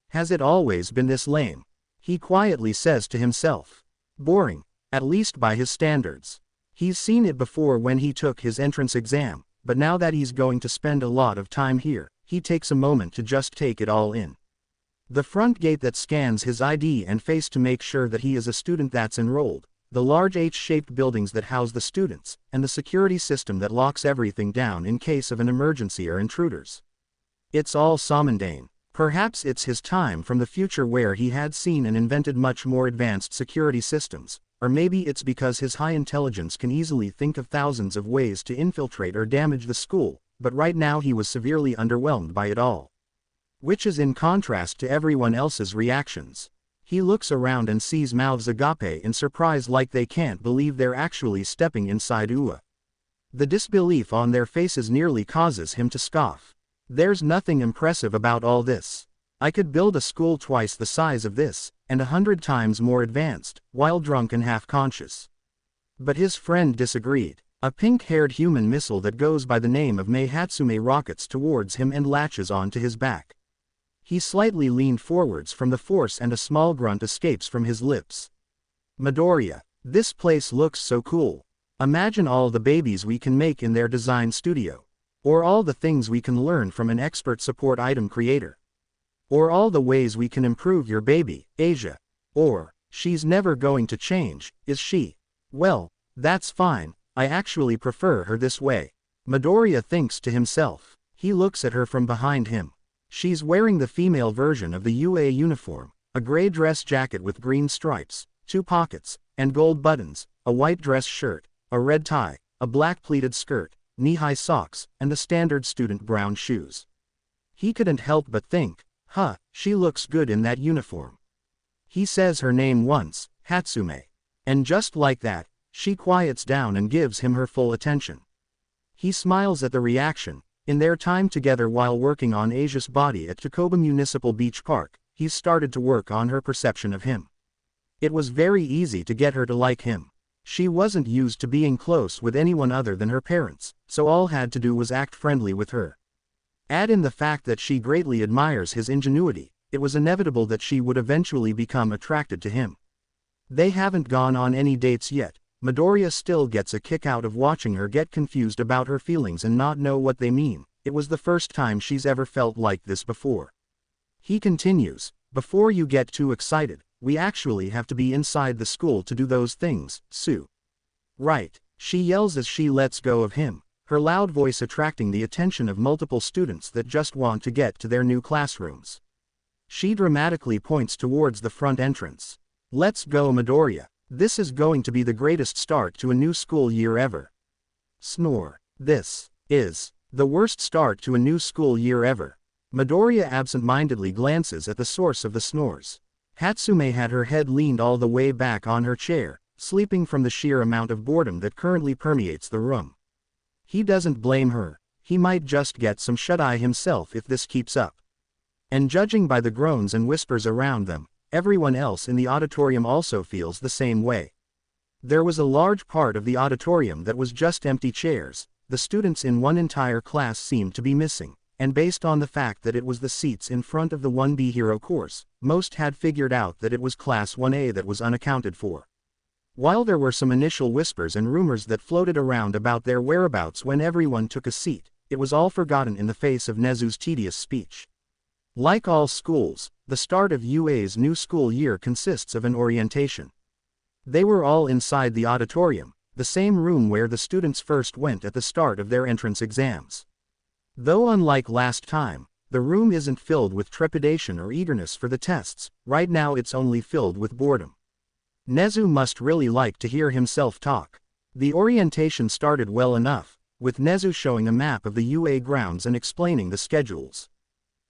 Has it always been this lame? He quietly says to himself. Boring, at least by his standards. He's seen it before when he took his entrance exam, but now that he's going to spend a lot of time here, he takes a moment to just take it all in. The front gate that scans his ID and face to make sure that he is a student that's enrolled, the large H-shaped buildings that house the students, and the security system that locks everything down in case of an emergency or intruders. It's all so mundane. Perhaps it's his time from the future where he had seen and invented much more advanced security systems, or maybe it's because his high intelligence can easily think of thousands of ways to infiltrate or damage the school, but right now he was severely underwhelmed by it all. Which is in contrast to everyone else's reactions. He looks around and sees mouths agape in surprise like they can't believe they're actually stepping inside Ua. The disbelief on their faces nearly causes him to scoff. There's nothing impressive about all this. I could build a school twice the size of this, and 100 times more advanced, while drunk and half-conscious. But his friend disagreed. A pink-haired human missile that goes by the name of Hatsume rockets towards him and latches onto his back. He slightly leaned forwards from the force and a small grunt escapes from his lips. Midoriya, this place looks so cool. Imagine all the babies we can make in their design studio. Or all the things we can learn from an expert support item creator. Or all the ways we can improve your baby, Asia. Or, she's never going to change, is she? Well, that's fine, I actually prefer her this way. Midoriya thinks to himself. He looks at her from behind him. She's wearing the female version of the UA uniform, a gray dress jacket with green stripes, 2 pockets, and gold buttons, a white dress shirt, a red tie, a black pleated skirt, knee-high socks, and the standard student brown shoes. He couldn't help but think, she looks good in that uniform. He says her name once, Hatsume. And just like that, she quiets down and gives him her full attention. He smiles at the reaction. In their time together while working on Asia's body at Takoba Municipal Beach Park, he's started to work on her perception of him. It was very easy to get her to like him. She wasn't used to being close with anyone other than her parents, so all had to do was act friendly with her. Add in the fact that she greatly admires his ingenuity, it was inevitable that she would eventually become attracted to him. They haven't gone on any dates yet. Midoriya still gets a kick out of watching her get confused about her feelings and not know what they mean. It was the first time she's ever felt like this before. He continues, before you get too excited, we actually have to be inside the school to do those things, Sue. Right, she yells as she lets go of him, her loud voice attracting the attention of multiple students that just want to get to their new classrooms. She dramatically points towards the front entrance. Let's go, Midoriya. This is going to be the greatest start to a new school year ever. Snore. This is the worst start to a new school year ever. Midoriya absent-mindedly glances at the source of the snores. Hatsume had her head leaned all the way back on her chair, sleeping from the sheer amount of boredom that currently permeates the room. He doesn't blame her. He might just get some shut-eye himself if this keeps up. And judging by the groans and whispers around them, everyone else in the auditorium also feels the same way. There was a large part of the auditorium that was just empty chairs. The students in one entire class seemed to be missing, and based on the fact that it was the seats in front of the 1B hero course, most had figured out that it was class 1A that was unaccounted for. While there were some initial whispers and rumors that floated around about their whereabouts when everyone took a seat, it was all forgotten in the face of Nezu's tedious speech. Like all schools, the start of UA's new school year consists of an orientation. They were all inside the auditorium, the same room where the students first went at the start of their entrance exams. Though unlike last time, the room isn't filled with trepidation or eagerness for the tests. Right now it's only filled with boredom. Nezu must really like to hear himself talk. The orientation started well enough, with Nezu showing a map of the UA grounds and explaining the schedules.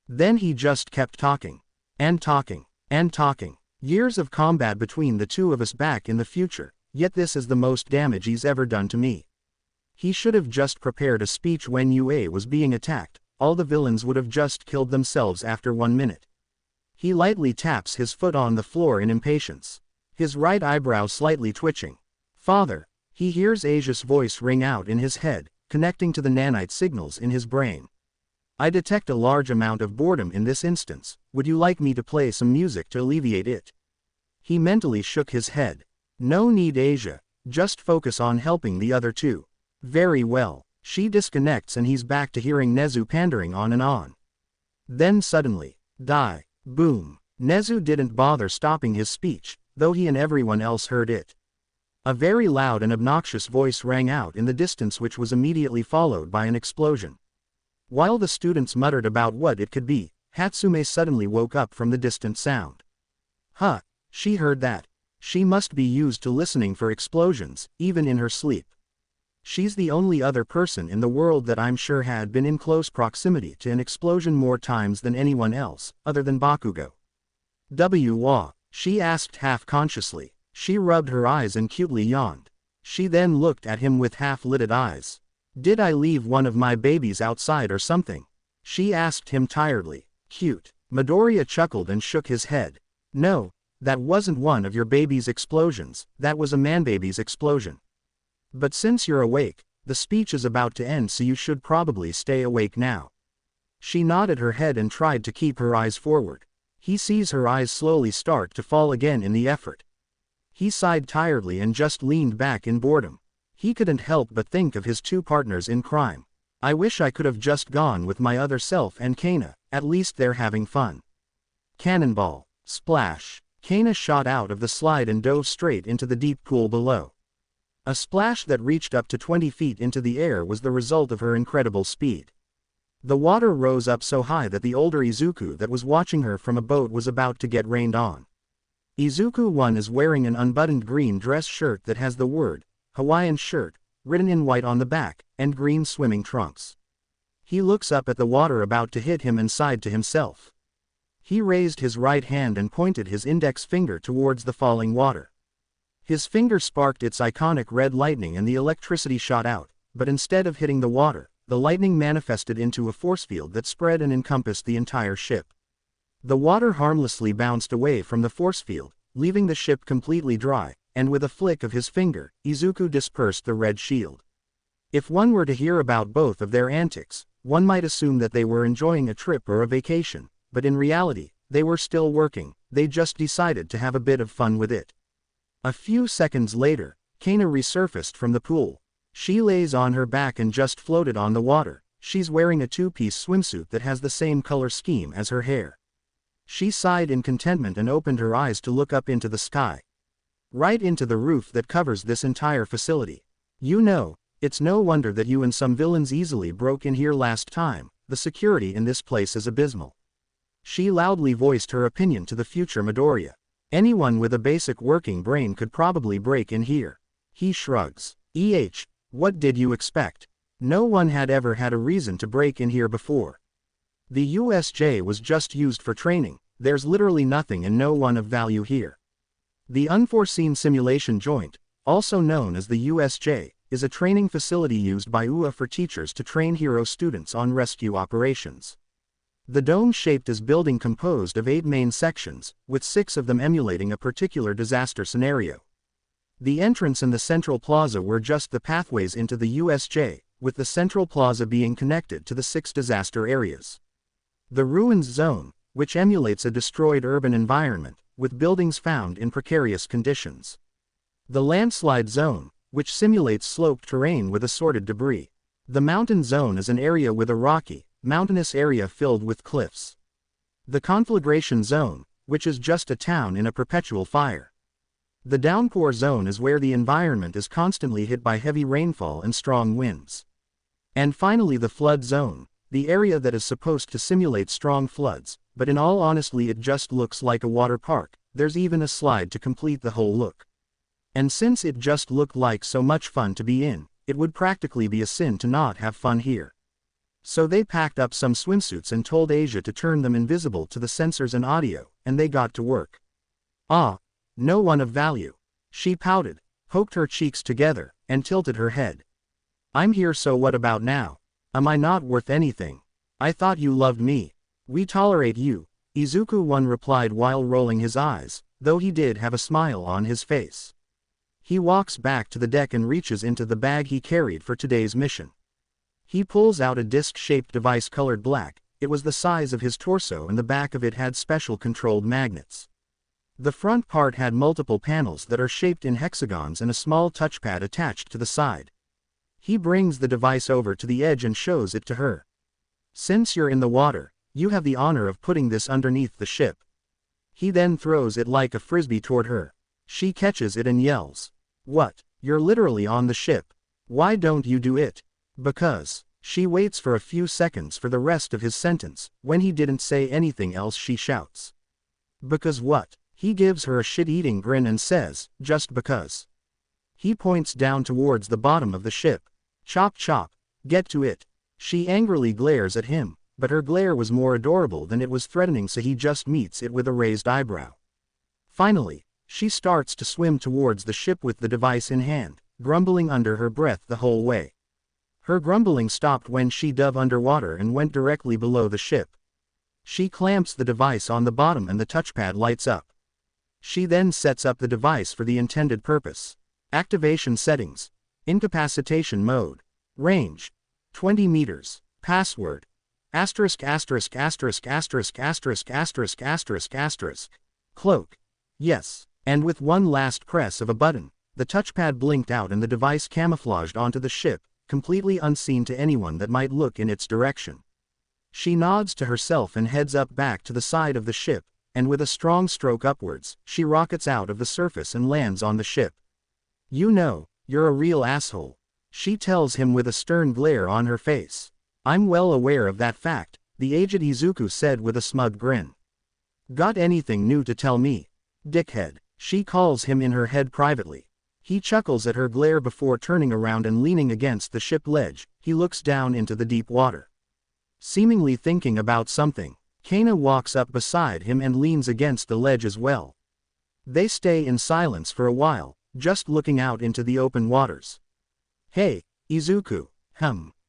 Then he just kept talking. And talking. And talking. Years of combat between the two of us back in the future, yet this is the most damage he's ever done to me. He should have just prepared a speech when UA was being attacked. All the villains would have just killed themselves after 1 minute. He lightly taps his foot on the floor in impatience, his right eyebrow slightly twitching. Father, he hears Asia's voice ring out in his head, connecting to the nanite signals in his brain. I detect a large amount of boredom in this instance. Would you like me to play some music to alleviate it? He mentally shook his head. No need, Asia, just focus on helping the other two. Very well. She disconnects and he's back to hearing Nezu pandering on and on. Then suddenly, die, boom. Nezu didn't bother stopping his speech, though he and everyone else heard it. A very loud and obnoxious voice rang out in the distance, which was immediately followed by an explosion. While the students muttered about what it could be, Hatsume suddenly woke up from the distant sound. Huh, she heard that. She must be used to listening for explosions, even in her sleep. She's the only other person in the world that I'm sure had been in close proximity to an explosion more times than anyone else, other than Bakugo. She asked half-consciously. She rubbed her eyes and cutely yawned. She then looked at him with half-lidded eyes. Did I leave one of my babies outside or something? She asked him tiredly. Cute. Midoriya chuckled and shook his head. No, that wasn't one of your baby's explosions, that was a man-baby's explosion. But since you're awake, the speech is about to end, so you should probably stay awake now. She nodded her head and tried to keep her eyes forward. He sees her eyes slowly start to fall again in the effort. He sighed tiredly and just leaned back in boredom. He couldn't help but think of his two partners in crime. I wish I could have just gone with my other self and Kana, at least they're having fun. Cannonball. Splash. Kana shot out of the slide and dove straight into the deep pool below. A splash that reached up to 20 feet into the air was the result of her incredible speed. The water rose up so high that the older Izuku that was watching her from a boat was about to get rained on. Izuku-1 is wearing an unbuttoned green dress shirt that has the word Hawaiian shirt written in white on the back, and green swimming trunks. He looks up at the water about to hit him and sighed to himself. He raised his right hand and pointed his index finger towards the falling water. His finger sparked its iconic red lightning and the electricity shot out, but instead of hitting the water, the lightning manifested into a force field that spread and encompassed the entire ship. The water harmlessly bounced away from the force field, leaving the ship completely dry, and with a flick of his finger, Izuku dispersed the red shield. If one were to hear about both of their antics, one might assume that they were enjoying a trip or a vacation, but in reality, they were still working. They just decided to have a bit of fun with it. A few seconds later, Kana resurfaced from the pool. She lays on her back and just floated on the water. She's wearing a two-piece swimsuit that has the same color scheme as her hair. She sighed in contentment and opened her eyes to look up into the sky. Right into the roof that covers this entire facility. You know, it's no wonder that you and some villains easily broke in here last time. The security in this place is abysmal. She loudly voiced her opinion to the future Midoriya. Anyone with a basic working brain could probably break in here. He shrugs. What did you expect? No one had ever had a reason to break in here before. The USJ was just used for training, there's literally nothing and no one of value here. The Unforeseen Simulation Joint, also known as the USJ, is a training facility used by UA for teachers to train hero students on rescue operations. The dome-shaped building composed of 8 main sections, with 6 of them emulating a particular disaster scenario. The entrance and the central plaza were just the pathways into the USJ, with the central plaza being connected to the 6 disaster areas. The Ruins Zone, which emulates a destroyed urban environment, with buildings found in precarious conditions. The Landslide Zone, which simulates sloped terrain with assorted debris. The Mountain Zone is an area with a rocky, mountainous area filled with cliffs. The Conflagration Zone, which is just a town in a perpetual fire. The Downpour Zone is where the environment is constantly hit by heavy rainfall and strong winds. And finally the Flood Zone, the area that is supposed to simulate strong floods, but in all honesty it just looks like a water park. There's even a slide to complete the whole look. And since it just looked like so much fun to be in, it would practically be a sin to not have fun here. So they packed up some swimsuits and told Asia to turn them invisible to the sensors and audio, and they got to work. Ah, no one of value. She pouted, poked her cheeks together, and tilted her head. I'm here, so what about now? Am I not worth anything? I thought you loved me. We tolerate you, Izuku-1 replied while rolling his eyes, though he did have a smile on his face. He walks back to the deck and reaches into the bag he carried for today's mission. He pulls out a disc-shaped device colored black. It was the size of his torso and the back of it had special controlled magnets. The front part had multiple panels that are shaped in hexagons and a small touchpad attached to the side. He brings the device over to the edge and shows it to her. Since you're in the water, you have the honor of putting this underneath the ship. He then throws it like a frisbee toward her. She catches it and yells. What? You're literally on the ship. Why don't you do it? Because. She waits for a few seconds for the rest of his sentence. When he didn't say anything else she shouts. Because what? He gives her a shit-eating grin and says, just because. He points down towards the bottom of the ship. Chop chop. Get to it. She angrily glares at him, but her glare was more adorable than it was threatening, so he just meets it with a raised eyebrow. Finally, she starts to swim towards the ship with the device in hand, grumbling under her breath the whole way. Her grumbling stopped when she dove underwater and went directly below the ship. She clamps the device on the bottom and the touchpad lights up. She then sets up the device for the intended purpose. Activation settings. Incapacitation mode. Range. 20 meters. Password. Asterisk asterisk asterisk asterisk asterisk asterisk asterisk asterisk. Cloak. Yes. And with one last press of a button, the touchpad blinked out and the device camouflaged onto the ship, completely unseen to anyone that might look in its direction. She nods to herself and heads up back to the side of the ship, and with a strong stroke upwards, she rockets out of the surface and lands on the ship. You know, you're a real asshole. She tells him with a stern glare on her face. I'm well aware of that fact, the aged Izuku said with a smug grin. Got anything new to tell me? Dickhead, she calls him in her head privately. He chuckles at her glare before turning around and leaning against the ship ledge. He looks down into the deep water. Seemingly thinking about something, Kana walks up beside him and leans against the ledge as well. They stay in silence for a while, just looking out into the open waters. Hey, Izuku,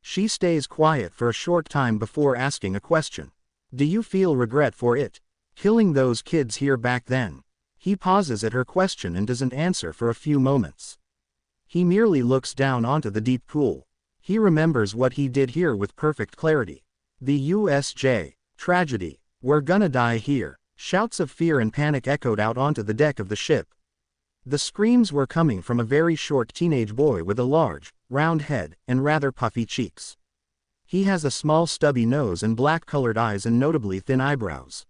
She stays quiet for a short time before asking a question. Do you feel regret for it? Killing those kids here back then? He pauses at her question and doesn't answer for a few moments. He merely looks down onto the deep pool. He remembers what he did here with perfect clarity. The USJ. Tragedy. We're gonna die here. Shouts of fear and panic echoed out onto the deck of the ship. The screams were coming from a very short teenage boy with a large, round head, and rather puffy cheeks. He has a small stubby nose and black-colored eyes and notably thin eyebrows.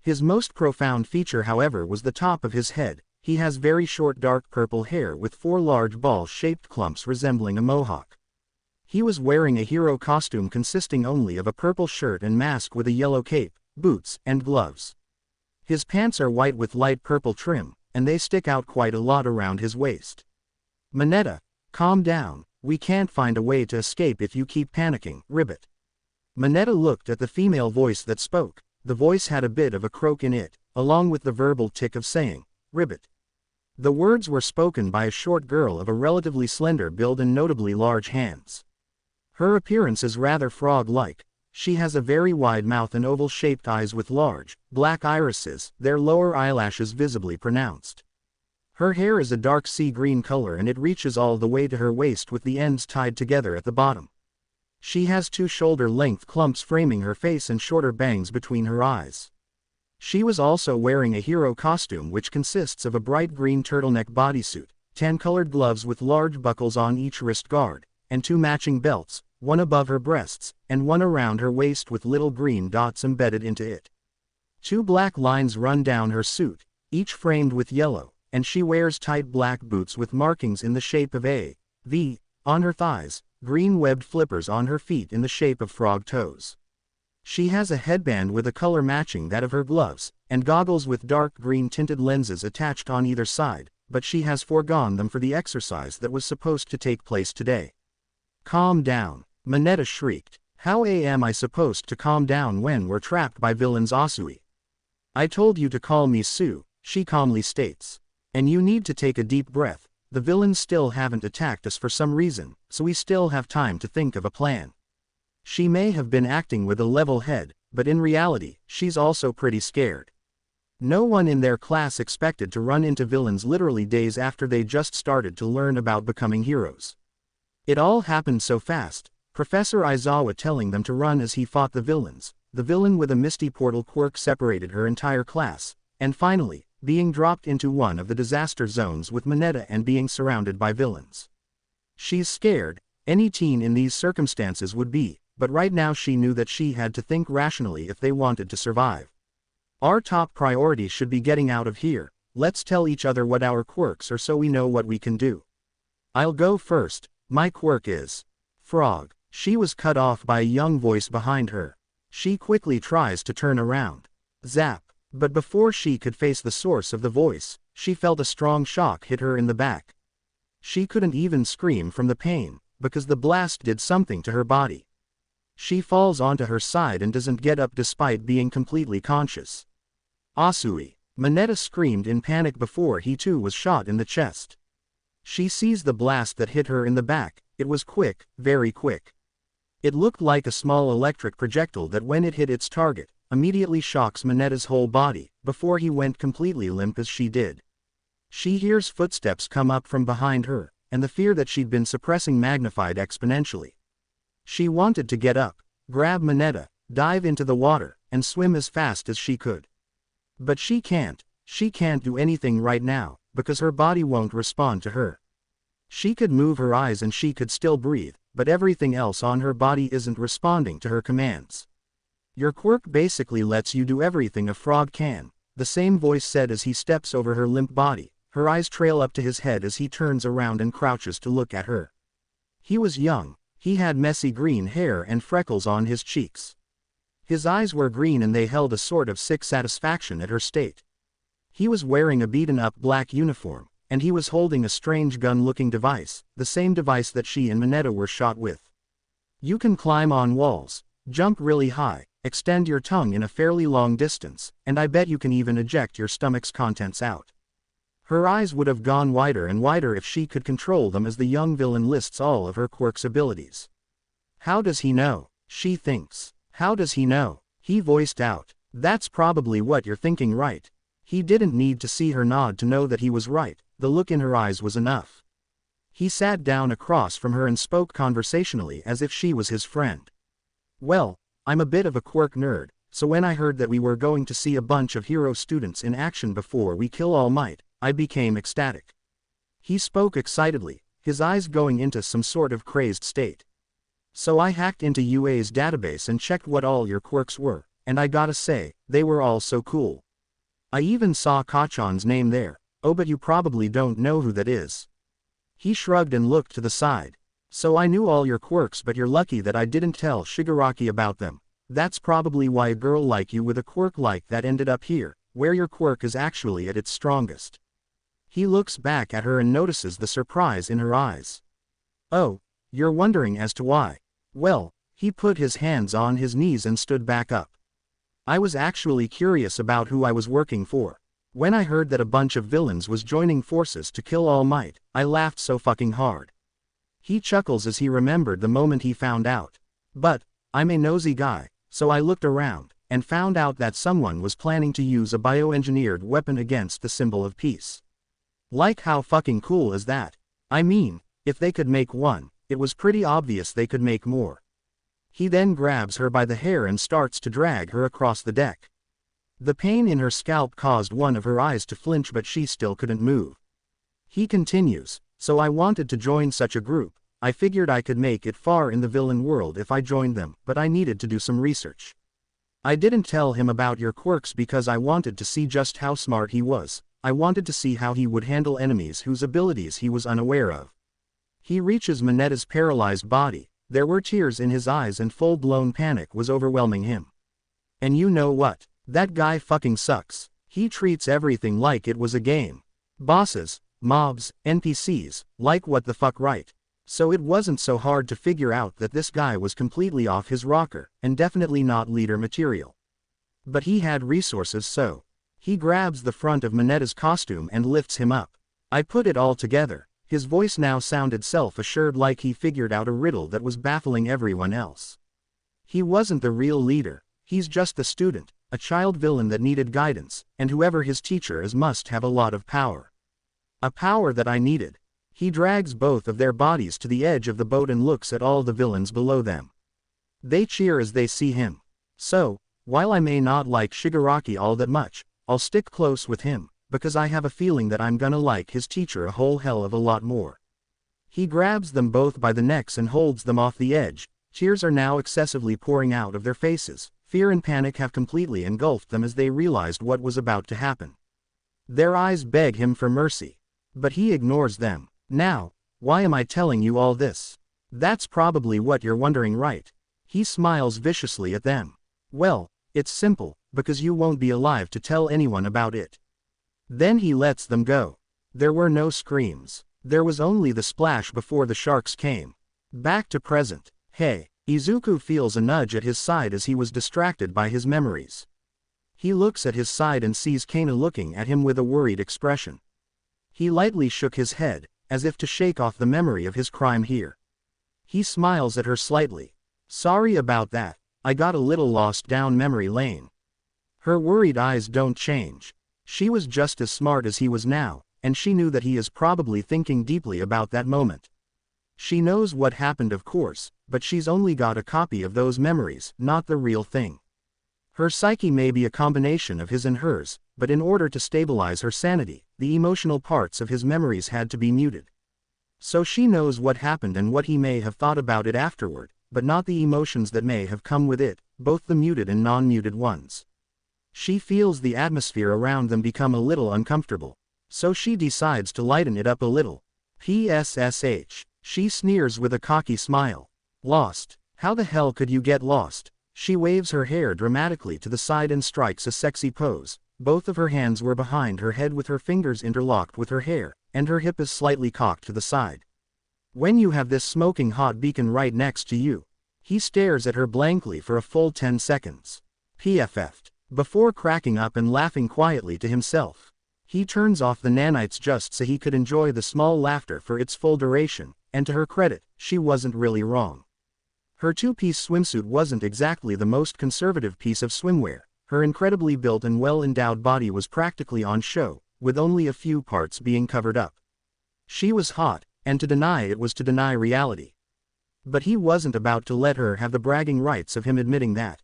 His most profound feature, however, was the top of his head. He has very short dark purple hair with 4 large ball-shaped clumps resembling a mohawk. He was wearing a hero costume consisting only of a purple shirt and mask with a yellow cape, boots, and gloves. His pants are white with light purple trim, and they stick out quite a lot around his waist. Mineta, calm down, we can't find a way to escape if you keep panicking, Ribbit. Mineta looked at the female voice that spoke. The voice had a bit of a croak in it, along with the verbal tick of saying, "Ribbit." The words were spoken by a short girl of a relatively slender build and notably large hands. Her appearance is rather frog-like. She has a very wide mouth and oval-shaped eyes with large, black irises, their lower eyelashes visibly pronounced. Her hair is a dark sea green color and it reaches all the way to her waist with the ends tied together at the bottom. She has 2 shoulder-length clumps framing her face and shorter bangs between her eyes. She was also wearing a hero costume which consists of a bright green turtleneck bodysuit, tan-colored gloves with large buckles on each wrist guard, and 2 matching belts, one above her breasts, and one around her waist with little green dots embedded into it. 2 black lines run down her suit, each framed with yellow, and she wears tight black boots with markings in the shape of a V on her thighs, green webbed flippers on her feet in the shape of frog toes. She has a headband with a color matching that of her gloves, and goggles with dark green tinted lenses attached on either side, but she has foregone them for the exercise that was supposed to take place today. "Calm down," Mineta shrieked. "How am I supposed to calm down when we're trapped by villains, Asui?" "I told you to call me Sue," she calmly states. "And you need to take a deep breath. The villains still haven't attacked us for some reason, so we still have time to think of a plan." She may have been acting with a level head, but in reality, she's also pretty scared. No one in their class expected to run into villains literally days after they just started to learn about becoming heroes. It all happened so fast, Professor Aizawa telling them to run as he fought the villains, the villain with a misty portal quirk separated her entire class, and finally, being dropped into one of the disaster zones with Mineta and being surrounded by villains. She's scared, any teen in these circumstances would be, but right now she knew that she had to think rationally if they wanted to survive. "Our top priority should be getting out of here. Let's tell each other what our quirks are so we know what we can do. I'll go first. My quirk is frog." She was cut off by a young voice behind her. She quickly tries to turn around. Zap. But before she could face the source of the voice, she felt a strong shock hit her in the back. She couldn't even scream from the pain, because the blast did something to her body. She falls onto her side and doesn't get up despite being completely conscious. "Asui!" Mineta screamed in panic before he too was shot in the chest. She sees the blast that hit her in the back. It was quick, very quick. It looked like a small electric projectile that when it hit its target, immediately shocks Mineta's whole body, before he went completely limp as she did. She hears footsteps come up from behind her, and the fear that she'd been suppressing magnified exponentially. She wanted to get up, grab Mineta, dive into the water, and swim as fast as she could. But she can't do anything right now, because her body won't respond to her. She could move her eyes and she could still breathe, but everything else on her body isn't responding to her commands. "Your quirk basically lets you do everything a frog can," the same voice said as he steps over her limp body. Her eyes trail up to his head as he turns around and crouches to look at her. He was young. He had messy green hair and freckles on his cheeks. His eyes were green and they held a sort of sick satisfaction at her state. He was wearing a beaten-up black uniform, and he was holding a strange gun-looking device, the same device that she and Mineta were shot with. "You can climb on walls, jump really high, extend your tongue in a fairly long distance, and I bet you can even eject your stomach's contents out." Her eyes would have gone wider and wider if she could control them as the young villain lists all of her quirk's abilities. "How does he know?" she thinks. "How does he know?" He voiced out. "That's probably what you're thinking, right?" He didn't need to see her nod to know that he was right, the look in her eyes was enough. He sat down across from her and spoke conversationally as if she was his friend. "Well, I'm a bit of a quirk nerd, so when I heard that we were going to see a bunch of hero students in action before we kill All Might, I became ecstatic." He spoke excitedly, his eyes going into some sort of crazed state. "So I hacked into UA's database and checked what all your quirks were, and I gotta say, they were all so cool. I even saw Kachan's name there. Oh, but you probably don't know who that is." He shrugged and looked to the side. "So I knew all your quirks, but you're lucky that I didn't tell Shigaraki about them. That's probably why a girl like you with a quirk like that ended up here, where your quirk is actually at its strongest." He looks back at her and notices the surprise in her eyes. "Oh, you're wondering as to why? Well, He put his hands on his knees and stood back up. I was actually curious about who I was working for. When I heard that a bunch of villains was joining forces to kill All Might, I laughed so fucking hard. He chuckles as he remembered the moment he found out. But, I'm a nosy guy, so I looked around, and found out that someone was planning to use a bioengineered weapon against the symbol of peace. Like, how fucking cool is that? I mean, if they could make one, it was pretty obvious they could make more. He then grabs her by the hair and starts to drag her across the deck. The pain in her scalp caused one of her eyes to flinch, but she still couldn't move. He continues, so I wanted to join such a group. I figured I could make it far in the villain world if I joined them, but I needed to do some research. I didn't tell him about your quirks because I wanted to see just how smart he was. I wanted to see how he would handle enemies whose abilities he was unaware of. He reaches Monetta's paralyzed body. There were tears in his eyes and full-blown panic was overwhelming him. And you know what? That guy fucking sucks. He treats everything like it was a game. Bosses, mobs, NPCs, like what the fuck, right? So it wasn't so hard to figure out that this guy was completely off his rocker, and definitely not leader material. But he had resources, so he grabs the front of Monetta's costume and lifts him up. I put it all together. His voice now sounded self-assured, like he figured out a riddle that was baffling everyone else. He wasn't the real leader. He's just a student, a child villain that needed guidance, and whoever his teacher is must have a lot of power. A power that I needed. He drags both of their bodies to the edge of the boat and looks at all the villains below them. They cheer as they see him. So, while I may not like Shigaraki all that much, I'll stick close with him, because I have a feeling that I'm gonna like his teacher a whole hell of a lot more. He grabs them both by the necks and holds them off the edge. Tears are now excessively pouring out of their faces. Fear and panic have completely engulfed them as they realized what was about to happen. Their eyes beg him for mercy. But he ignores them. Now, why am I telling you all this? That's probably what you're wondering, right? He smiles viciously at them. Well, it's simple, because you won't be alive to tell anyone about it. Then he lets them go. There were no screams. There was only the splash before the sharks came. Back to present. Hey. Izuku feels a nudge at his side as he was distracted by his memories. He looks at his side and sees Kana looking at him with a worried expression. He lightly shook his head, as if to shake off the memory of his crime here. He smiles at her slightly. Sorry about that, I got a little lost down memory lane. Her worried eyes don't change. She was just as smart as he was now, and she knew that he is probably thinking deeply about that moment. She knows what happened, of course, but she's only got a copy of those memories, not the real thing. Her psyche may be a combination of his and hers, but in order to stabilize her sanity, the emotional parts of his memories had to be muted. So she knows what happened and what he may have thought about it afterward, but not the emotions that may have come with it, both the muted and non-muted ones. She feels the atmosphere around them become a little uncomfortable. So she decides to lighten it up a little. PSSH. She sneers with a cocky smile. Lost. How the hell could you get lost? She waves her hair dramatically to the side and strikes a sexy pose. Both of her hands were behind her head with her fingers interlocked with her hair, and her hip is slightly cocked to the side. When you have this smoking hot beacon right next to you. He stares at her blankly for a full 10 seconds. PFF'd. Before cracking up and laughing quietly to himself. He turns off the nanites just so he could enjoy the small laughter for its full duration, and to her credit, she wasn't really wrong. Her two-piece swimsuit wasn't exactly the most conservative piece of swimwear. Her incredibly built and well-endowed body was practically on show, with only a few parts being covered up. She was hot, and to deny it was to deny reality. But he wasn't about to let her have the bragging rights of him admitting that.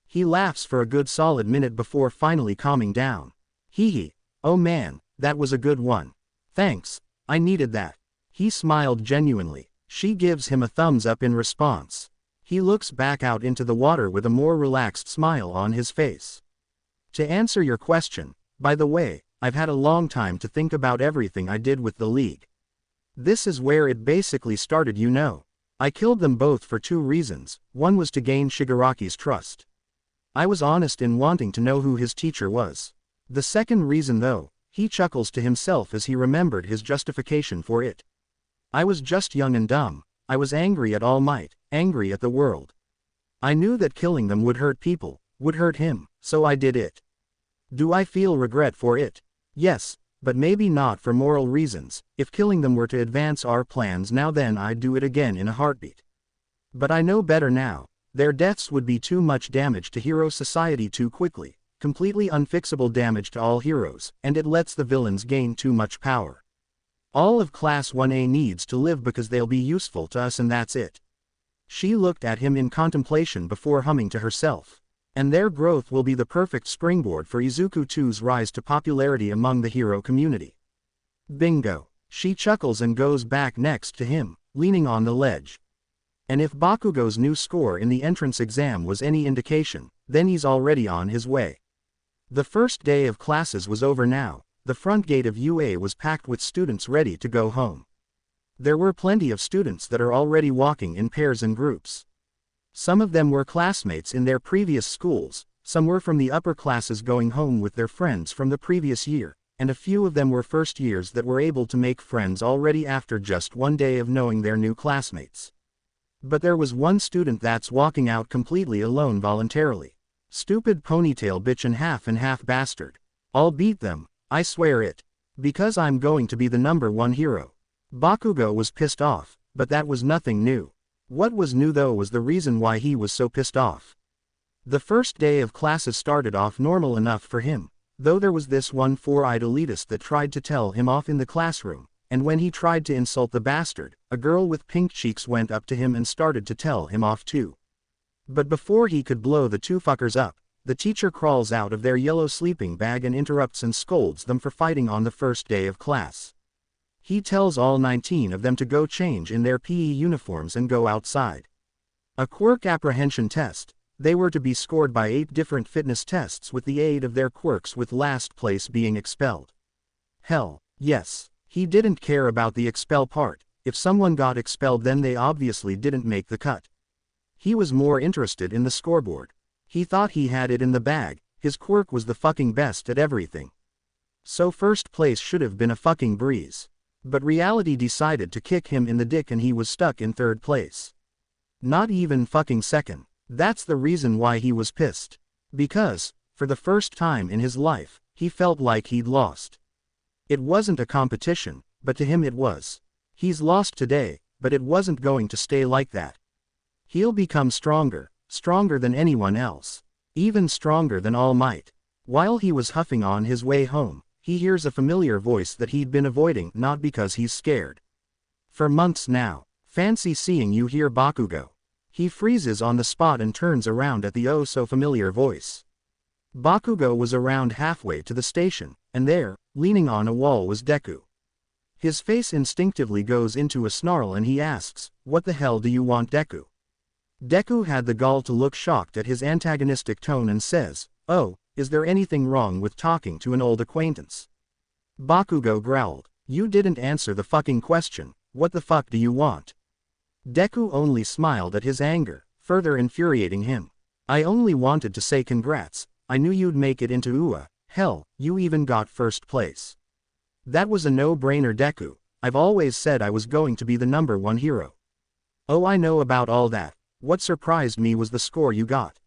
He laughs for a good solid minute before finally calming down. Hee hee. Oh man, that was a good one. Thanks, I needed that. He smiled genuinely. She gives him a thumbs up in response. He looks back out into the water with a more relaxed smile on his face. To answer your question, by the way, I've had a long time to think about everything I did with the League. This is where it basically started, you know. I killed them both for two reasons. One was to gain Shigaraki's trust. I was honest in wanting to know who his teacher was. The second reason, though, he chuckles to himself as he remembered his justification for it. I was just young and dumb. I was angry at All Might, angry at the world. I knew that killing them would hurt people, would hurt him, so I did it. Do I feel regret for it? Yes, but maybe not for moral reasons. If killing them were to advance our plans now, then I'd do it again in a heartbeat. But I know better now. Their deaths would be too much damage to hero society too quickly, completely unfixable damage to all heroes, and it lets the villains gain too much power. All of Class 1A needs to live because they'll be useful to us, and that's it. She looked at him in contemplation before humming to herself. And their growth will be the perfect springboard for Izuku 2's rise to popularity among the hero community. Bingo. She chuckles and goes back next to him, leaning on the ledge. And if Bakugo's new score in the entrance exam was any indication, then he's already on his way. The first day of classes was over now. The front gate of UA was packed with students ready to go home. There were plenty of students that are already walking in pairs and groups. Some of them were classmates in their previous schools, some were from the upper classes going home with their friends from the previous year, and a few of them were first years that were able to make friends already after just one day of knowing their new classmates. But there was one student that's walking out completely alone voluntarily. Stupid ponytail bitch and half bastard. I'll beat them, I swear it. Because I'm going to be the #1 hero. Bakugo was pissed off, but that was nothing new. What was new though was the reason why he was so pissed off. The first day of classes started off normal enough for him, though there was this one four-eyed elitist that tried to tell him off in the classroom, and when he tried to insult the bastard, a girl with pink cheeks went up to him and started to tell him off too. But before he could blow the two fuckers up, the teacher crawls out of their yellow sleeping bag and interrupts and scolds them for fighting on the first day of class. He tells all 19 of them to go change in their PE uniforms and go outside. A quirk apprehension test. They were to be scored by 8 different fitness tests with the aid of their quirks, with last place being expelled. Hell, yes. He didn't care about the expel part. If someone got expelled, then they obviously didn't make the cut. He was more interested in the scoreboard. He thought he had it in the bag. His quirk was the fucking best at everything. So first place should have been a fucking breeze. But reality decided to kick him in the dick and he was stuck in 3rd place. Not even fucking 2nd. That's the reason why he was pissed. Because, for the first time in his life, he felt like he'd lost. It wasn't a competition, but to him it was. He's lost today, but it wasn't going to stay like that. He'll become stronger, stronger than anyone else. Even stronger than All Might. While he was huffing on his way home, he hears a familiar voice that he'd been avoiding, not because he's scared. For months now. Fancy seeing you here, Bakugo. He freezes on the spot and turns around at the oh so familiar voice. Bakugo was around halfway to the station, and there, leaning on a wall, was Deku. His face instinctively goes into a snarl and he asks, "What the hell do you want, Deku?" Deku had the gall to look shocked at his antagonistic tone and says, "Oh, is there anything wrong with talking to an old acquaintance?" Bakugo growled, "You didn't answer the fucking question. What the fuck do you want?" Deku only smiled at his anger, further infuriating him. "I only wanted to say congrats. I knew you'd make it into UA. Hell, you even got 1st place. That was a no-brainer, Deku. I've always said I was going to be the #1 hero." "Oh, I know about all that. What surprised me was the score you got."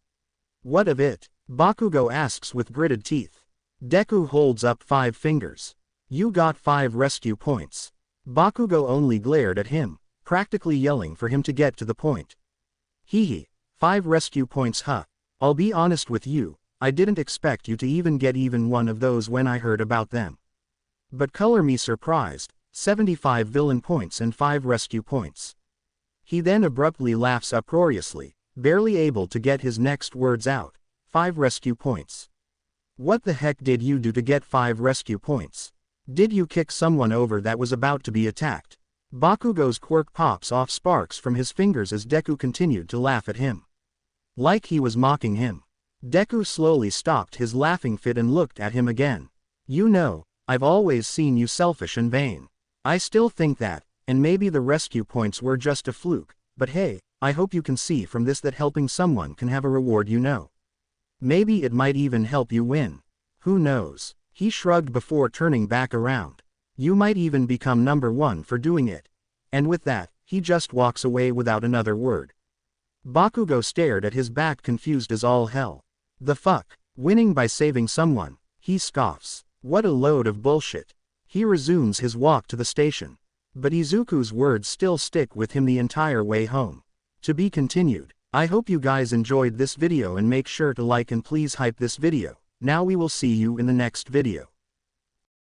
"What of it?" Bakugo asks with gritted teeth. Deku holds up 5 fingers. "You got 5 rescue points." Bakugo only glared at him, practically yelling for him to get to the point. "Hee 5 rescue points, huh? I'll be honest with you, I didn't expect you to even get even one of those when I heard about them. But color me surprised, 75 villain points and 5 rescue points." He then abruptly laughs uproariously, barely able to get his next words out. 5 rescue points. What the heck did you do to get 5 rescue points? Did you kick someone over that was about to be attacked? Bakugo's quirk pops off sparks from his fingers as Deku continued to laugh at him. Like he was mocking him. Deku slowly stopped his laughing fit and looked at him again. "You know, I've always seen you selfish and vain. I still think that, and maybe the rescue points were just a fluke, but hey, I hope you can see from this that helping someone can have a reward, you know. Maybe it might even help you win. Who knows?" He shrugged before turning back around. "You might even become #1 for doing it." And with that, he just walks away without another word. Bakugo stared at his back confused as all hell. The fuck? Winning by saving someone, he scoffs. What a load of bullshit. He resumes his walk to the station. But Izuku's words still stick with him the entire way home. To be continued. I hope you guys enjoyed this video and make sure to like and please hype this video. Now we will see you in the next video.